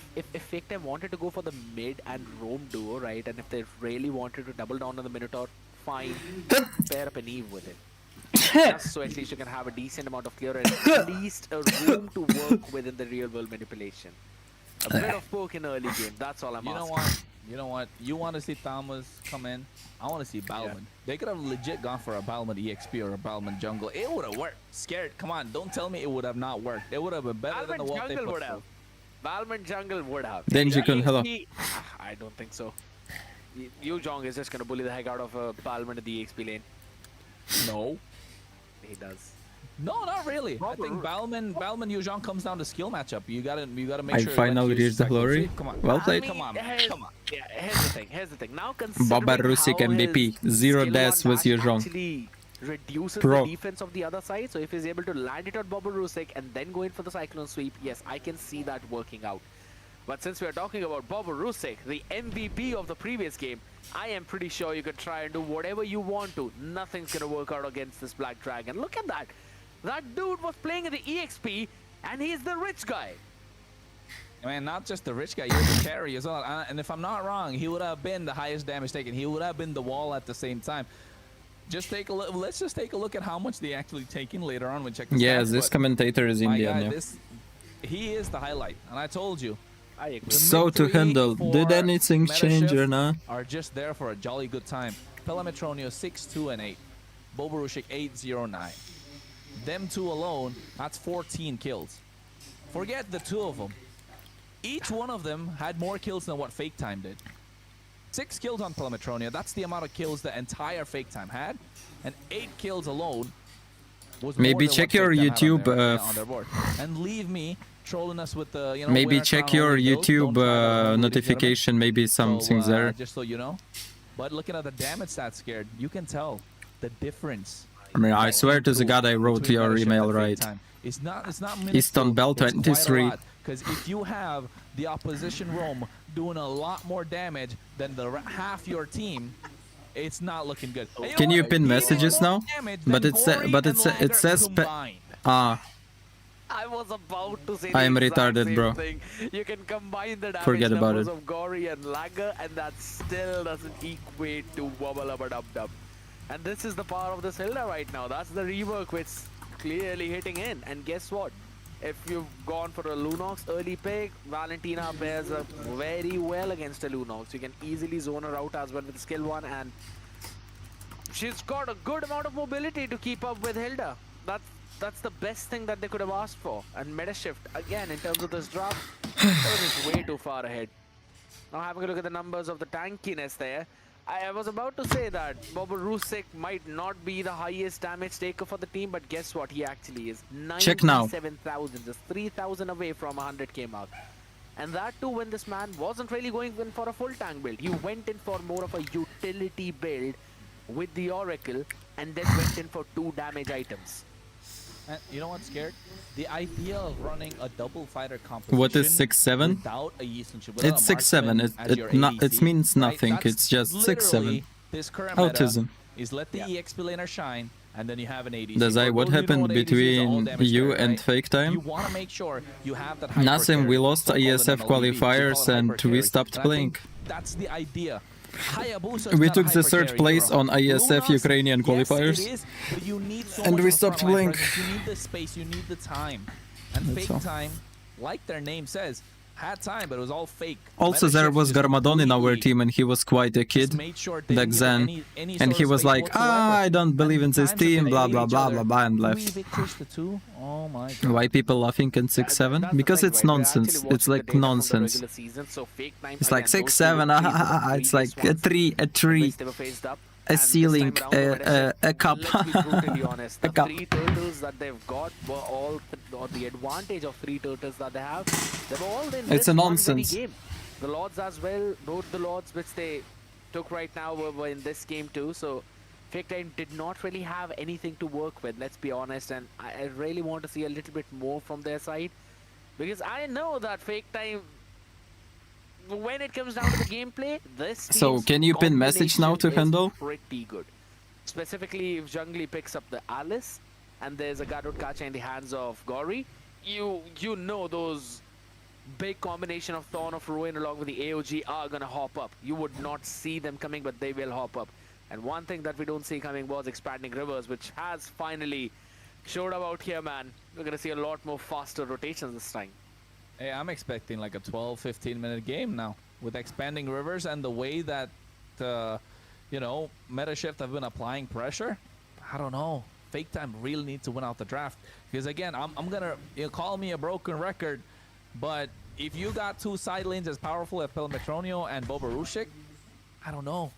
Fake Time wanted to go for the mid and roam duo, right, and if they really wanted to double down on the Minotaur, fine, pair up an Eve with it. Just so at least you can have a decent amount of clear and at least a room to work with in the real world manipulation. A bit of poke in early game, that's all I'm asking. You know what? You want to see Thomas come in? I want to see Balman. Yeah. They could have legit gone for a Balman EXP or a Balman jungle. It would have worked. Scared. Come on, don't tell me it would have not worked. It would have been better than the what they put for. Balman jungle would have. Denji-kun, hello. I don't think so. Yujong is just gonna bully the heck out of Balman in the EXP lane. No. He does. No, not really. I think Balman Yujong comes down to skill matchup. You gotta make sure. I finally reached the glory. Come on. Well played. Come on. Yeah, here's the thing. Now Boborushik MVP. 0 deaths with Yujong. Reduces the defense of the other side, so if he's able to land it on Boborushik and then go in for the Cyclone Sweep, yes, I can see that working out. But since we are talking about Boborushik, the MVP of the previous game, I am pretty sure you can try and do whatever you want to. Nothing's gonna work out against this Black Dragon. Look at that. That dude was playing in the EXP, and he's the rich guy. I mean, not just the rich guy, you're the carry as well. And if I'm not wrong, he would have been the highest damage taken. He would have been the wall at the same time. Just take a look. Let's just take a look at how much they actually taken later on. We check. Yes, this commentator is Indian. Yeah. He is the highlight, and I told you. I agree. So to handle, did anything change or not? Are just there for a jolly good time. Pelametronio 6-2 and 8, Boborushik 8-0-9. Them two alone, that's 14 kills. Forget the two of them. Each one of them had more kills than what Fake Time did. 6 kills on Pelametronia, that's the amount of kills the entire Fake Time had, and 8 kills alone was maybe more check than your what Fake Time YouTube on their board. And leave me, trolling us with the, you know, Maybe winner check crown your only build. YouTube Don't try that at home, ladies and gentlemen. notification. Maybe something's So, there. just so you know. But looking at the damage stats, Scared, you can tell the difference. I mean, I swear to the God, I wrote between your Metaship email and Fake right. Time. It's not Easton minuscule, Bell it's quite a 23. lot. Because if you have the opposition roam doing a lot more damage than the half your team, it's not looking good. And Can know you what? pin He did messages more now? damage But than it Gory and it says Lager combined. I was about to say I am the exact retarded, same bro. thing. You can combine the damage Forget about numbers it. of Gory and Lager, and that still doesn't equate to Wubba Lubba Dub Dub. And this is the power of this Hilda right now. That's the rework which is clearly hitting in. And guess what? If you've gone for a Lunox early pick, Valentina pairs up very well against a Lunox. You can easily zone her out as well with skill 1, and she's got a good amount of mobility to keep up with Hilda. That's the best thing that they could have asked for. And meta shift, again, in terms of this drop, it is way too far ahead. Now having a look at the numbers of the tankiness there, I was about to say that Bobo Rusik might not be the highest damage taker for the team, but guess what? He actually is. Check now. 97,000, just 3,000 away from 100k mark. And that too when this man wasn't really going in for a full tank build. He went in for more of a utility build with the Oracle and then went in for 2 damage items. And you know what's Scared? The idea of running a double fighter composition What is 6-7? without a Yeaston chip, It's 6-7. It means nothing. Right? It's just Literally 6-7. This current Autism. meta is let the EXP laner shine, and then you have an ADC. Dazai, For what those who know happened what ADC is, between all damage you carry, and right? Fake You Time? want to make sure you have that Nothing. We lost so-called an ESF MLB. qualifiers We and call it hyper we carry. stopped And I playing. think that's the idea. Hayabusa is We not took the hyper third carry place hero. on ISF Lunas, Ukrainian qualifiers. Yes, it is, but you need so And much we of a stopped frontline playing. presence. You need the space, you need the time. And That's Fake all. Time, like their name says, had time, but it was all fake. Also, Meta there shift was is Garmadon in our completely team, and he was quite a kid made sure they back didn't give then. any And sort he of was space like, whatsoever. I don't believe in this Times that team, they blah, ate blah, each blah, other. blah, blah, and 3 left. victories to 2? Oh my god. Why people laughing in 6-7? That's the Because thing, it's right? We're nonsense. actually It's watching the like data from the nonsense. regular season, so Fake Time, It's like again, those 6-7, two victories it's were like the a previous ones tree, which they were faced up. a And this ceiling, time around, the a cup. let's be brutally honest, A the cup. 3 turtles that they've got were all, or the advantage of 3 turtles that they have, they were all in It's this a one nonsense. very game. The Lords as well, both the Lords which they took right now were in this game too, so Fake Time did not really have anything to work with, let's be honest, and I really want to see a little bit more from their side, because I know that Fake Time, when it comes down to the gameplay, this So, team's can you pin message now to combination is handle? pretty good. Specifically, if Jungli picks up the Alice, and there's a Gadot Kacha in the hands of Gory, you know those big combination of Thorn of Ruin along with the AOG are gonna hop up. You would not see them coming, but they will hop up. And one thing that we don't see coming was expanding rivers, which has finally showed up out here, man. We're gonna see a lot more faster rotations this time. Hey, I'm expecting like a 12-15 minute game now with expanding rivers and the way that, you know, Meta Shift have been applying pressure. I don't know. Fake Time really needs to win out the draft because again, I'm gonna call me a broken record, but if you got 2 side lanes as powerful as Pelmetronio and Bobarushik, I don't know.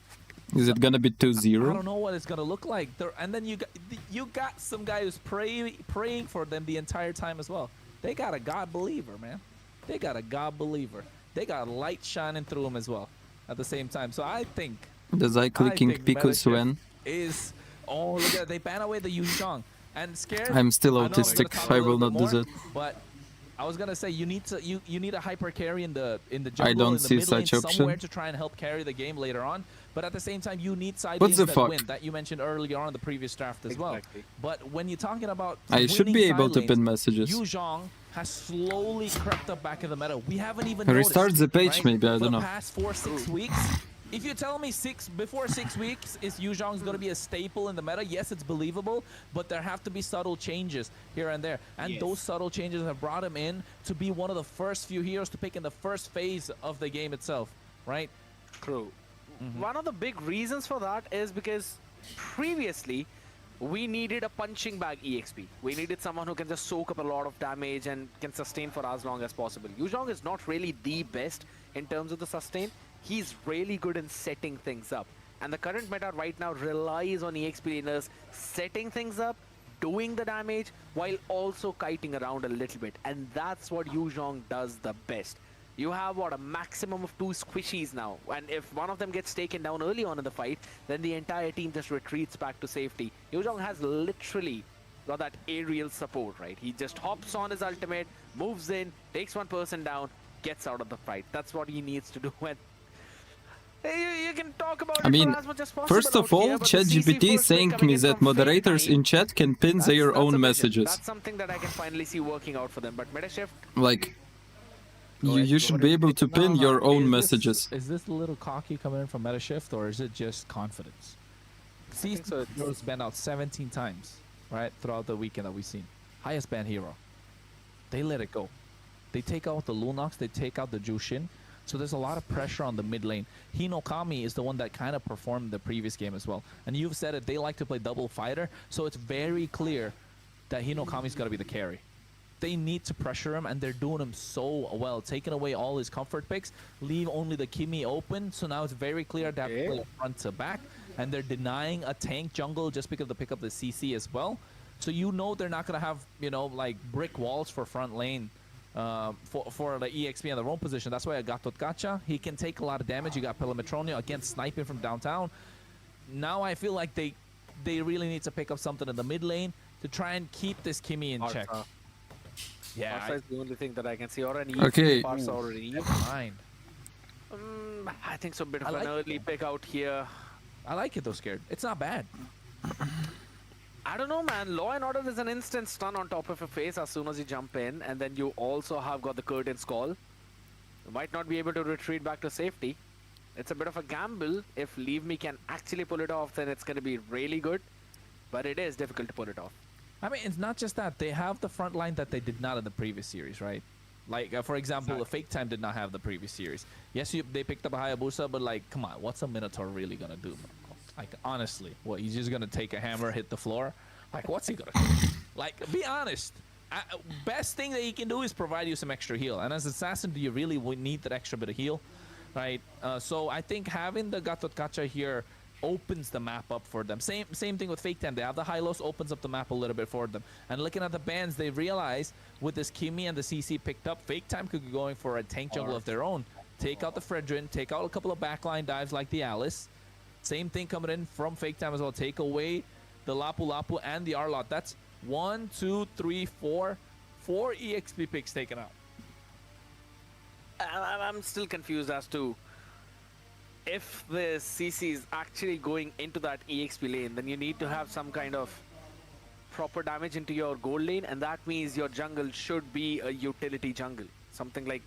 Is it gonna be I don't 2-0? know what it's gonna look like. And then you got some guy who's praying for them the entire time as well. They got a God believer, man. They got a God believer. They got light shining through them as well at the same time. So I think Dazai clicking Picus when? is oh look at they ban away the Yuzhong and scared. I'm still I know we're gonna autistic. talk a I little will bit not do more, that. But I was gonna say you need a hyper carry in the jungle, I don't in the see mid lane, such option. somewhere to try and help carry the game later on. But at the same time, you need side What lanes the that fuck? win that you mentioned earlier on in the previous draft as well. But when you're talking about I should winning be able side to lanes, pin messages. Yuzhong has slowly crept up back in the meta. We haven't even Restart noticed, the page, right? maybe, I For don't the know. past 4-6 weeks. If you tell me before 6 weeks is Yuzhong's going to be a staple in the meta, yes, it's believable, but there have to be subtle changes here and there. And those subtle changes have brought him in to be one of the first few heroes to pick in the first phase of the game itself, right? True. One of the big reasons for that is because previously we needed a punching bag EXP. We needed someone who can just soak up a lot of damage and can sustain for as long as possible. Yuzhong is not really the best in terms of the sustain. He's really good in setting things up. And the current meta right now relies on EXP laners setting things up doing the damage while also kiting around a little bit. And that's what Yuzhong does the best. You have, what, a maximum of 2 squishies now. And if one of them gets taken down early on in the fight, then the entire team just retreats back to safety. Yuzhong has literally got that aerial support, right? He just hops on his ultimate, moves in, takes one person down, gets out of the fight. That's what he needs to do. And you can talk about it for as much as possible. First of all, ChatGPT saying me that moderators in chat can pin their own messages. That's something that I can finally see working out for them. But MetaShift, like, you should be able to pin your own messages. Is this a little cocky coming in from MetaShift, or is it just confidence? See, heroes banned out 17 times, right, throughout the weekend that we've seen. Highest banned hero. They let it go. They take out the Lunox, they take out the Jushin. So there's a lot of pressure on the mid lane. Hinokami is the one that kind of performed the previous game as well. And you've said it, they like to play double fighter. So it's very clear that Hinokami's got to be the carry. They need to pressure him, and they're doing him so well. Taking away all his comfort picks, leave only the Kimi open. So now it's very clear that they play front to back. And they're denying a tank jungle just because they pick up the CC as well. So you know they're not going to have, you know, like brick walls for front lane. For the EXP in the roam position. That's why I got Totkacha. He can take a lot of damage. You got Pelimetronio, again, sniping from downtown. Now I feel like they really need to pick up something in the mid lane to try and keep this Kimi in check. Yeah, that's the only thing that I can see. Or an EXP. Okay. Never mind. I think so. Bit of an early pick out here. I like it though, Scared. It's not bad. I don't know, man. Law and Order is an instant stun on top of your face as soon as you jump in, and then you also have got the Curtain's Call. You might not be able to retreat back to safety. It's a bit of a gamble. If Leave Me can actually pull it off, then it's going to be really good. But it is difficult to pull it off. I mean, it's not just that. They have the front line that they did not in the previous series, right? Like, for example, the Fake Time did not have the previous series. Yes, they picked up a Hayabusa, but like, come on, what's a Minotaur really going to do? Like, honestly, what, he's just going to take a hammer, hit the floor? Like, what's he going to do? Like, be honest. Best thing that he can do is provide you some extra heal. And as assassin, do you really need that extra bit of heal? Right? So I think having the Gatotkacha here opens the map up for them. Same thing with Fake Time. They have the Hylos, opens up the map a little bit for them. And looking at the bans, they realize with this Kimi and the CC picked up, Fake Time could be going for a tank jungle of their own. Take out the Fredrin, take out a couple of backline dives like the Alice. Same thing coming in from Fake Time as well. Take away the Lapu Lapu and the Arlot. That's 1, 2, 3, 4 EXP picks taken out. I'm still confused as to if the CC is actually going into that EXP lane, then you need to have some kind of proper damage into your gold lane, and that means your jungle should be a utility jungle. Something like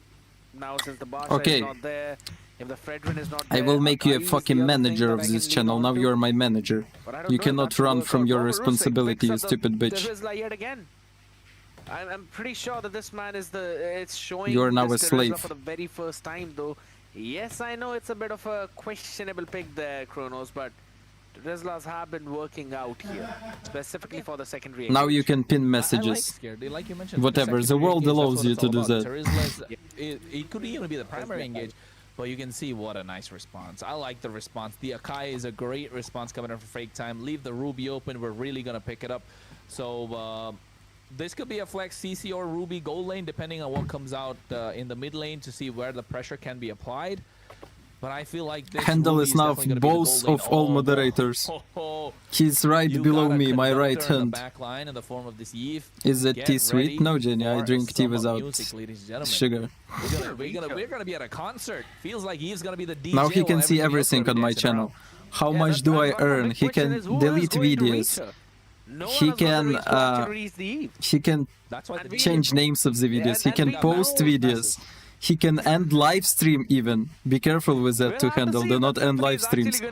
now, since the Basha is not there, if the Fredrin is not there, I will make you a fucking manager of this channel. Now you're my manager. You cannot run from your responsibility, you stupid bitch. Yet again. I'm pretty sure that this man is it's showing you are now a slave for the very first time, though. Yes, I know it's a bit of a questionable pick there, Kronos, but Rizlas have been working out here, specifically for the secondary. Now you can pin messages. Like you mentioned, whatever, the world allows you to do that. It could even be the primary engage, but you can see what a nice response. I like the response. The Akai is a great response coming in for Fake Time. Leave the Ruby open. We're really going to pick it up. So this could be a flex CC or Ruby gold lane, depending on what comes out in the mid lane to see where the pressure can be applied. But I feel like this Handle is now boss of all moderators. He's right below me, my right hand. Back line in the form of this Eve. Is it tea sweet? No, Jenny, I drink tea without sugar. We're gonna be at a concert. Feels like Eve's gonna be the DJ. Now he can see everything on my channel. How much do I earn? He can delete videos. He can change names of the videos. He can post videos. He can end live stream even. Be careful with that to handle. Do not end live streams. He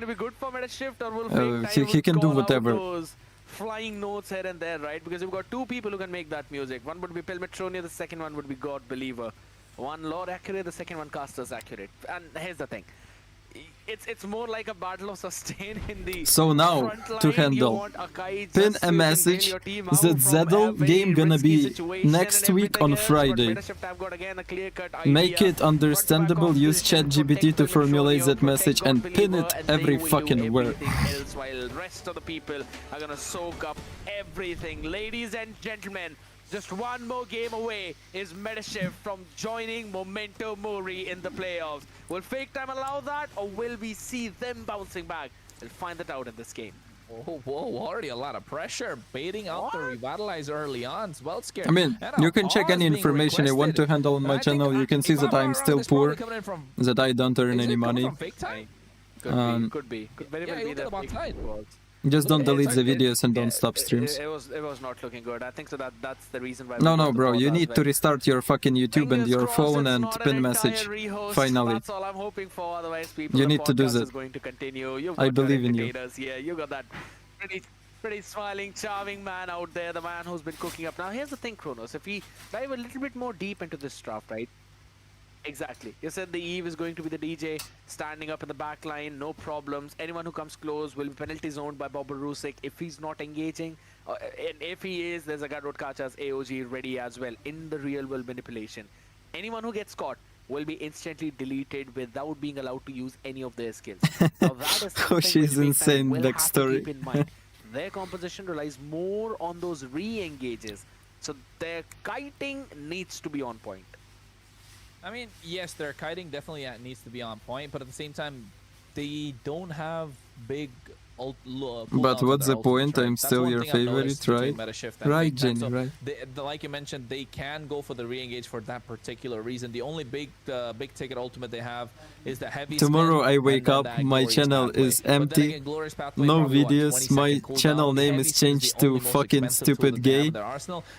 can do whatever. Flying notes here and there, right? Because you've got two people who can make that music. One would be Pelmetronia, the second one would be God Believer. One Lord Accurate, the second one Caster's Accurate. And here's the thing. it's more like a battle of sustain in the So now, front to line. handle, You want Akai pin just a so you can bail message your team that out from a Zedel very game gonna risky be situation next and week everything on else, but Friday. Medashift have got again a clear-cut Make idea. it understandable, use ChatGPT to formulate that message and pin it every fucking word. Everything else while rest of the people are gonna soak up everything. Ladies and gentlemen, just one more game away is Medashift from joining Memento Mori in the playoffs. Will Fake Time allow that, or will we see them bouncing back? We'll find that out in this game. Oh, whoa, already a lot of pressure. Baiting out the Revitalize early on. It's well scared. I mean, you can check any information you want to handle on my channel. You can see that I'm still poor, that I don't earn any money. Could be. Could very well be that. Just don't delete the videos and don't stop streams. It was not looking good. I think so that's the reason why. No, bro, you need to restart your fucking YouTube and your phone and pin message. Finally. That's all I'm hoping for. Otherwise, people, you need to do that. is going to continue. I believe in you. Yeah, you got that pretty smiling, charming man out there, the man who's been cooking up. Now, here's the thing, Kronos. If we dive a little bit more deep into this draft, right? Exactly. You said the Eve is going to be the DJ, standing up in the back line, no problems. Anyone who comes close will be penalty zoned by Bobber Rusik if he's not engaging. And if he is, there's a Gadot Kacha's AOG ready as well in the real world manipulation. Anyone who gets caught will be instantly deleted without being allowed to use any of their skills. Now that is something she's insane backstory. Keep in mind. Their composition relies more on those re-engages. So their kiting needs to be on point. I mean, yes, their kiting definitely needs to be on point, but at the same time, they don't have big but what's the point? I'm still your favorite, right? Right, Jenny, so right. Like you mentioned, they can go for the re-engage for that particular reason. The only big ticket ultimate they have is the heavy Tomorrow spin, I wake up, my channel is empty, no videos, my channel name is changed to fucking stupid gay.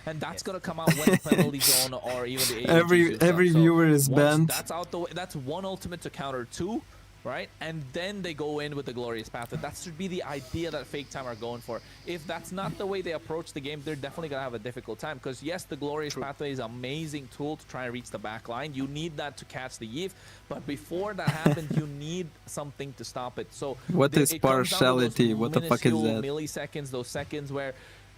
And that's gonna come out when the penalty zone or even the every viewer is banned. That's out the way. That's one ultimate to counter two. Right? And then they go in with the Glorious Pathway. That should be the idea that Fake Time are going for. If that's not the way they approach the game, they're definitely going to have a difficult time. Because yes, the Glorious Pathway is an amazing tool to try and reach the back line. You need that to catch the Eve. But before that happens, you need something to stop it. So what is partiality? What the fuck is that? Milliseconds, those seconds where...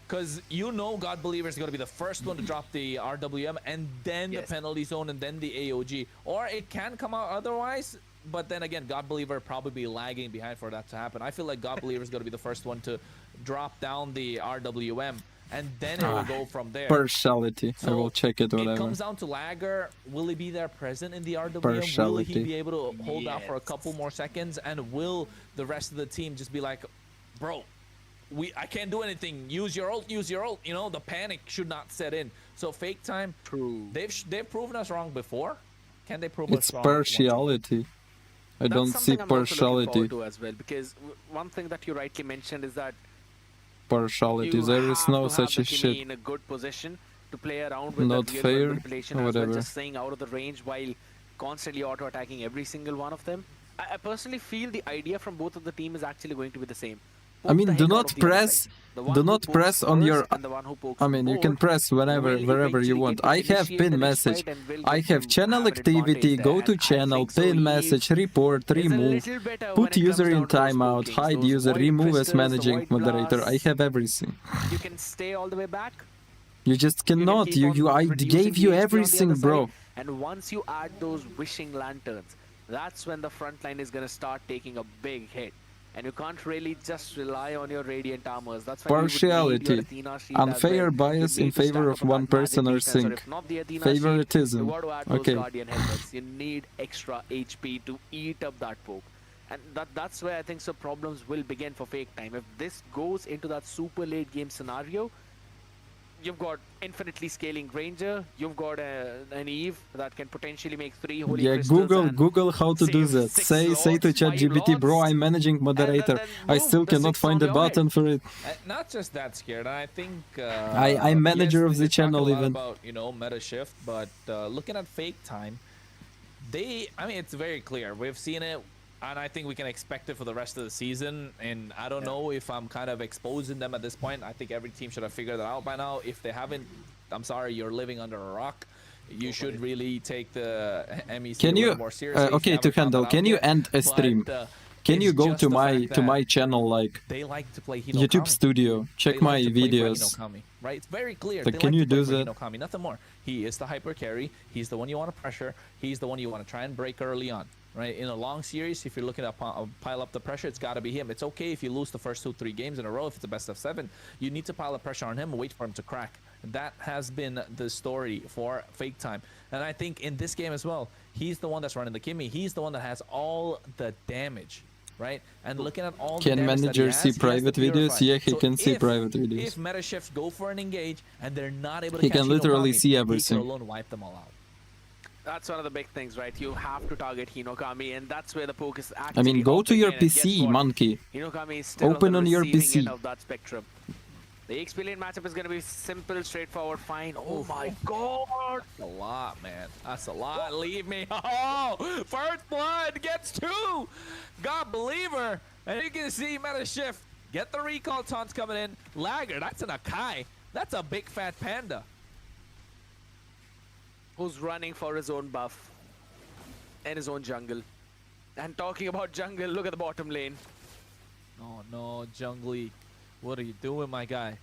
Because you know God Believer is going to be the first one to drop the RWM and then the penalty zone and then the AOG. Or it can come out otherwise. But then again, God Believer probably be lagging behind for that to happen. I feel like God Believer is going to be the first one to drop down the RWM, and then it will go from there. Partiality. So I will check it, whatever. It comes down to Lagger. Will he be there present in the RWM? Partiality. Will he be able to hold out for a couple more seconds? And will the rest of the team just be like, bro, I can't do anything. Use your ult, use your ult. You know, the panic should not set in. So Fake Time, they've proven us wrong before. Can they prove us wrong? It's partiality. I don't see partiality. To as well, because one thing that you rightly mentioned is that partiality. There is no such a shit. In a good position to play around with not the fair manipulation or whatever. Well, just staying out of the range while constantly auto-attacking every single one of them. I personally feel the idea from both of the team is actually going to be the same. I mean, do not press on your... I mean, you can press wherever you want. I have pin message. I have channel activity, go to channel, pin message, report, remove, put user in timeout, hide user, remove as managing moderator. I have everything. You can stay all the way back. You just cannot. I gave you everything, bro. And once you add those wishing lanterns, that's when the front line is going to start taking a big hit. And you can't really just rely on your Radiant Armors. That's why partiality. Unfair bias in favor of one person or sync. Favoritism. Okay. You need extra HP to eat up that poke. And that's where I think some problems will begin for Fake Time. If this goes into that super late game scenario, you've got infinitely scaling Ranger, you've got an Eve that can potentially make 3 holy crystals. Google how to do that. Say to ChatGPT, bro, I'm managing moderator. I still cannot find a button for it. Not just that scared. I think I'm manager of the channel even. About, meta shift, but looking at Fake Time, I mean, it's very clear. We've seen it. And I think we can expect it for the rest of the season. And I don't know if I'm kind of exposing them at this point. I think every team should have figured that out by now. If they haven't, I'm sorry, you're living under a rock. you should really take the MEC Can a you little more seriously. okay, to handle, can you end a stream? Can you go to my channel, like they like to play YouTube studio, check my videos? Right? It's very clear. Like, they can like you to play do for that? Hinokami, nothing more. He is the hyper carry. He's the one you want to pressure. He's the one you want to try and break early on. Right? In a long series, if you're looking to pile up the pressure, it's got to be him. It's okay if you lose the first 2-3 games in a row. If it's a best of 7, you need to pile up pressure on him and wait for him to crack. That has been the story for Fake Time. And I think in this game as well, he's the one that's running the Kimmy. He's the one that has all the damage. Right? And looking at all the damage that he has, see private videos? Yeah, he so can see if, private videos. If meta shifts go for an engage and they're not able to He catch can literally Hinokami, see everything. he can alone wipe them all out. That's one of the big things, right? You have to target Hinokami, and that's where the poke is actually. I mean, go to hopping your in, and guess PC, what? monkey. Hinokami is still Open on on the your receiving PC. end of that spectrum. The XP lane matchup is going to be simple, straightforward, fine. Oh my god! That's a lot, man. That's a lot. Leave me. Oh, first blood gets 2. God believer. And you can see meta shift. Get the recall taunts coming in. Lagger, that's an Akai. That's a big fat panda. Who's running for his own buff and his own jungle. And talking about jungle, look at the bottom lane. Oh no, Jungly. What are you doing, my guy?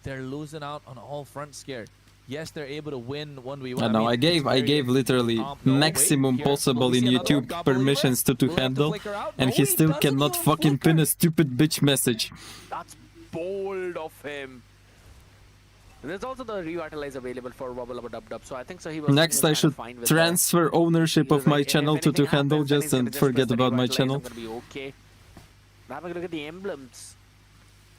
They're losing out on all fronts scared. Yes, they're able to win 1v1. I know, I gave literally maximum possible in YouTube permissions to handle, and he still cannot fucking pin a stupid bitch message. That's bold of him. And there's also the revitalize available for Wobble Up Dub Dub, so I think so he was. Next, I should transfer ownership of my channel to handle just and forget about my channel. I'm gonna be okay. Have a look at the emblems.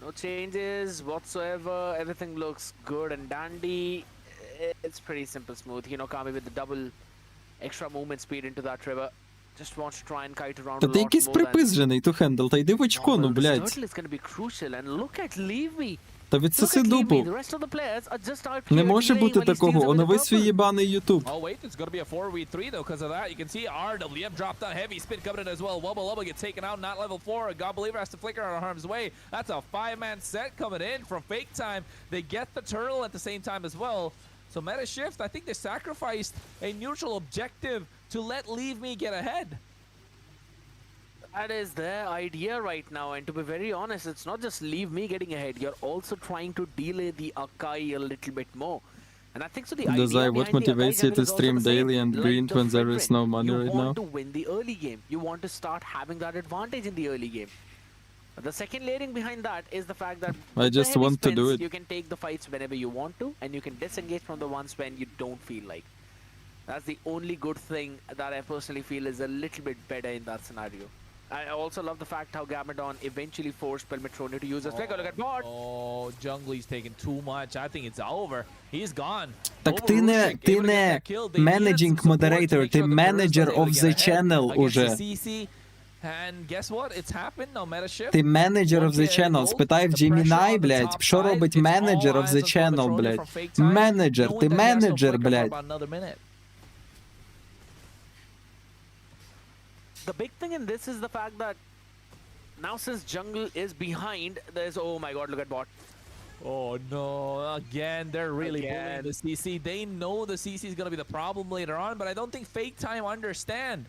No changes whatsoever. Everything looks good and dandy. It's pretty simple, smooth. Hinokami with the double extra movement speed into that river. Just wants to try and kite around Та ти якийсь припизджений, to handle, та йди в очко, ну, блядь. Turtle is going to be crucial, and look at Leavy. Та відсоси дупу. Не може бути такого, онови свій єбаний YouTube. Oh wait, it's gonna be a 4v3 though because of that. You can see RWM dropped out heavy spin coming in as well. Wubba Lubba gets taken out, not level 4. God Believer has to flicker out of harm's way. That's a 5-man set coming in from Fake Time. They get the turtle at the same time as well. So meta shift, I think they sacrificed a neutral objective to let Leave Me get ahead. That is their idea right now, and to be very honest, it's not just Leave Me getting ahead. You're also trying to delay the Akai a little bit more. And I think so the idea Dazai, what motivates you to stream daily and grind when there is no money right now? You want to win the early game. You want to start having that advantage in the early game. But the second layering behind that is the fact that I just want to do it. You can take the fights whenever you want to, and you can disengage from the ones when you don't feel like. That's the only good thing that I personally feel is a little bit better in that scenario. I also love the fact how Gamadon eventually forced Pelmetronio to use his flicker. Look at bot. Oh, Jungly's taking too much. I think it's over. He's gone. Так ти не managing moderator, ти manager of the channel уже. And guess what? It's happened. No meta shift. Ти manager of the channel. Спитай в Gemini, блядь, що робить manager of the channel, блядь. Manager, ти manager, блядь. The big thing in this is the fact that now since jungle is behind, there's, oh my god, look at bot. Oh no, again, they're really bullying the CC. They know the CC is going to be the problem later on, but I don't think Fake Time understand.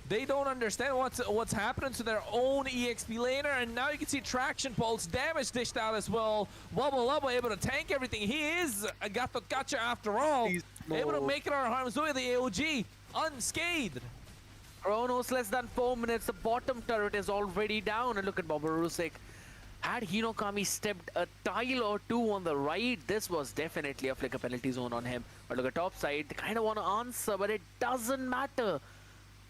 They don't understand what's happening to their own EXP laner, and now you can see Traction Pulse damage dished out as well. Wubba Lubba able to tank everything. He is a gotcha after all. Able to make it out of harm's way, the AOG, unscathed. Chronos less than 4 minutes. The bottom turret is already down. And look at Boborusik. Had Hinokami stepped a tile or two on the right, this was definitely a flicker penalty zone on him. But look at top side. They kind of want to answer, but it doesn't matter.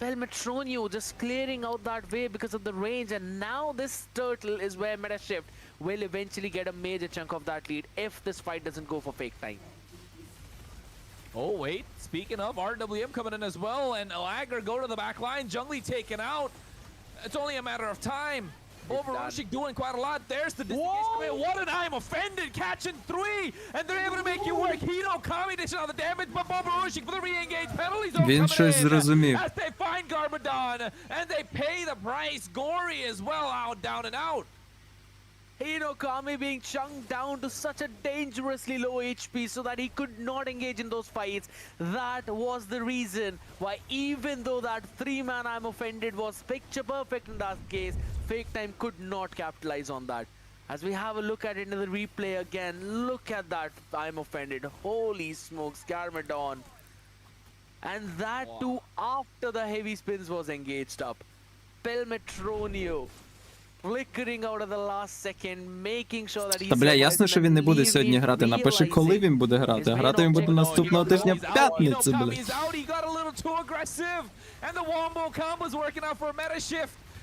Pelmetronio just clearing out that way because of the range. And now this turtle is where Meta Shift will eventually get a major chunk of that lead if this fight doesn't go for Fake Time. Oh, wait. Speaking of, RWM coming in as well, and Lagger go to the back line. Jungly taken out. It's only a matter of time. Overrushing doing quite a lot. There's the disengagement. What an I'm offended. Catching 3, and they're able to make you work. Hinokami dishing out the damage, but Overrushing for the re-engage penalties coming in as they find Garbodon, and they pay the price. Gory as well, out, down and out. Hinokami being chunked down to such a dangerously low HP so that he could not engage in those fights. That was the reason why, even though that 3-man I'm offended was picture perfect in that case, Fake Time could not capitalize on that. As we have a look at it in the replay again, look at that I'm offended. Holy smokes, Garmadon. And that too after the heavy spins was engaged up. Pelmetronio flickering out of the last second, making sure that he... Та бля, ясно, що він не буде сьогодні грати. Напиши, коли він буде грати. Грати він буде наступного тижня в п'ятницю, бля.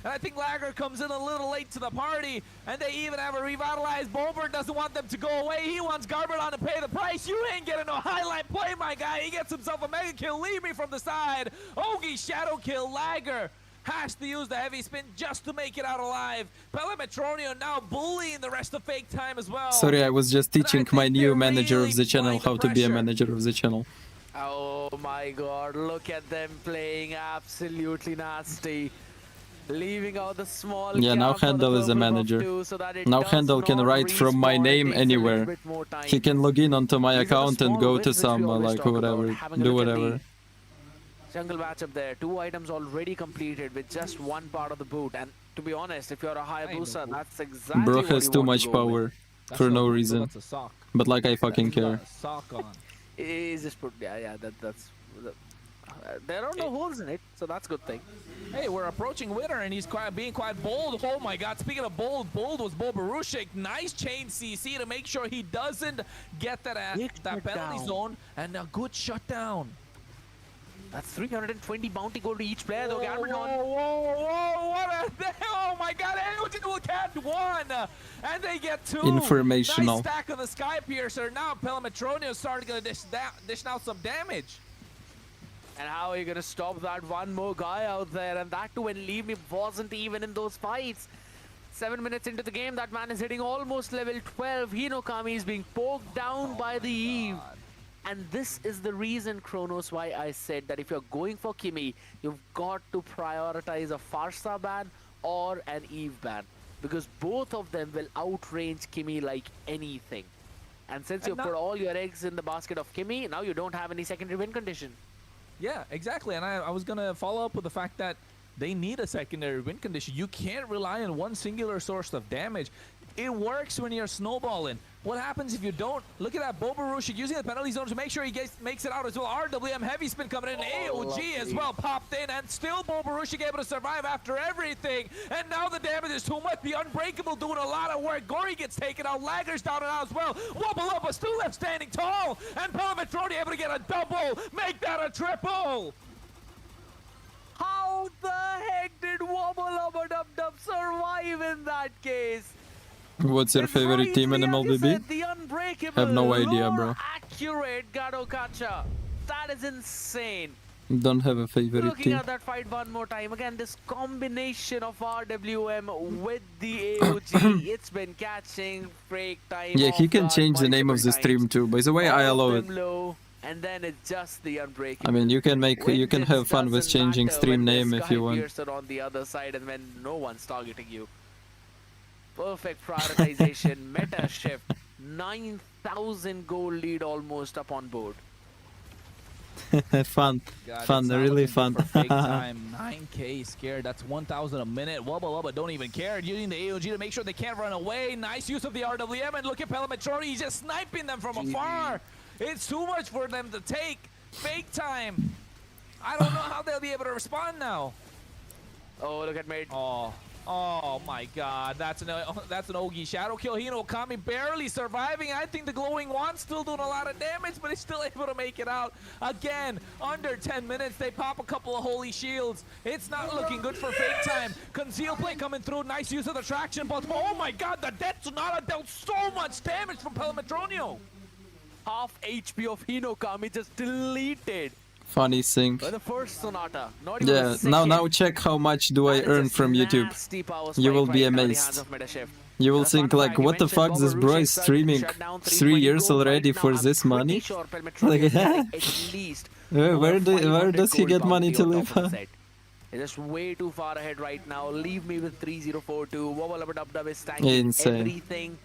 And I think Lager comes in a little late to the party, and they even have a revitalized. Bolbert doesn't want them to go away. He wants Garbodon to pay the price. You ain't getting no highlight play, my guy. He gets himself a mega kill. Leave me from the side. Ogi shadow kill. Lager has to use the heavy spin just to make it out alive. Pelmetronio now bullying the rest of Fake Time as well. Sorry, I was just teaching my new manager of the channel how to be a manager of the channel. Oh my god, look at them playing absolutely nasty. Leaving out the small... Yeah, now Handel is a manager. Now Handel can write from my name anywhere. He can log in onto my account and go to some, like, whatever, do whatever. Jungle matchup there, 2 items already completed with just 1 part of the boot. And to be honest, if you're a Hayabusa, that's exactly Bro what has you too want much to go power with. for no reason. But like I fucking care. Sock on. He's just put... Yeah, that's... there are no holes in it, so that's a good thing. Hey, we're approaching winter, and he's being quite bold. Oh my god, speaking of bold was Bobarushik. Nice chain CC to make sure he doesn't get that penalty zone, and a good shutdown. That's 320 bounty gold to each player, though. Whoa, what a... Oh my god, AOG will catch 1, and they get 2. Informational. Nice stack on the Sky Piercer. Now Pelmetronio is starting to dish out some damage. And how are you going to stop that one more guy out there? And that too when Leave Me wasn't even in those fights. 7 minutes into the game, that man is hitting almost level 12. Hinokami is being poked down by the Eve. And this is the reason, Kronos, why I said that if you're going for Kimi, you've got to prioritize a Farsa ban or an Eve ban. Because both of them will outrange Kimi like anything. And since you put all your eggs in the basket of Kimi, now you don't have any secondary win condition. Yeah, exactly. And I was going to follow up with the fact that they need a secondary win condition. You can't rely on one singular source of damage. It works when you're snowballing. What happens if you don't? Look at that, Bobarushik using the penalty zone to make sure he makes it out as well. RWM heavy spin coming in. AOG as well popped in, and still Bobarushik able to survive after everything. And now the damage is too much. The Unbreakable doing a lot of work. Gory gets taken out. Lager's down and out as well. Wobble up, but still left standing tall. And Pelmetroni able to get a double. Make that a triple. How the heck did Wobble Up Dub Dub survive in that case? What's your favorite team in MLBB? Have no idea, bro. Accurate Gadokacha. That is insane. Don't have a favorite Looking team. at that fight one more time. Again, this combination of RWM with the AOG. It's been catching Fake Time. Yeah, he can change the name of the stream too. By the way, I allow it. And then it's just the Unbreakable. I mean, you can have fun with changing stream name if you want. On the other side, and when no one's targeting you. Perfect prioritization, meta shift, 9,000 gold lead almost up on board. Fun, really fun. Fake Time, 9k scared. That's 1,000 a minute. Wubba Wubba don't even care. Using the AOG to make sure they can't run away. Nice use of the RWM, and look at Pelmetroni. He's just sniping them from afar. It's too much for them to take. Fake Time. I don't know how they'll be able to respond now. Oh, look at mate. Oh my god, that's an Ogi shadow kill. Hinokami barely surviving. I think the glowing wand's still doing a lot of damage, but he's still able to make it out. Again, under 10 minutes, they pop a couple of holy shields. It's not looking good for Fake Time. Conceal play coming through. Nice use of the traction, but oh my god, the Death Sonata dealt so much damage from Pelmetronio. Half HP of Hinokami just deleted. Funny thing. The first Sonata. Yeah, now check how much do I earn from YouTube. You will be amazed. You will think like, what the fuck, this bro is streaming 3 years already for this money? Like, where does he get money to live? is just way too far ahead right now. Leave me with 3042. Wobble is tanking Insane. everything.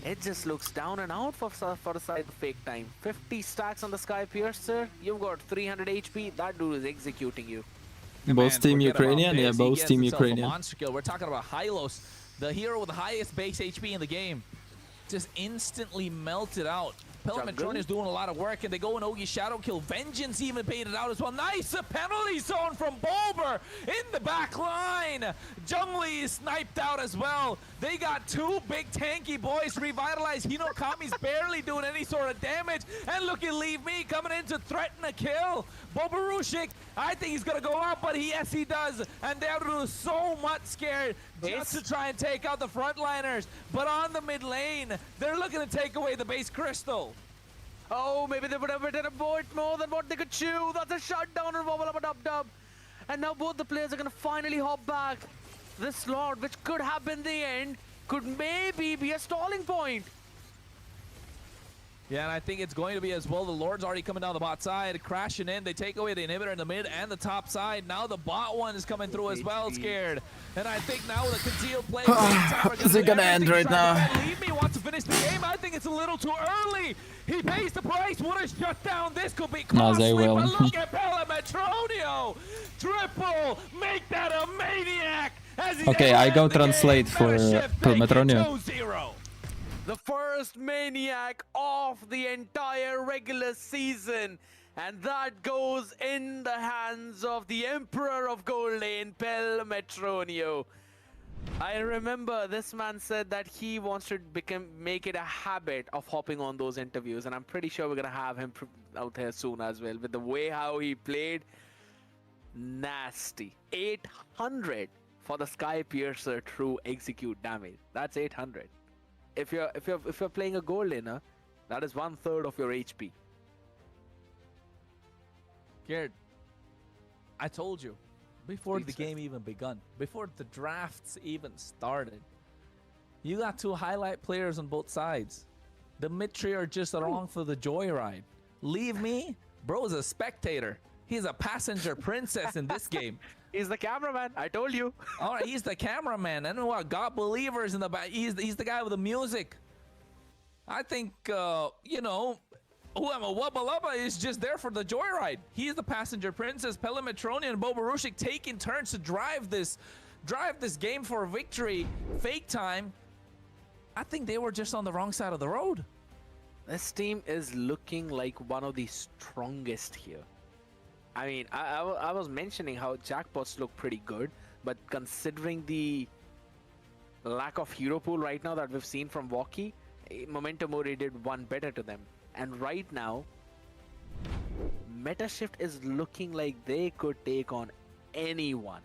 It just looks down and out for the side of Fake Time. 50 stacks on the Sky Piercer. You've got 300 HP. That dude is executing you. Both team forget about Ukrainian, yeah, this. He both gets team himself a Ukrainian. monster kill. We're talking about Hylos, the hero with the highest base HP in the game. Just instantly melted out. Pelimetrone is doing a lot of work, and they go in Ogi Shadow Kill. Vengeance even paid it out as well. Nice, a penalty zone from Bulber in the back line. Jungli is sniped out as well. They got two big tanky boys revitalized. Hinokami's barely doing any sort of damage. And look at Leave Me coming in to threaten a kill. Bobarushik, I think he's gonna go out, but yes he does. And they're so much scared just to try and take out the frontliners. But on the mid lane, they're looking to take away the base crystal. Oh, maybe they would have been avoid more than what they could chew. That's a shutdown on Wobble. And now both the players are going to finally hop back. This Lord, which could have been the end, could maybe be a stalling point. Yeah, and I think it's going to be as well. The Lord's already coming down the bot side, crashing in. They take away the inhibitor in the mid and the top side. Now the bot one is coming through as well, scared. And I think now with a concealed play, is it gonna end right now? Leave Me wants to finish the game. I think it's a little too early. He pays the price. What a shutdown. This could be No, costly. they will. But look at Pelimetronio. Triple. Make that a maniac. Okay, I go translate for Pelimetronio. The first maniac of the entire regular season. And that goes in the hands of the Emperor of Gold Lane, Pelimetronio. I remember this man said that he wants to make it a habit of hopping on those interviews. And I'm pretty sure we're going to have him out here soon as well. With the way how he played, nasty. 800 for the Sky Piercer true execute damage. That's 800. If you're playing a gold laner, that is 1/3 of your HP. Garrett, I told you before the game even begun, before the drafts even started, you got two highlight players on both sides. The mid three are just along for the joyride. Leave Me, bro, is a spectator. He's a passenger princess in this game. He's the cameraman. I told you. All right, he's the cameraman. And what? God believers in the back. He's the guy with the music. I think whoever Wubba is just there for the joyride. He's the passenger princess. Pelimetronian and Bobarushik taking turns to drive this game for a victory. Fake Time, I think they were just on the wrong side of the road. This team is looking like one of the strongest here. I mean, I was mentioning how jackpots look pretty good, but considering the lack of hero pool right now that we've seen from Walkie, Momentum Mori did one better to them. And right now, Metashift is looking like they could take on anyone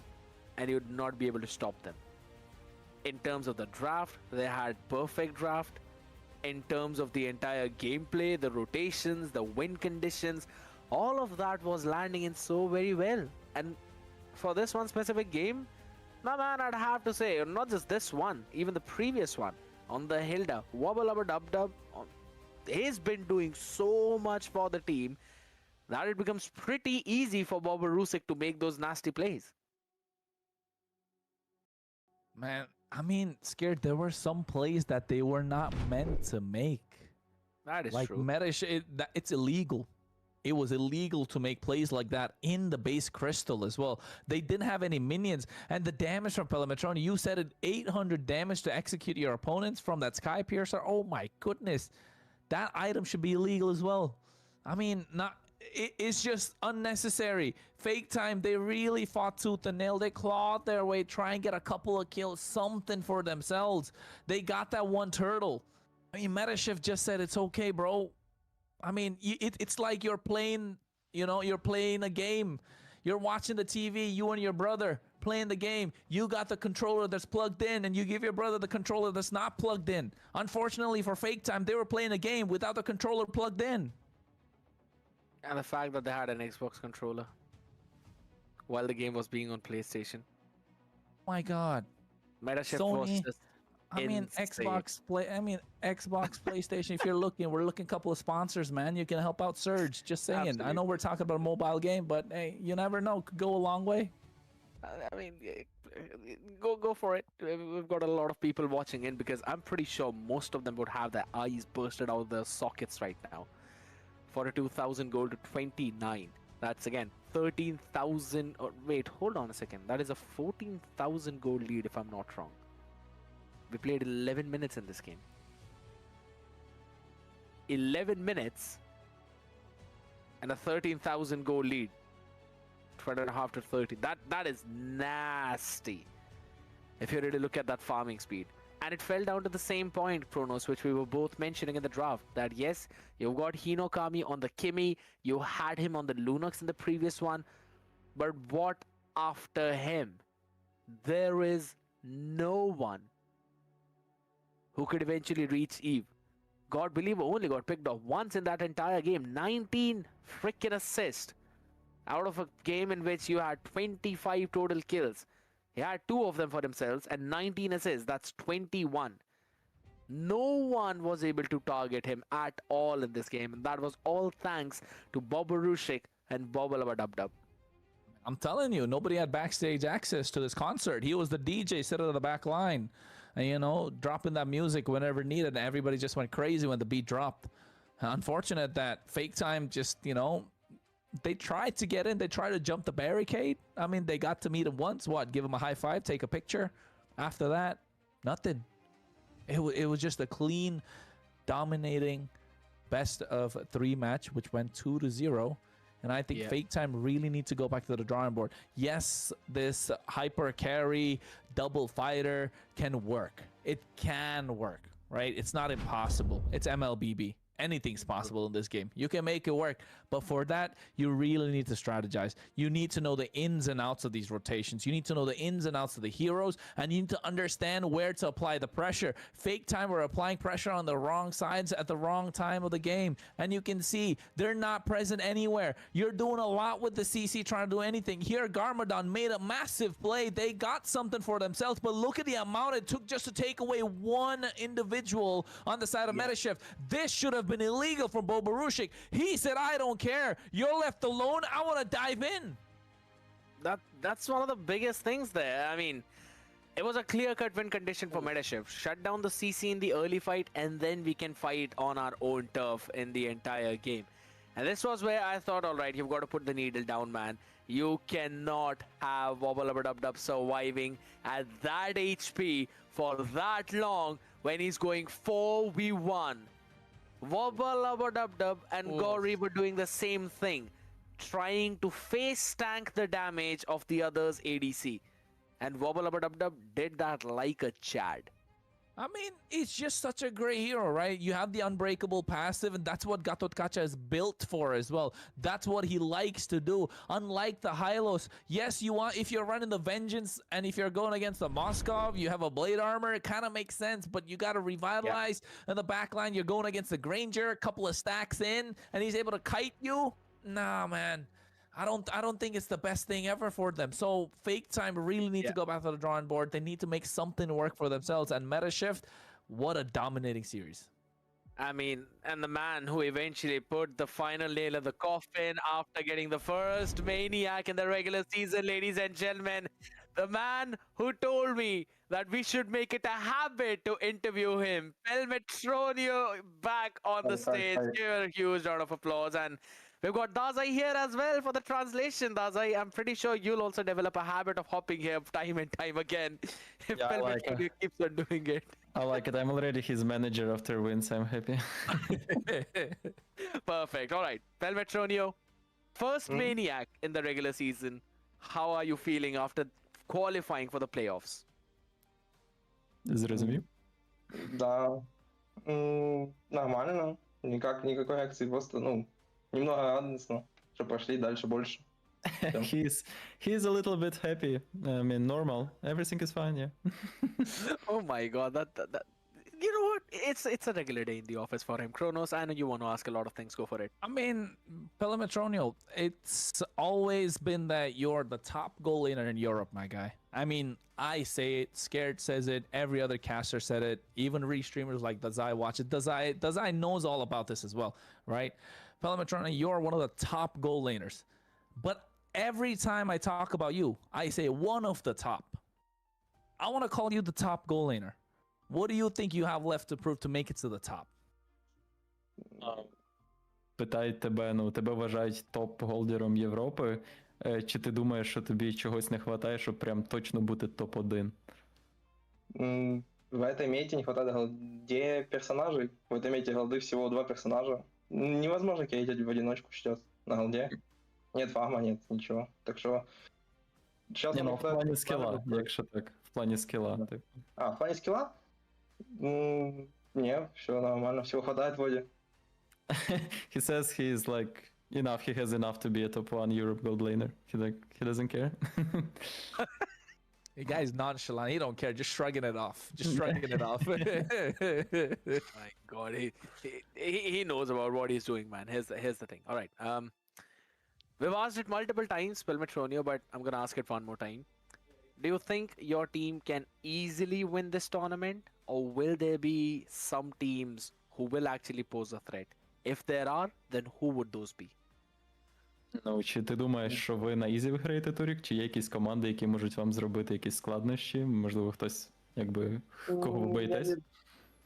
and you would not be able to stop them. In terms of the draft, they had perfect draft. In terms of the entire gameplay, the rotations, the win conditions, all of that was landing in so very well. And for this one specific game, my man, I'd have to say, not just this one, even the previous one on the Hilda, Wobble he's been doing so much for the team that it becomes pretty easy for Bobarushik to make those nasty plays. Man, I mean, scared. There were some plays that they were not meant to make. That is like true. It's illegal. It was illegal to make plays like that in the base crystal as well. They didn't have any minions. And the damage from Pelimetron, you said it, 800 damage to execute your opponents from that Sky Piercer. Oh my goodness. That item should be illegal as well. I mean, it's just unnecessary. Fake Time, they really fought tooth and nail. They clawed their way, try and get a couple of kills, something for themselves. They got that one turtle. I mean, Metashift just said, it's okay, bro. I mean, it's like you're playing, you're playing a game. You're watching the TV, you and your brother playing the game. You got the controller that's plugged in, and you give your brother the controller that's not plugged in. Unfortunately for Fake Time, they were playing a game without the controller plugged in. And the fact that they had an Xbox controller while the game was being on PlayStation. My God. Metashift Sony, was just insane. Xbox, PlayStation. If you're looking, we're looking a couple of sponsors, man. You can help out Surge. Just saying. Absolutely. I know we're talking about a mobile game, but hey, you never know. Could go a long way. I mean, go for it. We've got a lot of people watching in because I'm pretty sure most of them would have their eyes bursted out of their sockets right now. 42,000 gold to 29. That's again 13,000. Or wait, hold on a second. That is a 14,000 gold lead if I'm not wrong. We played 11 minutes in this game. 11 minutes and a 13,000 goal lead. 12.5 to 30. That is nasty. If you really look at that farming speed. And it fell down to the same point, Kronos, which we were both mentioning in the draft. That yes, you've got Hinokami on the Kimi. You had him on the Lunox in the previous one. But what after him? There is no one who could eventually reach Eve. God Believer only got picked off once in that entire game. 19 freaking assists out of a game in which you had 25 total kills. He had 2 of them for themselves and 19 assists. That's 21. No one was able to target him at all in this game. And that was all thanks to Boborushik and Bobalabadubdub. I'm telling you, nobody had backstage access to this concert. He was the DJ sitting on the back line and, you know, dropping that music whenever needed. And everybody just went crazy when the beat dropped. Unfortunate that Fake Time just, you know, they tried to get in. They tried to jump the barricade. I mean, they got to meet him once. What? Give him a high five, take a picture. After that, nothing. It was just a clean, dominating best of 3 match, which went 2-0. And I think Fake Time really needs to go back to the drawing board. Yes, this hyper carry, double fighter can work. It can work, right? It's not impossible. It's MLBB. Anything's possible in this game. You can make it work. But for that, you really need to strategize. You need to know the ins and outs of these rotations. You need to know the ins and outs of the heroes. And you need to understand where to apply the pressure. Fake Time were applying pressure on the wrong sides at the wrong time of the game. And you can see they're not present anywhere. You're doing a lot with the CC trying to do anything. Here, Garmadon made a massive play. They got something for themselves. But look at the amount it took just to take away one individual on the side of Metashift. This should have been illegal from Boborushik. He said, I don't care. You're left alone. I want to dive in. That's one of the biggest things there. I mean, it was a clear-cut win condition for Metashift. Shut down the CC in the early fight, and then we can fight on our own turf in the entire game. And this was where I thought, all right, you've got to put the needle down, man. You cannot have Wobblabadubdub surviving at that HP for that long when he's going 4v1. Wobblabadubdub and Gory were doing the same thing, trying to face tank the damage of the other's ADC. And Wobblabadubdub did that like a Chad. I mean, it's just such a great hero, right? You have the unbreakable passive, and that's what Gatotkacha is built for as well. That's what he likes to do. Unlike the Hylos, yes, you want, if you're running the Vengeance and if you're going against the Moskov, you have a blade armor, it kind of makes sense, but you got to revitalize. In the backline, you're going against the Granger, a couple of stacks in, and he's able to kite you. Nah, man. I don't think it's the best thing ever for them. So Fake Time really need to go back to the drawing board. They need to make something work for themselves. And Metashift, what a dominating series. I mean, and the man who eventually put the final nail in the coffin after getting the first Maniac in the regular season, ladies and gentlemen. The man who told me that we should make it a habit to interview him. Pelmetronio back on the stage. Give a huge round of applause. And we've got Dazai here as well for the translation. Dazai, I'm pretty sure you'll also develop a habit of hopping here time and time again. If Pelmetronio keeps on doing it. I like it. I'm already his manager after wins. I'm happy. Perfect. All right. Pelmetronio, first Maniac in the regular season. How are you feeling after qualifying for the playoffs? Зрозумів? Да. Нормально. Никакой акции. Просто, немного радостно, что пошли дальше больше. He's a little bit happy. I mean, normal. Everything is fine, yeah. Oh my god, that you know what? It's a regular day in the office for him. Kronos, I know you want to ask a lot of things. Go for it. I mean, Pelmetronio, it's always been that you're the top goal laner in Europe, my guy. I mean, I say it, Scared says it, every other caster said it, even re-streamers like Dazai watch it. Dazai knows all about this as well, right? Pelmetronio, you're one of the top goal laners. But every time I talk about you, I say one of the top. I want to call you the top goal laner. What do you think you have left to prove to make it to the top? Питають тебе, ну, тебе вважають топ-голдером Європи, чи ти думаєш, що тобі чогось не вистачає, щоб прям точно бути топ-1? В этой мете не хватает голде персонажей. В этой мете голды всего 2 персонажа. Невозможно керрить в одиночку сейчас на голде. Нет фарма, нет ничего. Так что... Сейчас Не, ну, в плані скіла, якщо так. В плані скіла. Да. В плане скилла? Не, все нормально, всего хватает вроде. He says he's like enough, he has enough to be a top 1 Europe gold laner. He doesn't care. The guy's nonchalant. He don't care. Just shrugging it off. Just shrugging it off. My God, he knows about what he's doing, man. Here's the thing. All right. We've asked it multiple times, Pelmetronio, but I'm gonna ask it one more time. Do you think your team can easily win this tournament, or will there be some teams who will actually pose a threat? If there are, then who would those be? Ну, чи ти думаєш, що ви на ізі виграєте турік, чи є якісь команди, які можуть вам зробити якісь складнощі? Можливо, хтось, якби, кого ви боїтесь?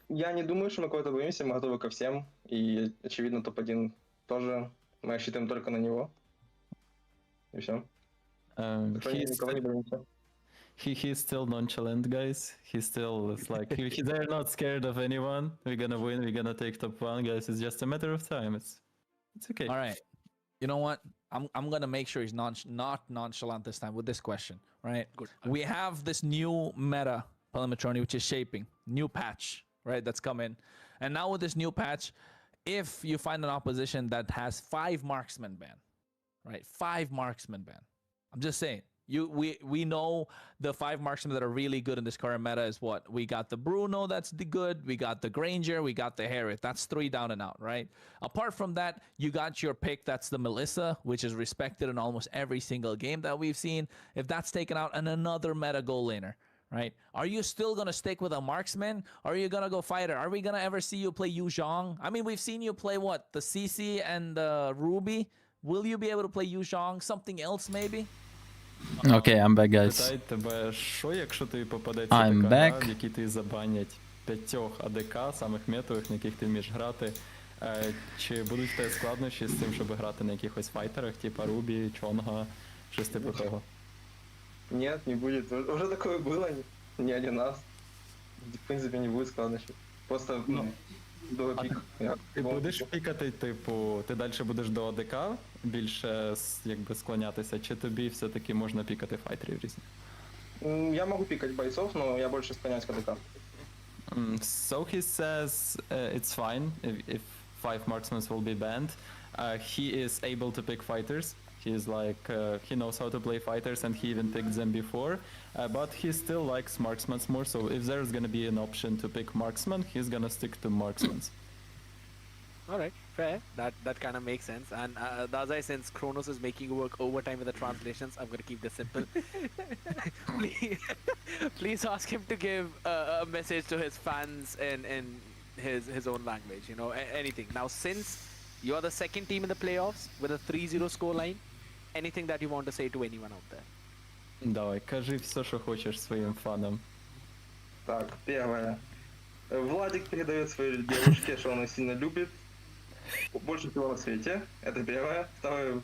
Я не думаю, что мы кого-то боимся, мы готовы ко всем. И, очевидно, топ-1 тоже. Мы рассчитываем только на него. И все. He's still nonchalant, guys. He's still like they're not scared of anyone. We're gonna win. We're gonna take top 1, guys. It's just a matter of time. It's okay. All right. You know what? I'm gonna make sure he's not nonchalant this time with this question. Right? Good. We have this new meta, Pelmetroni, which is shaping. New patch, right? That's coming. And now with this new patch, if you find an opposition that has 5 marksman ban, right? 5 marksman ban. I'm just saying. We know the 5 marksmen that are really good in this current meta is what? We got the Bruno, that's the good. We got the Granger, we got the Harriet. That's 3 down and out, right? Apart from that, you got your pick, that's the Melissa, which is respected in almost every single game that we've seen. If that's taken out, and another meta goal laner, right? Are you still going to stick with a marksman? Or are you going to go fighter? Are we going to ever see you play Yu Zhong? I mean, we've seen you play what? The CC and the Ruby? Will you be able to play Yu Zhong? Something else maybe? Okay, I'm back, guys. Питають тебе, що якщо тобі попадеться I'm така back. гра, в якій ти забанять 5 АДК, самих метових, на яких ти вмієш грати, чи будуть в тебе складнощі з тим, щоб грати на якихось файтерах, типа Рубі, Чонга, щось типу того? Нет, не будет. Уже такое было не один раз. В принципе, не будет складнощів. Просто, до пік. Ти будеш пікати, типу, ти далі будеш до АДК більше якби склонятися, чи тобі все-таки можна пікати файтерів різних? Я могу пикать бойцов, но я больше склоняюсь к АДК. So he says it's fine if 5 marksmen will be banned. He is able to pick fighters. He's like, he knows how to play fighters and he even picked them before. But he still likes marksmen more, so if there's gonna be an option to pick marksman, he's gonna stick to marksmen. Alright, fair. That kind of makes sense. And Dazai, since Kronos is making you work overtime with the translations, I'm gonna keep this simple. please ask him to give a message to his fans in his own language, you know, anything. Now, since you're the second team in the playoffs with a 3-0 scoreline, anything that you want to say to anyone out there? Давай, кажи все, что хочешь своим фанам. Так, первое. Владик передает своей девушке, что он ее сильно любит. Больше всего на свете. Это первое. Второе.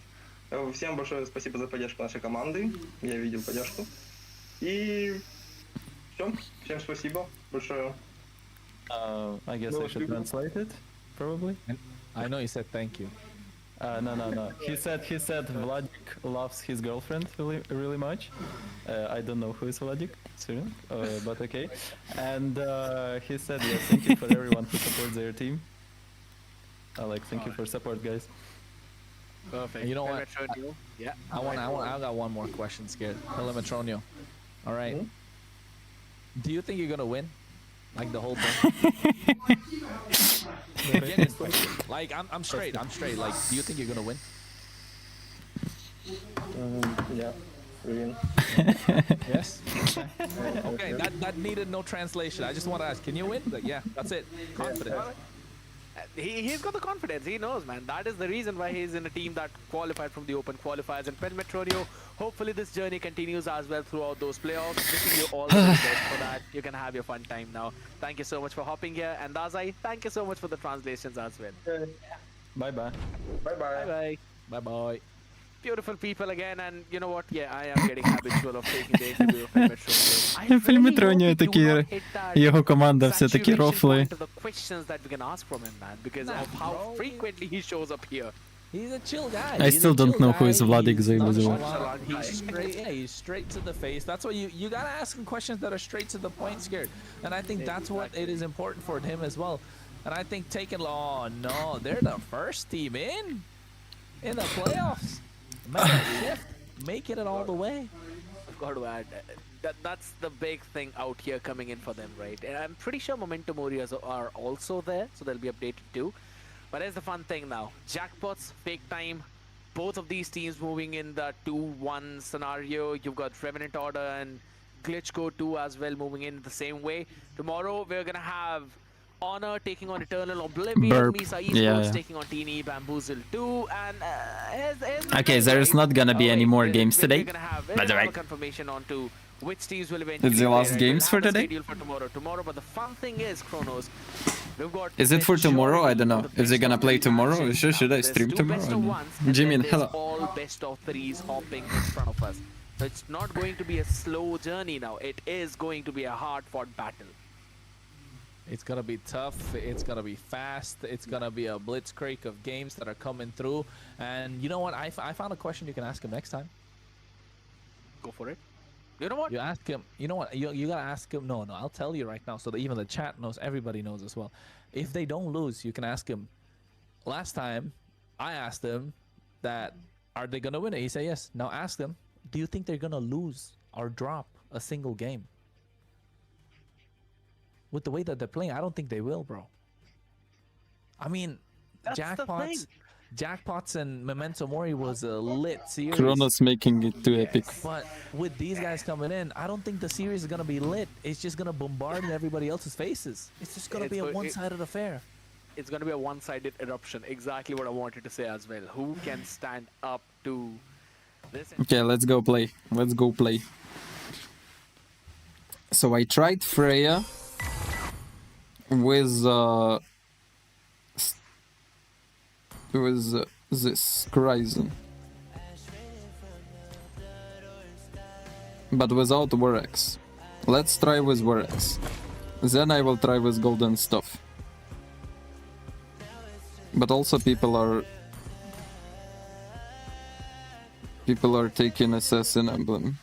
Всем большое спасибо за поддержку нашей команды. Я видел поддержку. И все. Всем спасибо большое. I guess I should translate it, probably. I know you said thank you. No. He said Vladik loves his girlfriend really much. I don't know who is Vladik, seriously, but okay. And he said, yeah, thank you for everyone who supports their team. Thank you for support, guys. Perfect. You know what? Yeah. I got one more question, Scared. Pelmetronio. All right. Do you think you're gonna win? Like the whole thing? Like I'm straight. Like, do you think you're gonna win? Yeah, win. Yes. Okay. That needed no translation. I just want to ask, can you win? Like, yeah, that's it. Confident. He's got the confidence. He knows, man. That is the reason why he's in a team that qualified from the Open qualifiers. And Penmetronio, hopefully this journey continues as well throughout those playoffs. Wishing you all the very best for that. You can have your fun time now. Thank you so much for hopping here. And Dazai, thank you so much for the translations as well. Bye-bye. Bye-bye. Bye-bye. Bye-bye. Beautiful people again, and you know what? Yeah, I am getting habitual of taking the interview of Penmetronio. I Пельметронio really hope we do not такі, hit that його команда все такі saturation рофли. point of the questions that we can ask from him, man, because of how frequently he shows up here. He's a chill guy. I still don't know who is Vladik Zaimazov. He's straight, yeah, he's straight to the face. That's why you gotta ask him questions that are straight to the point, Scared. And I think that's what it is important for him as well. And I think taking, oh no, they're the first team in the playoffs. Mega shift, making it all the way. I've got to add, that's the big thing out here coming in for them, right? And I'm pretty sure Momentum Warriors are also there, so they'll be updated too. But here's the fun thing now. Jackpots, fake time, both of these teams moving in the 2-1 scenario. You've got Revenant Order and Glitch Code 2 as well moving in the same way. Tomorrow we're going to have Honor taking on Eternal Oblivion, Misa Esports taking on Teeny Bamboozle 2, and Okay, there is not gonna be any more games today. by the way, confirmation on to which teams will eventually It's the last play, games for today? For tomorrow, but the fun thing is, Kronos, we've got Is it for tomorrow? I don't know. If they're gonna play tomorrow, should I stream tomorrow? Jimin, hello. All best of threes hopping in front of us. So it's not going to be a slow journey now. It is going to be a hard-fought battle. It's gonna be tough, it's gonna be fast, it's gonna be a blitzkrieg of games that are coming through. And you know what, I found a question you can ask him next time. Go for it. You know what? You ask him, you know what, you gotta ask him, no, I'll tell you right now so that even the chat knows, everybody knows as well. If they don't lose, you can ask him, last time I asked him that, are they gonna win it? He said yes. Now ask them, do you think they're gonna lose or drop a single game? With the way that they're playing, I don't think they will, bro. I mean, Jackpots and Memento Mori was a lit series. Kronos making it too epic. But with these guys coming in, I don't think the series is gonna be lit. It's just gonna bombard in everybody else's faces. It's just gonna be a one-sided affair. It's gonna be a one-sided eruption. Exactly what I wanted to say as well. Who can stand up to this? Okay, let's go play. Let's go play. So I tried Freya with this Horizon, but without Warx. Let's try with Warx. Then I will try with Golden Stuff. But also people are taking Assassin Emblem.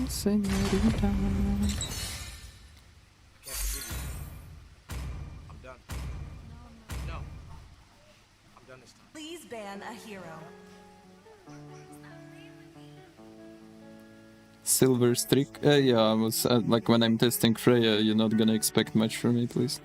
Señorita. I'm done. No. I'm done this time. Please ban a hero. Silver streak? Yeah, I was like when I'm testing Freya, you're not gonna expect much from me, please.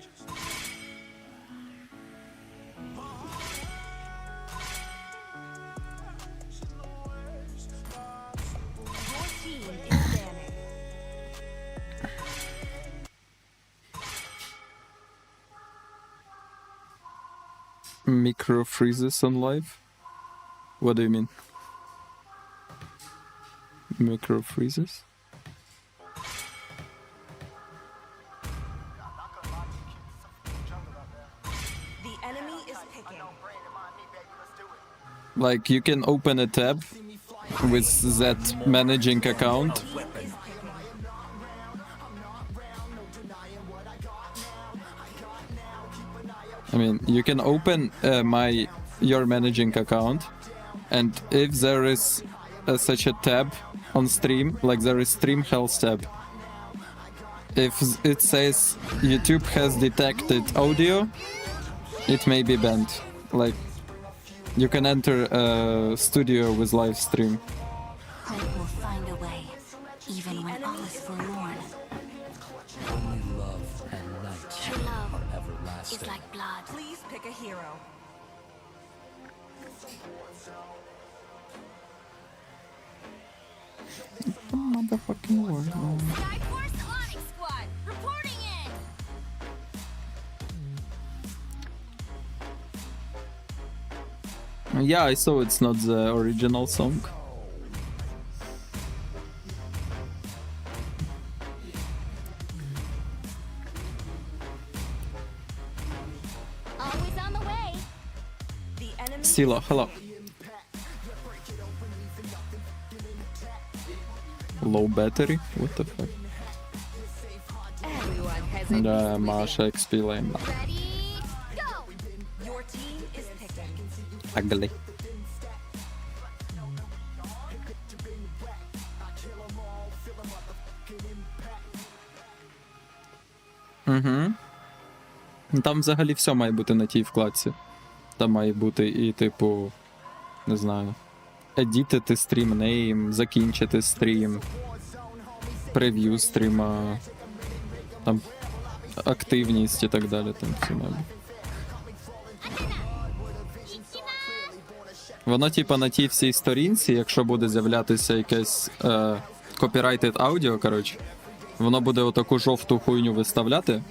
Micro freezes on live? What do you mean? Micro freezes? The enemy is picking. Like you can open a tab with that managing account. I mean, you can open your managing account, and if there is such a tab on stream, like there is stream health tab, if it says YouTube has detected audio, it may be banned. Like, you can enter a studio with live stream. Hope will find a way, even when all is forlorn. Only love and night True love are everlasting. is like blood. Please pick a hero. Motherfucking war. Skyforce Onyx Squad, reporting in! Yeah, I saw it's not the original song. Always on the way. The enemy Silo, hello. Low battery? What the fuck? Everyone has a Да, Маша XP lane. Ready, go! Your team is picking. Ugly. Угу. Там взагалі все має бути на тій вкладці. Там має бути і, типу, не знаю, едітити стрім нейм, закінчити стрім, прев'ю стріма, там активність і так далі. Там все має бути. Воно, типа, на тій всій сторінці, якщо буде з'являтися якесь copyrighted аудіо, коротше, воно буде отаку жовту хуйню виставляти.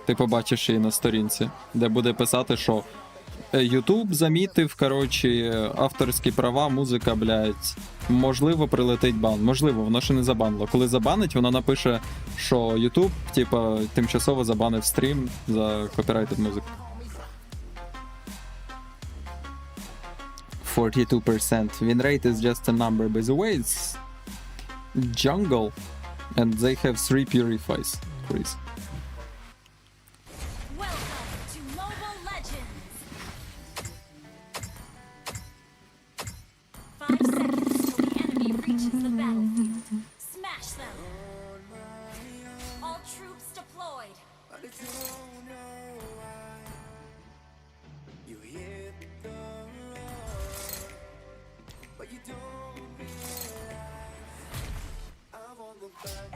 Ти побачиш її на сторінці, де буде писати, що YouTube замітив, коротше, авторські права, музика, блядь, можливо, прилетить бан. Можливо, воно ще не забанило. Коли забанить, воно напише, що YouTube, типа, тимчасово забанив стрім за copyrighted музику. 42%. Win rate is just a number. By the way, it's jungle, and they have 3 purifies. Crazy. Welcome to Mobile Legends. 5 seconds till the enemy reaches the battlefield. Smash them. All troops deployed.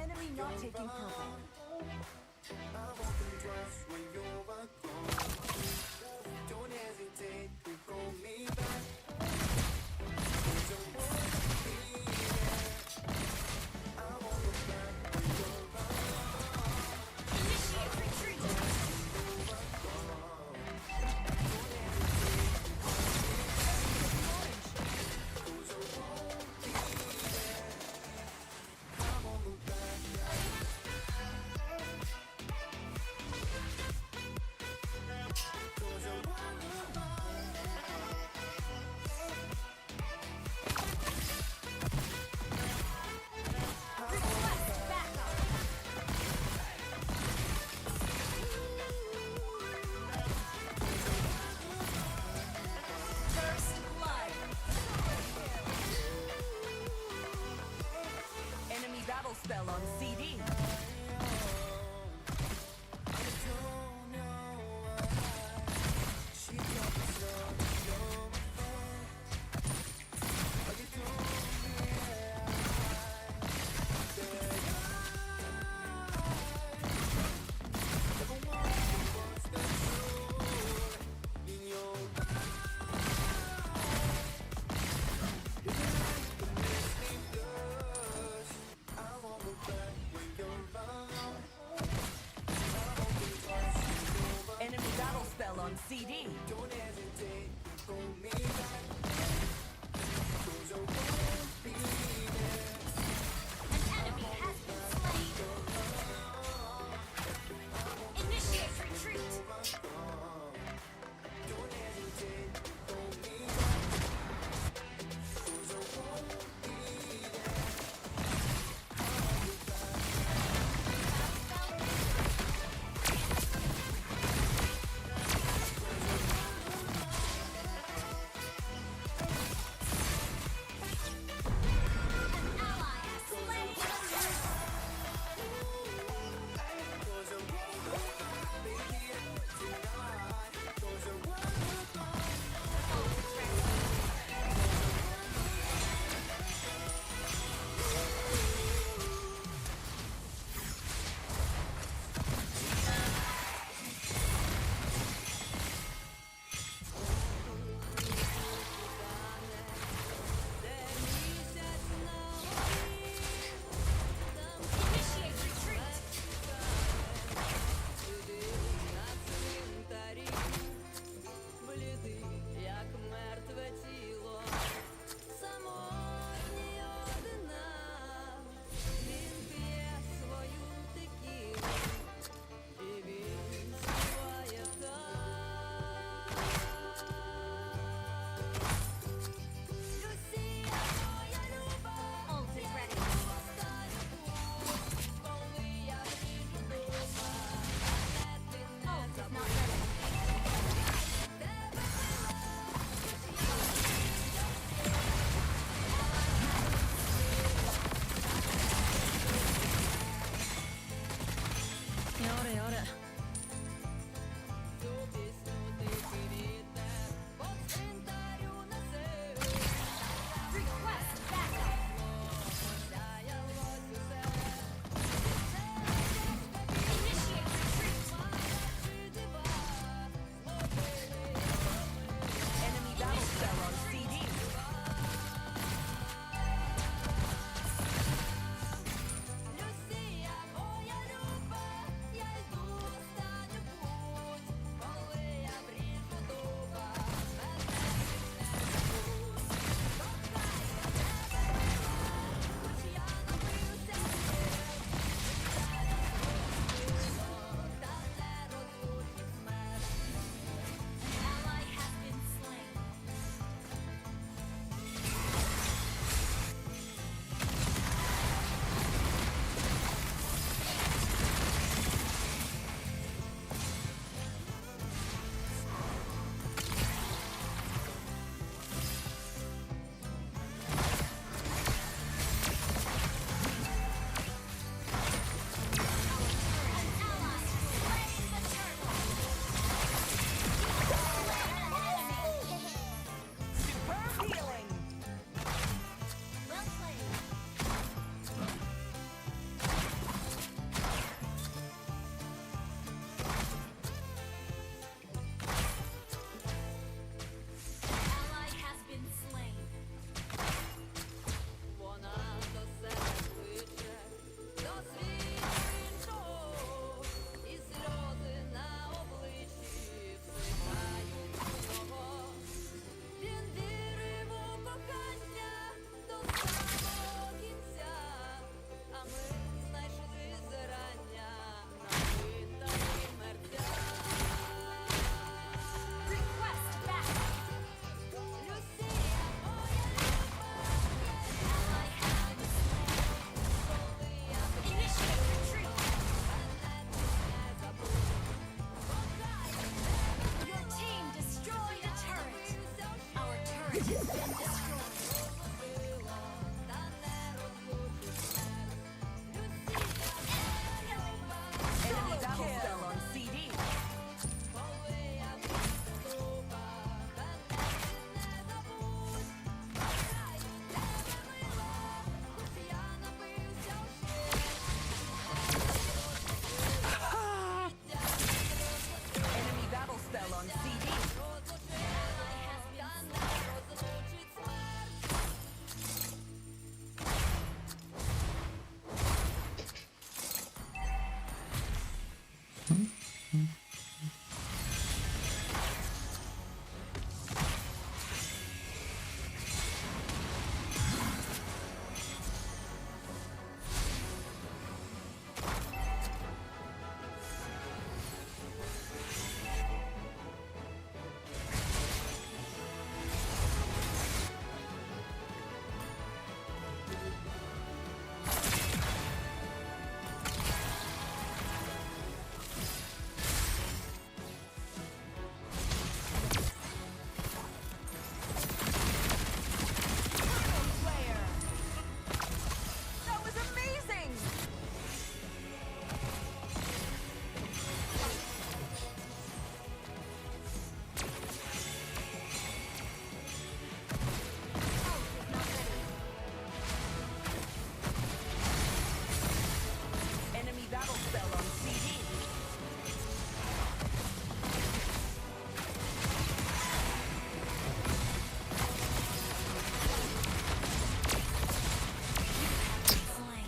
Enemy not taking purple. Initiate retreat. Request backup. First blood. Enemy battle spell on CD. Enemy battle spell on CD. An enemy has been slain. Initiate retreat.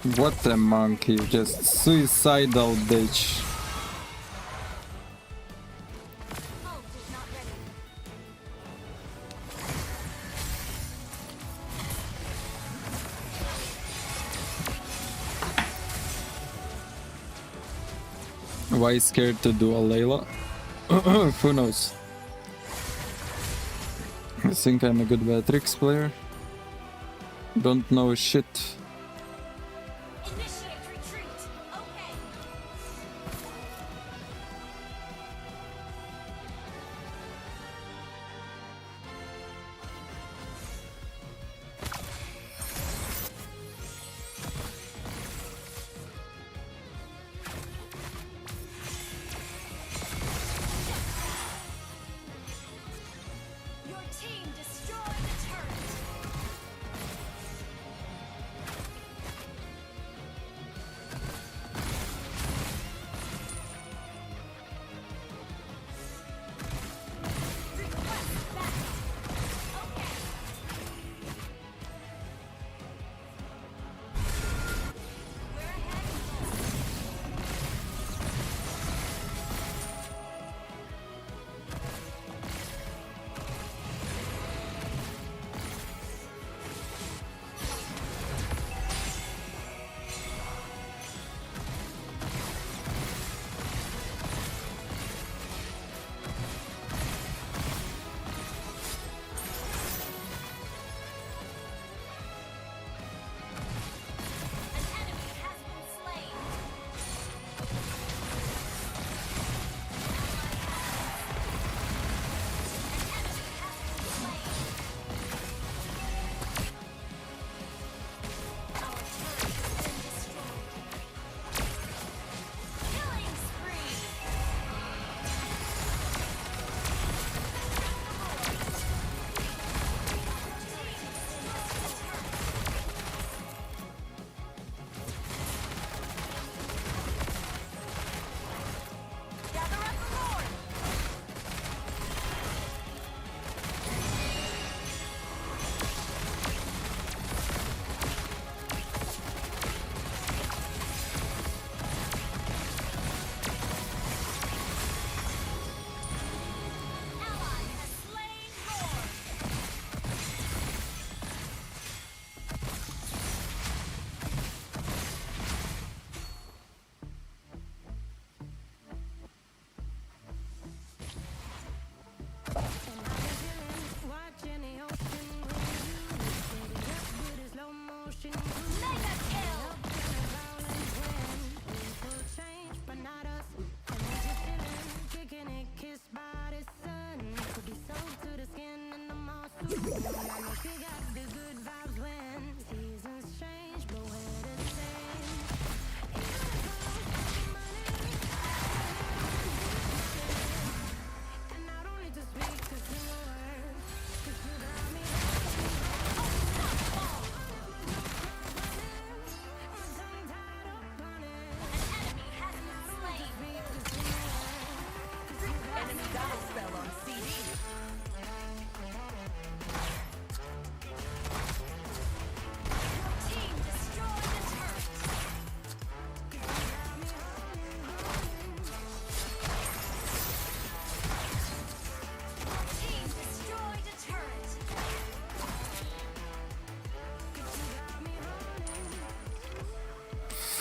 What a monkey, just suicidal bitch. Why scared to do a Layla? Who knows? I think I'm a good Beatrix player. Don't know shit. Initiate retreat. Okay. Your team destroyed a turret.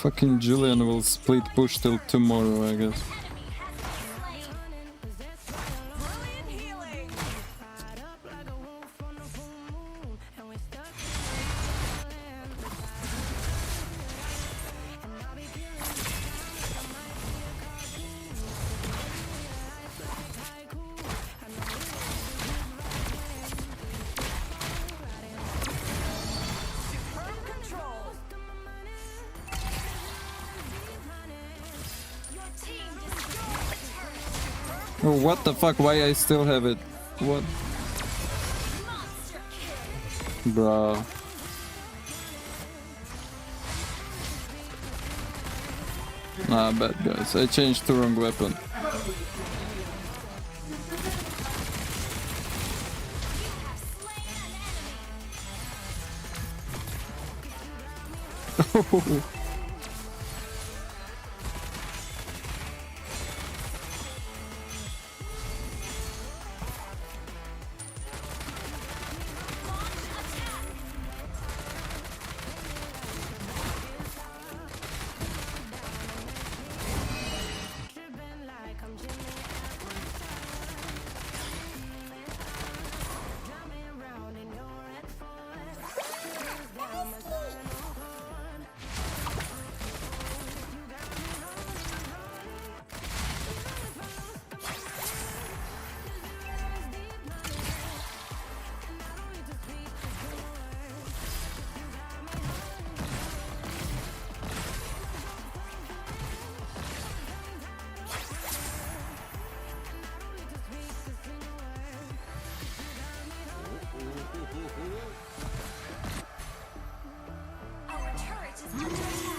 Fucking Julian will split push till tomorrow, I guess. Oh, what the fuck? Why I still have it? What? Bruh. Nah, bad guys. I changed to wrong weapon. Our turret is under attack.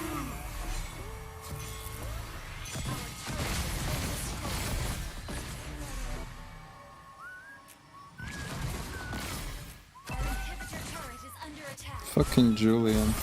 Our inhibitor turret is under attack. Fucking Julian.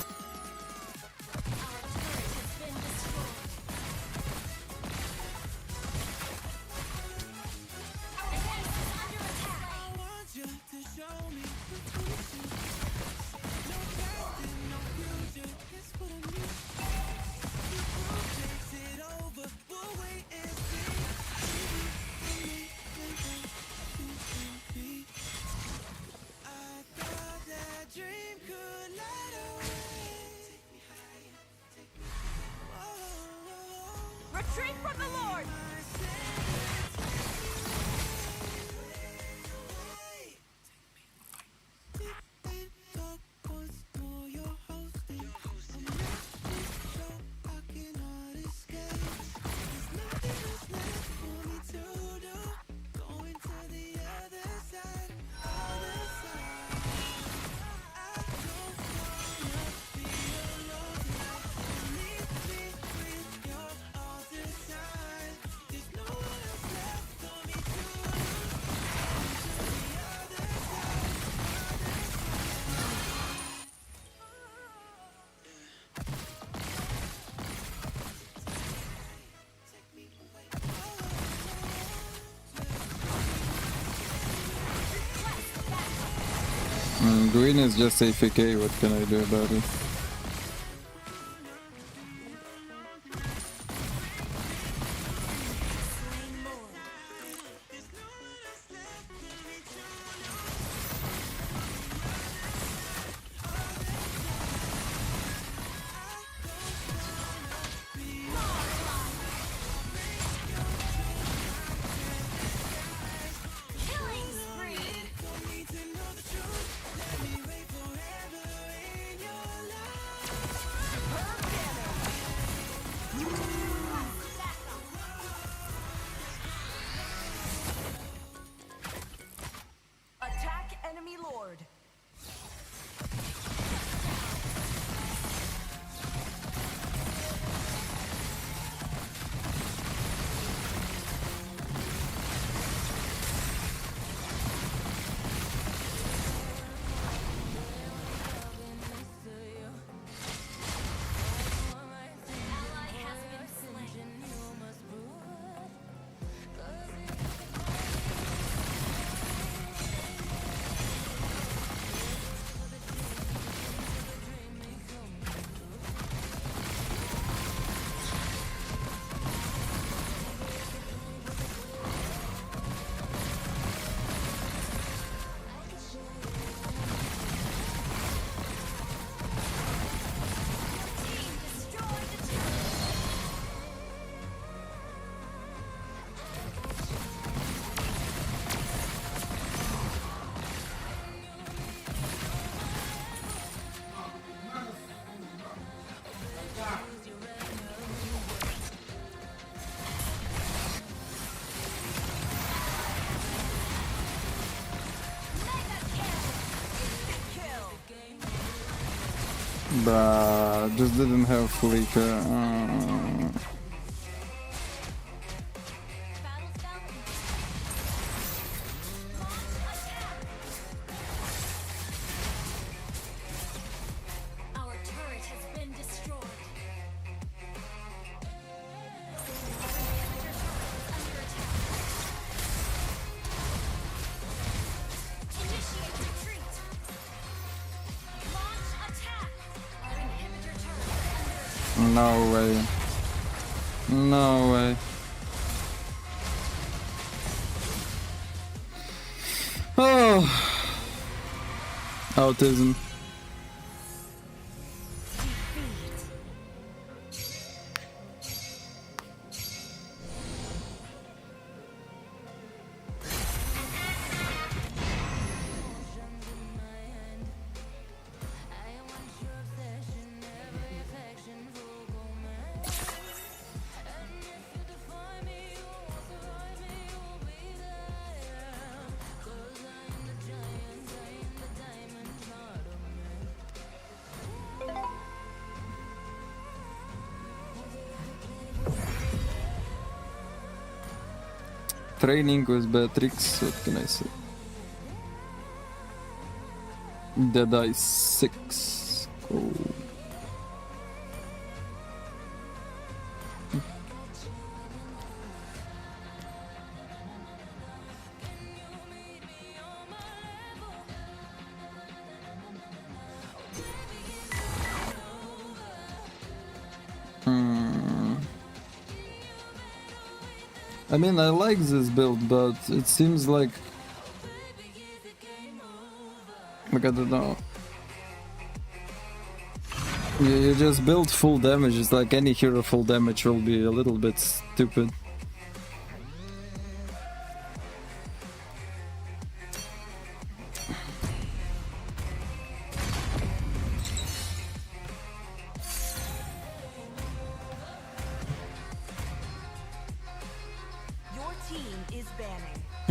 Retreat from the Lord! Green is just AFK, what can I do about it? Attack enemy lord. Bruh, just didn't have flicker. Our turret has been destroyed. No way. No way. Oh. Autism. Training with Beatrix, what can I say? Dazai 6. Oh. I mean, I like this build, but it seems like I don't know. You just build full damage. It's like any hero full damage will be a little bit stupid.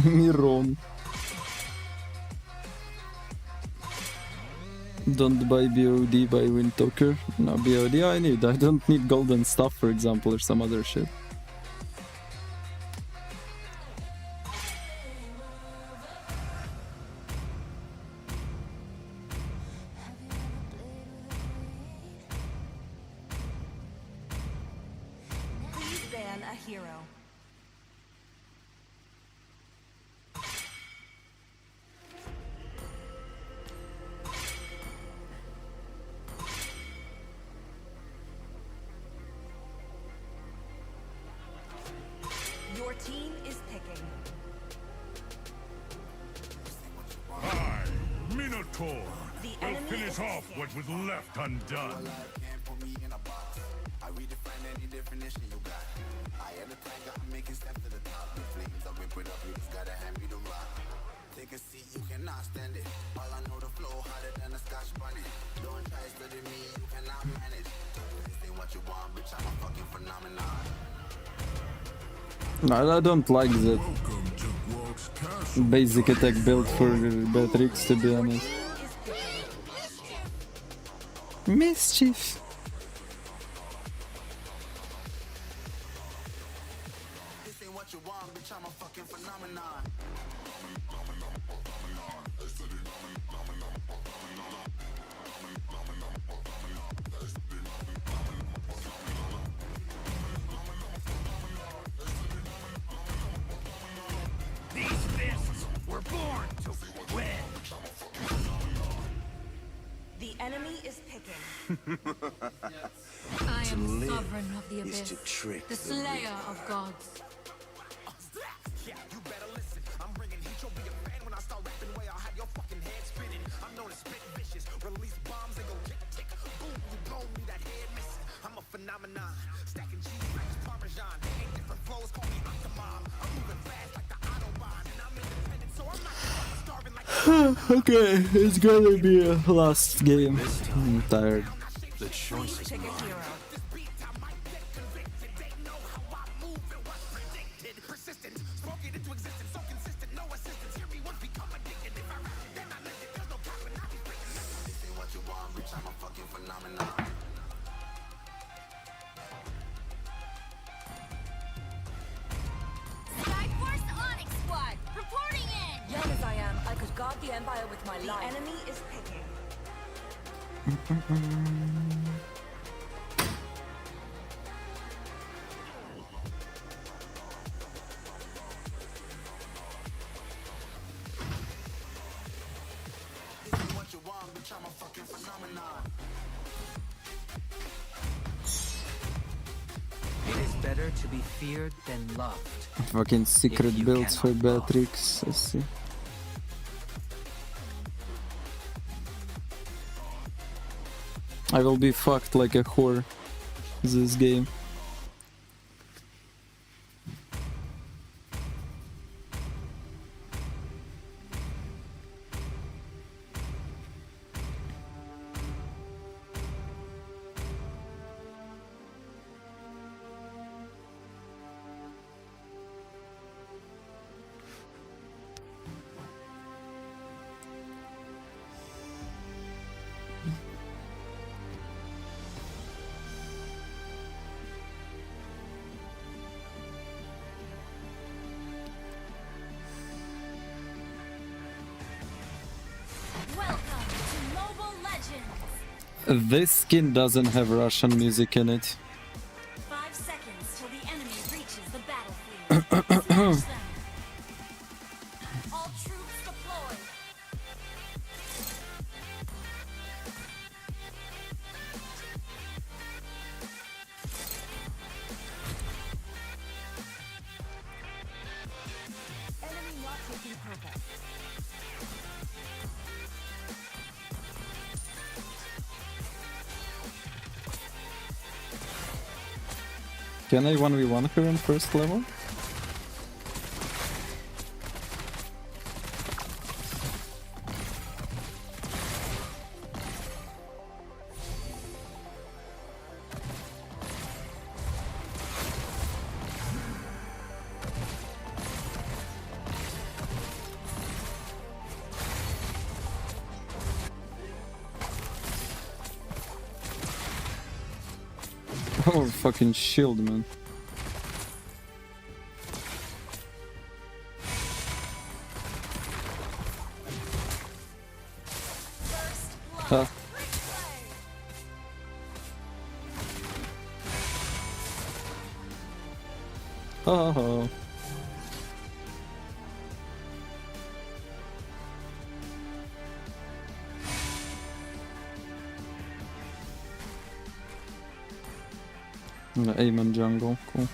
Miron. Don't buy BOD by Windtalker. No, BOD I need. I don't need golden stuff, for example, or some other shit. Please ban a hero. Your team is picking. I, Minotaur, The will enemy finish is off what was left undone. I redefine any definition you got. I am the tiger, I'm making steps to the top. The flames I whip it up, you just gotta hand me the rock. Take a seat, you cannot stand it. All I know the flow harder than a scotch bunny. Don't try study me, you cannot manage. This ain't what you want, bitch, I'm a fucking phenomenon. No, I don't like that basic attack build for Beatrix, to be honest. Mischief. This ain't what you want, bitch, I'm a fucking phenomenon. These fists were born to win. The enemy is picking. I am sovereign of the is abyss, to trick the the slayer of gods. Yeah, you better listen. I'm bringing heat. You'll be a fan when I start rapping. Way I'll have your fucking head spinning. I'm known as spit vicious. Release bombs and go tick tick. Boom, you blow me that head missing. I'm a phenomenon. Stacking cheese like it's Parmesan. Ain't different flows. Call me Octomom. I'm moving fast like the Autobahn, and I'm independent, so I'm not starving like. Okay, it's gonna be a last game. I'm tired. The choice is Pick a hero. Skyforce Onyx Squad, reporting in! Young as I am, I could guard the Empire with my life. The enemy is picking. This ain't what you want, bitch, I'm a fucking phenomenon. better to be feared than loved. Fucking secret you builds for cannot love. Beatrix. Let's see. I will be fucked like a whore this game. Welcome to Mobile Legends. This skin doesn't have Russian music in it. 5 seconds till the enemy reaches the battlefield. Smash them. All troops deployed. Enemy not taking contact. Can I 1v1 her in first level? Oh, fucking shield, man. Huh. Oh. Aim in jungle, cool.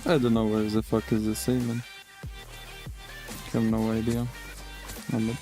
I don't know where the fuck is this aiming. I have no idea. I'm not...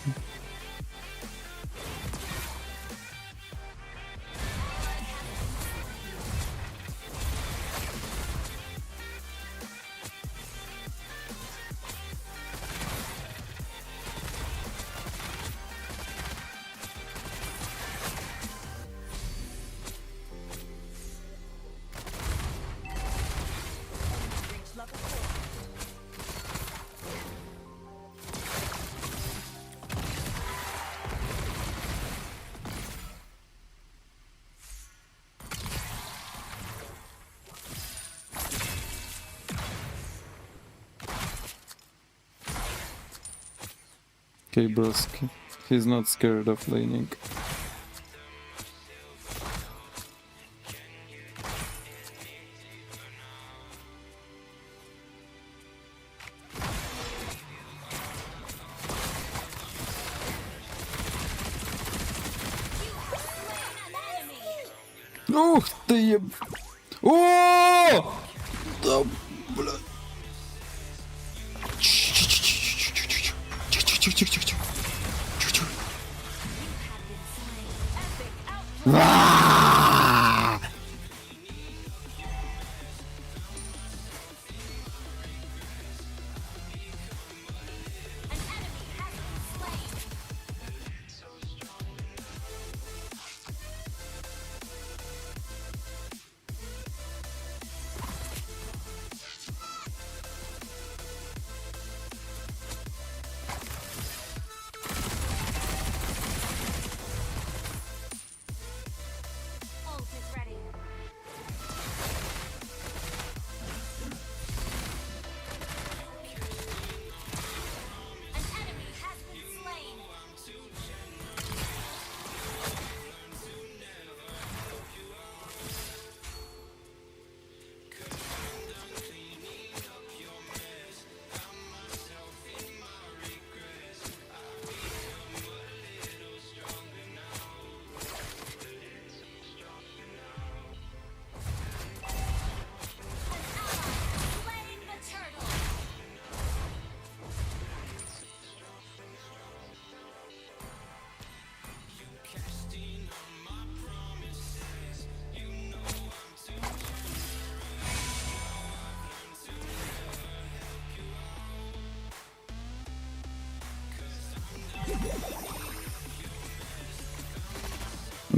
Okay, broski. He's not scared of laning. Ух ты еб... О! Да, блядь.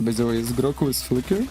By the way, is Groku with Flicker?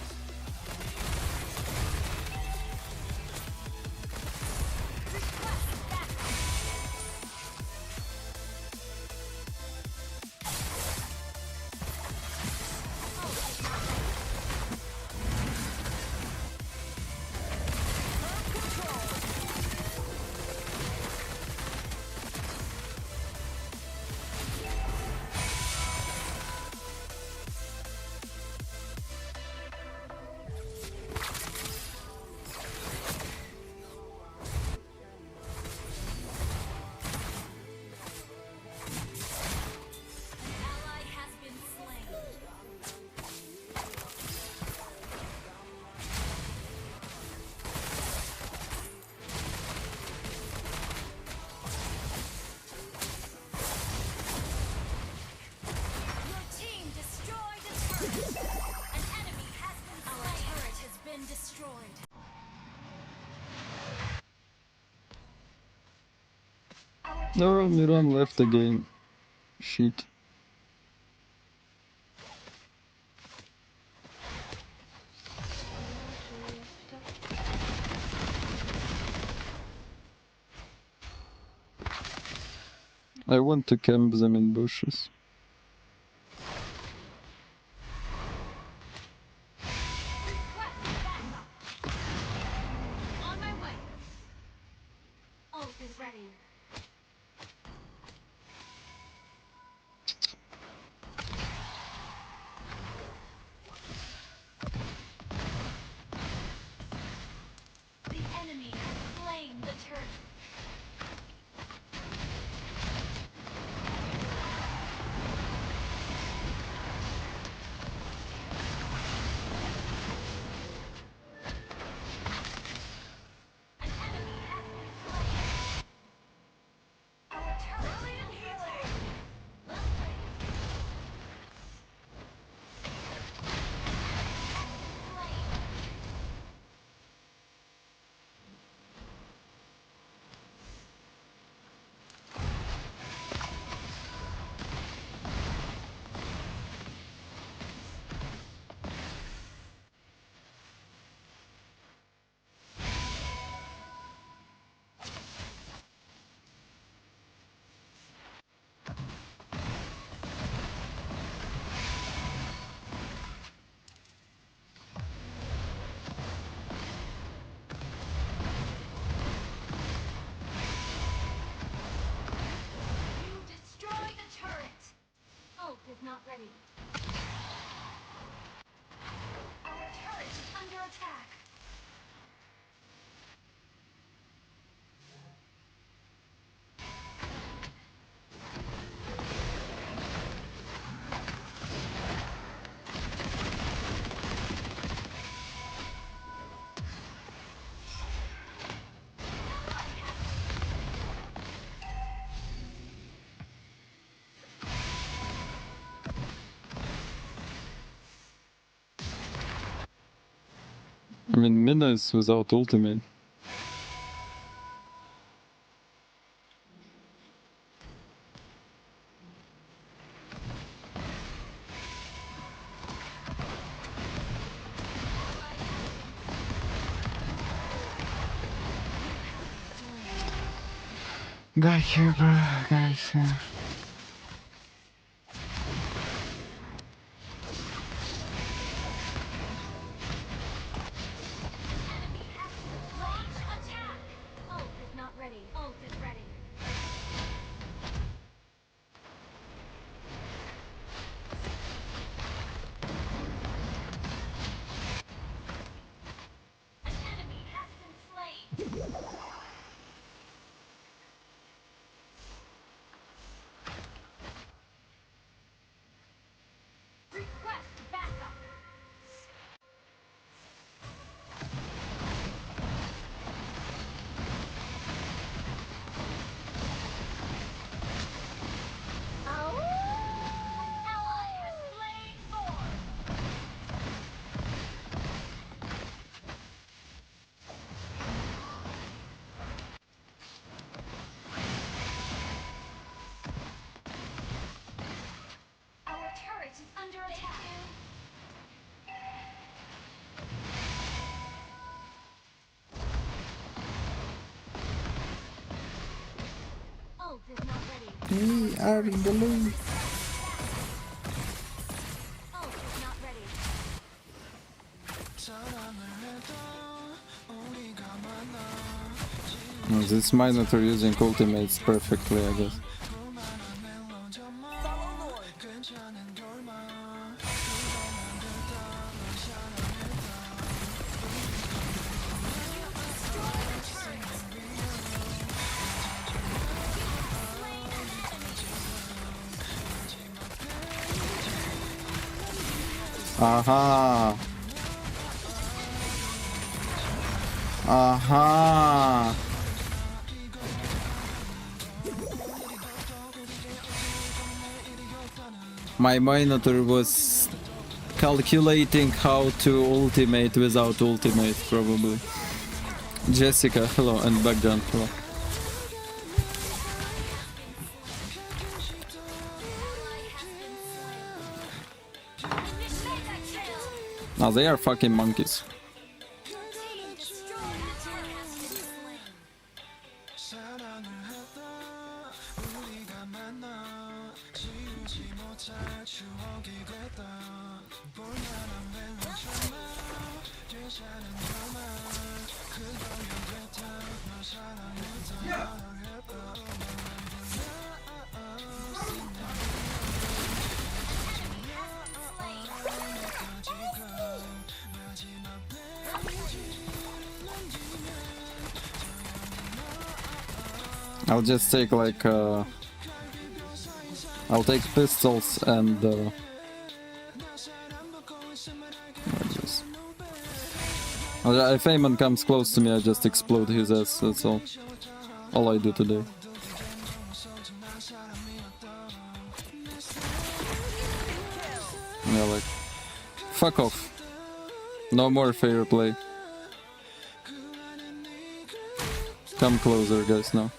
No, Miran left the game. Shit. I want to camp them in bushes. On my way. Ult is ready. The enemy has slain the turret. Not ready. Our turret is under attack. I mean, Mina is without ultimate. Guy here, bro. Guys here. Launch attack. Ult is not ready. Ult is ready. An enemy has been slain. Request backup. Ally has slain Thor. Our turret is under attack. We are in the lead. This Minotaur using ultimates perfectly, I guess. Aha! Aha! My Minotaur was calculating how to ultimate without ultimate, probably. Jessica, hello, and Bagdan, hello. Now they are fucking monkeys. I'll just take like I'll take pistols and if Eamon comes close to me, I just explode his ass. That's all I do today. Yeah, like fuck off. No more fair play. Come closer, guys, now.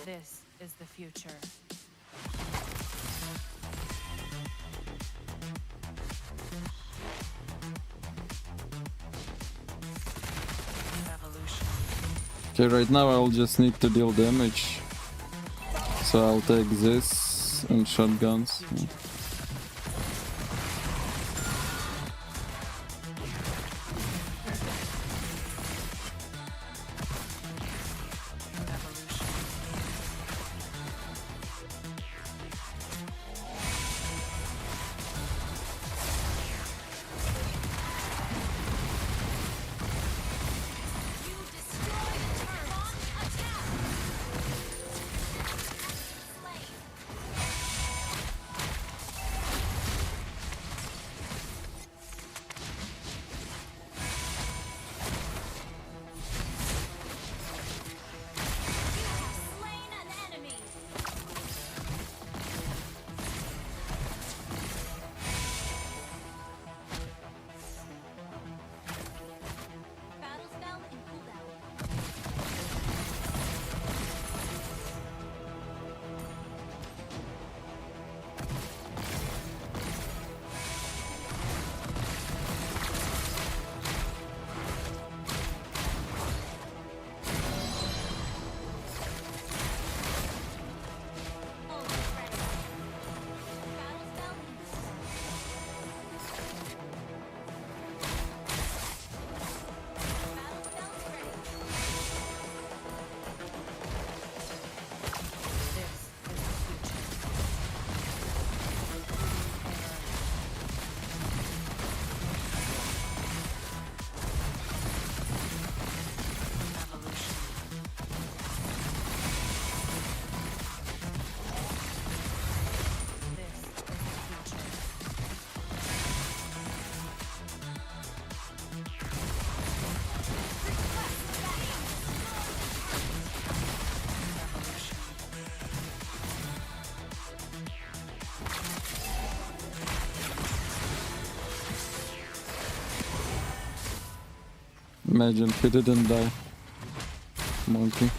This is the future. Okay, right now I'll just need to deal damage. So I'll take this and shotguns. Yeah. Imagine he didn't die. Monkey.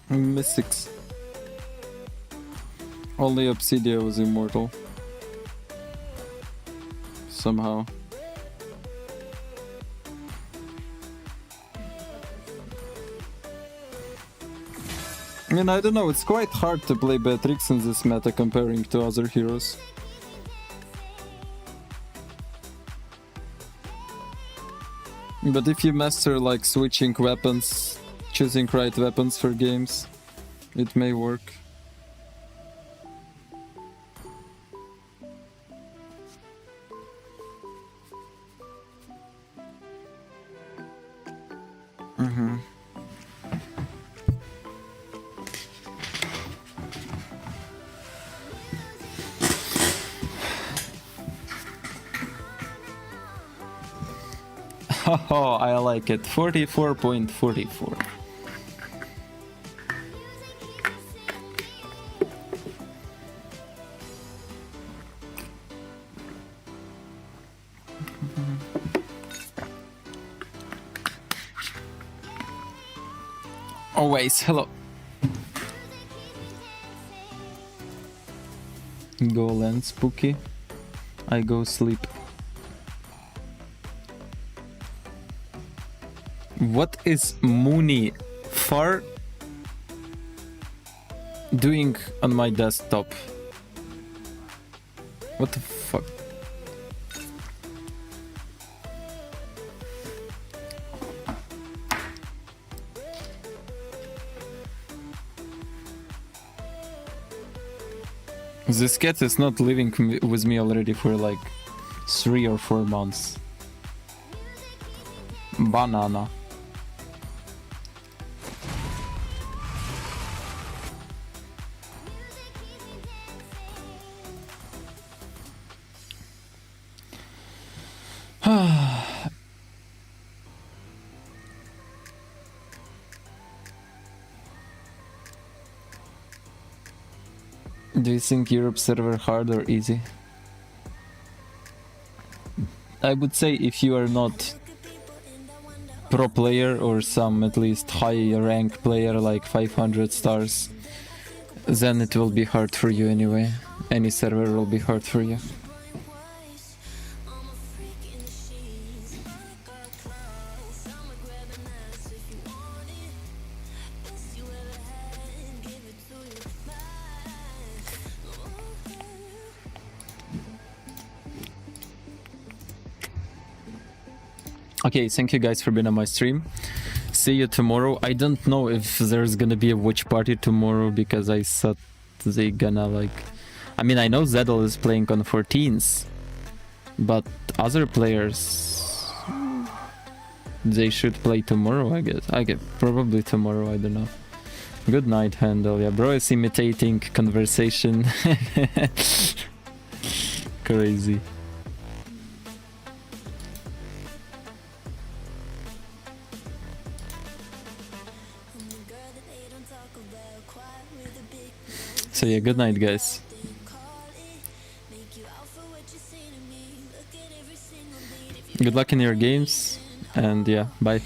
Mystics. Only Obsidia was immortal. Somehow. I mean, I don't know, it's quite hard to play Beatrix in this meta comparing to other heroes. But if you master like switching weapons, choosing right weapons for games, it may work. Oh, I like it. 44.44. Always, hello. Go land, spooky. I go sleep. What is Mooney Far doing on my desktop? What the fuck? This cat is not living with me already for like 3 or 4 months. Banana. Do you think Europe server hard or easy? I would say if you are not pro player or some at least high rank player like 500 stars, then it will be hard for you anyway. Any server will be hard for you. Okay, thank you guys for being on my stream. See you tomorrow. I don't know if there's gonna be a watch party tomorrow because I thought they gonna like... I mean, I know Zedel is playing on 14s, but other players... they should play tomorrow, I guess. Probably tomorrow, I don't know. Good night, Handel. Yeah, bro is imitating conversation. Crazy. So yeah, good night, guys. Good luck in your games, and yeah, bye.